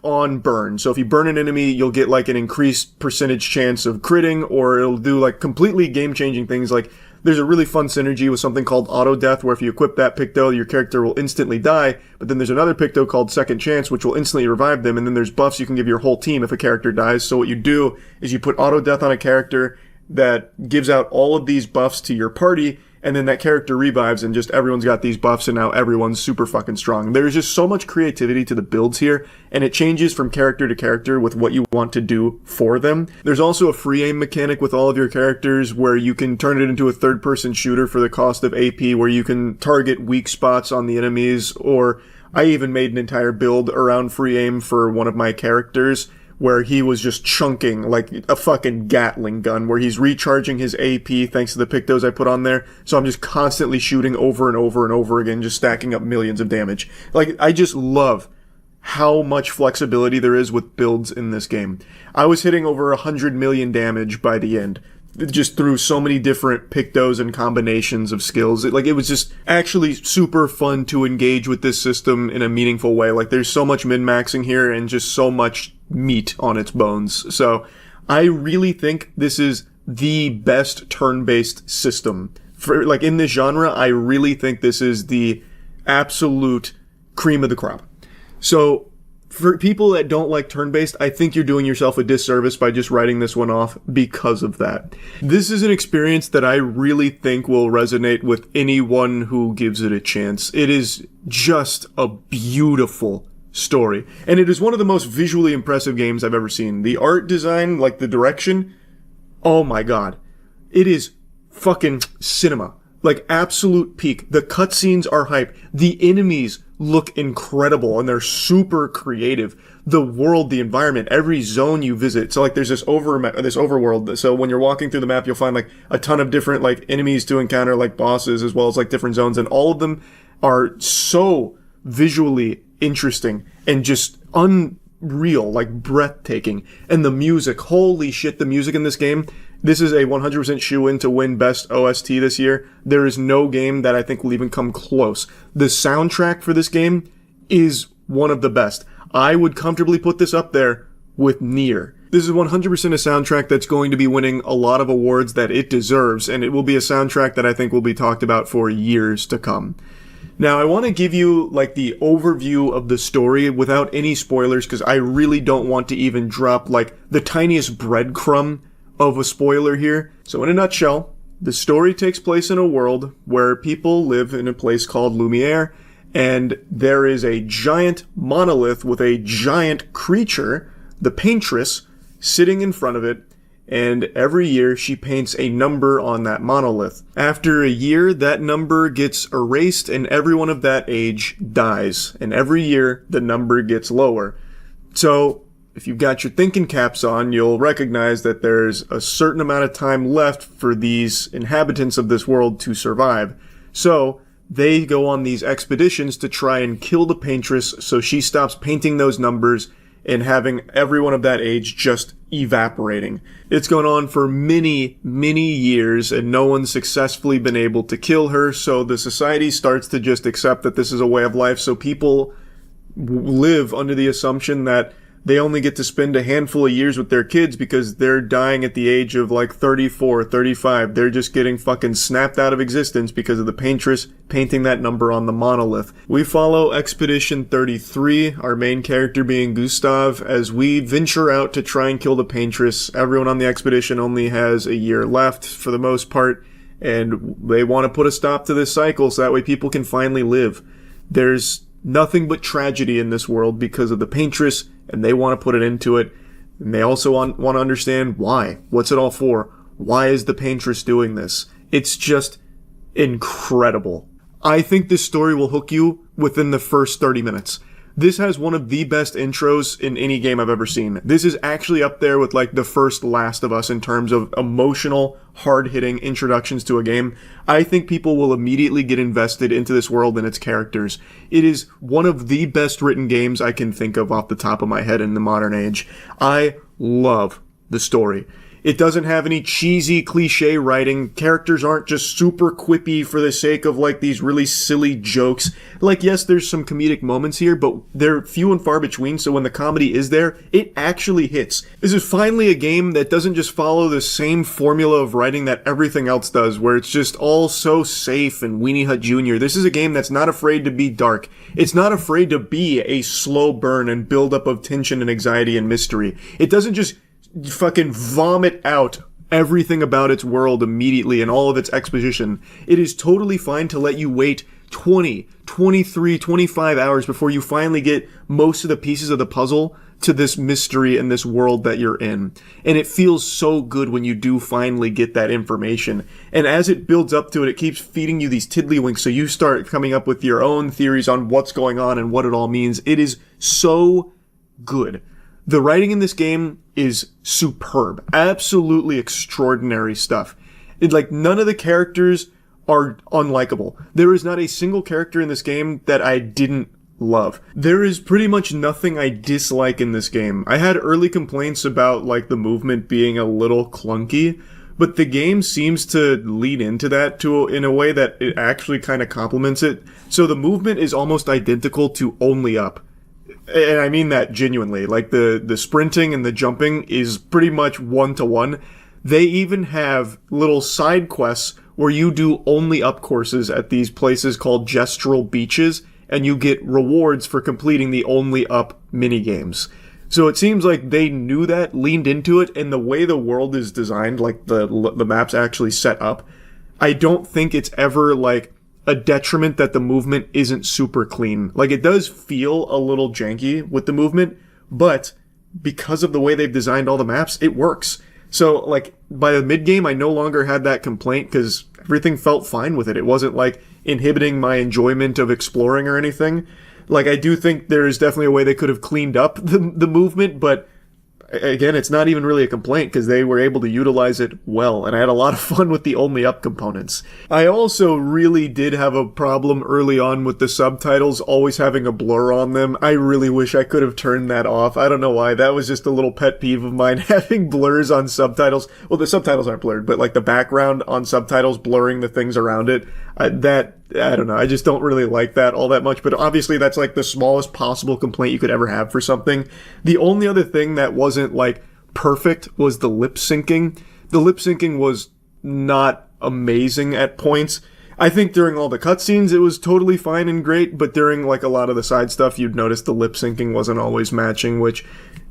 [SPEAKER 1] on burn. So if you burn an enemy, you'll get like an increased percentage chance of critting, or it'll do like completely game-changing things. Like there's a really fun synergy with something called auto death, where if you equip that picto, your character will instantly die. But then there's another picto called second chance, which will instantly revive them. And then there's buffs you can give your whole team if a character dies. So what you do is you put auto death on a character that gives out all of these buffs to your party, and then that character revives and just everyone's got these buffs and now everyone's super fucking strong. There's just so much creativity to the builds here, and it changes from character to character with what you want to do for them. There's also a free aim mechanic with all of your characters where you can turn it into a third-person shooter for the cost of AP, where you can target weak spots on the enemies, or I even made an entire build around free aim for one of my characters where he was just chunking like a fucking Gatling gun, where he's recharging his AP thanks to the pictos I put on there. So I'm just constantly shooting over and over and over again, just stacking up millions of damage. Like, I just love how much flexibility there is with builds in this game. I was hitting over 100 million damage by the end, just through so many different pictos and combinations of skills. It was just actually super fun to engage with this system in a meaningful way. Like, there's so much min-maxing here and just so much meat on its bones. So I really think this is the best turn-based system for, like, in this genre. I really think this is the absolute cream of the crop. So for people that don't like turn-based, I think you're doing yourself a disservice by just writing this one off because of that. This is an experience that I really think will resonate with anyone who gives it a chance. It is just a beautiful story. And it is one of the most visually impressive games I've ever seen. The art design, like the direction, oh my god. It is fucking cinema. Like, absolute peak. The cutscenes are hype. The enemies look incredible and they're super creative. The world, the environment, every zone you visit. So like there's this overworld. So when you're walking through the map, you'll find like a ton of different like enemies to encounter, like bosses, as well as like different zones, and all of them are so visually interesting and just unreal, like breathtaking. And the music, holy shit, the music in this game. This is a 100% shoe-in to win Best OST this year. There is no game that I think will even come close. The soundtrack for this game is one of the best. I would comfortably put this up there with Nier. This is 100% a soundtrack that's going to be winning a lot of awards that it deserves, and it will be a soundtrack that I think will be talked about for years to come. Now, I want to give you, like, the overview of the story without any spoilers, because I really don't want to even drop, like, the tiniest breadcrumb of a spoiler here. So, in a nutshell, the story takes place in a world where people live in a place called Lumiere, and there is a giant monolith with a giant creature, the Paintress, sitting in front of it, and every year she paints a number on that monolith. After a year, that number gets erased and everyone of that age dies, and every year the number gets lower. So, if you've got your thinking caps on, you'll recognize that there's a certain amount of time left for these inhabitants of this world to survive. So, they go on these expeditions to try and kill the Paintress so she stops painting those numbers and having everyone of that age just evaporating. It's gone on for many, many years, and no one's successfully been able to kill her, so the society starts to just accept that this is a way of life, so people live under the assumption that they only get to spend a handful of years with their kids because they're dying at the age of like 34, 35. They're just getting fucking snapped out of existence because of the Paintress painting that number on the monolith. We follow Expedition 33, our main character being Gustav, as we venture out to try and kill the Paintress. Everyone on the expedition only has a year left for the most part, and they want to put a stop to this cycle so that way people can finally live. There's nothing but tragedy in this world because of the Paintress, and they want to put an end to it. And they also want to understand why. What's it all for? Why is the Paintress doing this? It's just incredible. I think this story will hook you within the first 30 minutes. This has one of the best intros in any game I've ever seen. This is actually up there with like the first Last of Us in terms of emotional, hard-hitting introductions to a game. I think people will immediately get invested into this world and its characters. It is one of the best written games I can think of off the top of my head in the modern age. I love the story. It doesn't have any cheesy cliche writing. Characters aren't just super quippy for the sake of like these really silly jokes. Like, yes, there's some comedic moments here, but they're few and far between, so when the comedy is there, it actually hits. This is finally a game that doesn't just follow the same formula of writing that everything else does, where it's just all so safe and Weenie Hut Jr. This is a game that's not afraid to be dark. It's not afraid to be a slow burn and build up of tension and anxiety and mystery. It doesn't just fucking vomit out everything about its world immediately and all of its exposition. It is totally fine to let you wait 20, 23, 25 hours before you finally get most of the pieces of the puzzle to this mystery and this world that you're in. And it feels so good when you do finally get that information. And as it builds up to it, it keeps feeding you these tiddlywinks, so you start coming up with your own theories on what's going on and what it all means. It is so good. The writing in this game is superb. Absolutely extraordinary stuff. None of the characters are unlikable. There is not a single character in this game that I didn't love. There is pretty much nothing I dislike in this game. I had early complaints about, the movement being a little clunky, but the game seems to lead into that in a way that it actually kind of complements it. So the movement is almost identical to Only Up. And I mean that genuinely. The sprinting and the jumping is pretty much one-to-one. They even have little side quests where you do Only Up courses at these places called gestural beaches, and you get rewards for completing the Only Up minigames. So it seems like they knew that, leaned into it, and the way the world is designed, the map's actually set up, I don't think it's ever, a detriment that the movement isn't super clean. It does feel a little janky with the movement, but because of the way they've designed all the maps, it works. So, by the mid-game, I no longer had that complaint because everything felt fine with it. It wasn't, inhibiting my enjoyment of exploring or anything. I do think there is definitely a way they could have cleaned up the movement, but again, it's not even really a complaint because they were able to utilize it well, and I had a lot of fun with the Only Up components. I also really did have a problem early on with the subtitles always having a blur on them. I really wish I could have turned that off. I don't know why. That was just a little pet peeve of mine, having blurs on subtitles. Well, the subtitles aren't blurred, but the background on subtitles blurring the things around it. I don't know. I just don't really like that all that much, but obviously that's the smallest possible complaint you could ever have for something. The only other thing that wasn't perfect was the lip syncing. The lip syncing was not amazing at points. I think during all the cutscenes it was totally fine and great, but during like a lot of the side stuff you'd notice the lip syncing wasn't always matching, which,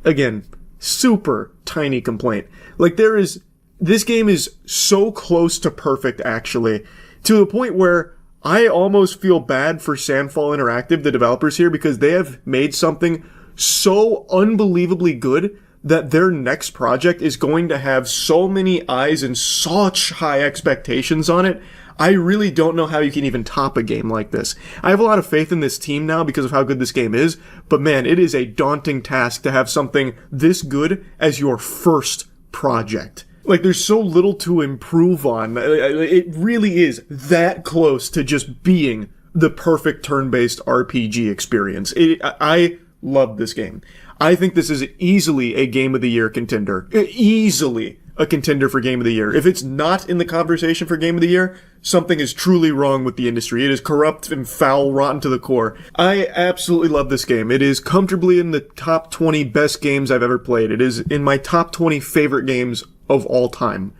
[SPEAKER 1] again, super tiny complaint. Like this game is so close to perfect actually, to the point where I almost feel bad for Sandfall Interactive, the developers here, because they have made something so unbelievably good that their next project is going to have so many eyes and such high expectations on it. I really don't know how you can even top a game like this. I have a lot of faith in this team now because of how good this game is, but man, it is a daunting task to have something this good as your first project. Like, there's so little to improve on. It really is that close to just being the perfect turn-based RPG experience. I love this game. I think this is easily a Game of the Year contender. Easily a contender for Game of the Year. If it's not in the conversation for Game of the Year, something is truly wrong with the industry. It is corrupt and foul, rotten to the core. I absolutely love this game. It is comfortably in the top 20 best games I've ever played. It is in my top 20 favorite games of all time.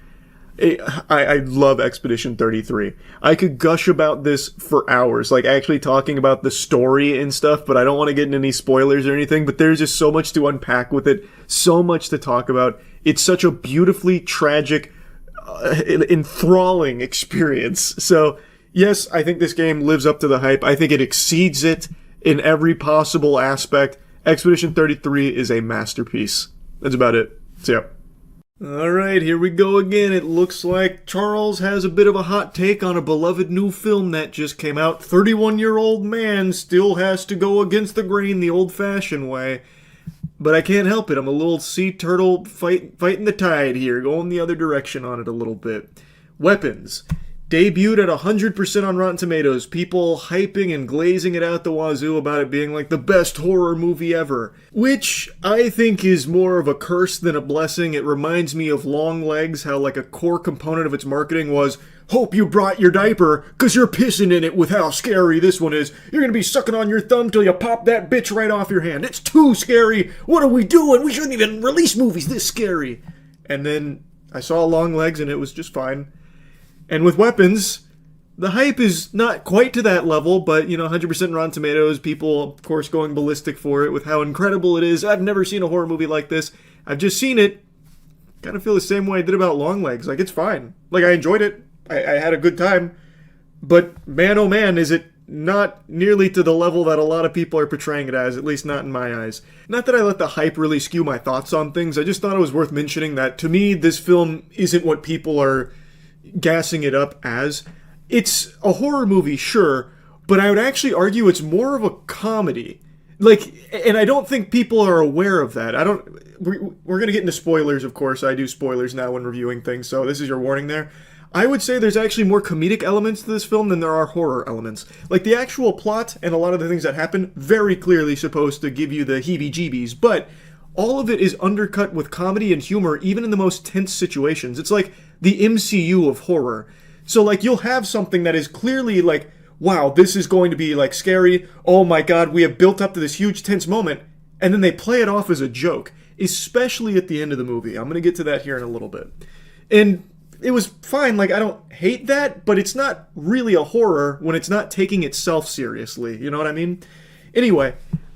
[SPEAKER 1] I love Expedition 33. I could gush about this for hours, like actually talking about the story and stuff, but I don't want to get into any spoilers or anything, but there's just so much to unpack with it, so much to talk about. It's such a beautifully tragic, enthralling experience. So, yes, I think this game lives up to the hype. I think it exceeds it in every possible aspect. Expedition 33 is a masterpiece. That's about it. So, yeah. Alright, here we go again. It looks like Charles has a bit of a hot take on a beloved new film that just came out. 31-year-old man still has to go against the grain the old-fashioned way. But I can't help it. I'm a little sea turtle fighting the tide here, going the other direction on it a little bit. Weapons. Debuted at 100% on Rotten Tomatoes. People hyping and glazing it out the wazoo about it being like the best horror movie ever. Which I think is more of a curse than a blessing. It reminds me of Long Legs, how like a core component of its marketing was, hope you brought your diaper, cause you're pissing in it with how scary this one is. You're gonna be sucking on your thumb till you pop that bitch right off your hand. It's too scary. What are we doing? We shouldn't even release movies this scary. And then I saw Long Legs and it was just fine. And with Weapons, the hype is not quite to that level, but, 100% Rotten Tomatoes, people, of course, going ballistic for it with how incredible it is. I've never seen a horror movie like this. I've just seen it. Kind of feel the same way I did about Long Legs. Like, it's fine. Like, I enjoyed it. I had a good time. But, man, oh man, is it not nearly to the level that a lot of people are portraying it as, at least not in my eyes. Not that I let the hype really skew my thoughts on things. I just thought it was worth mentioning that, to me, this film isn't what people are gassing it up as. It's a horror movie, sure, but I would actually argue it's more of a comedy. Like, and I don't think people are aware of that. We're gonna get into spoilers, of course. I do spoilers now when reviewing things, so this is your warning there. I would say there's actually more comedic elements to this film than there are horror elements. Like, the actual plot and a lot of the things that happen, very clearly supposed to give you the heebie-jeebies, but all of it is undercut with comedy and humor, even in the most tense situations. It's like the MCU of horror. So, like, you'll have something that is clearly like, wow, this is going to be, like, scary. Oh my god, we have built up to this huge tense moment. And then they play it off as a joke, especially at the end of the movie. I'm going to get to that here in a little bit. And it was fine. Like, I don't hate that, but it's not really a horror when it's not taking itself seriously. You know what I mean? Anyway,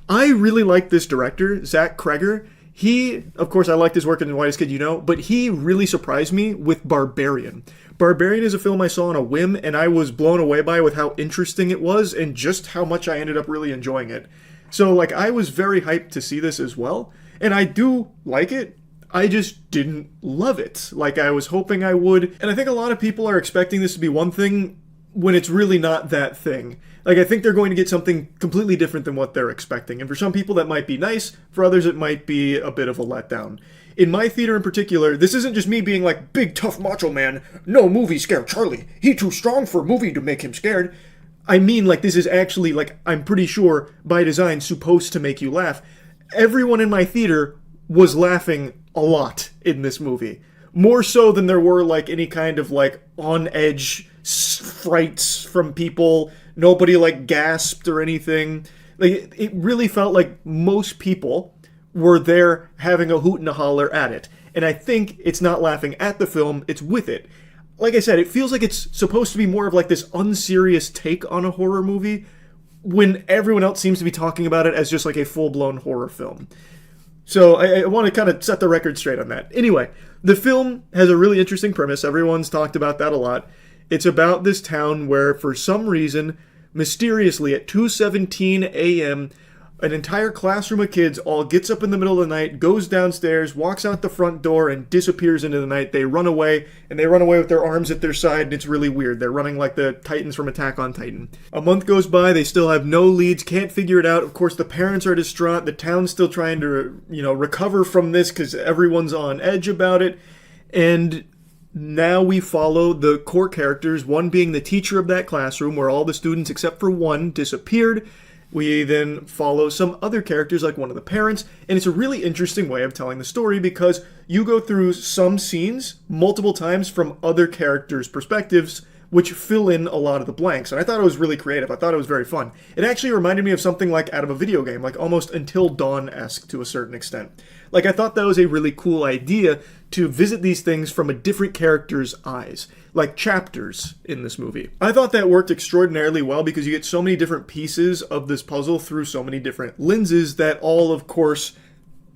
[SPEAKER 1] I really like this director, Zach Kreger. He, of course, I liked his work in The Whitest Kid You Know, but he really surprised me with Barbarian. Barbarian is a film I saw on a whim, and I was blown away by with how interesting it was and just how much I ended up really enjoying it. So, like, I was very hyped to see this as well, and I do like it. I just didn't love it like I was hoping I would, and I think a lot of people are expecting this to be one thing when it's really not that thing. Like, I think they're going to get something completely different than what they're expecting. And for some people that might be nice, for others it might be a bit of a letdown. In my theater in particular, this isn't just me being like, big tough macho man, no movie scare Charlie, he too strong for a movie to make him scared. I mean, like, this is actually, like, I'm pretty sure, by design, supposed to make you laugh. Everyone in my theater was laughing a lot in this movie. More so than there were, like, any kind of, like, on-edge frights from people. Nobody, like, gasped or anything. Like, it really felt like most people were there having a hoot and a holler at it. And I think it's not laughing at the film, it's with it. like I said, it feels like it's supposed to be more of like this unserious take on a horror movie when everyone else seems to be talking about it as just like a full-blown horror film. So I want to kind of set the record straight on that. Anyway, the film has a really interesting premise. Everyone's talked about that a lot. It's about this town where, for some reason, mysteriously at 2:17 a.m., an entire classroom of kids all gets up in the middle of the night, goes downstairs, walks out the front door, and disappears into the night. They run away, and they run away with their arms at their side, and it's really weird. They're running like the Titans from Attack on Titan. A month goes by, they still have no leads, can't figure it out. Of course, the parents are distraught. The town's still trying to, recover from this because everyone's on edge about it. And now we follow the core characters, one being the teacher of that classroom where all the students except for one disappeared. We then follow some other characters like one of the parents, and it's a really interesting way of telling the story because you go through some scenes multiple times from other characters' perspectives, which fill in a lot of the blanks. And I thought it was really creative. I thought it was very fun. It actually reminded me of something like out of a video game, like almost Until Dawn-esque to a certain extent. Like, I thought that was a really cool idea to visit these things from a different character's eyes, like chapters in this movie. I thought that worked extraordinarily well because you get so many different pieces of this puzzle through so many different lenses that all, of course,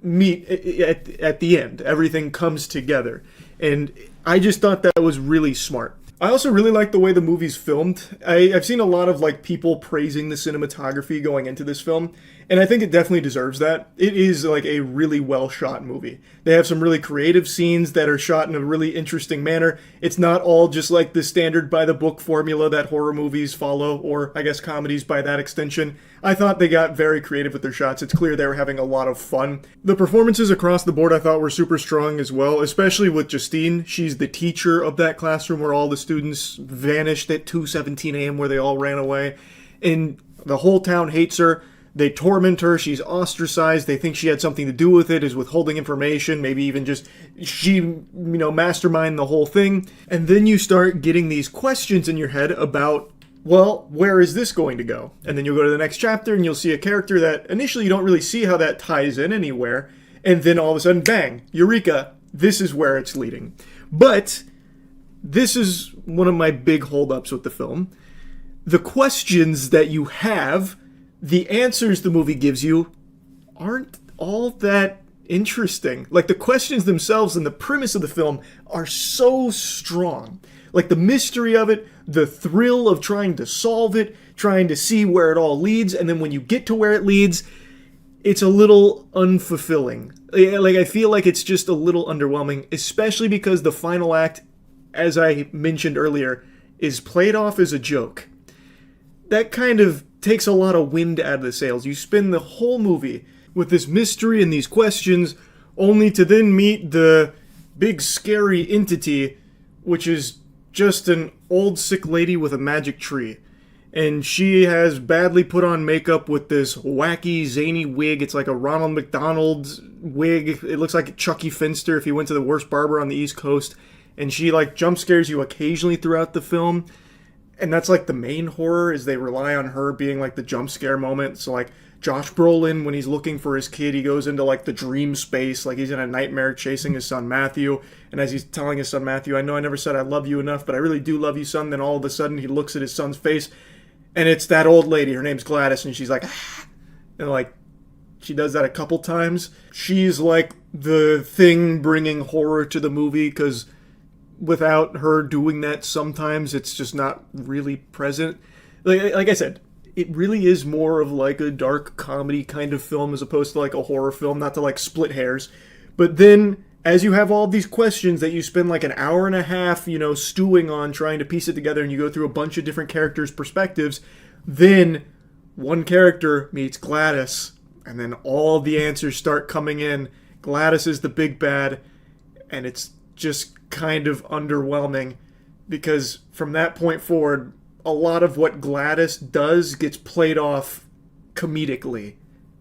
[SPEAKER 1] meet at the end. Everything comes together. And I just thought that was really smart. I also really like the way the movie's filmed. I've seen a lot of people praising the cinematography going into this film, and I think it definitely deserves that. It is like a really well shot movie. They have some really creative scenes that are shot in a really interesting manner. It's not all just like the standard by the book formula that horror movies follow, or I guess comedies by that extension. I thought they got very creative with their shots. It's clear they were having a lot of fun. The performances across the board I thought were super strong as well, especially with Justine. She's the teacher of that classroom where all the students vanished at 2:17 a.m. where they all ran away. And the whole town hates her. They torment her. She's ostracized. They think she had something to do with it, is withholding information, maybe even just she, masterminded the whole thing. And then you start getting these questions in your head about, well, where is this going to go? And then you'll go to the next chapter and you'll see a character that initially you don't really see how that ties in anywhere. And then all of a sudden, bang, eureka, this is where it's leading. But this is one of my big holdups with the film. The questions that you have, the answers the movie gives you, aren't all that interesting. Like, the questions themselves and the premise of the film are so strong. Like, the mystery of it, the thrill of trying to solve it, trying to see where it all leads, and then when you get to where it leads, it's a little unfulfilling. Like, I feel like it's just a little underwhelming, especially because the final act, as I mentioned earlier, is played off as a joke. That kind of takes a lot of wind out of the sails. You spend the whole movie with this mystery and these questions, only to then meet the big scary entity, which is just an old sick lady with a magic tree. And she has badly put on makeup with this wacky, zany wig. It's like a Ronald McDonald wig. It looks like Chucky Finster if he went to the worst barber on the East Coast. And she jump scares you occasionally throughout the film. And that's the main horror, is they rely on her being the jump scare moment. So Josh Brolin, when he's looking for his kid, he goes into the dream space, he's in a nightmare chasing his son Matthew. And as he's telling his son Matthew, I know I never said I love you enough, but I really do love you, son. Then all of a sudden he looks at his son's face, and it's that old lady. Her name's Gladys, and she's like, ah! And she does that a couple times. She's the thing bringing horror to the movie, because without her doing that, sometimes it's just not really present. Like I said, it really is more of a dark comedy kind of film as opposed to a horror film, not to split hairs. But then, as you have all these questions that you spend an hour and a half, stewing on, trying to piece it together, and you go through a bunch of different characters' perspectives, then one character meets Gladys, and then all the answers start coming in. Gladys is the big bad, and it's just kind of underwhelming, because from that point forward, a lot of what Gladys does gets played off comedically,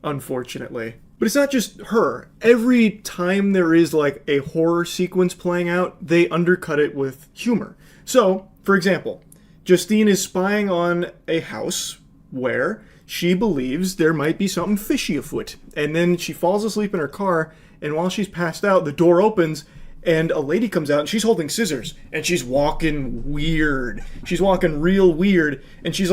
[SPEAKER 1] unfortunately. But it's not just her. Every time there is a horror sequence playing out, they undercut it with humor. So, for example, Justine is spying on a house where she believes there might be something fishy afoot. And then she falls asleep in her car, and while she's passed out, the door opens, and a lady comes out and she's holding scissors and she's walking weird. She's walking real weird, and she's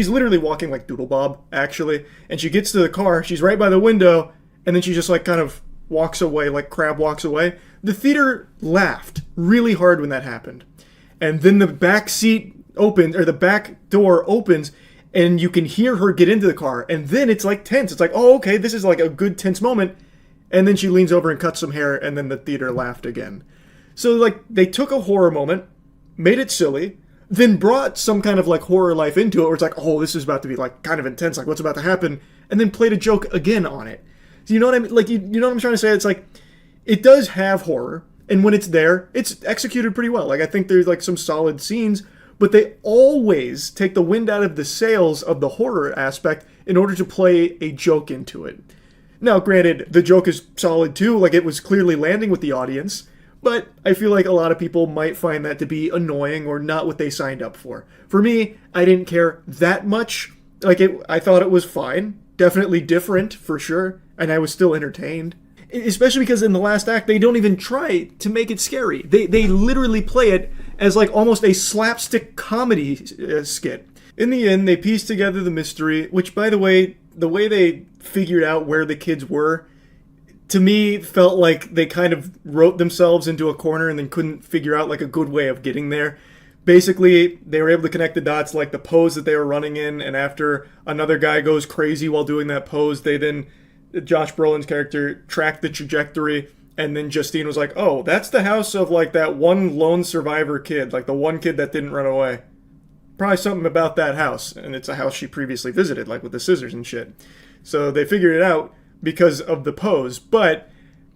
[SPEAKER 1] literally walking like Doodle Bob, actually. And she gets to the car, she's right by the window, and then she just like kind of walks away, like Crab walks away. The theater laughed really hard when that happened. And then the back seat opens, or the back door opens, and you can hear her get into the car. And then it's like tense. It's like, oh, okay, this is like a good tense moment. And then she leans over and cuts some hair, and then the theater laughed again. So, like, they took a horror moment, made it silly, then brought some kind of, like, horror life into it, where it's like, oh, this is about to be, like, kind of intense, like, what's about to happen? And then played a joke again on it. So you know what I mean? Like, you know what I'm trying to say? It's like, it does have horror, and when it's there, it's executed pretty well. Like, I think there's, like, some solid scenes, but they always take the wind out of the sails of the horror aspect in order to play a joke into it. Now, granted, the joke is solid too, like it was clearly landing with the audience, but I feel like a lot of people might find that to be annoying or not what they signed up for. For me, I didn't care that much. Like, I thought it was fine, definitely different for sure, and I was still entertained. Especially because in the last act, they don't even try to make it scary. They literally play it as like almost a slapstick comedy skit. In the end, they piece together the mystery, which, by the way they figured out where the kids were, to me, felt like they kind of wrote themselves into a corner and then couldn't figure out like a good way of getting there. Basically, they were able to connect the dots, like the pose that they were running in, and after another guy goes crazy while doing that pose, they then, Josh Brolin's character, tracked the trajectory, and then Justine was like, oh, that's the house of like that one lone survivor kid, like the one kid that didn't run away. Probably something about that house, and it's a house she previously visited, like with the scissors and shit. So they figured it out because of the pose, but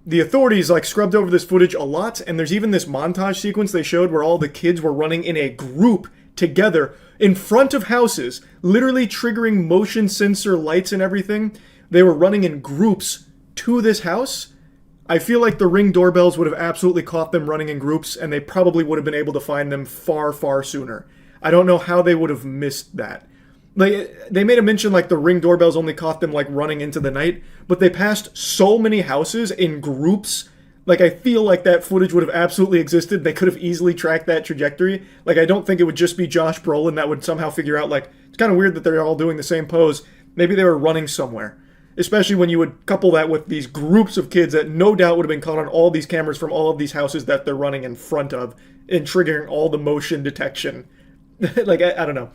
[SPEAKER 1] the authorities like scrubbed over this footage a lot, and there's even this montage sequence they showed where all the kids were running in a group together in front of houses, literally triggering motion sensor lights and everything. They were running in groups to this house. I feel like the Ring doorbells would have absolutely caught them running in groups, and they probably would have been able to find them far, far sooner. I don't know how they would have missed that. Like, they made a mention like the Ring doorbells only caught them like running into the night, but they passed so many houses in groups. Like, I feel like that footage would have absolutely existed. They could have easily tracked that trajectory. Like, I don't think it would just be Josh Brolin that would somehow figure out, like, it's kind of weird that they're all doing the same pose. Maybe they were running somewhere. Especially when you would couple that with these groups of kids that no doubt would have been caught on all these cameras from all of these houses that they're running in front of and triggering all the motion detection. Like, I don't know.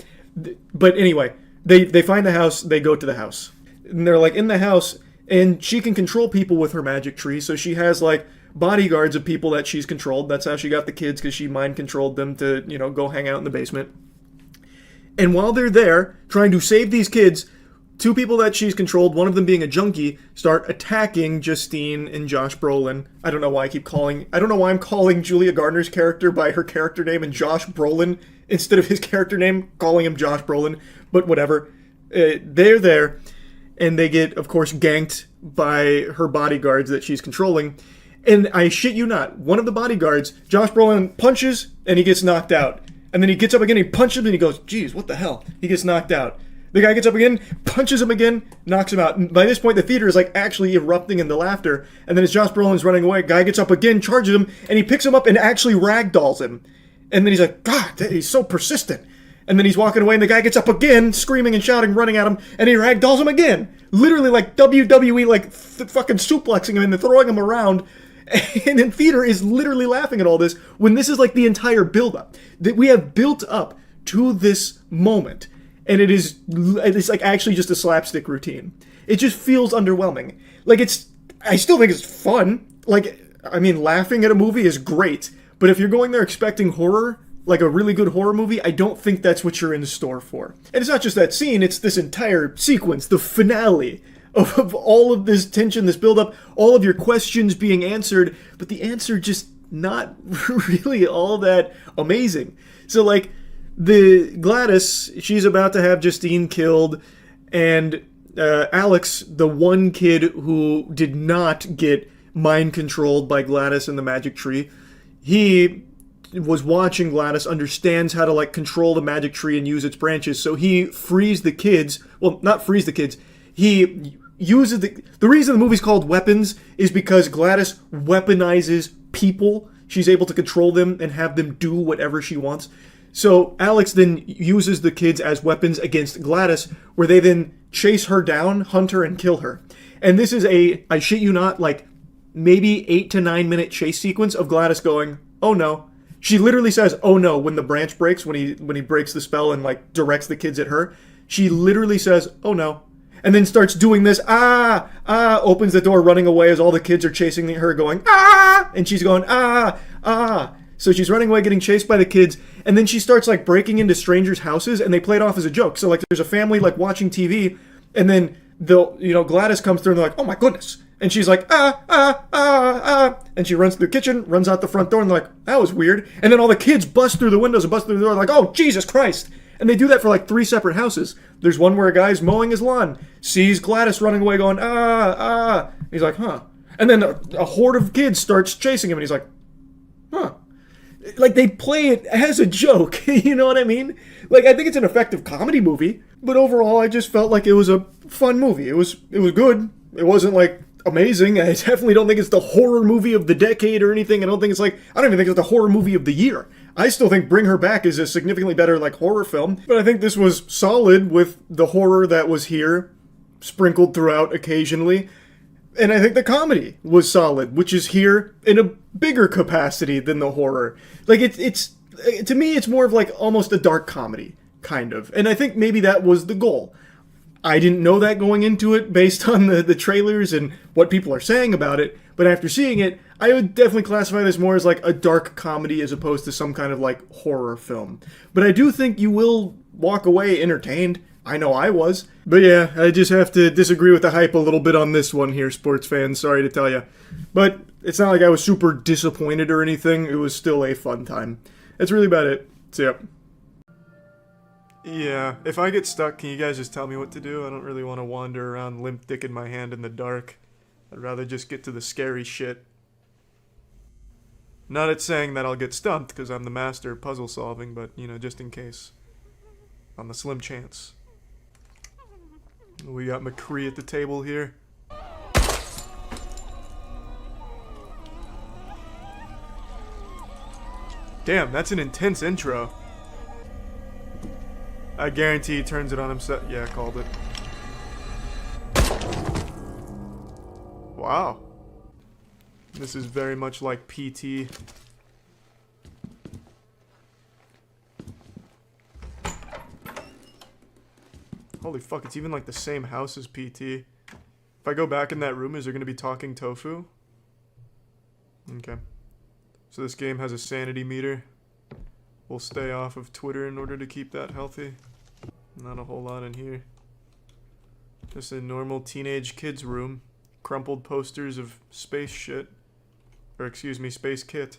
[SPEAKER 1] But anyway, they find the house, they go to the house. And they're, like, in the house, and she can control people with her magic tree, so she has, like, bodyguards of people that she's controlled. That's how she got the kids, because she mind-controlled them to, you know, go hang out in the basement. And while they're there, trying to save these kids, two people that she's controlled, one of them being a junkie, start attacking Justine and Josh Brolin. I don't know why I'm calling Julia Gardner's character by her character name and Josh Brolin instead of his character name, calling him Josh Brolin, but whatever. They're there, and they get, of course, ganked by her bodyguards that she's controlling. And I shit you not, one of the bodyguards, Josh Brolin punches, and he gets knocked out. And then he gets up again, he punches him, and he goes, geez, what the hell? He gets knocked out. The guy gets up again, punches him again, knocks him out. And by this point, the theater is like actually erupting into laughter. And then as Josh Brolin's running away, guy gets up again, charges him, and he picks him up and actually ragdolls him. And then he's like, God, he's so persistent. And then he's walking away, and the guy gets up again, screaming and shouting, running at him, and he ragdolls him again. Literally like WWE, like fucking suplexing him and then throwing him around. And then theater is literally laughing at all this when this is like the entire build-up. That we have built up to this moment. And it's like actually just a slapstick routine. It just feels underwhelming. Like, I still think it's fun. Like, I mean, laughing at a movie is great. But if you're going there expecting horror, like a really good horror movie, I don't think that's what you're in store for. And it's not just that scene, it's this entire sequence, the finale of all of this tension, this build-up, all of your questions being answered, but the answer just not really all that amazing. So, like, the Gladys, she's about to have Justine killed, and Alex, the one kid who did not get mind-controlled by Gladys and the magic tree, he was watching Gladys, understands how to, like, control the magic tree and use its branches, so he frees the kids. Well, not frees the kids. He uses the reason the movie's called Weapons is because Gladys weaponizes people. she's able to control them and have them do whatever she wants. So Alex then uses the kids as weapons against Gladys, where they then chase her down, hunt her, and kill her. And this is I shit you not, like maybe 8 to 9 minute chase sequence of Gladys going, oh no. She literally says, oh no, when the branch breaks, when he breaks the spell and like directs the kids at her. She literally says, oh no. And then starts doing this, opens the door, running away as all the kids are chasing her, going, and she's going, So she's running away, getting chased by the kids, and then she starts like breaking into strangers' houses, and they play it off as a joke. So like there's a family like watching TV, and then Gladys comes through and they're like, oh my goodness. And she's like, and she runs through the kitchen, runs out the front door, and they're like, that was weird. And then all the kids bust through the windows and bust through the door, like, oh, Jesus Christ. And they do that for like 3 separate houses. There's one where a guy's mowing his lawn, sees Gladys running away going, He's like, huh. And then a horde of kids starts chasing him, and he's like, huh. Like, they play it as a joke, you know what I mean? Like, I think it's an effective comedy movie, but overall, I just felt like it was a fun movie. It was good. It wasn't, like, amazing. I definitely don't think it's the horror movie of the decade or anything. I don't even think it's the horror movie of the year. I still think Bring Her Back is a significantly better, like, horror film, but I think this was solid with the horror that was here, sprinkled throughout occasionally. And I think the comedy was solid, which is here in a bigger capacity than the horror. Like, it's to me, it's more of like almost a dark comedy, kind of. And I think maybe that was the goal. I didn't know that going into it based on the trailers and what people are saying about it. But after seeing it, I would definitely classify this more as like a dark comedy as opposed to some kind of like horror film. But I do think you will walk away entertained. I know I was. But yeah, I just have to disagree with the hype a little bit on this one here, sports fans. Sorry to tell you. But it's not like I was super disappointed or anything. It was still a fun time. That's really about it. So yep. Yeah, if I get stuck, can you guys just tell me what to do? I don't really want to wander around limp dick in my hand in the dark. I'd rather just get to the scary shit. Not at saying that I'll get stumped, because I'm the master of puzzle solving, but, you know, just in case. On the slim chance. We got McCree at the table here. Damn, that's an intense intro. I guarantee he turns it on himself. Yeah, I called it. Wow. This is very much like PT. Holy fuck, it's even like the same house as PT. If I go back in that room, is there going to be talking tofu? Okay. So this game has a sanity meter. We'll stay off of Twitter in order to keep that healthy. Not a whole lot in here. Just a normal teenage kid's room. Crumpled posters of space shit. Or excuse me, space kit.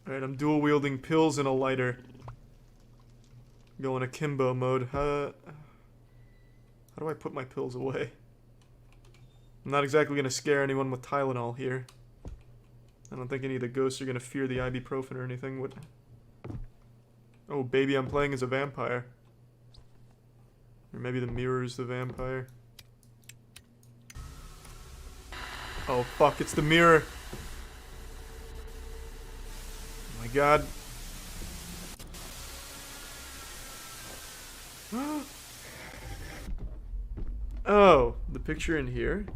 [SPEAKER 1] Alright, I'm dual wielding pills and a lighter. Going akimbo mode. How do I put my pills away? I'm not exactly going to scare anyone with Tylenol here. I don't think any of the ghosts are going to fear the ibuprofen or anything. What? Oh, baby, I'm playing as a vampire. Or maybe the mirror's the vampire. Oh, fuck, it's the mirror. Oh my god. Oh, the picture in here?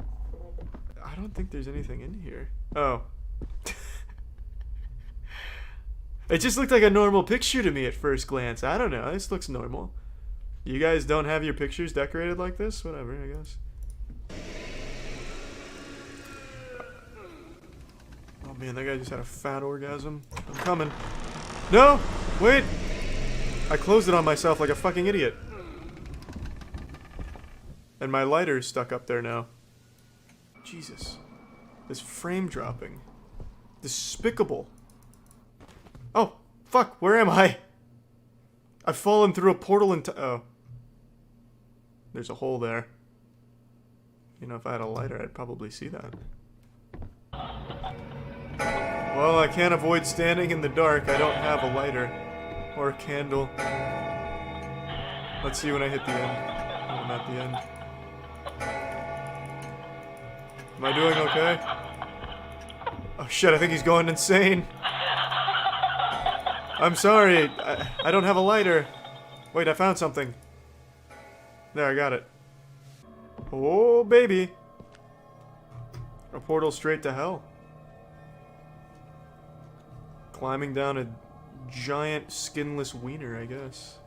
[SPEAKER 1] I don't think there's anything in here. Oh. It just looked like a normal picture to me at first glance. I don't know, this looks normal. You guys don't have your pictures decorated like this? Whatever, I guess. Oh man, that guy just had a fat orgasm. I'm coming. No! Wait! I closed it on myself like a fucking idiot. And my lighter's stuck up there now. Jesus. This frame dropping. Despicable. Oh, fuck, where am I? I've fallen through a portal into... Oh. There's a hole there. You know, if I had a lighter, I'd probably see that. Well, I can't avoid standing in the dark. I don't have a lighter. Or a candle. Let's see when I hit the end. When I'm at the end. Am I doing okay? Oh shit, I think he's going insane. I'm sorry, I don't have a lighter. Wait, I found something. There, I got it. Oh, baby. A portal straight to hell. Climbing down a giant skinless wiener, I guess.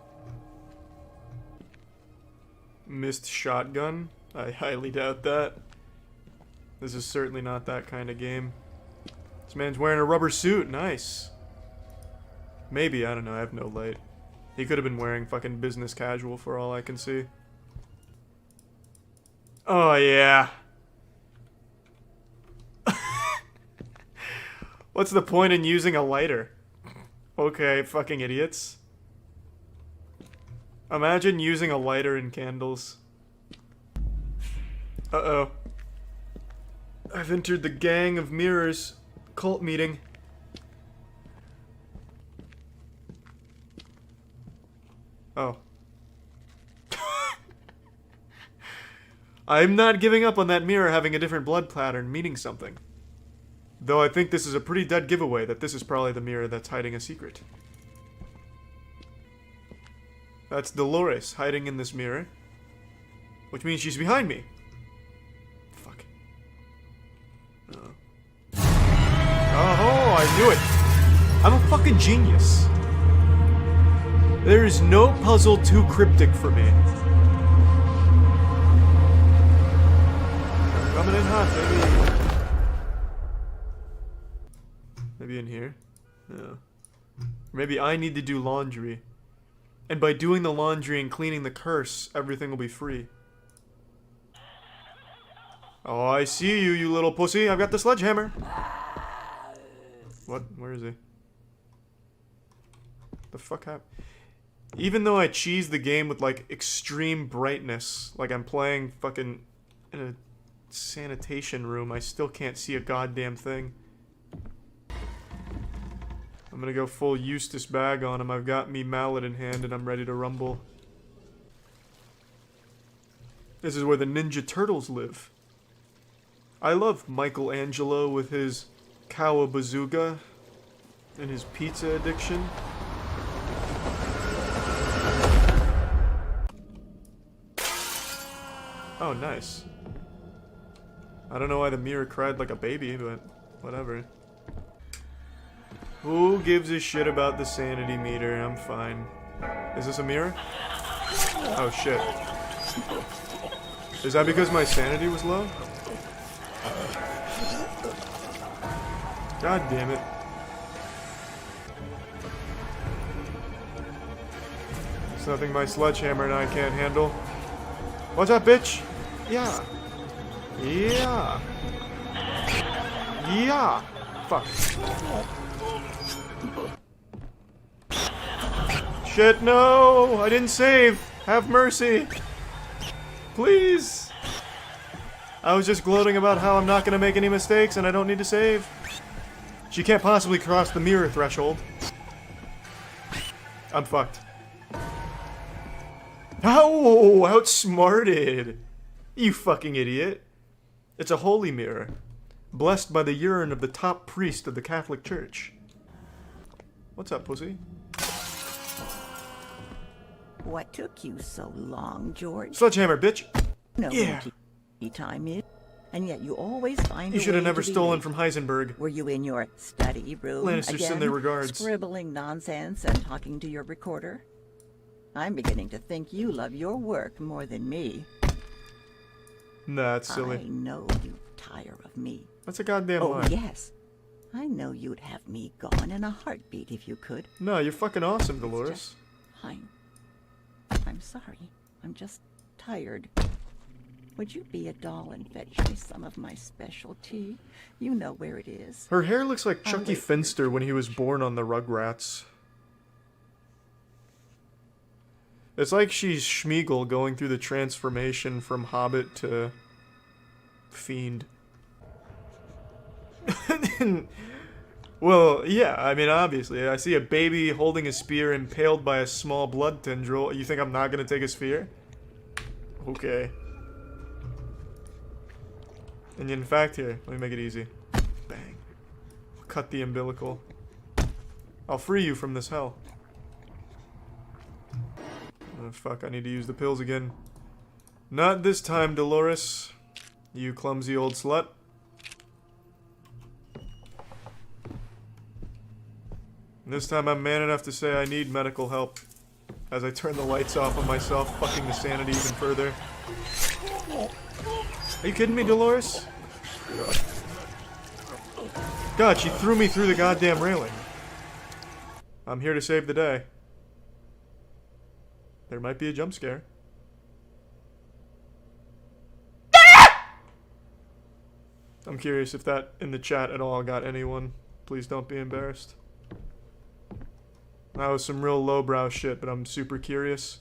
[SPEAKER 1] Missed shotgun? I highly doubt that. This is certainly not that kind of game. This man's wearing a rubber suit. Nice. Maybe, I don't know. I have no light. He could have been wearing fucking business casual for all I can see. Oh, yeah. What's the point in using a lighter? Okay, fucking idiots. Imagine using a lighter in candles. Uh-oh. I've entered the Gang of Mirrors cult meeting. Oh. I'm not giving up on that mirror having a different blood pattern, meaning something. Though I think this is a pretty dead giveaway that this is probably the mirror that's hiding a secret. That's Dolores hiding in this mirror. Which means she's behind me. Fuck. Oh. Oh, I knew it. I'm a fucking genius. There is no puzzle too cryptic for me. Coming in hot, baby. Maybe in here? No. Maybe I need to do laundry. And by doing the laundry and cleaning the curse, everything will be free. Oh, I see you, you little pussy. I've got the sledgehammer. What? Where is he? The fuck happened? Even though I cheese the game with, like, extreme brightness, like I'm playing fucking in a sanitation room, I still can't see a goddamn thing. I'm gonna go full Eustace bag on him. I've got me mallet in hand and I'm ready to rumble. This is where the Ninja Turtles live. I love Michelangelo with his Cowabazooka and his pizza addiction. Oh, nice. I don't know why the mirror cried like a baby, but whatever. Who gives a shit about the sanity meter? I'm fine. Is this a mirror? Oh shit. Is that because my sanity was low? God damn it. It's nothing my sledgehammer and I can't handle. What's up, bitch? Yeah. Yeah. Yeah. Fuck. Shit, no! I didn't save! Have mercy! Please! I was just gloating about how I'm not gonna make any mistakes and I don't need to save. She can't possibly cross the mirror threshold. I'm fucked. Oh, outsmarted! You fucking idiot. It's a holy mirror, blessed by the urine of the top priest of the Catholic Church. What's up, pussy?
[SPEAKER 2] What took you so long, George?
[SPEAKER 1] Sledgehammer, bitch!
[SPEAKER 2] No,
[SPEAKER 1] yeah!
[SPEAKER 2] Time is, and yet you always find
[SPEAKER 1] You should have never stolen from Heisenberg.
[SPEAKER 2] Were you in your study room
[SPEAKER 1] Lannisters
[SPEAKER 2] again,
[SPEAKER 1] send their regards.
[SPEAKER 2] scribbling nonsense and talking to your recorder? I'm beginning to think you love your work more than me.
[SPEAKER 1] Nah, that's silly.
[SPEAKER 2] I know you tire of me.
[SPEAKER 1] That's a goddamn lie.
[SPEAKER 2] Oh, yes. I know you'd have me gone in a heartbeat if you could.
[SPEAKER 1] No, you're fucking awesome, Dolores.
[SPEAKER 2] I'm sorry. I'm just tired. Would you be a doll and fetch me some of my specialty? You know where it is.
[SPEAKER 1] Her hair looks like Chucky Finster when he was born on the Rugrats. It's like she's Schmeagol going through the transformation from Hobbit to Fiend. Well, yeah, I mean, obviously. I see a baby holding a spear impaled by a small blood tendril. You think I'm not gonna take a spear? Okay. And in fact, here, let me make it easy. Bang. cut the umbilical. I'll free you from this hell. Oh fuck, I need to use the pills again. Not this time, Dolores. You clumsy old slut. This time I'm man enough to say I need medical help. As I turn the lights off on myself, fucking the sanity even further. Are you kidding me, Dolores? God, she threw me through the goddamn railing. I'm here to save the day. There might be a jump scare. I'm curious if that in the chat at all got anyone. Please don't be embarrassed. That was some real lowbrow shit, but I'm super curious.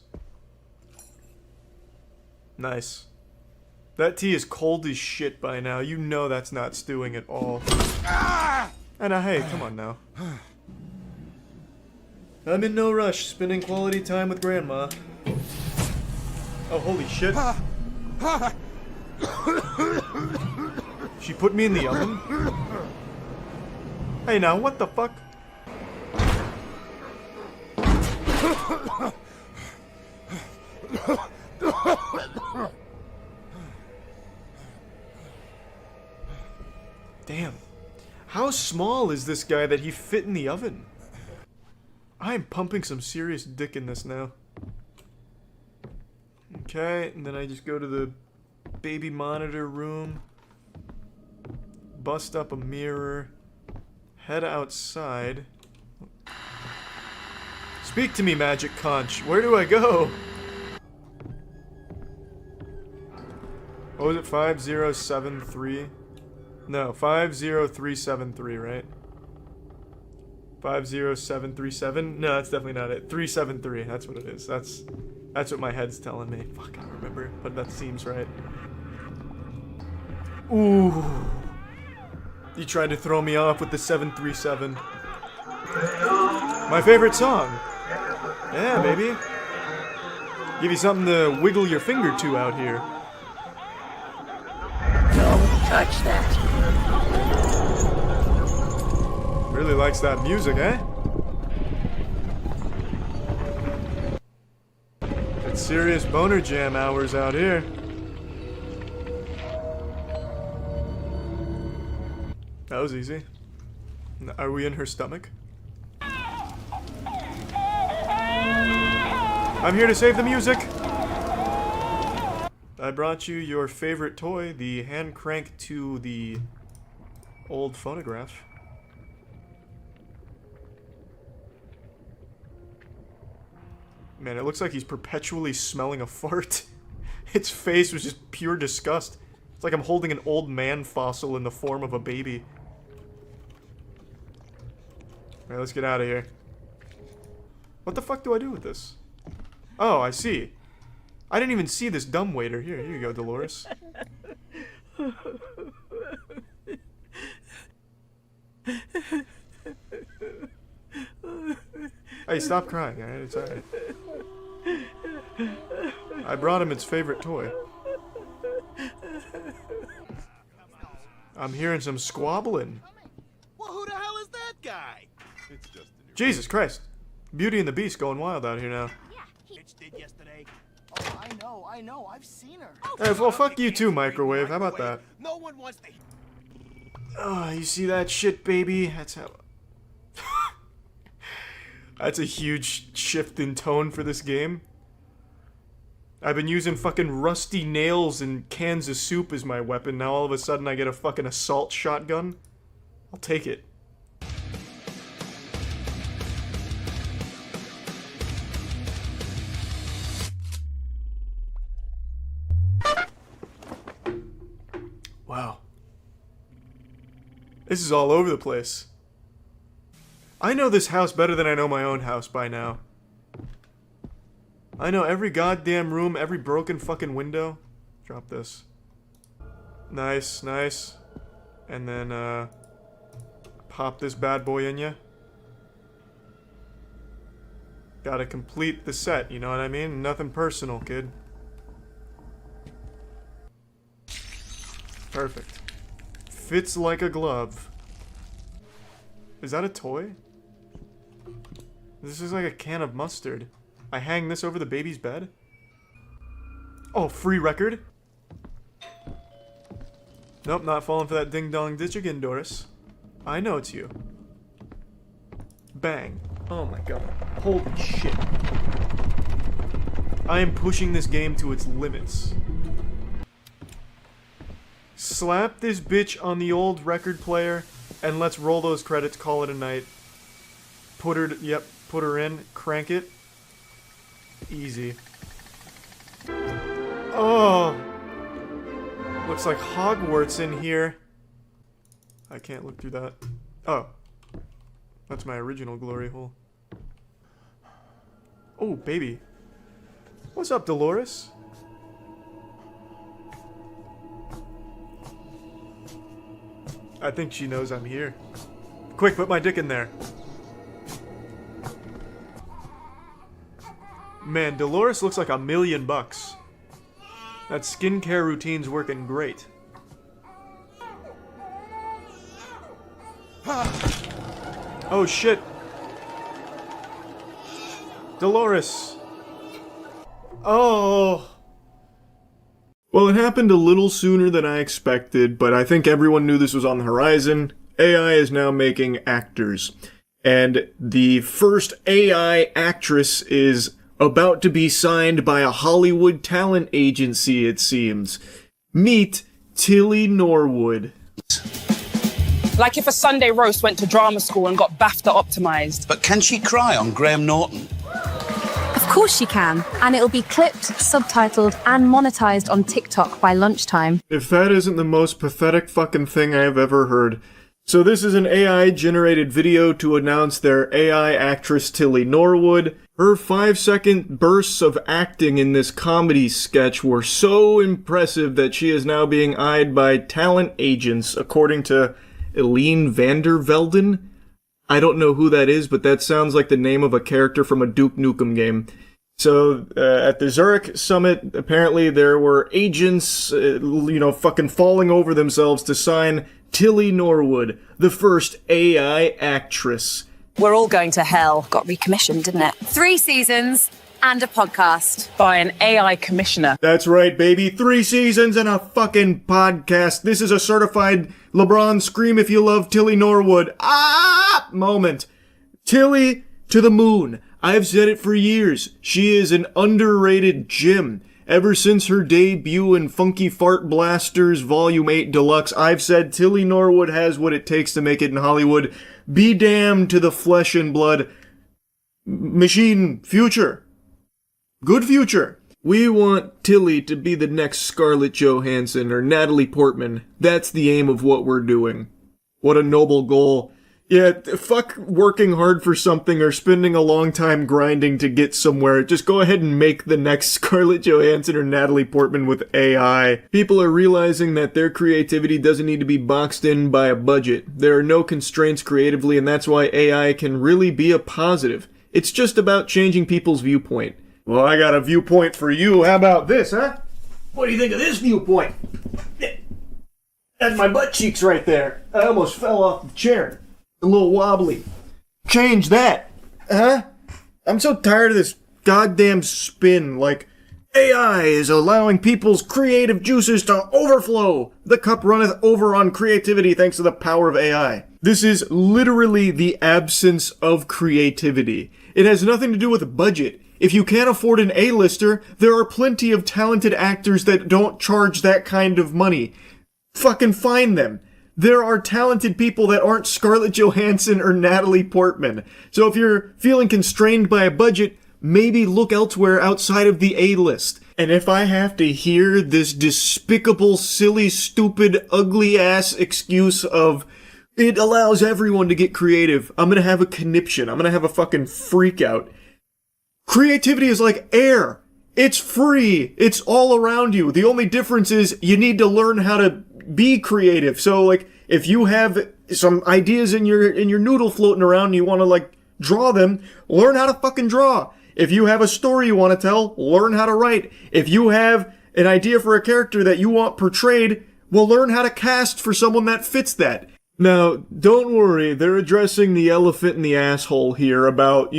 [SPEAKER 1] Nice. That tea is cold as shit by now. You know that's not stewing at all. And hey, come on now. I'm in no rush, spending quality time with Grandma. Oh, holy shit. She put me in the oven? Hey now, what the fuck? Damn. How small is this guy that he fit in the oven? I'm pumping some serious dick in this now. Okay, and then I just go to the baby monitor room. Bust up a mirror. Head outside. Speak to me, Magic Conch. Where do I go? What was it? 5073? No, 50373, right? 50737? No, that's definitely not it. 373, that's what it is. That's what my head's telling me. Fuck, I don't remember, but that seems right. Ooh. You tried to throw me off with the 737. My favorite song. Yeah, baby. Give you something to wiggle your finger to out here.
[SPEAKER 2] Don't touch that.
[SPEAKER 1] Really likes that music, eh? It's serious boner jam hours out here. That was easy. Are we in her stomach? I'm here to save the music! I brought you your favorite toy, the hand crank to the old phonograph. Man, it looks like he's perpetually smelling a fart. Its face was just pure disgust. It's like I'm holding an old man fossil in the form of a baby. Alright, let's get out of here. What the fuck do I do with this? Oh, I see. I didn't even see this dumbwaiter. Here you go, Dolores. Hey, stop crying, alright? It's alright. I brought him its favorite toy. I'm hearing some squabbling.
[SPEAKER 6] Well, who the hell is that guy? It's just
[SPEAKER 1] Jesus Christ. Beauty and the Beast going wild out here now.
[SPEAKER 6] Bitch did yesterday. Oh, I know. I've seen her.
[SPEAKER 1] Hey, well, fuck you too, Microwave. How about that?
[SPEAKER 6] No one wants to.
[SPEAKER 1] Oh, you see that shit, baby? That's how... That's a huge shift in tone for this game. I've been using fucking rusty nails and cans of soup as my weapon. Now all of a sudden I get a fucking assault shotgun. I'll take it. Wow. This is all over the place. I know this house better than I know my own house by now. I know every goddamn room, every broken fucking window. Drop this. Nice, nice. And then, pop this bad boy in ya. Gotta complete the set, you know what I mean? Nothing personal, kid. Perfect. Fits like a glove. Is that a toy? This is like a can of mustard. I hang this over the baby's bed? Oh, free record? Nope, not falling for that ding-dong ditch again, Doris. I know it's you. Bang. Oh my god. Holy shit. I am pushing this game to its limits. Slap this bitch on the old record player, and let's roll those credits, call it a night. Put her in, crank it. Easy. Oh! Looks like Hogwarts in here. I can't look through that. Oh. That's my original glory hole. Oh, baby. What's up, Dolores? I think she knows I'm here. Quick, put my dick in there. Man, Dolores looks like $1 million. That skincare routine's working great. Oh shit. Dolores. Oh. Well, it happened a little sooner than I expected, but I think everyone knew this was on the horizon. AI is now making actors. And the first AI actress is about to be signed by a Hollywood talent agency, it seems. Meet Tilly Norwood.
[SPEAKER 17] Like if a Sunday roast went to drama school and got BAFTA optimized.
[SPEAKER 6] But can she cry on Graham Norton?
[SPEAKER 7] Of course she can, and it'll be clipped, subtitled, and monetized on TikTok by lunchtime.
[SPEAKER 1] If that isn't the most pathetic fucking thing I have ever heard. So this is an AI-generated video to announce their AI actress Tilly Norwood. Her 5-second bursts of acting in this comedy sketch were so impressive that she is now being eyed by talent agents, according to Eline Vandervelden. I don't know who that is, but that sounds like the name of a character from a Duke Nukem game. So, at the Zurich summit, apparently there were agents, fucking falling over themselves to sign Tilly Norwood, the first AI actress.
[SPEAKER 17] We're all going to hell.
[SPEAKER 7] Got recommissioned, didn't it? 3 seasons and a podcast.
[SPEAKER 17] By an AI commissioner.
[SPEAKER 1] That's right, baby. 3 seasons and a fucking podcast. This is a certified LeBron scream if you love Tilly Norwood. Moment. Tilly to the moon. I've said it for years. She is an underrated gem. Ever since her debut in Funky Fart Blasters Volume 8 Deluxe, I've said Tilly Norwood has what it takes to make it in Hollywood. Be damned to the flesh and blood machine future. Good future. We want Tilly to be the next Scarlett Johansson or Natalie Portman. That's the aim of what we're doing. What a noble goal. Yeah, fuck working hard for something or spending a long time grinding to get somewhere. Just go ahead and make the next Scarlett Johansson or Natalie Portman with AI. People are realizing that their creativity doesn't need to be boxed in by a budget. There are no constraints creatively, and that's why AI can really be a positive. It's just about changing people's viewpoint. Well, I got a viewpoint for you. How about this, huh? What do you think of this viewpoint? That's my butt cheeks right there. I almost fell off the chair. A little wobbly. Change that. Huh? I'm so tired of this goddamn spin. Like, AI is allowing people's creative juices to overflow. The cup runneth over on creativity thanks to the power of AI. This is literally the absence of creativity. It has nothing to do with budget. If you can't afford an A-lister, there are plenty of talented actors that don't charge that kind of money. Fucking find them. There are talented people that aren't Scarlett Johansson or Natalie Portman. So if you're feeling constrained by a budget, maybe look elsewhere outside of the A-list. And if I have to hear this despicable, silly, stupid, ugly-ass excuse of it allows everyone to get creative, I'm gonna have a conniption. I'm gonna have a fucking freak out. Creativity is like air. It's free. It's all around you. The only difference is you need to learn how to be creative. So, like, if you have some ideas in your noodle floating around and you want to, like, draw them, learn how to fucking draw. If you have a story you want to tell, learn how to write. If you have an idea for a character that you want portrayed, well, learn how to cast for someone that fits that. Now, don't worry, they're addressing the elephant in the asshole here about,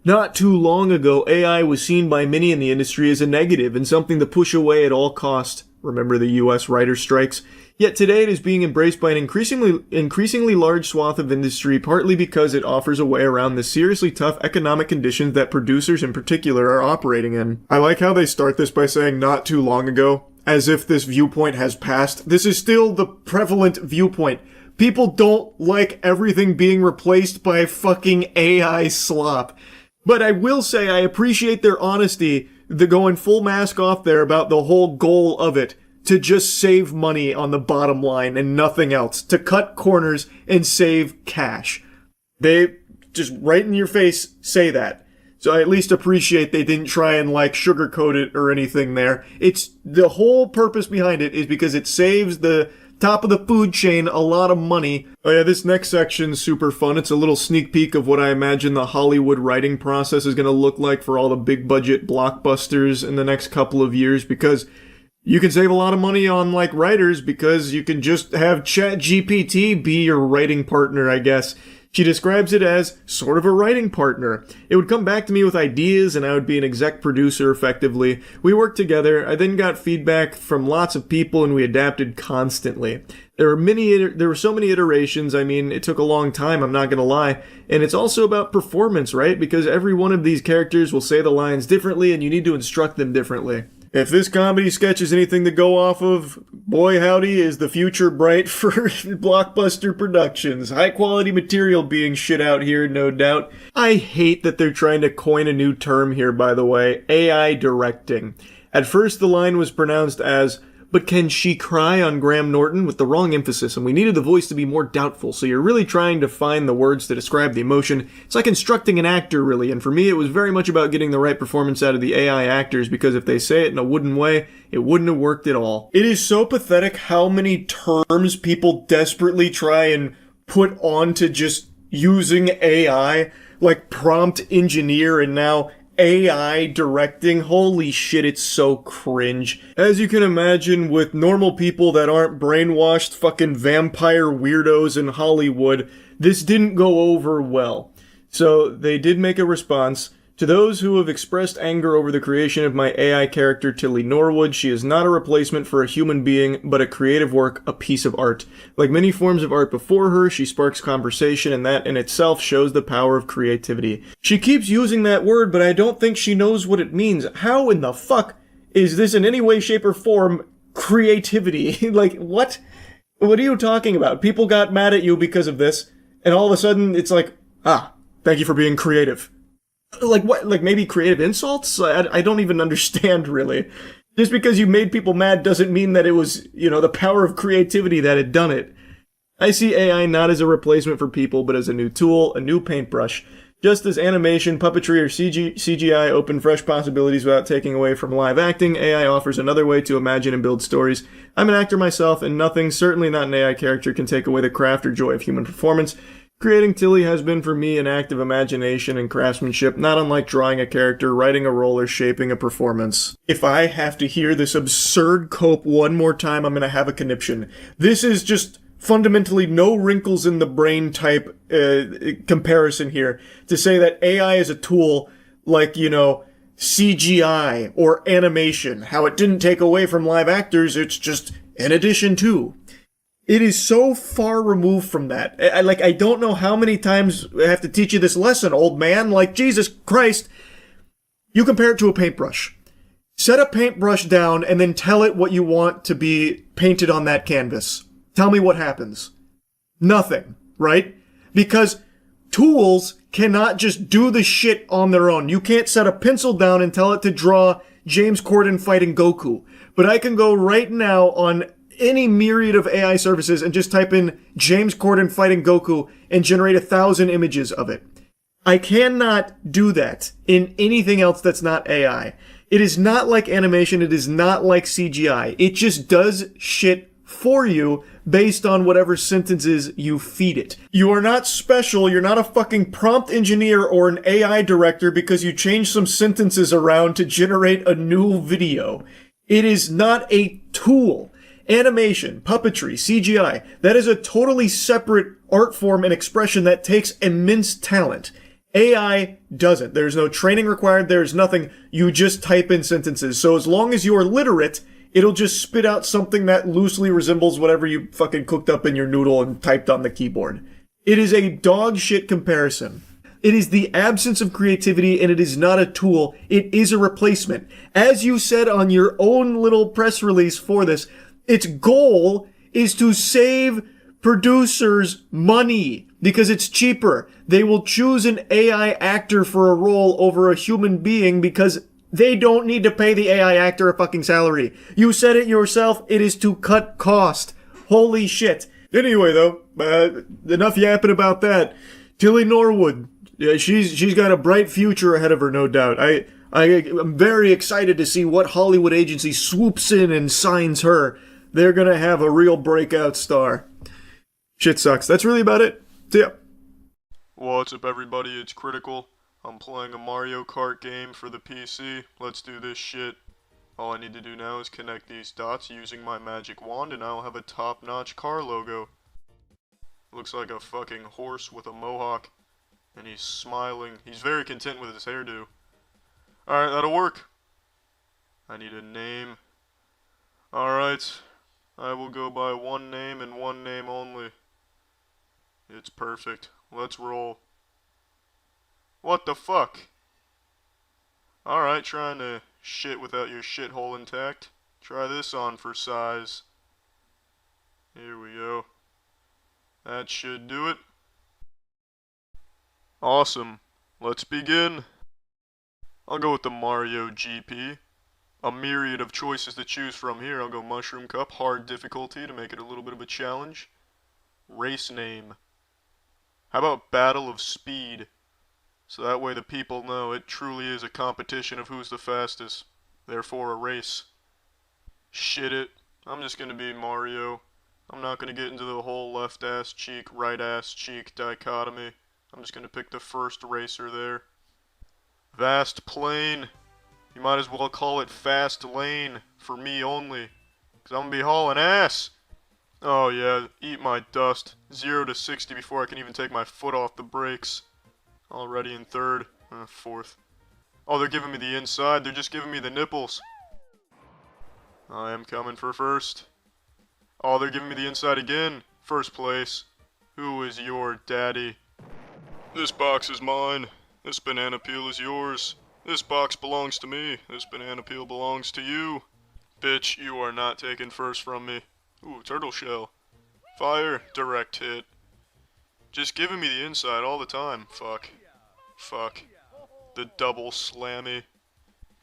[SPEAKER 1] not too long ago, AI was seen by many in the industry as a negative and something to push away at all cost. Remember the US writer strikes? Yet today it is being embraced by an increasingly large swath of industry, partly because it offers a way around the seriously tough economic conditions that producers in particular are operating in. I like how they start this by saying not too long ago, as if this viewpoint has passed. This is still the prevalent viewpoint. People don't like everything being replaced by fucking AI slop. But I will say I appreciate their honesty, the going full mask off there about the whole goal of it. To just save money on the bottom line and nothing else. To cut corners and save cash. They just right in your face say that. So I at least appreciate they didn't try and sugarcoat it or anything there. It's the whole purpose behind it is because it saves the top of the food chain a lot of money. Oh yeah, this next section's super fun. It's a little sneak peek of what I imagine the Hollywood writing process is going to look like for all the big budget blockbusters in the next couple of years, because you can save a lot of money on writers because you can just have ChatGPT be your writing partner, I guess. She describes it as sort of a writing partner. It would come back to me with ideas and I would be an exec producer effectively. We worked together. I then got feedback from lots of people and we adapted constantly. There were so many iterations. I mean, it took a long time, I'm not gonna lie. And it's also about performance, right? Because every one of these characters will say the lines differently and you need to instruct them differently. If this comedy sketch is anything to go off of, boy howdy is the future bright for blockbuster productions. High quality material being shit out here, no doubt. I hate that they're trying to coin a new term here, by the way. AI directing. At first the line was pronounced as, "But can she cry?" on Graham Norton with the wrong emphasis, and we needed the voice to be more doubtful, so you're really trying to find the words to describe the emotion. It's like instructing an actor, really, and for me it was very much about getting the right performance out of the AI actors, because if they say it in a wooden way, it wouldn't have worked at all. It is so pathetic how many terms people desperately try and put onto just using AI, like prompt engineer and now AI directing. Holy shit, it's so cringe. As you can imagine, with normal people that aren't brainwashed fucking vampire weirdos in Hollywood, this didn't go over well. So they did make a response. To those who have expressed anger over the creation of my AI character Tilly Norwood, she is not a replacement for a human being, but a creative work, a piece of art. Like many forms of art before her, she sparks conversation, and that in itself shows the power of creativity. She keeps using that word, but I don't think she knows what it means. How in the fuck is this in any way, shape, or form creativity? Like, what? What are you talking about? People got mad at you because of this, and all of a sudden it's like, thank you for being creative. Like what? Like maybe creative insults? I don't even understand, really. Just because you made people mad doesn't mean that it was, the power of creativity that had done it. I see AI not as a replacement for people, but as a new tool, a new paintbrush. Just as animation, puppetry, or CGI open fresh possibilities without taking away from live acting, AI offers another way to imagine and build stories. I'm an actor myself, and nothing, certainly not an AI character, can take away the craft or joy of human performance. Creating Tilly has been for me an act of imagination and craftsmanship, not unlike drawing a character, writing a role, or shaping a performance. If I have to hear this absurd cope one more time, I'm gonna have a conniption. This is just fundamentally no wrinkles in the brain type comparison here. To say that AI is a tool like, CGI or animation, how it didn't take away from live actors, it's just an addition to. It is so far removed from that. I don't know how many times I have to teach you this lesson, old man. Like, Jesus Christ. You compare it to a paintbrush. Set a paintbrush down and then tell it what you want to be painted on that canvas. Tell me what happens. Nothing, right? Because tools cannot just do the shit on their own. You can't set a pencil down and tell it to draw James Corden fighting Goku. But I can go right now on any myriad of AI services and just type in James Corden fighting Goku and generate 1,000 images of it. I cannot do that in anything else that's not AI. It is not like animation. It is not like CGI. It just does shit for you based on whatever sentences you feed it. You are not special. You're not a fucking prompt engineer or an AI director because you change some sentences around to generate a new video. It is not a tool. Animation, puppetry, CGI, that is a totally separate art form and expression that takes immense talent. AI doesn't. There's no training required. There's nothing. You just type in sentences. So as long as you are literate, it'll just spit out something that loosely resembles whatever you fucking cooked up in your noodle and typed on the keyboard. It is a dog shit comparison. It is the absence of creativity, and it is not a tool. It is a replacement. As you said on your own little press release for this, its goal is to save producers money because it's cheaper. They will choose an AI actor for a role over a human being because they don't need to pay the AI actor a fucking salary. You said it yourself. It is to cut cost. Holy shit. Anyway, though, enough yapping about that. Tilly Norwood. Yeah, she's got a bright future ahead of her, no doubt. I'm very excited to see what Hollywood agency swoops in and signs her. They're gonna have a real breakout star. Shit sucks. That's really about it. See ya.
[SPEAKER 9] What's up, everybody? It's Critical. I'm playing a Mario Kart game for the PC. Let's do this shit. All I need to do now is connect these dots using my magic wand, and I'll have a top-notch car logo. Looks like a fucking horse with a mohawk. And he's smiling. He's very content with his hairdo. Alright, that'll work. I need a name. Alright. I will go by one name and one name only. It's perfect. Let's roll. What the fuck? Alright, trying to shit without your shithole intact. Try this on for size. Here we go. That should do it. Awesome. Let's begin. I'll go with the Mario GP. A myriad of choices to choose from here. I'll go Mushroom Cup, hard difficulty to make it a little bit of a challenge. Race name. How about Battle of Speed? So that way the people know it truly is a competition of who's the fastest. Therefore a race. Shit it. I'm just gonna be Mario. I'm not gonna get into the whole left ass cheek, right ass cheek dichotomy. I'm just gonna pick the first racer there. Vast Plain. You might as well call it Fast Lane for me only. Cause I'm gonna be hauling ass. Oh yeah, eat my dust. 0 to 60 before I can even take my foot off the brakes. Already in third. Fourth. Oh, they're giving me the inside. They're just giving me the nipples. I am coming for first. Oh, they're giving me the inside again. First place. Who is your daddy? This box is mine. This banana peel is yours. This box belongs to me. This banana peel belongs to you. Bitch, you are not taking first from me. Ooh, turtle shell. Fire, direct hit. Just giving me the inside all the time. Fuck. Fuck. The double slammy.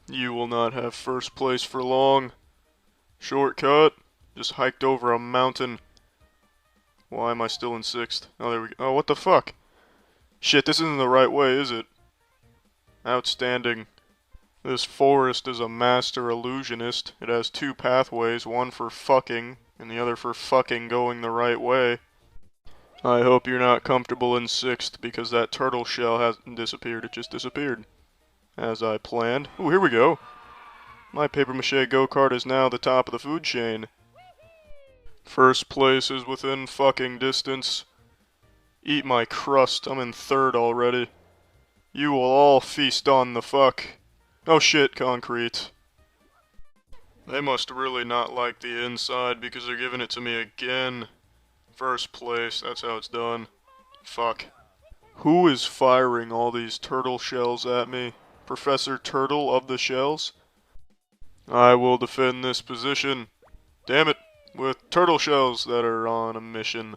[SPEAKER 9] You will not have first place for long. Shortcut. Just hiked over a mountain. Why am I still in sixth? Oh, there we go. Oh, what the fuck? Shit, this isn't the right way, is it? Outstanding. This forest is a master illusionist. It has two pathways, one for fucking, and the other for fucking going the right way. I hope you're not comfortable in sixth, because that turtle shell hasn't disappeared, it just disappeared. As I planned. Ooh, here we go. My papier-mâché go-kart is now the top of the food chain. First place is within fucking distance. Eat my crust, I'm in third already. You will all feast on the fuck. Oh shit, concrete. They must really not like the inside because they're giving it to me again. First place, that's how it's done. Fuck. Who is firing all these turtle shells at me? Professor Turtle of the Shells? I will defend this position. Damn it, with turtle shells that are on a mission.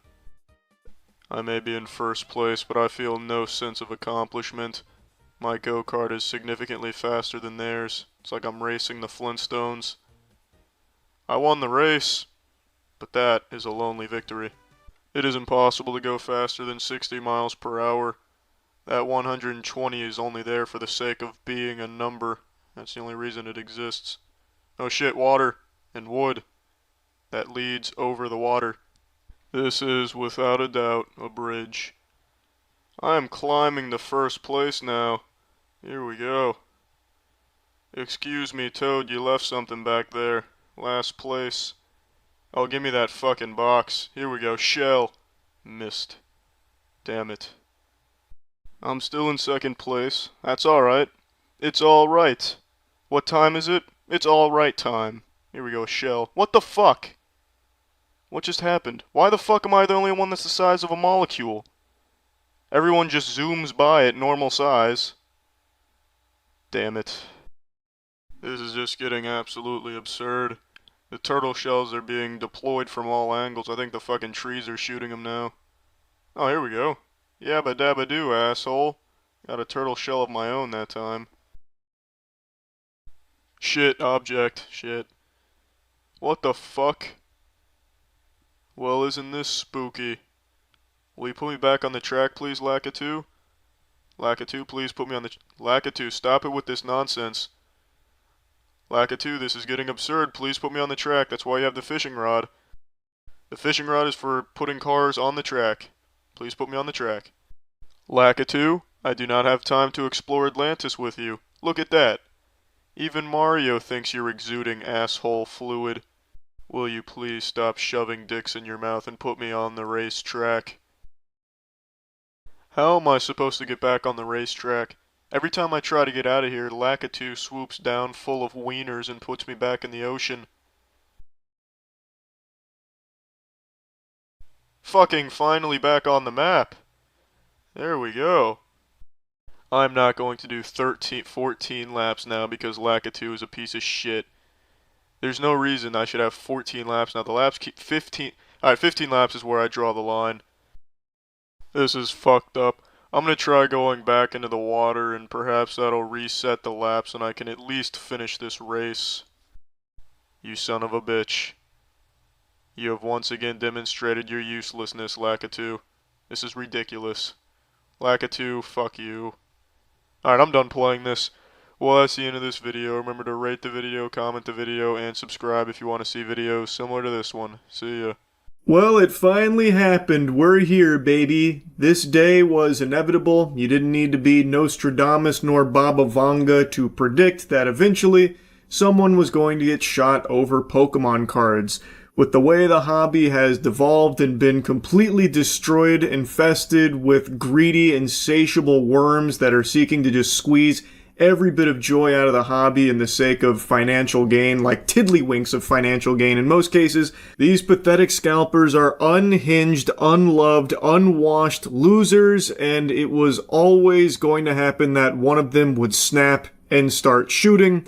[SPEAKER 9] I may be in first place, but I feel no sense of accomplishment. My go-kart is significantly faster than theirs. It's like I'm racing the Flintstones. I won the race, but that is a lonely victory. It is impossible to go faster than 60 miles per hour. That 120 is only there for the sake of being a number. That's the only reason it exists. Oh shit, water and wood. That leads over the water. This is, without a doubt, a bridge. I am climbing the first place now. Here we go. Excuse me, Toad, you left something back there. Last place. Oh, give me that fucking box. Here we go. Shell. Missed. Damn it. I'm still in second place. That's alright. It's alright. What time is it? It's alright time. Here we go, shell. What the fuck? What just happened? Why the fuck am I the only one that's the size of a molecule? Everyone just zooms by at normal size. Damn it. This is just getting absolutely absurd. The turtle shells are being deployed from all angles. I think the fucking trees are shooting them now. Oh, here we go. Yabba dabba doo, asshole. Got a turtle shell of my own that time. Shit, object. Shit. What the fuck? Well, isn't this spooky? Will you put me back on the track, please, Lakitu? Lakitu, please put me on the... Lakitu, stop it with this nonsense. Lakitu, this is getting absurd. Please put me on the track. That's why you have the fishing rod. The fishing rod is for putting cars on the track. Please put me on the track. Lakitu, I do not have time to explore Atlantis with you. Look at that. Even Mario thinks you're exuding asshole fluid. Will you please stop shoving dicks in your mouth and put me on the racetrack? How am I supposed to get back on the racetrack? Every time I try to get out of here, Lakitu swoops down full of wieners and puts me back in the ocean. Fucking finally back on the map. There we go. I'm not going to do 14 laps now because Lakitu is a piece of shit. There's no reason I should have 14 laps now. The laps keep 15. Alright, 15 laps is where I draw the line. This is fucked up. I'm gonna try going back into the water and perhaps that'll reset the laps and I can at least finish this race. You son of a bitch. You have once again demonstrated your uselessness, Lakitu. This is ridiculous. Lakitu, fuck you. Alright, I'm done playing this. Well, that's the end of this video. Remember to rate the video, comment the video, and subscribe if you want to see videos similar to this one. See ya.
[SPEAKER 1] Well, it finally happened. We're here, baby. This day was inevitable. You didn't need to be Nostradamus nor Baba Vanga to predict that eventually someone was going to get shot over Pokemon cards. With the way the hobby has devolved and been completely destroyed, infested with greedy, insatiable worms that are seeking to just squeeze every bit of joy out of the hobby in the sake of financial gain, like tiddlywinks of financial gain in most cases, these pathetic scalpers are unhinged, unloved, unwashed losers, and it was always going to happen that one of them would snap and start shooting,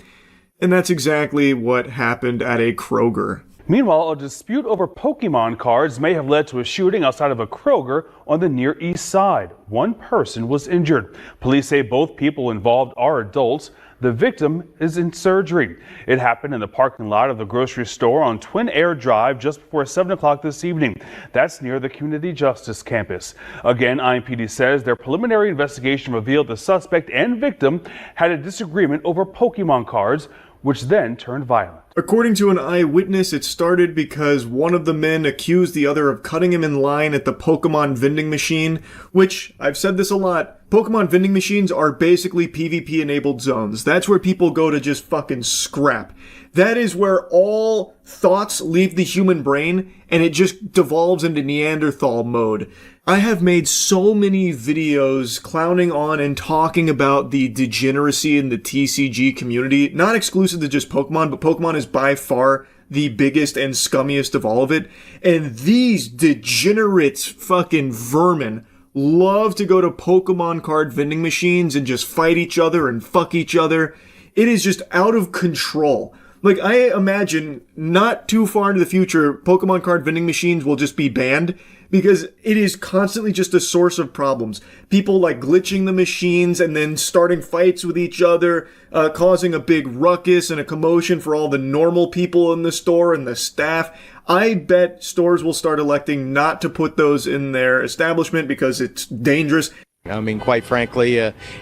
[SPEAKER 1] and that's exactly what happened at a Kroger.
[SPEAKER 4] Meanwhile, a dispute over Pokemon cards may have led to a shooting outside of a Kroger on the Near East Side. One person was injured. Police say both people involved are adults. The victim is in surgery. It happened in the parking lot of the grocery store on Twin Air Drive just before 7 o'clock this evening. That's near the Community Justice Campus. Again, IMPD says their preliminary investigation revealed the suspect and victim had a disagreement over Pokemon cards, which then turned violent.
[SPEAKER 1] According to an eyewitness, it started because one of the men accused the other of cutting him in line at the Pokemon vending machine, which, I've said this a lot, Pokemon vending machines are basically PvP-enabled zones. That's where people go to just fucking scrap. That is where all thoughts leave the human brain, and it just devolves into Neanderthal mode. I have made so many videos clowning on and talking about the degeneracy in the TCG community, not exclusive to just Pokemon, but Pokemon is by far the biggest and scummiest of all of it. And these degenerate fucking vermin love to go to Pokemon card vending machines and just fight each other and fuck each other. It is just out of control. Like, I imagine not too far into the future, Pokemon card vending machines will just be banned because it is constantly just a source of problems. People like glitching the machines and then starting fights with each other, causing a big ruckus and a commotion for all the normal people in the store and the staff. I bet stores will start electing not to put those in their establishment because it's dangerous.
[SPEAKER 11] I mean, quite frankly,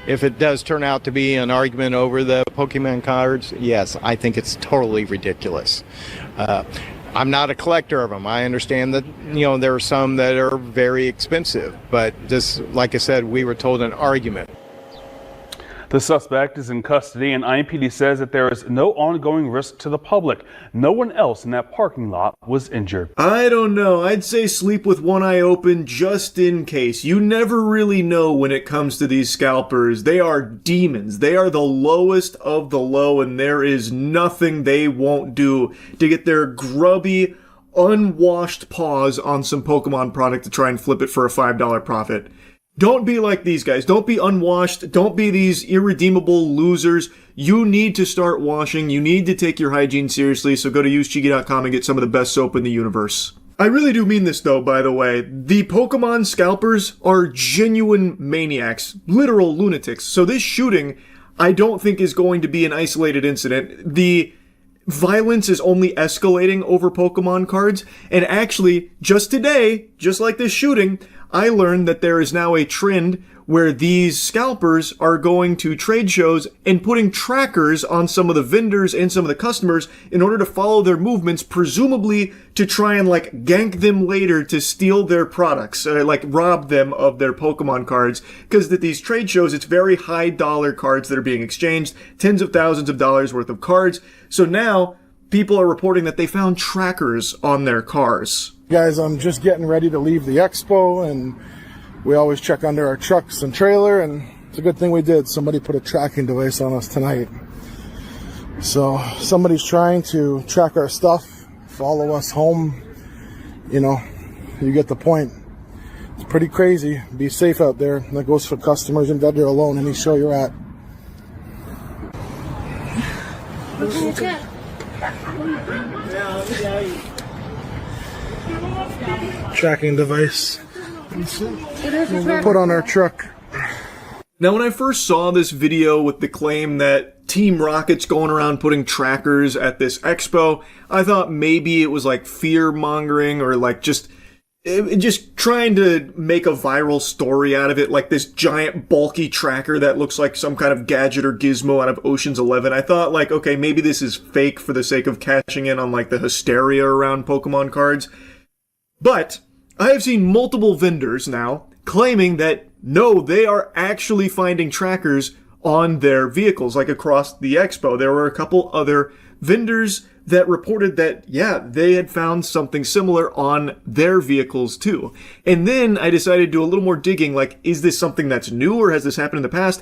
[SPEAKER 11] if it does turn out to be an argument over the Pokemon cards, yes, I think it's totally ridiculous. I'm not a collector of them. I understand that, there are some that are very expensive, but just like I said, we were told an argument.
[SPEAKER 4] The suspect is in custody, and IMPD says that there is no ongoing risk to the public. No one else in that parking lot was injured.
[SPEAKER 1] I don't know. I'd say sleep with one eye open just in case. You never really know when it comes to these scalpers. They are demons. They are the lowest of the low, and there is nothing they won't do to get their grubby, unwashed paws on some Pokemon product to try and flip it for a $5 profit. Don't be like these guys. Don't be unwashed. Don't be these irredeemable losers. You need to start washing. You need to take your hygiene seriously, so go to usechigi.com and get some of the best soap in the universe. I really do mean this though, by the way. The Pokemon scalpers are genuine maniacs. Literal lunatics. So this shooting, I don't think is going to be an isolated incident. The violence is only escalating over Pokemon cards, and actually, just today, just like this shooting, I learned that there is now a trend where these scalpers are going to trade shows and putting trackers on some of the vendors and some of the customers in order to follow their movements, presumably to try and like gank them later to steal their products, like rob them of their Pokemon cards. Because at these trade shows, it's very high dollar cards that are being exchanged, tens of thousands of dollars worth of cards. So now people are reporting that they found trackers on their cars.
[SPEAKER 14] Guys, I'm just getting ready to leave the expo, and we always check under our trucks and trailer, and it's a good thing we did. Somebody put a tracking device on us tonight. So somebody's trying to track our stuff, follow us home. You know, you get the point. It's pretty crazy. Be safe out there. That goes for customers and vendor alone, any show you're at. Tracking device put on our truck.
[SPEAKER 1] Now, when I first saw this video with the claim that Team Rocket's going around putting trackers at this expo, I thought maybe it was like fear-mongering or like just trying to make a viral story out of it, like this giant bulky tracker that looks like some kind of gadget or gizmo out of Ocean's 11. I thought like, okay, maybe this is fake for the sake of cashing in on like the hysteria around Pokemon cards. But I have seen multiple vendors now claiming that no, they are actually finding trackers on their vehicles, like across the expo. There were a couple other vendors that reported that, yeah, they had found something similar on their vehicles too. And then I decided to do a little more digging, like, is this something that's new or has this happened in the past?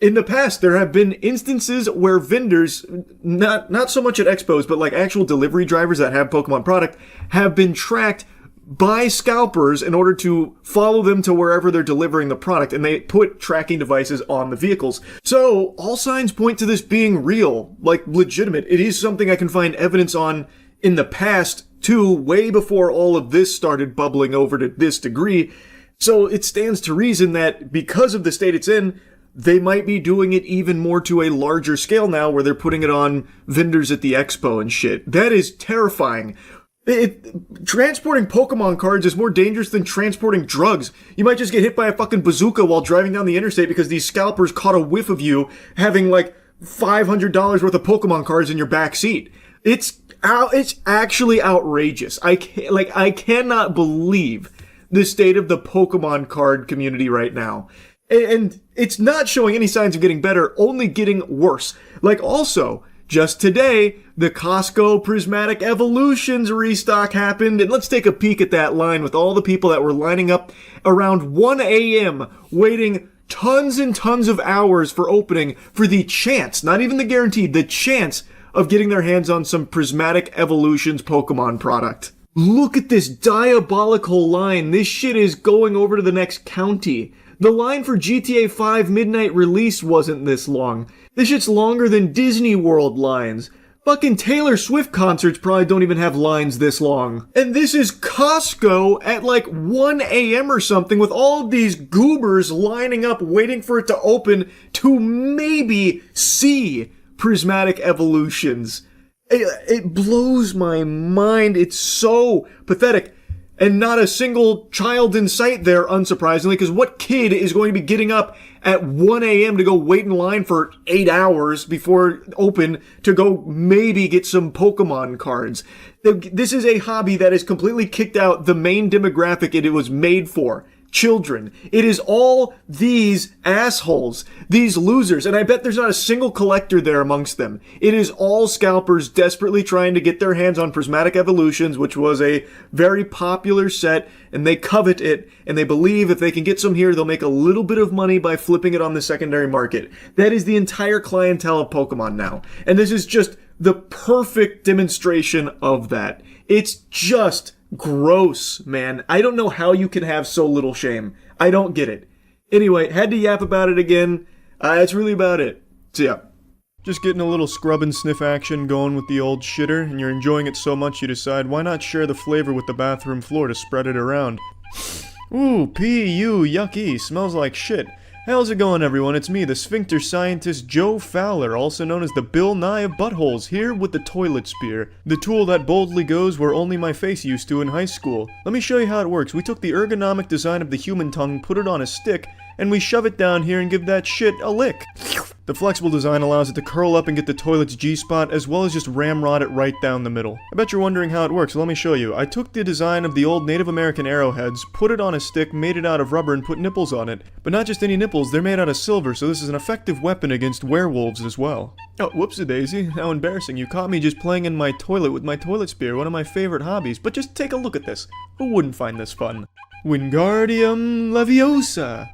[SPEAKER 1] In the past, there have been instances where vendors, not so much at expos, but like actual delivery drivers that have Pokemon product, have been tracked by scalpers in order to follow them to wherever they're delivering the product, and they put tracking devices on the vehicles. So, all signs point to this being real, like legitimate. It is something I can find evidence on in the past, too, way before all of this started bubbling over to this degree. So, it stands to reason that because of the state it's in, they might be doing it even more to a larger scale now, where they're putting it on vendors at the expo and shit. That is terrifying. Transporting Pokemon cards is more dangerous than transporting drugs. You might just get hit by a fucking bazooka while driving down the interstate because these scalpers caught a whiff of you having like $500 worth of Pokemon cards in your back seat. It's actually outrageous. I cannot believe the state of the Pokemon card community right now. And it's not showing any signs of getting better, only getting worse. Like also, just today, the Costco Prismatic Evolutions restock happened, and let's take a peek at that line with all the people that were lining up around 1 a.m. waiting tons and tons of hours for opening for the chance, not even the guaranteed, the chance of getting their hands on some Prismatic Evolutions Pokemon product. Look at this diabolical line. This shit is going over to the next county. The line for GTA 5 midnight release wasn't this long. This shit's longer than Disney World lines. Fucking Taylor Swift concerts probably don't even have lines this long. And this is Costco at like 1 a.m. or something with all of these goobers lining up waiting for it to open to maybe see Prismatic Evolutions. It blows my mind. It's so pathetic. And not a single child in sight there, unsurprisingly, because what kid is going to be getting up at 1 a.m. to go wait in line for 8 hours before open to go maybe get some Pokemon cards? This is a hobby that has completely kicked out the main demographic it was made for. children. It is all these assholes, these losers, and I bet there's not a single collector there amongst them. It is all scalpers desperately trying to get their hands on Prismatic Evolutions, which was a very popular set, and they covet it, and they believe if they can get some here, they'll make a little bit of money by flipping it on the secondary market. That is the entire clientele of Pokemon now, and this is just the perfect demonstration of that. It's just gross, man. I don't know how you can have so little shame. I don't get it. Anyway, had to yap about it again. That's really about it. So yeah, just getting a little scrub and sniff action going with the old shitter, and you're enjoying it so much you decide why not share the flavor with the bathroom floor to spread it around. Ooh, P.U. yucky, smells like shit. How's it going, everyone? It's me, the sphincter scientist Joe Fowler, also known as the Bill Nye of buttholes, here with the toilet spear, the tool that boldly goes where only my face used to in high school. Let me show you how it works. We took the ergonomic design of the human tongue, put it on a stick, and we shove it down here and give that shit a lick. The flexible design allows it to curl up and get the toilet's G-spot, as well as just ramrod it right down the middle. I bet you're wondering how it works, so let me show you. I took the design of the old Native American arrowheads, put it on a stick, made it out of rubber, and put nipples on it. But not just any nipples, they're made out of silver, so this is an effective weapon against werewolves as well. Oh, whoops-a-daisy, how embarrassing. You caught me just playing in my toilet with my toilet spear, one of my favorite hobbies. But just take a look at this. Who wouldn't find this fun? Wingardium Leviosa!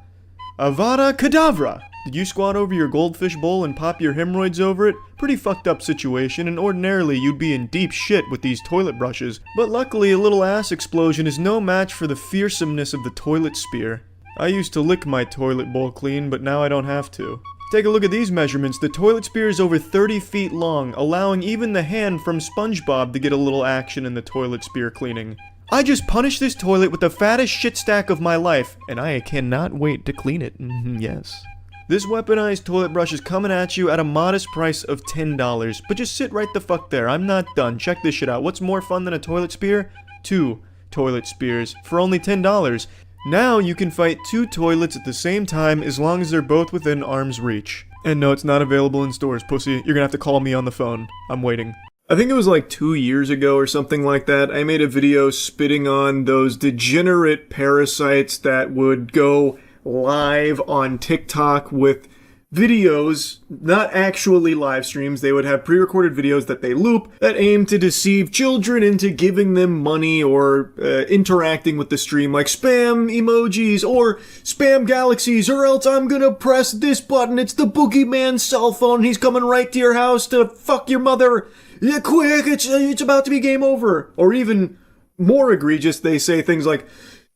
[SPEAKER 1] Avada Kedavra! Did you squat over your goldfish bowl and pop your hemorrhoids over it? Pretty fucked up situation, and ordinarily you'd be in deep shit with these toilet brushes. But luckily, a little ass explosion is no match for the fearsomeness of the toilet spear. I used to lick my toilet bowl clean, but now I don't have to. Take a look at these measurements. The toilet spear is over 30 feet long, allowing even the hand from SpongeBob to get a little action in the toilet spear cleaning. I just punished this toilet with the fattest shit stack of my life, and I cannot wait to clean it. Yes. This weaponized toilet brush is coming at you at a modest price of $10, but just sit right the fuck there. I'm not done. Check this shit out. What's more fun than a toilet spear? 2 toilet spears for only $10. Now you can fight 2 toilets at the same time as long as they're both within arm's reach. And no, it's not available in stores, pussy. You're gonna have to call me on the phone. I'm waiting. I think it was like 2 years ago or something like that. I made a video spitting on those degenerate parasites that would go live on TikTok with videos, not actually live streams. They would have pre-recorded videos that they loop that aim to deceive children into giving them money or interacting with the stream, like spam emojis or spam galaxies, or else I'm gonna press this button. It's the boogeyman's cell phone. He's coming right to your house to fuck your mother. Yeah, quick, it's about to be game over. Or even more egregious, they say things like,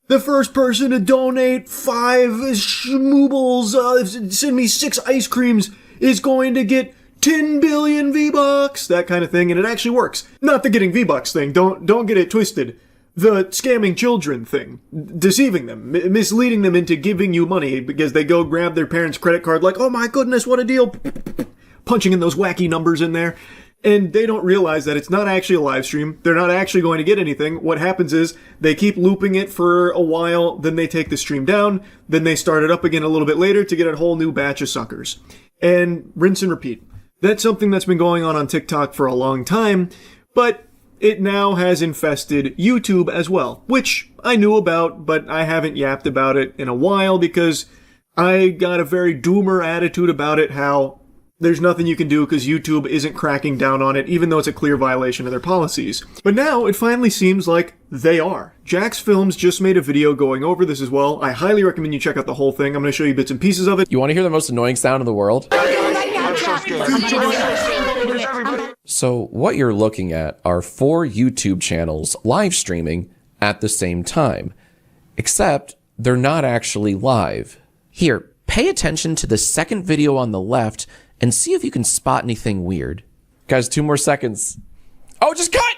[SPEAKER 1] the first person to donate 5 schmoobles, send me 6 ice creams, is going to get 10 billion V-Bucks, that kind of thing, and it actually works. Not the getting V-Bucks thing, don't get it twisted. The scamming children thing. Deceiving them, misleading them into giving you money because they go grab their parents' credit card like, oh my goodness, what a deal. Punching in those wacky numbers in there. And they don't realize that it's not actually a live stream. They're not actually going to get anything. What happens is they keep looping it for a while, then they take the stream down, then they start it up again a little bit later to get a whole new batch of suckers. And rinse and repeat. That's something that's been going on TikTok for a long time, but it now has infested YouTube as well, which I knew about, but I haven't yapped about it in a while because I got a very doomer attitude about it, how there's nothing you can do because YouTube isn't cracking down on it, even though it's a clear violation of their policies. But now it finally seems like they are. Jax Films just made a video going over this as well. I highly recommend you check out the whole thing. I'm going to show you bits and pieces of it.
[SPEAKER 5] You want to hear the most annoying sound in the world? So what you're looking at are 4 YouTube channels live streaming at the same time, except they're not actually live. Here, pay attention to the second video on the left and see if you can spot anything weird. Guys, 2 more seconds. Oh, just cut!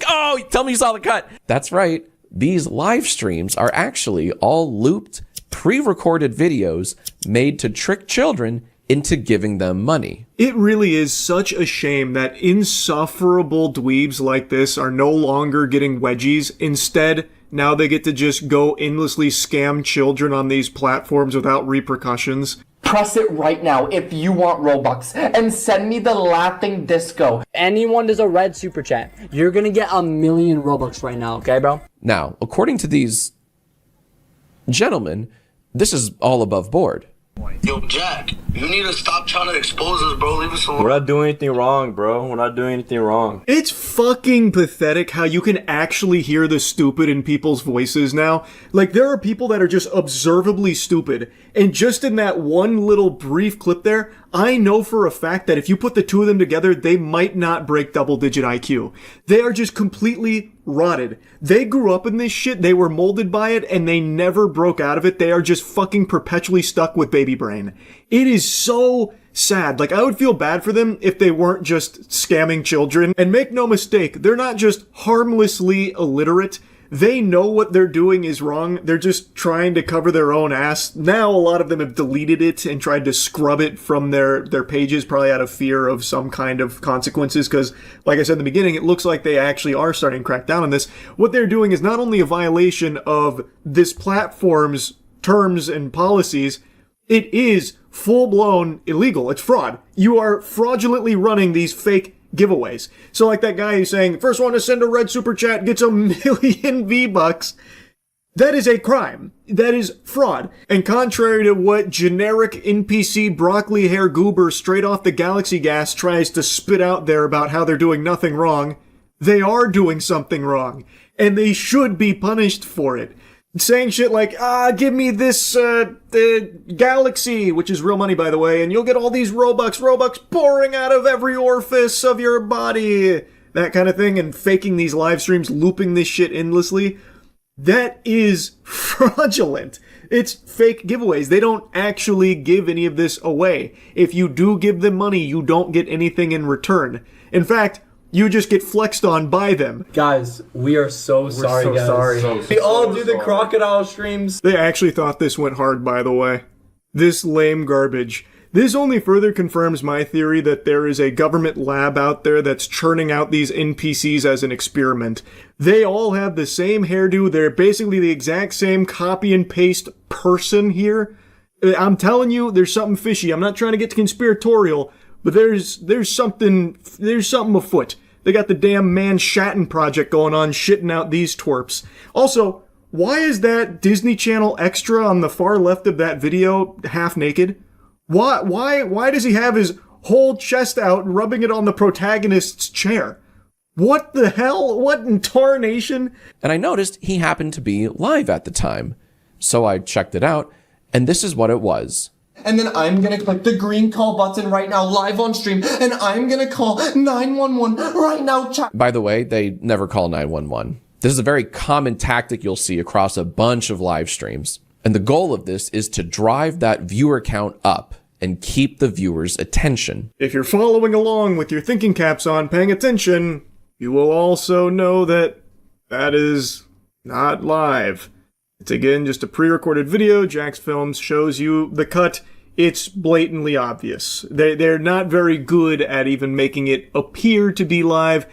[SPEAKER 5] Oh, tell me you saw the cut. That's right. These live streams are actually all looped, pre-recorded videos made to trick children into giving them money.
[SPEAKER 1] It really is such a shame that insufferable dweebs like this are no longer getting wedgies. Instead, now they get to just go endlessly scam children on these platforms without repercussions.
[SPEAKER 15] Press it right now if you want Robux and send me the laughing disco.
[SPEAKER 22] Anyone does a red super chat, you're gonna get 1,000,000 Robux right now, okay, bro?
[SPEAKER 5] Now, according to these Gentlemen, this is all above board.
[SPEAKER 6] Yo, Jack, you need to stop trying to expose us, bro. Leave us alone.
[SPEAKER 10] We're not doing anything wrong, bro. We're not doing anything wrong.
[SPEAKER 1] It's fucking pathetic how you can actually hear the stupid in people's voices now. Like, there are people that are just observably stupid, and just in that one little brief clip there, I know for a fact that if you put the two of them together, they might not break double-digit IQ. They are just completely rotted. They grew up in this shit, they were molded by it, and they never broke out of it. They are just fucking perpetually stuck with baby brain. It is so sad. Like, I would feel bad for them if they weren't just scamming children. And make no mistake, they're not just harmlessly illiterate. They know what they're doing is wrong. They're just trying to cover their own ass. Now, a lot of them have deleted it and tried to scrub it from their pages, probably out of fear of some kind of consequences. Because, like I said in the beginning, it looks like they actually are starting to crack down on this. What they're doing is not only a violation of this platform's terms and policies, it is full-blown illegal. It's fraud. You are fraudulently running these fake giveaways. So like that guy who's saying, first one to send a red super chat gets 1 million V-Bucks. That is a crime. That is fraud. And contrary to what generic NPC broccoli hair goober straight off the galaxy gas tries to spit out there about how they're doing nothing wrong, they are doing something wrong. And they should be punished for it. Saying shit like, give me this, galaxy, which is real money, by the way, and you'll get all these Robux pouring out of every orifice of your body, that kind of thing, and faking these live streams, looping this shit endlessly. That is fraudulent. It's fake giveaways. They don't actually give any of this away. If you do give them money, you don't get anything in return. In fact, you just get flexed on by them.
[SPEAKER 22] Guys, we are so sorry, guys. We all do the crocodile streams.
[SPEAKER 1] They actually thought this went hard, by the way. This lame garbage. This only further confirms my theory that there is a government lab out there that's churning out these NPCs as an experiment. They all have the same hairdo. They're basically the exact same copy and paste person here. I'm telling you, there's something fishy. I'm not trying to get conspiratorial, but there's something afoot. They got the damn Manhattan Project going on, shitting out these twerps. Also, why is that Disney Channel extra on the far left of that video half naked? Why does he have his whole chest out rubbing it on the protagonist's chair? What the hell? What in tarnation?
[SPEAKER 5] And I noticed he happened to be live at the time. So I checked it out, and this is what it was.
[SPEAKER 15] And then I'm gonna click the green call button right now, live on stream, and I'm gonna call 911 right now, chat.
[SPEAKER 5] By the way, they never call 911. This is a very common tactic you'll see across a bunch of live streams. And the goal of this is to drive that viewer count up and keep the viewer's attention.
[SPEAKER 1] If you're following along with your thinking caps on, paying attention, you will also know that that is not live. It's again just a pre-recorded video. Jack's Films shows you the cut. It's blatantly obvious. They're not very good at even making it appear to be live.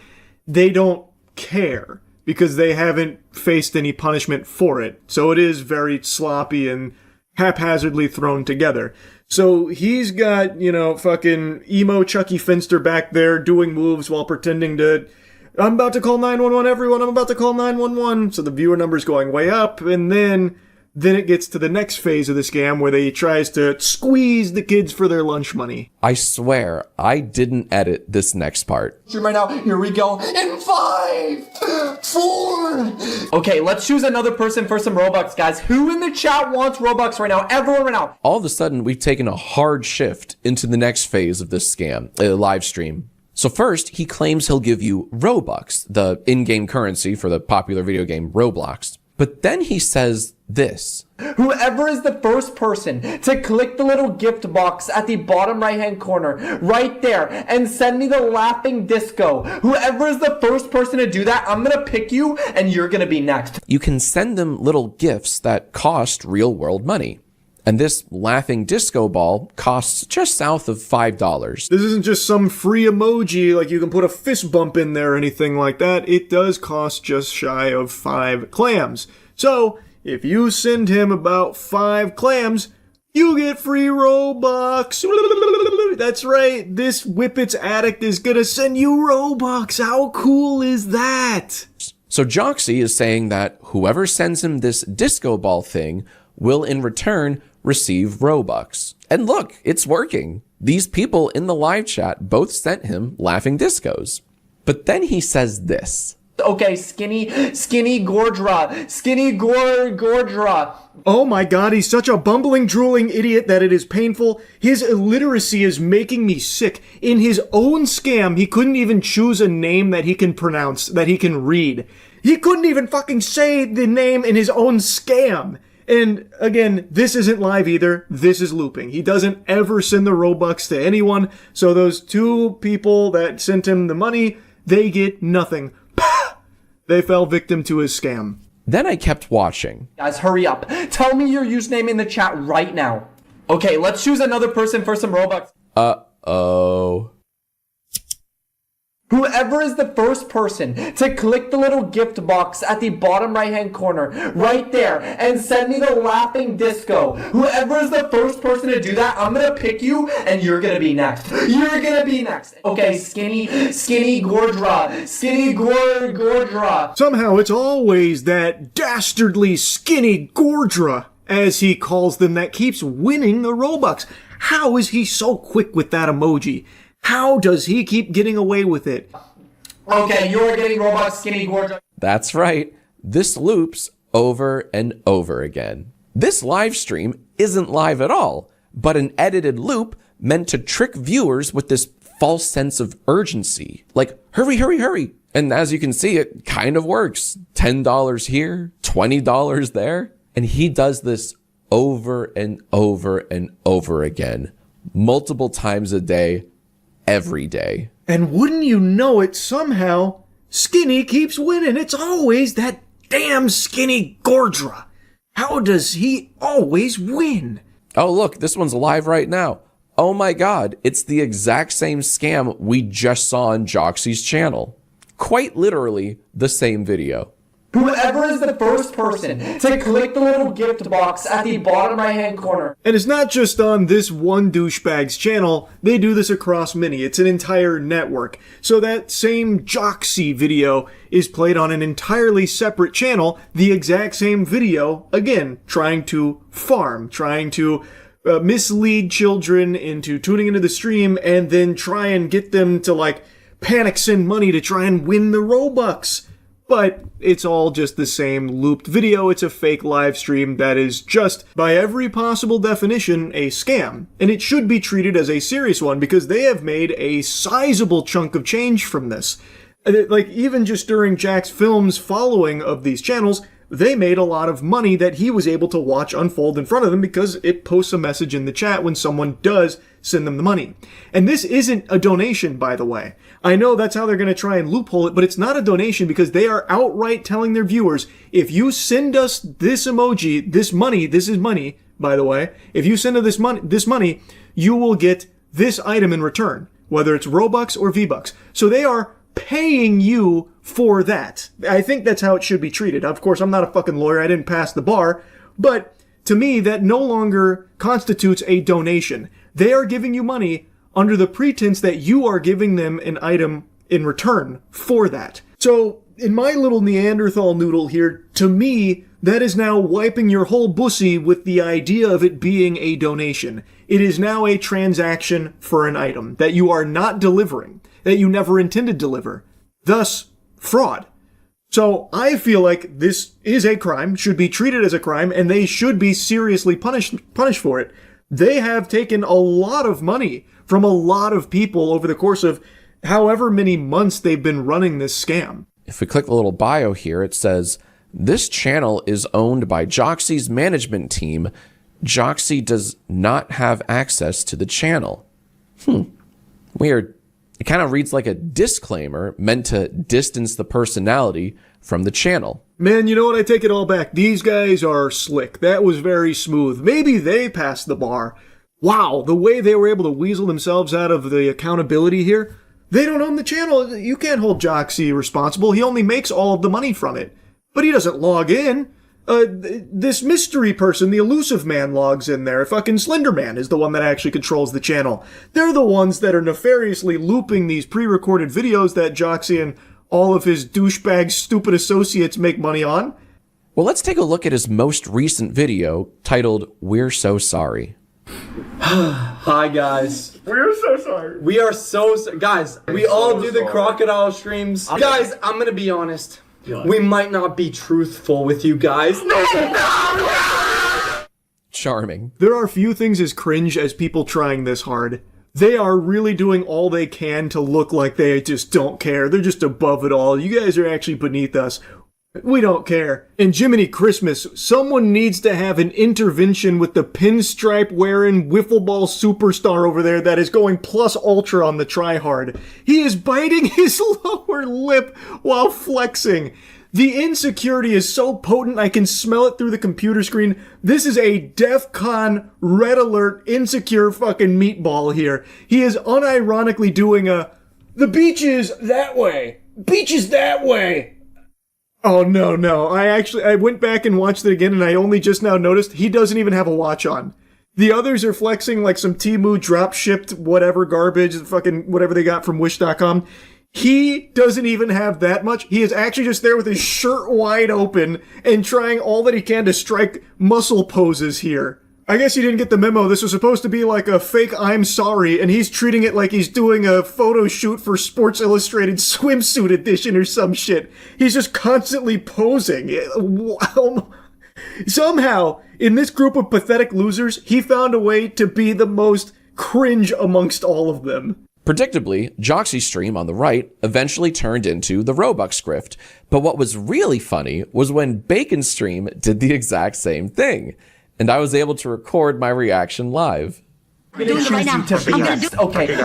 [SPEAKER 1] They don't care because they haven't faced any punishment for it. So it is very sloppy and haphazardly thrown together. So he's got, fucking emo Chucky Finster back there doing moves while pretending to, I'm about to call 911, everyone, I'm about to call 911. So the viewer number's going way up, and then it gets to the next phase of the scam where he tries to squeeze the kids for their lunch money.
[SPEAKER 5] I swear, I didn't edit this next part.
[SPEAKER 15] Right now, here we go. In 5, 4. Okay, let's choose another person for some Robux, guys. Who in the chat wants Robux right now? Everyone right now.
[SPEAKER 5] All of a sudden, we've taken a hard shift into the next phase of this scam, live stream. So first, he claims he'll give you Robux, the in-game currency for the popular video game Roblox. But then he says this.
[SPEAKER 15] Whoever is the first person to click the little gift box at the bottom right-hand corner, right there, and send me the laughing disco. Whoever is the first person to do that, I'm gonna pick you, and you're gonna be next.
[SPEAKER 5] You can send them little gifts that cost real-world money. And this laughing disco ball costs just south of $5.
[SPEAKER 1] This isn't just some free emoji, like you can put a fist bump in there or anything like that. It does cost just shy of 5 clams. So, if you send him about 5 clams, you get free Robux. That's right, this Whippets addict is gonna send you Robux. How cool is that?
[SPEAKER 5] So Joxy is saying that whoever sends him this disco ball thing will in return receive Robux. And look, it's working. These people in the live chat both sent him laughing discos. But then he says this.
[SPEAKER 15] Okay, skinny Gordra. Gordra.
[SPEAKER 1] Oh my god, he's such a bumbling, drooling idiot that it is painful. His illiteracy is making me sick. In his own scam, he couldn't even choose a name that he can pronounce, that he can read. He couldn't even fucking say the name in his own scam. And again, this isn't live either. This is looping. He doesn't ever send the Robux to anyone. So those two people that sent him the money, they get nothing. They fell victim to his scam.
[SPEAKER 5] Then I kept watching.
[SPEAKER 15] Guys, hurry up. Tell me your username in the chat right now. Okay, let's choose another person for some Robux.
[SPEAKER 5] Uh-oh.
[SPEAKER 15] Whoever is the first person to click the little gift box at the bottom right-hand corner, right there, and send me the laughing disco. Whoever is the first person to do that, I'm gonna pick you, and you're gonna be next. You're gonna be next. Okay, skinny Gordra. Gordra.
[SPEAKER 1] Somehow it's always that dastardly skinny Gordra, as he calls them, that keeps winning the Robux. How is he so quick with that emoji? How does he keep getting away with it?
[SPEAKER 15] Okay, you're getting Robux, skinny Gordra.
[SPEAKER 5] That's right. This loops over and over again. This live stream isn't live at all, but an edited loop meant to trick viewers with this false sense of urgency. Like, hurry, hurry, hurry. And as you can see, it kind of works. $10 here, $20 there. And he does this over and over and over again, multiple times a day, every day.
[SPEAKER 1] And wouldn't you know it, somehow, Skinny keeps winning. It's always that damn Skinny Gordra. How does he always win?
[SPEAKER 5] Oh, look, this one's live right now. Oh my god, it's the exact same scam we just saw on Joxy's channel. Quite literally the same video.
[SPEAKER 15] Whoever is the first person to click the little gift box at the bottom right-hand corner.
[SPEAKER 1] And it's not just on this one douchebag's channel. They do this across many. It's an entire network. So that same Joxy video is played on an entirely separate channel. The exact same video, again, trying to farm, trying to mislead children into tuning into the stream and then try and get them to, like, panic send money to try and win the Robux. But it's all just the same looped video. It's a fake live stream that is just, by every possible definition, a scam. And it should be treated as a serious one because they have made a sizable chunk of change from this. Like, even just during Jack's Films' following of these channels, they made a lot of money that he was able to watch unfold in front of them because it posts a message in the chat when someone does send them the money. And this isn't a donation, by the way. I know that's how they're going to try and loophole it, but it's not a donation because they are outright telling their viewers, if you send us this emoji, this is money, by the way, if you send us this money, you will get this item in return, whether it's Robux or V-Bucks. So they are paying you for that. I think that's how it should be treated. Of course, I'm not a fucking lawyer. I didn't pass the bar, but to me, that no longer constitutes a donation. They are giving you money under the pretense that you are giving them an item in return for that. So, in my little Neanderthal noodle here, to me, that is now wiping your whole bussy with the idea of it being a donation. It is now a transaction for an item that you are not delivering, that you never intended to deliver. Thus, fraud. So, I feel like this is a crime, should be treated as a crime, and they should be seriously punished for it. They have taken a lot of money from a lot of people over the course of however many months they've been running this scam.
[SPEAKER 5] If we click the little bio here, it says, this channel is owned by Joxy's management team. Joxy does not have access to the channel. Weird. It kind of reads like a disclaimer meant to distance the personality from the channel.
[SPEAKER 1] Man, you know what? I take it all back. These guys are slick. That was very smooth. Maybe they passed the bar. Wow, the way they were able to weasel themselves out of the accountability here. They don't own the channel. You can't hold Joxy responsible. He only makes all of the money from it. But he doesn't log in. This mystery person, the elusive man, logs in there. Fucking Slender Man is the one that actually controls the channel. They're the ones that are nefariously looping these pre-recorded videos that Joxy and all of his douchebag stupid associates make money on.
[SPEAKER 5] Well, let's take a look at his most recent video titled We're So Sorry.
[SPEAKER 22] Hi guys.
[SPEAKER 1] We're so sorry.
[SPEAKER 22] We are guys, we all do the crocodile streams. Guys, I'm gonna be honest. We might not be truthful with you guys.
[SPEAKER 5] Charming.
[SPEAKER 1] There are few things as cringe as people trying this hard. They are really doing all they can to look like they just don't care. They're just above it all. You guys are actually beneath us. We don't care. And Jiminy Christmas, someone needs to have an intervention with the pinstripe wearing wiffle ball superstar over there that is going plus ultra on the tryhard. He is biting his lower lip while flexing. The insecurity is so potent I can smell it through the computer screen. This is a DEF CON red alert insecure fucking meatball here. He is unironically doing the beach is that way. Beach is that way. Oh, no. I went back and watched it again and I only just now noticed he doesn't even have a watch on. The others are flexing like some Temu drop shipped whatever garbage, fucking whatever they got from Wish.com. He doesn't even have that much. He is actually just there with his shirt wide open and trying all that he can to strike muscle poses here. I guess you didn't get the memo. This was supposed to be like a fake I'm sorry, and he's treating it like he's doing a photo shoot for Sports Illustrated swimsuit edition or some shit. He's just constantly posing. Somehow, in this group of pathetic losers, he found a way to be the most cringe amongst all of them.
[SPEAKER 5] Predictably, Joxy's stream on the right eventually turned into the Robux grift. But what was really funny was when Bacon's stream did the exact same thing. And I was able to record my reaction live.
[SPEAKER 15] Okay,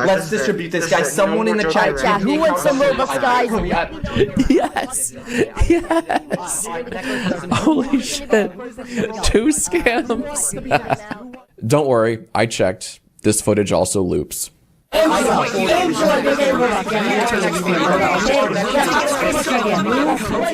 [SPEAKER 15] let's distribute this, guys. Someone in the chat.
[SPEAKER 2] Yeah, who wants some Robux, guys?
[SPEAKER 5] Yes. Holy shit. 2 scams. Don't worry, I checked. This footage also loops.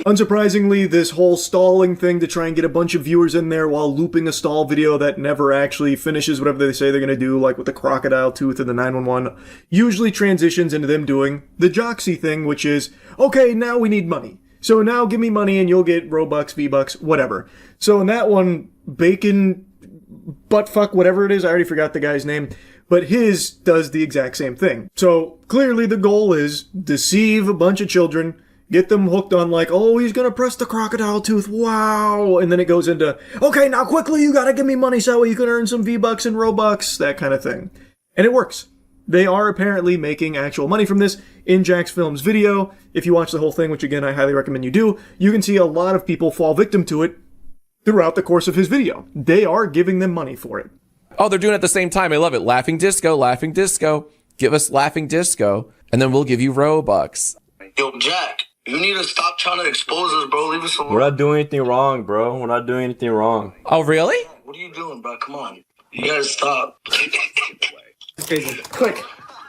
[SPEAKER 1] Unsurprisingly, this whole stalling thing to try and get a bunch of viewers in there while looping a stall video that never actually finishes whatever they say they're going to do, like with the crocodile tooth and the 911, usually transitions into them doing the Joxy thing, which is, okay, now we need money. So now give me money and you'll get Robux, V-Bucks, whatever. So in that one, Bacon, buttfuck, whatever it is, I already forgot the guy's name, but his does the exact same thing. So clearly the goal is deceive a bunch of children, get them hooked on like, oh, he's gonna press the crocodile tooth, wow, and then it goes into, okay, now quickly you gotta give me money so you can earn some V-Bucks and Robux, that kind of thing. And it works. They are apparently making actual money from this. In Jack's Films video, if you watch the whole thing, which again I highly recommend you do, you can see a lot of people fall victim to it throughout the course of his video. They are giving them money for it.
[SPEAKER 5] Oh, they're doing it at the same time. I love it. Laughing disco, laughing disco. Give us laughing disco, and then we'll give you Robux.
[SPEAKER 6] Yo, Jack, you need to stop trying to expose us, bro. Leave us alone.
[SPEAKER 10] We're not doing anything wrong, bro. We're not doing anything wrong.
[SPEAKER 5] Oh, really?
[SPEAKER 6] What are you doing, bro? Come on. You gotta stop.
[SPEAKER 22] Quick.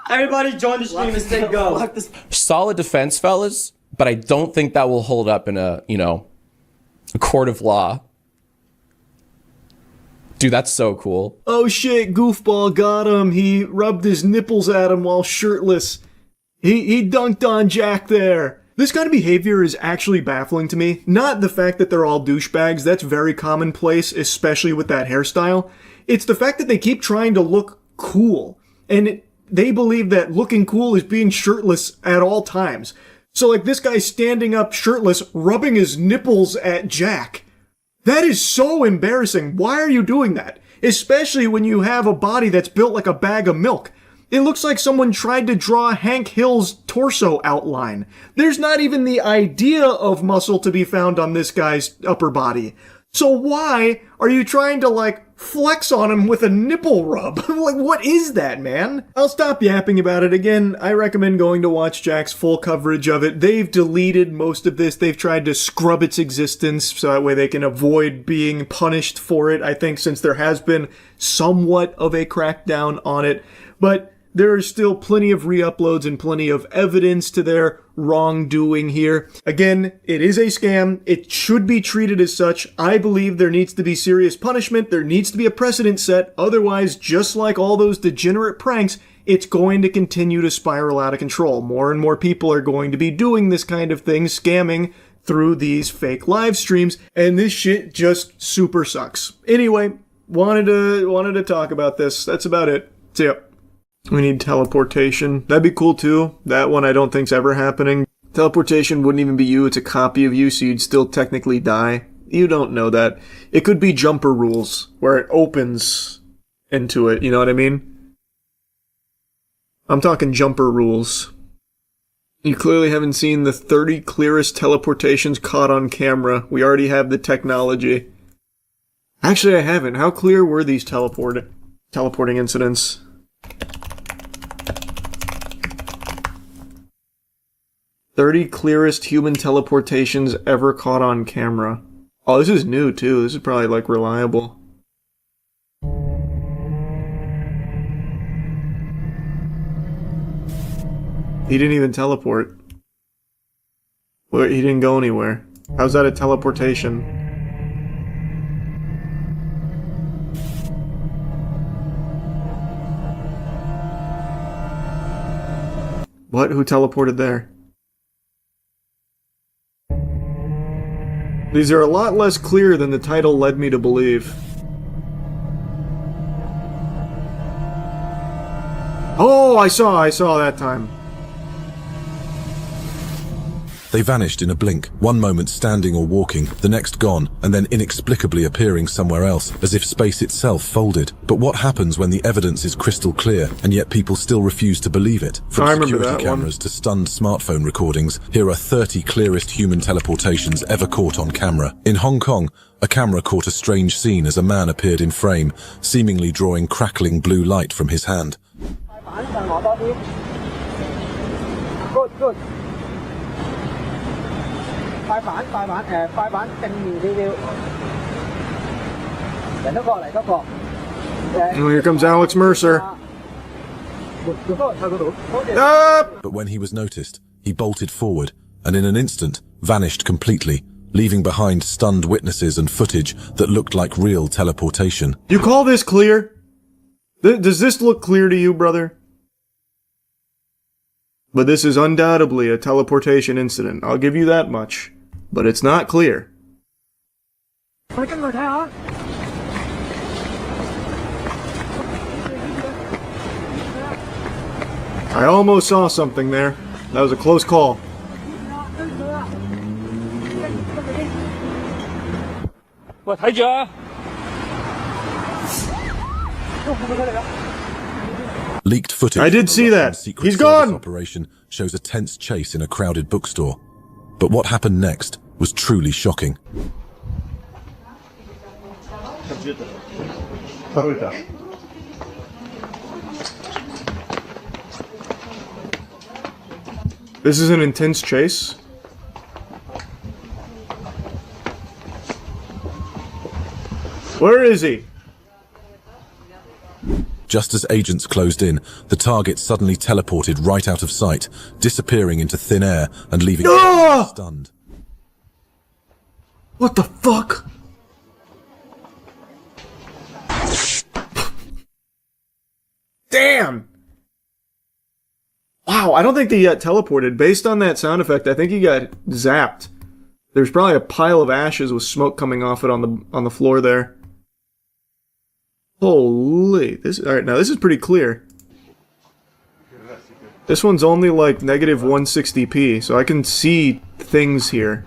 [SPEAKER 22] Everybody join the stream and say go.
[SPEAKER 5] Solid defense, fellas, but I don't think that will hold up in a court of law. Dude, that's so cool.
[SPEAKER 1] Oh shit, goofball got him. He rubbed his nipples at him while shirtless. He dunked on Jack there. This kind of behavior is actually baffling to me. Not the fact that they're all douchebags, that's very commonplace, especially with that hairstyle. It's the fact that they keep trying to look cool. And they believe that looking cool is being shirtless at all times. So like this guy standing up shirtless, rubbing his nipples at Jack. That is so embarrassing. Why are you doing that? Especially when you have a body that's built like a bag of milk. It looks like someone tried to draw Hank Hill's torso outline. There's not even the idea of muscle to be found on this guy's upper body. So why are you trying to like flex on him with a nipple rub? Like, what is that, man? I'll stop yapping about it. Again, I recommend going to watch Jack's full coverage of it. They've deleted most of this. They've tried to scrub its existence so that way they can avoid being punished for it, I think, since there has been somewhat of a crackdown on it. But there are still plenty of re-uploads and plenty of evidence to their wrongdoing here. Again, it is a scam. It should be treated as such. I believe there needs to be serious punishment. There needs to be a precedent set. Otherwise, just like all those degenerate pranks, it's going to continue to spiral out of control. More and more people are going to be doing this kind of thing, scamming through these fake live streams, and this shit just super sucks. Anyway, wanted to talk about this. That's about it. See ya. We need teleportation. That'd be cool too. That one I don't think's ever happening. Teleportation wouldn't even be you, it's a copy of you, so you'd still technically die. You don't know that. It could be jumper rules, where it opens into it, you know what I mean? I'm talking jumper rules. You clearly haven't seen the 30 clearest teleportations caught on camera. We already have the technology. Actually, I haven't. How clear were these teleporting incidents? "30 clearest human teleportations ever caught on camera." Oh, this is new too. This is probably like reliable. He didn't even teleport. Well, he didn't go anywhere. How's that a teleportation? What? Who teleported there? These are a lot less clear than the title led me to believe. Oh, I saw that time.
[SPEAKER 13] They vanished in a blink, one moment standing or walking, the next gone, and then inexplicably appearing somewhere else, as if space itself folded. But what happens when the evidence is crystal clear, and yet people still refuse to believe it? From security cameras to stunned smartphone recordings, here are 30 clearest human teleportations ever caught on camera. In Hong Kong, a camera caught a strange scene as a man appeared in frame, seemingly drawing crackling blue light from his hand.
[SPEAKER 6] Good.
[SPEAKER 1] Oh, here comes Alex Mercer.
[SPEAKER 13] But when he was noticed, he bolted forward, and in an instant, vanished completely, leaving behind stunned witnesses and footage that looked like real teleportation.
[SPEAKER 1] You call this clear? Does this look clear to you, brother? But this is undoubtedly a teleportation incident. I'll give you that much. But it's not clear. I almost saw something there. That was a close call.
[SPEAKER 13] Leaked footage.
[SPEAKER 1] I did see that. He's gone.
[SPEAKER 13] Operation shows a tense chase in a crowded bookstore. But what happened next was truly shocking.
[SPEAKER 1] This is an intense chase. Where is he?
[SPEAKER 13] Just as agents closed in, the target suddenly teleported right out of sight, disappearing into thin air and leaving everyone stunned.
[SPEAKER 1] What the fuck? Damn! Wow, I don't think he got teleported. Based on that sound effect, I think he got zapped. There's probably a pile of ashes with smoke coming off it on the floor there. Holy, alright, now this is pretty clear. This one's only like negative 160p, so I can see things here.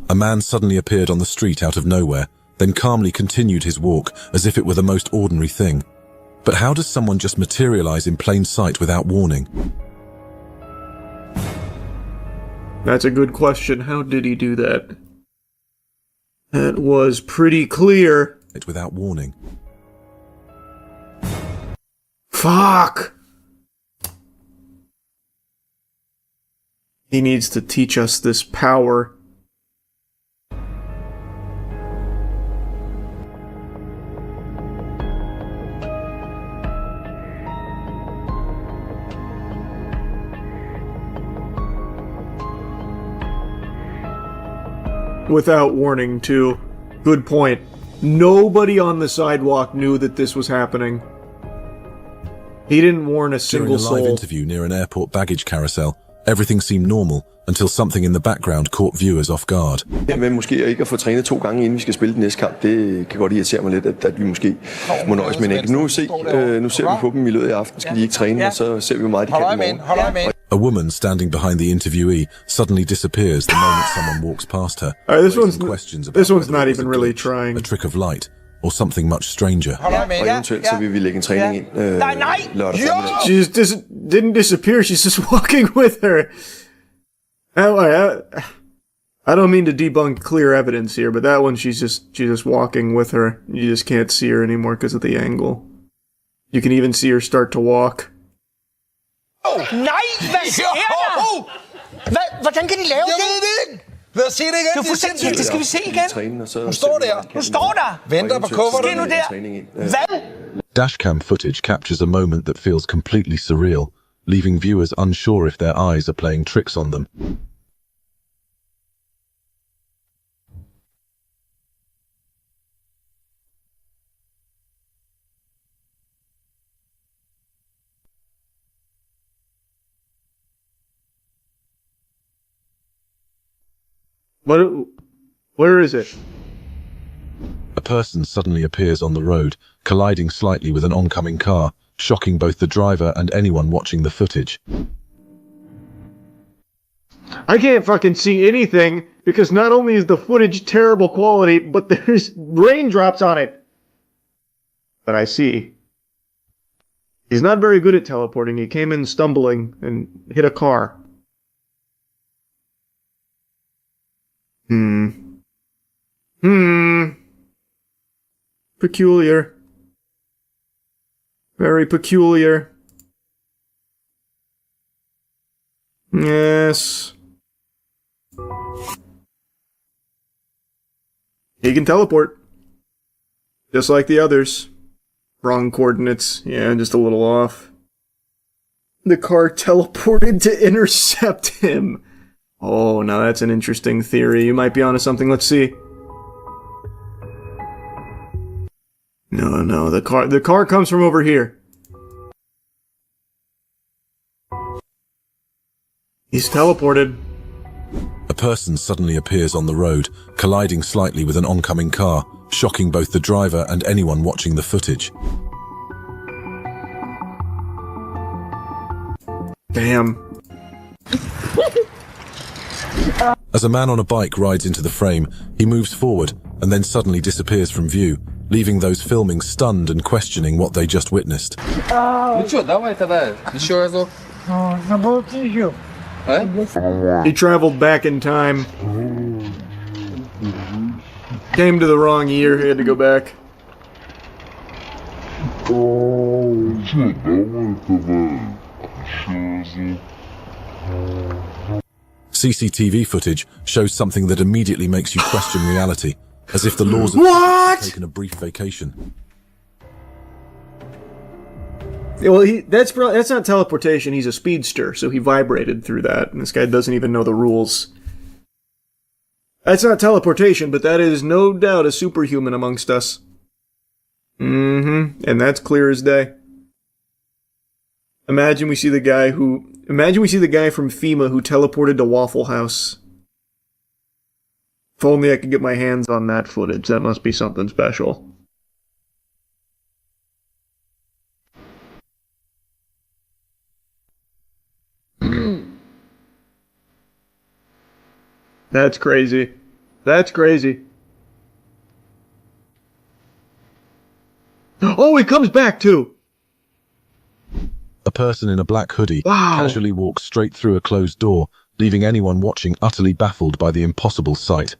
[SPEAKER 13] A man suddenly appeared on the street out of nowhere, then calmly continued his walk as if it were the most ordinary thing. But how does someone just materialize in plain sight without warning?
[SPEAKER 1] That's a good question. How did he do that? That was pretty clear.
[SPEAKER 13] Without warning.
[SPEAKER 1] Fuck! He needs to teach us this power. Without warning, too. Good point. Nobody on the sidewalk knew that this was happening. He didn't warn a
[SPEAKER 13] During
[SPEAKER 1] single
[SPEAKER 13] a live
[SPEAKER 1] soul.
[SPEAKER 13] interview near an airport baggage carousel, everything seemed normal until something in the background caught viewers off guard.
[SPEAKER 16] Men måske ikke at få trænet 2 gange, inden vi skal spille den næste kamp, det kan godt irritere mig lidt, at vi måske må nøjes med en enkelt. Nu ser vi på dem i løbet af aften, skal de ikke træne, og så ser vi, hvor meget de kan i morgen.
[SPEAKER 13] A woman standing behind the interviewee suddenly disappears the moment someone walks past her.
[SPEAKER 1] This one's not even really trying.
[SPEAKER 13] A trick of light, or something much stranger.
[SPEAKER 16] Og eventuelt så vil vi lægge en træning ind lørdag formiddag.
[SPEAKER 1] She just didn't disappear. She's just walking with her. I don't mean to debunk clear evidence here, but that one she's just walking with her. You just can't see her anymore because of the angle. You can even see her start to walk.
[SPEAKER 6] Nej, hvad sker der? Hvordan kan de lave det?
[SPEAKER 20] Jeg ved det ikke. Lad os se det igen.
[SPEAKER 6] Det er fuldstændig. Det skal vi se igen.
[SPEAKER 20] Hun står der.
[SPEAKER 6] Hun står der.
[SPEAKER 20] Venter på kufferten.
[SPEAKER 6] Sker nu der? Hvad?
[SPEAKER 13] Dashcam footage captures a moment that feels completely surreal, leaving viewers unsure if their eyes are playing tricks on them.
[SPEAKER 1] Where is it?
[SPEAKER 13] A person suddenly appears on the road, colliding slightly with an oncoming car, shocking both the driver and anyone watching the footage.
[SPEAKER 1] I can't fucking see anything because not only is the footage terrible quality, but there's raindrops on it. But I see. He's not very good at teleporting. He came in stumbling and hit a car. Peculiar. Very peculiar. Yes. He can teleport. Just like the others. Wrong coordinates. Yeah, just a little off. The car teleported to intercept him. Oh, now that's an interesting theory. You might be onto something. Let's see. No, the car comes from over here. He's teleported.
[SPEAKER 13] A person suddenly appears on the road, colliding slightly with an oncoming car, shocking both the driver and anyone watching the footage.
[SPEAKER 1] Damn.
[SPEAKER 13] As a man on a bike rides into the frame, he moves forward and then suddenly disappears from view, leaving those filming stunned and questioning what they just witnessed.
[SPEAKER 1] He traveled back in time. Came to the wrong year, he had to go back.
[SPEAKER 13] CCTV footage shows something that immediately makes you question reality, as if the laws
[SPEAKER 1] What?
[SPEAKER 13] have taken a brief vacation.
[SPEAKER 1] Well, that's not teleportation. He's a speedster, so he vibrated through that. And this guy doesn't even know the rules. That's not teleportation, but that is no doubt a superhuman amongst us. And that's clear as day. Imagine we see the guy from FEMA who teleported to Waffle House. If only I could get my hands on that footage. That must be something special. That's crazy. That's crazy. Oh, he comes back too!
[SPEAKER 13] A person in a black hoodie casually walks straight through a closed door, leaving anyone watching utterly baffled by the impossible sight.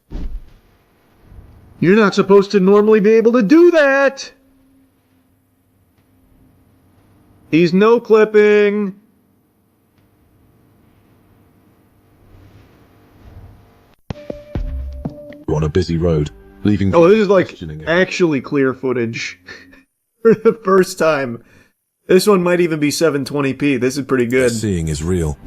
[SPEAKER 1] You're not supposed to normally be able to do that! He's no clipping.
[SPEAKER 13] On a busy road, leaving...
[SPEAKER 1] Oh, this is like actually clear footage. For the first time. This one might even be 720p. This is pretty good.
[SPEAKER 13] Seeing is real.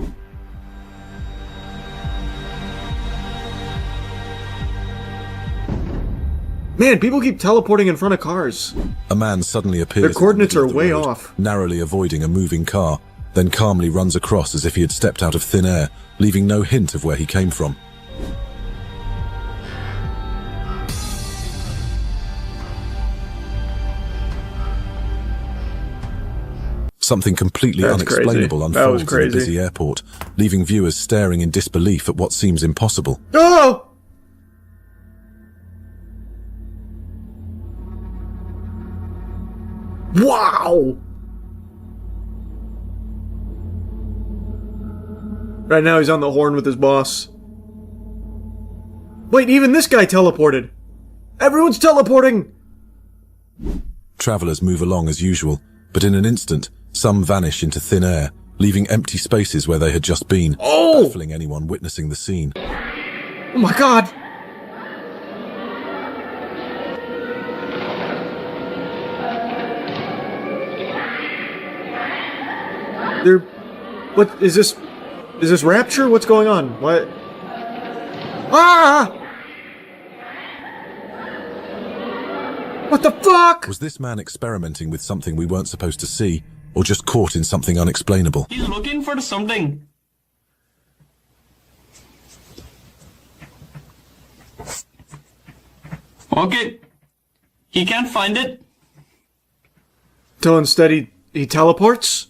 [SPEAKER 1] Man, people keep teleporting in front of cars.
[SPEAKER 13] A man suddenly appears.
[SPEAKER 1] Their coordinates
[SPEAKER 13] in the
[SPEAKER 1] are
[SPEAKER 13] middle of the
[SPEAKER 1] way
[SPEAKER 13] road,
[SPEAKER 1] off.
[SPEAKER 13] narrowly avoiding a moving car, then calmly runs across as if he had stepped out of thin air, leaving no hint of where he came from. Something completely unexplainable unfolds in a busy airport, leaving viewers staring in disbelief at what seems impossible.
[SPEAKER 1] Oh! Wow! Right now he's on the horn with his boss. Wait, even this guy teleported! Everyone's teleporting!
[SPEAKER 13] Travelers move along as usual, but in an instant, some vanish into thin air, leaving empty spaces where they had just been, baffling anyone witnessing the scene.
[SPEAKER 1] Oh my god! What is this? Is this Rapture? What's going on? What? Ah! What the fuck?
[SPEAKER 13] Was this man experimenting with something we weren't supposed to see, or just caught in something unexplainable?
[SPEAKER 12] He's looking for something. Okay. He can't find it.
[SPEAKER 1] So instead he teleports?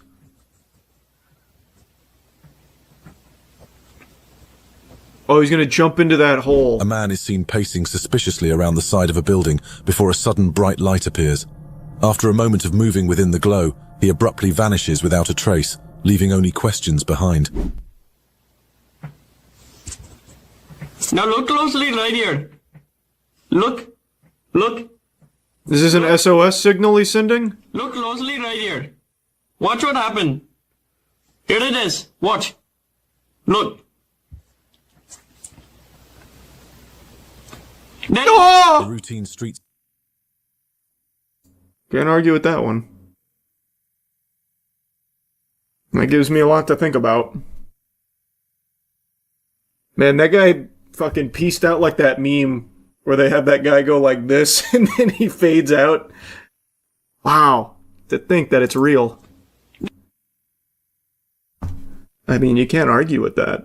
[SPEAKER 1] Oh, he's gonna jump into that hole.
[SPEAKER 13] A man is seen pacing suspiciously around the side of a building before a sudden bright light appears. After a moment of moving within the glow, he abruptly vanishes without a trace, leaving only questions behind.
[SPEAKER 12] Now look closely right here. Look. Look.
[SPEAKER 1] Is this an SOS signal he's sending?
[SPEAKER 12] Look closely right here. Watch what happened. Here it is. Watch. Look.
[SPEAKER 13] The routine street.
[SPEAKER 1] Can't argue with that one. That gives me a lot to think about. Man, that guy fucking pieced out like that meme where they have that guy go like this and then he fades out. Wow. To think that it's real. I mean, you can't argue with that.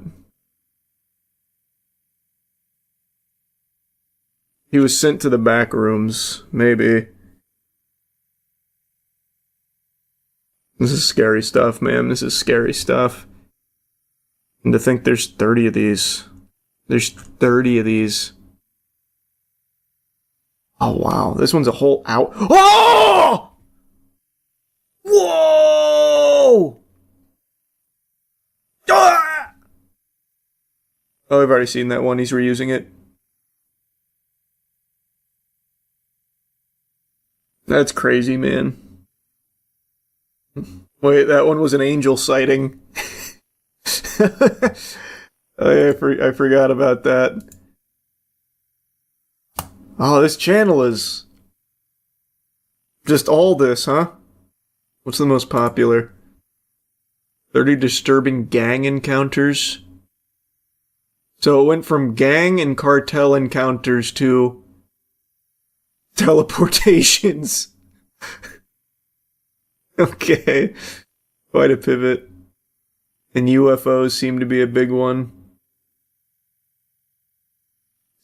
[SPEAKER 1] He was sent to the back rooms, maybe. This is scary stuff, man. This is scary stuff. And to think there's 30 of these. There's 30 of these. Oh, wow. This one's a whole out. Oh! Whoa! Ah! Oh, I've already seen that one. He's reusing it. That's crazy, man. Wait, that one was an angel sighting. I forgot about that. Oh, this channel is just all this, huh? What's the most popular? 30 disturbing gang encounters. So it went from gang and cartel encounters to teleportations. Okay. Quite a pivot. And UFOs seem to be a big one.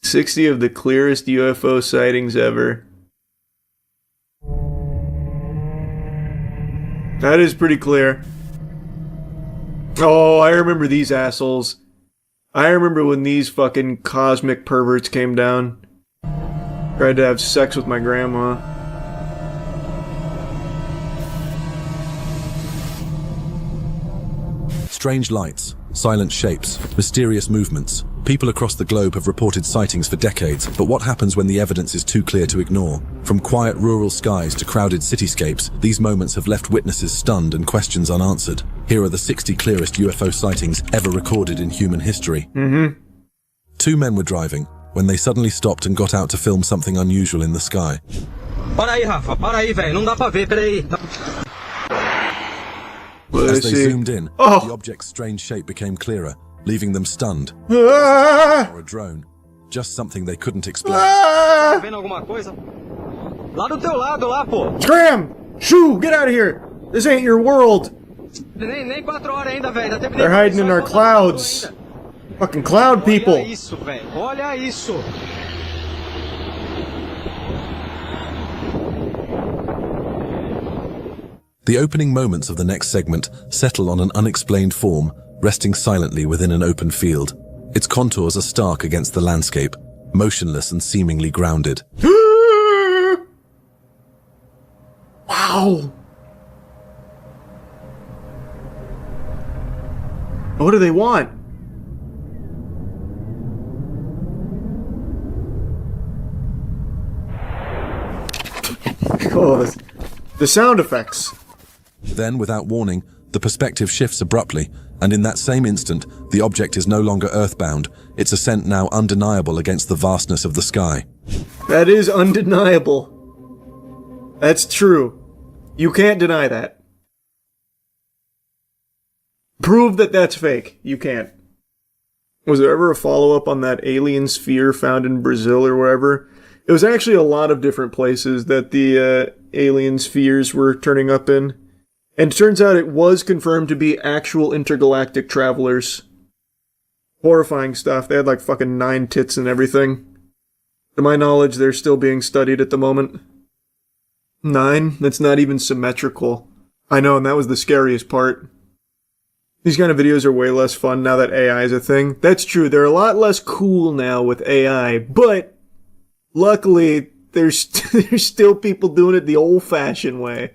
[SPEAKER 1] 60 of the clearest UFO sightings ever. That is pretty clear. Oh, I remember these assholes. I remember when these fucking cosmic perverts came down. Tried to have sex with my grandma.
[SPEAKER 13] Strange lights, silent shapes, mysterious movements. People across the globe have reported sightings for decades, but what happens when the evidence is too clear to ignore? From quiet rural skies to crowded cityscapes, these moments have left witnesses stunned and questions unanswered. Here are the 60 clearest UFO sightings ever recorded in human history.
[SPEAKER 1] Mm-hmm.
[SPEAKER 13] 2 men were driving when they suddenly stopped and got out to film something unusual in the sky. As they zoomed in, the object's strange shape became clearer, leaving them stunned. Or a drone. Just something they couldn't explain.
[SPEAKER 1] Scram! Shoo! Get out of here! This ain't your world! They're hiding in our clouds. Fucking cloud people.
[SPEAKER 13] The opening moments of the next segment settle on an unexplained form, resting silently within an open field. Its contours are stark against the landscape, motionless and seemingly grounded.
[SPEAKER 1] Wow! What do they want? Oh, the sound effects.
[SPEAKER 13] Then, without warning, the perspective shifts abruptly, and in that same instant, the object is no longer earthbound, its ascent now undeniable against the vastness of the sky.
[SPEAKER 1] That is undeniable. That's true. You can't deny that. Prove that that's fake. You can't. Was there ever a follow-up on that alien sphere found in Brazil or wherever? It was actually a lot of different places that the alien spheres were turning up in. And it turns out it was confirmed to be actual intergalactic travelers. Horrifying stuff. They had like fucking 9 tits and everything. To my knowledge, they're still being studied at the moment. 9? That's not even symmetrical. I know, and that was the scariest part. These kind of videos are way less fun now that AI is a thing. That's true, they're a lot less cool now with AI, but luckily, there's still people doing it the old-fashioned way.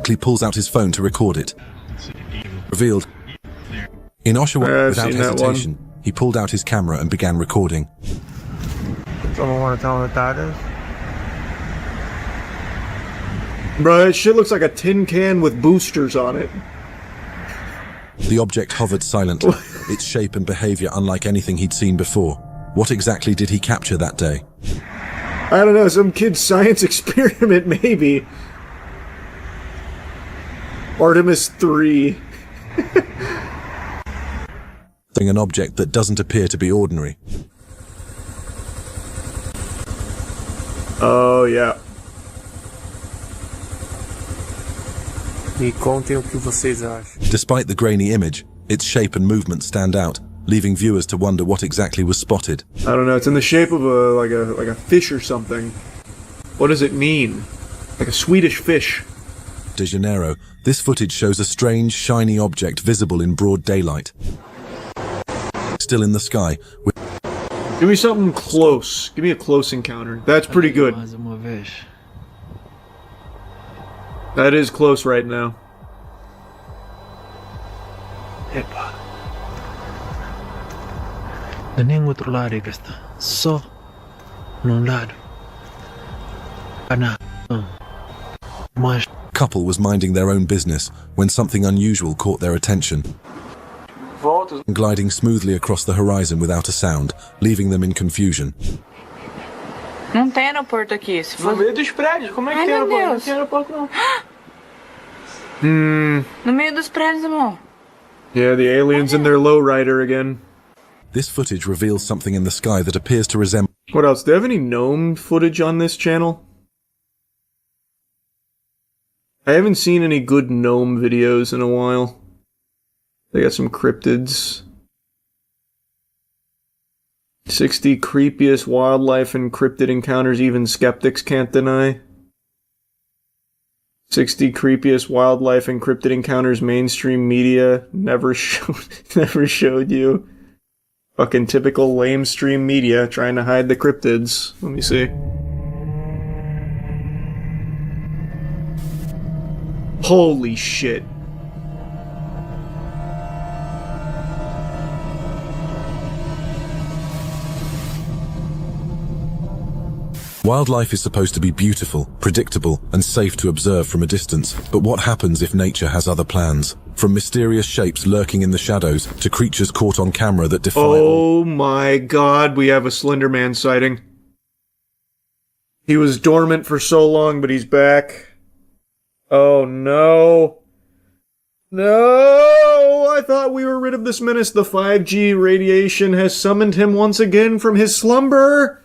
[SPEAKER 13] He pulls out his phone to record it. Revealed. In Oshawa, without hesitation, he pulled out his camera and began recording.
[SPEAKER 3] Someone want to tell me what that is?
[SPEAKER 1] Bro, that shit looks like a tin can with boosters on it.
[SPEAKER 13] The object hovered silently, its shape and behavior unlike anything he'd seen before. What exactly did he capture that day?
[SPEAKER 1] I don't know, some kid's science experiment, maybe. Artemis 3.
[SPEAKER 13] An object that doesn't appear to be ordinary.
[SPEAKER 1] Oh, yeah.
[SPEAKER 3] Me contem o que vocês acham.
[SPEAKER 13] Despite the grainy image, its shape and movement stand out, leaving viewers to wonder what exactly was spotted.
[SPEAKER 1] I don't know, it's in the shape of like a fish or something. What does it mean? Like a Swedish fish.
[SPEAKER 13] De Janeiro, this footage shows a strange, shiny object visible in broad daylight. Still in the sky.
[SPEAKER 1] Give me something close. Give me a close encounter. That's pretty good. That is close right now.
[SPEAKER 3] Epa. Da nenhum outro lado é que está. Só num lado. Mas
[SPEAKER 13] Couple was minding their own business when something unusual caught their attention. Gliding smoothly across the horizon without a sound, leaving them in confusion.
[SPEAKER 8] Não tem aeroporto aqui.
[SPEAKER 3] no meio dos prédios, como é que tem aeroporto? Não tem aeroporto não.
[SPEAKER 8] No meio dos prédios, amor.
[SPEAKER 1] Yeah, the aliens in their lowrider again.
[SPEAKER 13] This footage reveals something in the sky that appears to resemble...
[SPEAKER 1] What else? Do they have any gnome footage on this channel? I haven't seen any good gnome videos in a while. They got some cryptids. 60 creepiest wildlife and cryptid encounters even skeptics can't deny. 60 creepiest wildlife and cryptid encounters mainstream media never showed you. Fucking typical lamestream media trying to hide the cryptids. Let me see. Holy shit.
[SPEAKER 13] Wildlife is supposed to be beautiful, predictable, and safe to observe from a distance. But what happens if nature has other plans? From mysterious shapes lurking in the shadows to creatures caught on camera that defy
[SPEAKER 1] Oh my god, we have a Slender Man sighting. He was dormant for so long, but he's back. Oh no. No! I thought we were rid of this menace. The 5G radiation has summoned him once again from his slumber.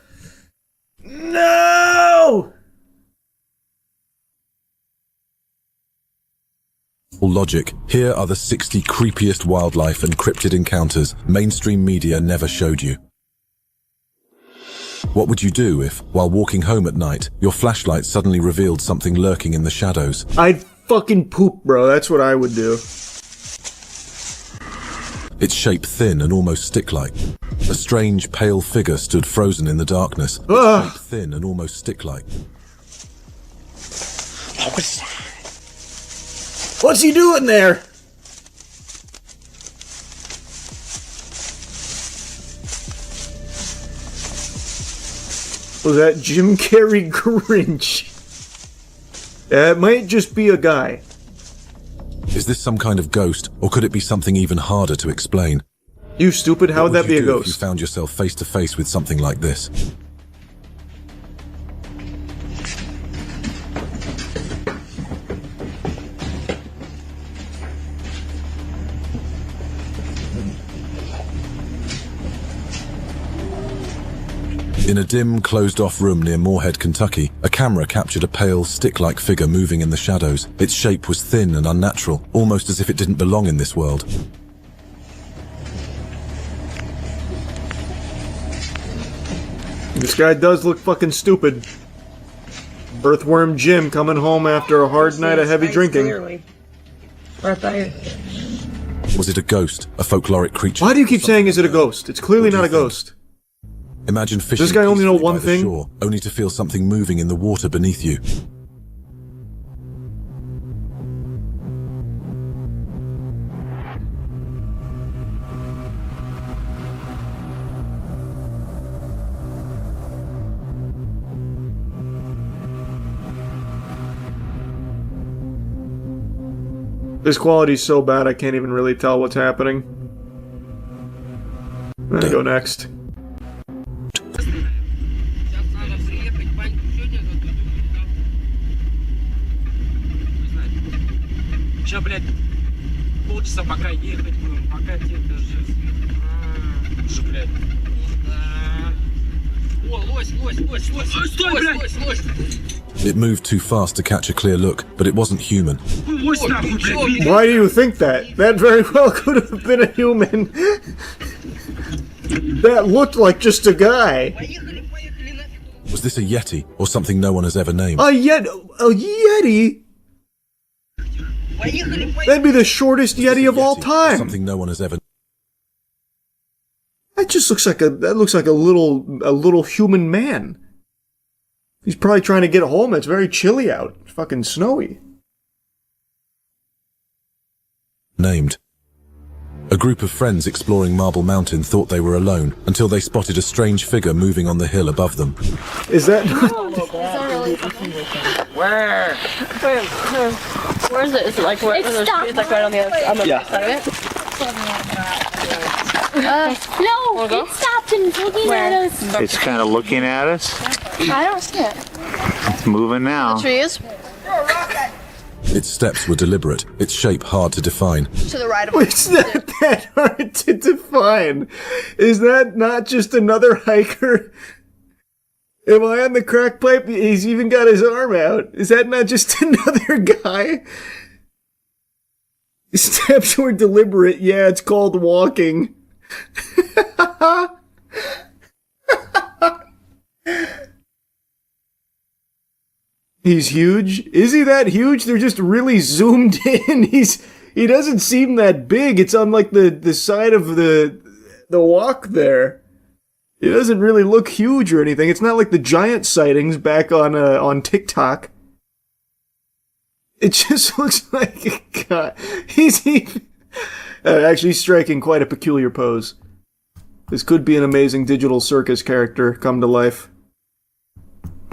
[SPEAKER 1] No!
[SPEAKER 13] Logic. Here are the 60 creepiest wildlife and cryptid encounters mainstream media never showed you. What would you do if, while walking home at night, your flashlight suddenly revealed something lurking in the shadows?
[SPEAKER 1] I'd fucking poop, bro. That's what I would do.
[SPEAKER 13] Its shape thin and almost stick-like. A strange, pale figure stood frozen in the darkness. Its shape thin and almost stick-like.
[SPEAKER 1] What's he doing there? Was that Jim Carrey Grinch? It might just be a guy.
[SPEAKER 13] Is this some kind of ghost, or could it be something even harder to explain?
[SPEAKER 1] You stupid, how would that be a ghost?
[SPEAKER 13] If you found yourself face to face with something like this? In a dim, closed-off room near Moorhead, Kentucky, a camera captured a pale, stick-like figure moving in the shadows. Its shape was thin and unnatural, almost as if it didn't belong in this world.
[SPEAKER 1] This guy does look fucking stupid. Earthworm Jim coming home after a hard night of heavy drinking.
[SPEAKER 13] Was it a ghost, a folkloric creature?
[SPEAKER 1] Why do you keep saying, is it a ghost? It's clearly not a ghost.
[SPEAKER 13] Imagine fishing
[SPEAKER 1] Does this guy only know one
[SPEAKER 13] by the
[SPEAKER 1] thing?
[SPEAKER 13] shore, only to feel something moving in the water beneath you.
[SPEAKER 1] This quality's so bad I can't even really tell what's happening. I'm gonna go next.
[SPEAKER 12] Сейчас, блядь, полчаса пока ехать будем, пока тебе даже... Уже, блядь. О, лось, стой, блядь! Лось!
[SPEAKER 13] It moved too fast to catch a clear look, but it wasn't human.
[SPEAKER 1] Why do you think that? That very well could have been a human. That looked like just a guy.
[SPEAKER 13] Was this a Yeti, or something no one has ever named?
[SPEAKER 1] A Yeti? That'd be the shortest Yeti of all time.
[SPEAKER 13] Something no one has ever.
[SPEAKER 1] That just looks like a little human man. He's probably trying to get home. It's very chilly out. It's fucking snowy.
[SPEAKER 13] Named. A group of friends exploring Marble Mountain thought they were alone until they spotted a strange figure moving on the hill above them.
[SPEAKER 1] Is that not...
[SPEAKER 18] Where? Where is it? Is it like where? It's like right on the other side of it?
[SPEAKER 19] No, it stopped and looking at us.
[SPEAKER 23] It's kind of looking at us.
[SPEAKER 19] I don't see it.
[SPEAKER 23] It's moving now.
[SPEAKER 18] The trees?
[SPEAKER 13] Its steps were deliberate, its shape hard to define.
[SPEAKER 18] To the right of
[SPEAKER 1] It's not that hard to define. Is that not just another hiker? Am I on the crack pipe? He's even got his arm out. Is that not just another guy? His steps were deliberate. Yeah, it's called walking. He's huge. Is he that huge? They're just really zoomed in. He doesn't seem that big. It's on like the side of the walk there. It doesn't really look huge or anything. It's not like the giant sightings back on TikTok. It just looks like a guy. He's actually striking quite a peculiar pose. This could be an amazing digital circus character come to life.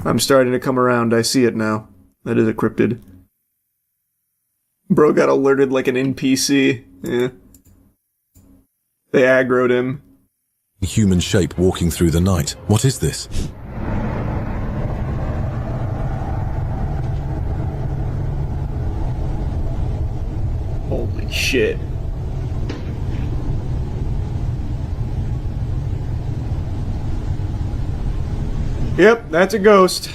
[SPEAKER 1] I'm starting to come around. I see it now. That is a cryptid. Bro got alerted like an NPC. Yeah. They aggroed him.
[SPEAKER 13] Human shape walking through the night. What is this?
[SPEAKER 1] shit. Yep, that's a ghost.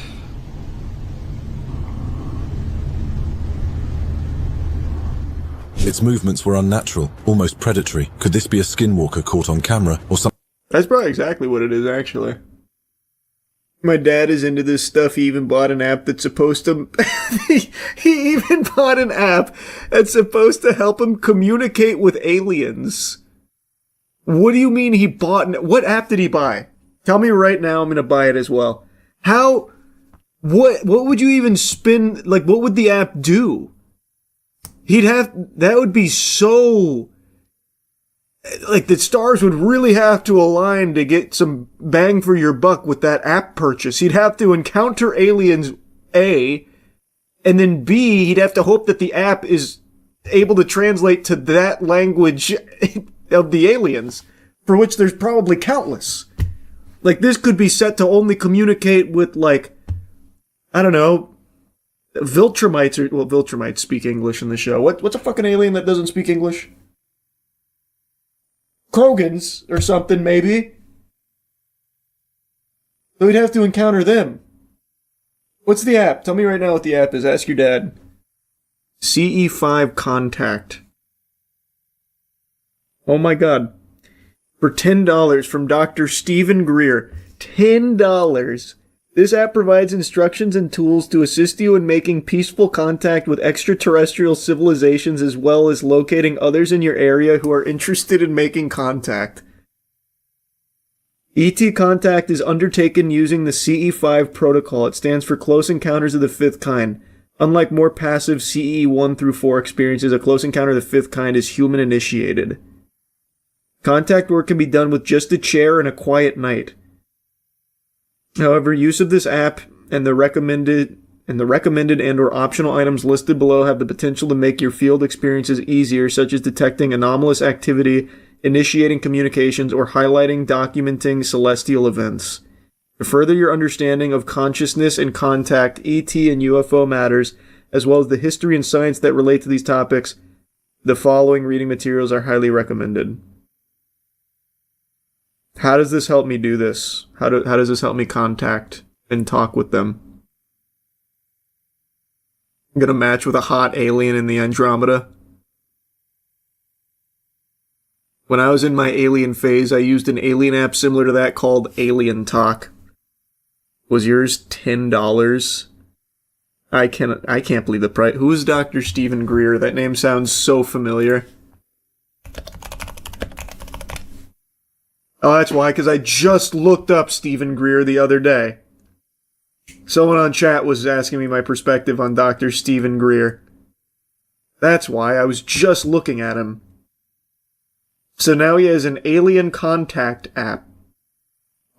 [SPEAKER 13] Its movements were unnatural, almost predatory. Could this be a skinwalker caught on camera, or something?
[SPEAKER 1] That's probably exactly what it is, actually. My dad is into this stuff. He even bought an app that's supposed to... he even bought an app that's supposed to help him communicate with aliens. What do you mean he bought... What app did he buy? Tell me right now, I'm gonna buy it as well. How... What would you even spin... Like, what would the app do? He'd have... That would be so... Like, the stars would really have to align to get some bang for your buck with that app purchase. He'd have to encounter aliens, A, and then B, he'd have to hope that the app is able to translate to that language of the aliens, for which there's probably countless. Like, this could be set to only communicate with, like, I don't know, Viltrumites, or, well, Viltrumites speak English in the show. What's a fucking alien that doesn't speak English? Krogans, or something, maybe. So we'd have to encounter them. What's the app? Tell me right now what the app is. Ask your dad. CE5 Contact. Oh my god. For $10 from Dr. Stephen Greer. $10. This app provides instructions and tools to assist you in making peaceful contact with extraterrestrial civilizations, as well as locating others in your area who are interested in making contact. ET contact is undertaken using the CE5 protocol. It stands for Close Encounters of the Fifth Kind. Unlike more passive CE 1 through 4 experiences, a close encounter of the fifth kind is human initiated. Contact work can be done with just a chair and a quiet night. However, use of this app and the recommended and or optional items listed below have the potential to make your field experiences easier, such as detecting anomalous activity, initiating communications, or documenting celestial events. To further your understanding of consciousness and contact, ET and UFO matters, as well as the history and science that relate to these topics, the following reading materials are highly recommended. How does this help me do this? How does this help me contact and talk with them? I'm gonna match with a hot alien in the Andromeda. When I was in my alien phase, I used an alien app similar to that called Alien Talk. Was yours $10? I can't believe the price. Who is Dr. Stephen Greer? That name sounds so familiar. Oh, that's why, because I just looked up Stephen Greer the other day. Someone on chat was asking me my perspective on Dr. Stephen Greer. That's why, I was just looking at him. So now he has an alien contact app.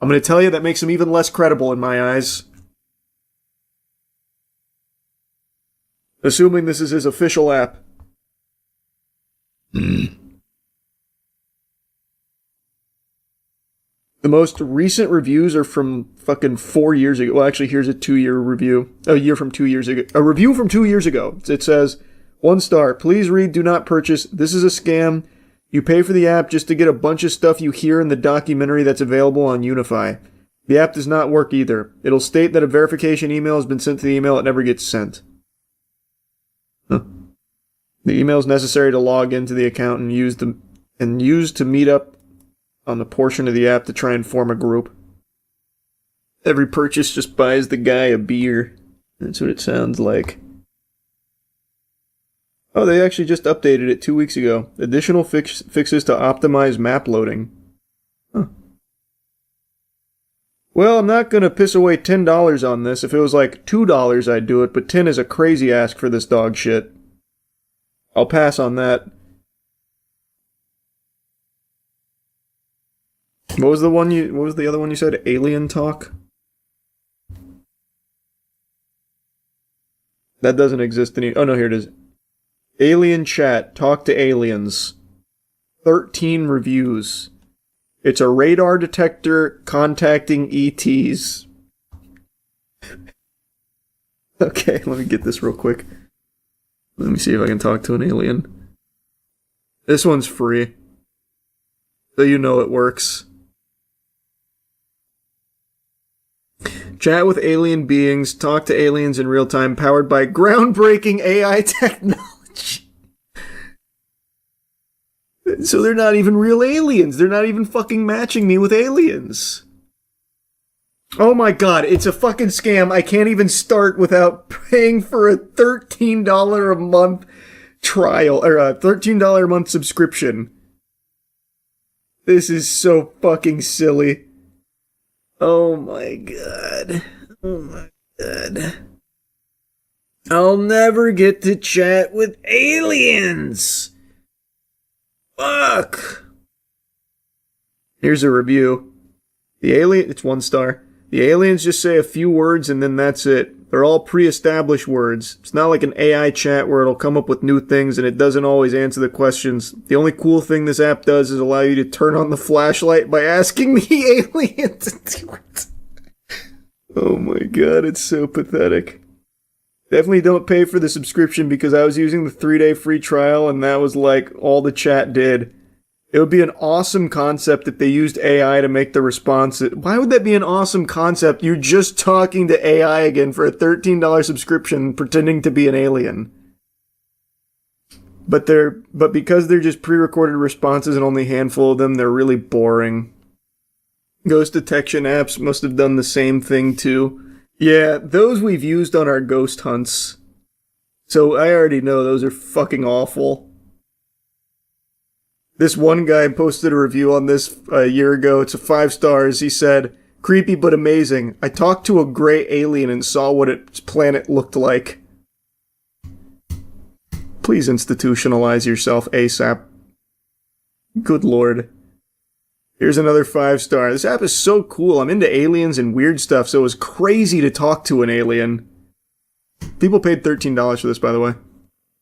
[SPEAKER 1] I'm going to tell you that makes him even less credible in my eyes. Assuming this is his official app. The most recent reviews are from fucking 4 years ago. Well, actually, here's a 2-year review. A year from 2 years ago. A review from 2 years ago. It says, 1 star. Please read, do not purchase. This is a scam. You pay for the app just to get a bunch of stuff you hear in the documentary that's available on Unify. The app does not work either. It'll state that a verification email has been sent to the email. It never gets sent. Huh. The email is necessary to log into the account and use to meet up on the portion of the app to try and form a group. Every purchase just buys the guy a beer. That's what it sounds like. Oh, they actually just updated it 2 weeks ago. Additional fixes to optimize map loading. Huh. Well, I'm not gonna piss away $10 on this. If it was like $2, I'd do it, but 10 is a crazy ask for this dog shit. I'll pass on that. What was the other one you said? Alien Talk? That doesn't exist any. Oh no, here it is. Alien Chat, talk to aliens. 13 reviews. It's a radar detector contacting ETs. Okay, let me get this real quick. Let me see if I can talk to an alien. This one's free. So you know it works. Chat with alien beings, talk to aliens in real time, powered by groundbreaking AI technology. So they're not even real aliens. They're not even fucking matching me with aliens. Oh my god, it's a fucking scam. I can't even start without paying for a $13 a month trial, or a $13 a month subscription. This is so fucking silly. Oh my god. Oh my god. I'll never get to chat with aliens. Fuck. Here's a review. It's 1 star. The aliens just say a few words and then that's it. They're all pre-established words. It's not like an AI chat where it'll come up with new things and it doesn't always answer the questions. The only cool thing this app does is allow you to turn on the flashlight by asking the alien to do it. Oh my god, it's so pathetic. Definitely don't pay for the subscription because I was using the 3-day free trial and that was like all the chat did. It would be an awesome concept if they used AI to make the response. Why would that be an awesome concept? You're just talking to AI again for a $13 subscription pretending to be an alien. But because they're just pre-recorded responses and only a handful of them, they're really boring. Ghost detection apps must have done the same thing too. Yeah, those we've used on our ghost hunts. So I already know those are fucking awful. This one guy posted a review on this a year ago. It's a 5 stars. He said, creepy but amazing. I talked to a gray alien and saw what its planet looked like. Please institutionalize yourself ASAP. Good lord. Here's another 5 star. This app is so cool. I'm into aliens and weird stuff, so it was crazy to talk to an alien. People paid $13 for this, by the way.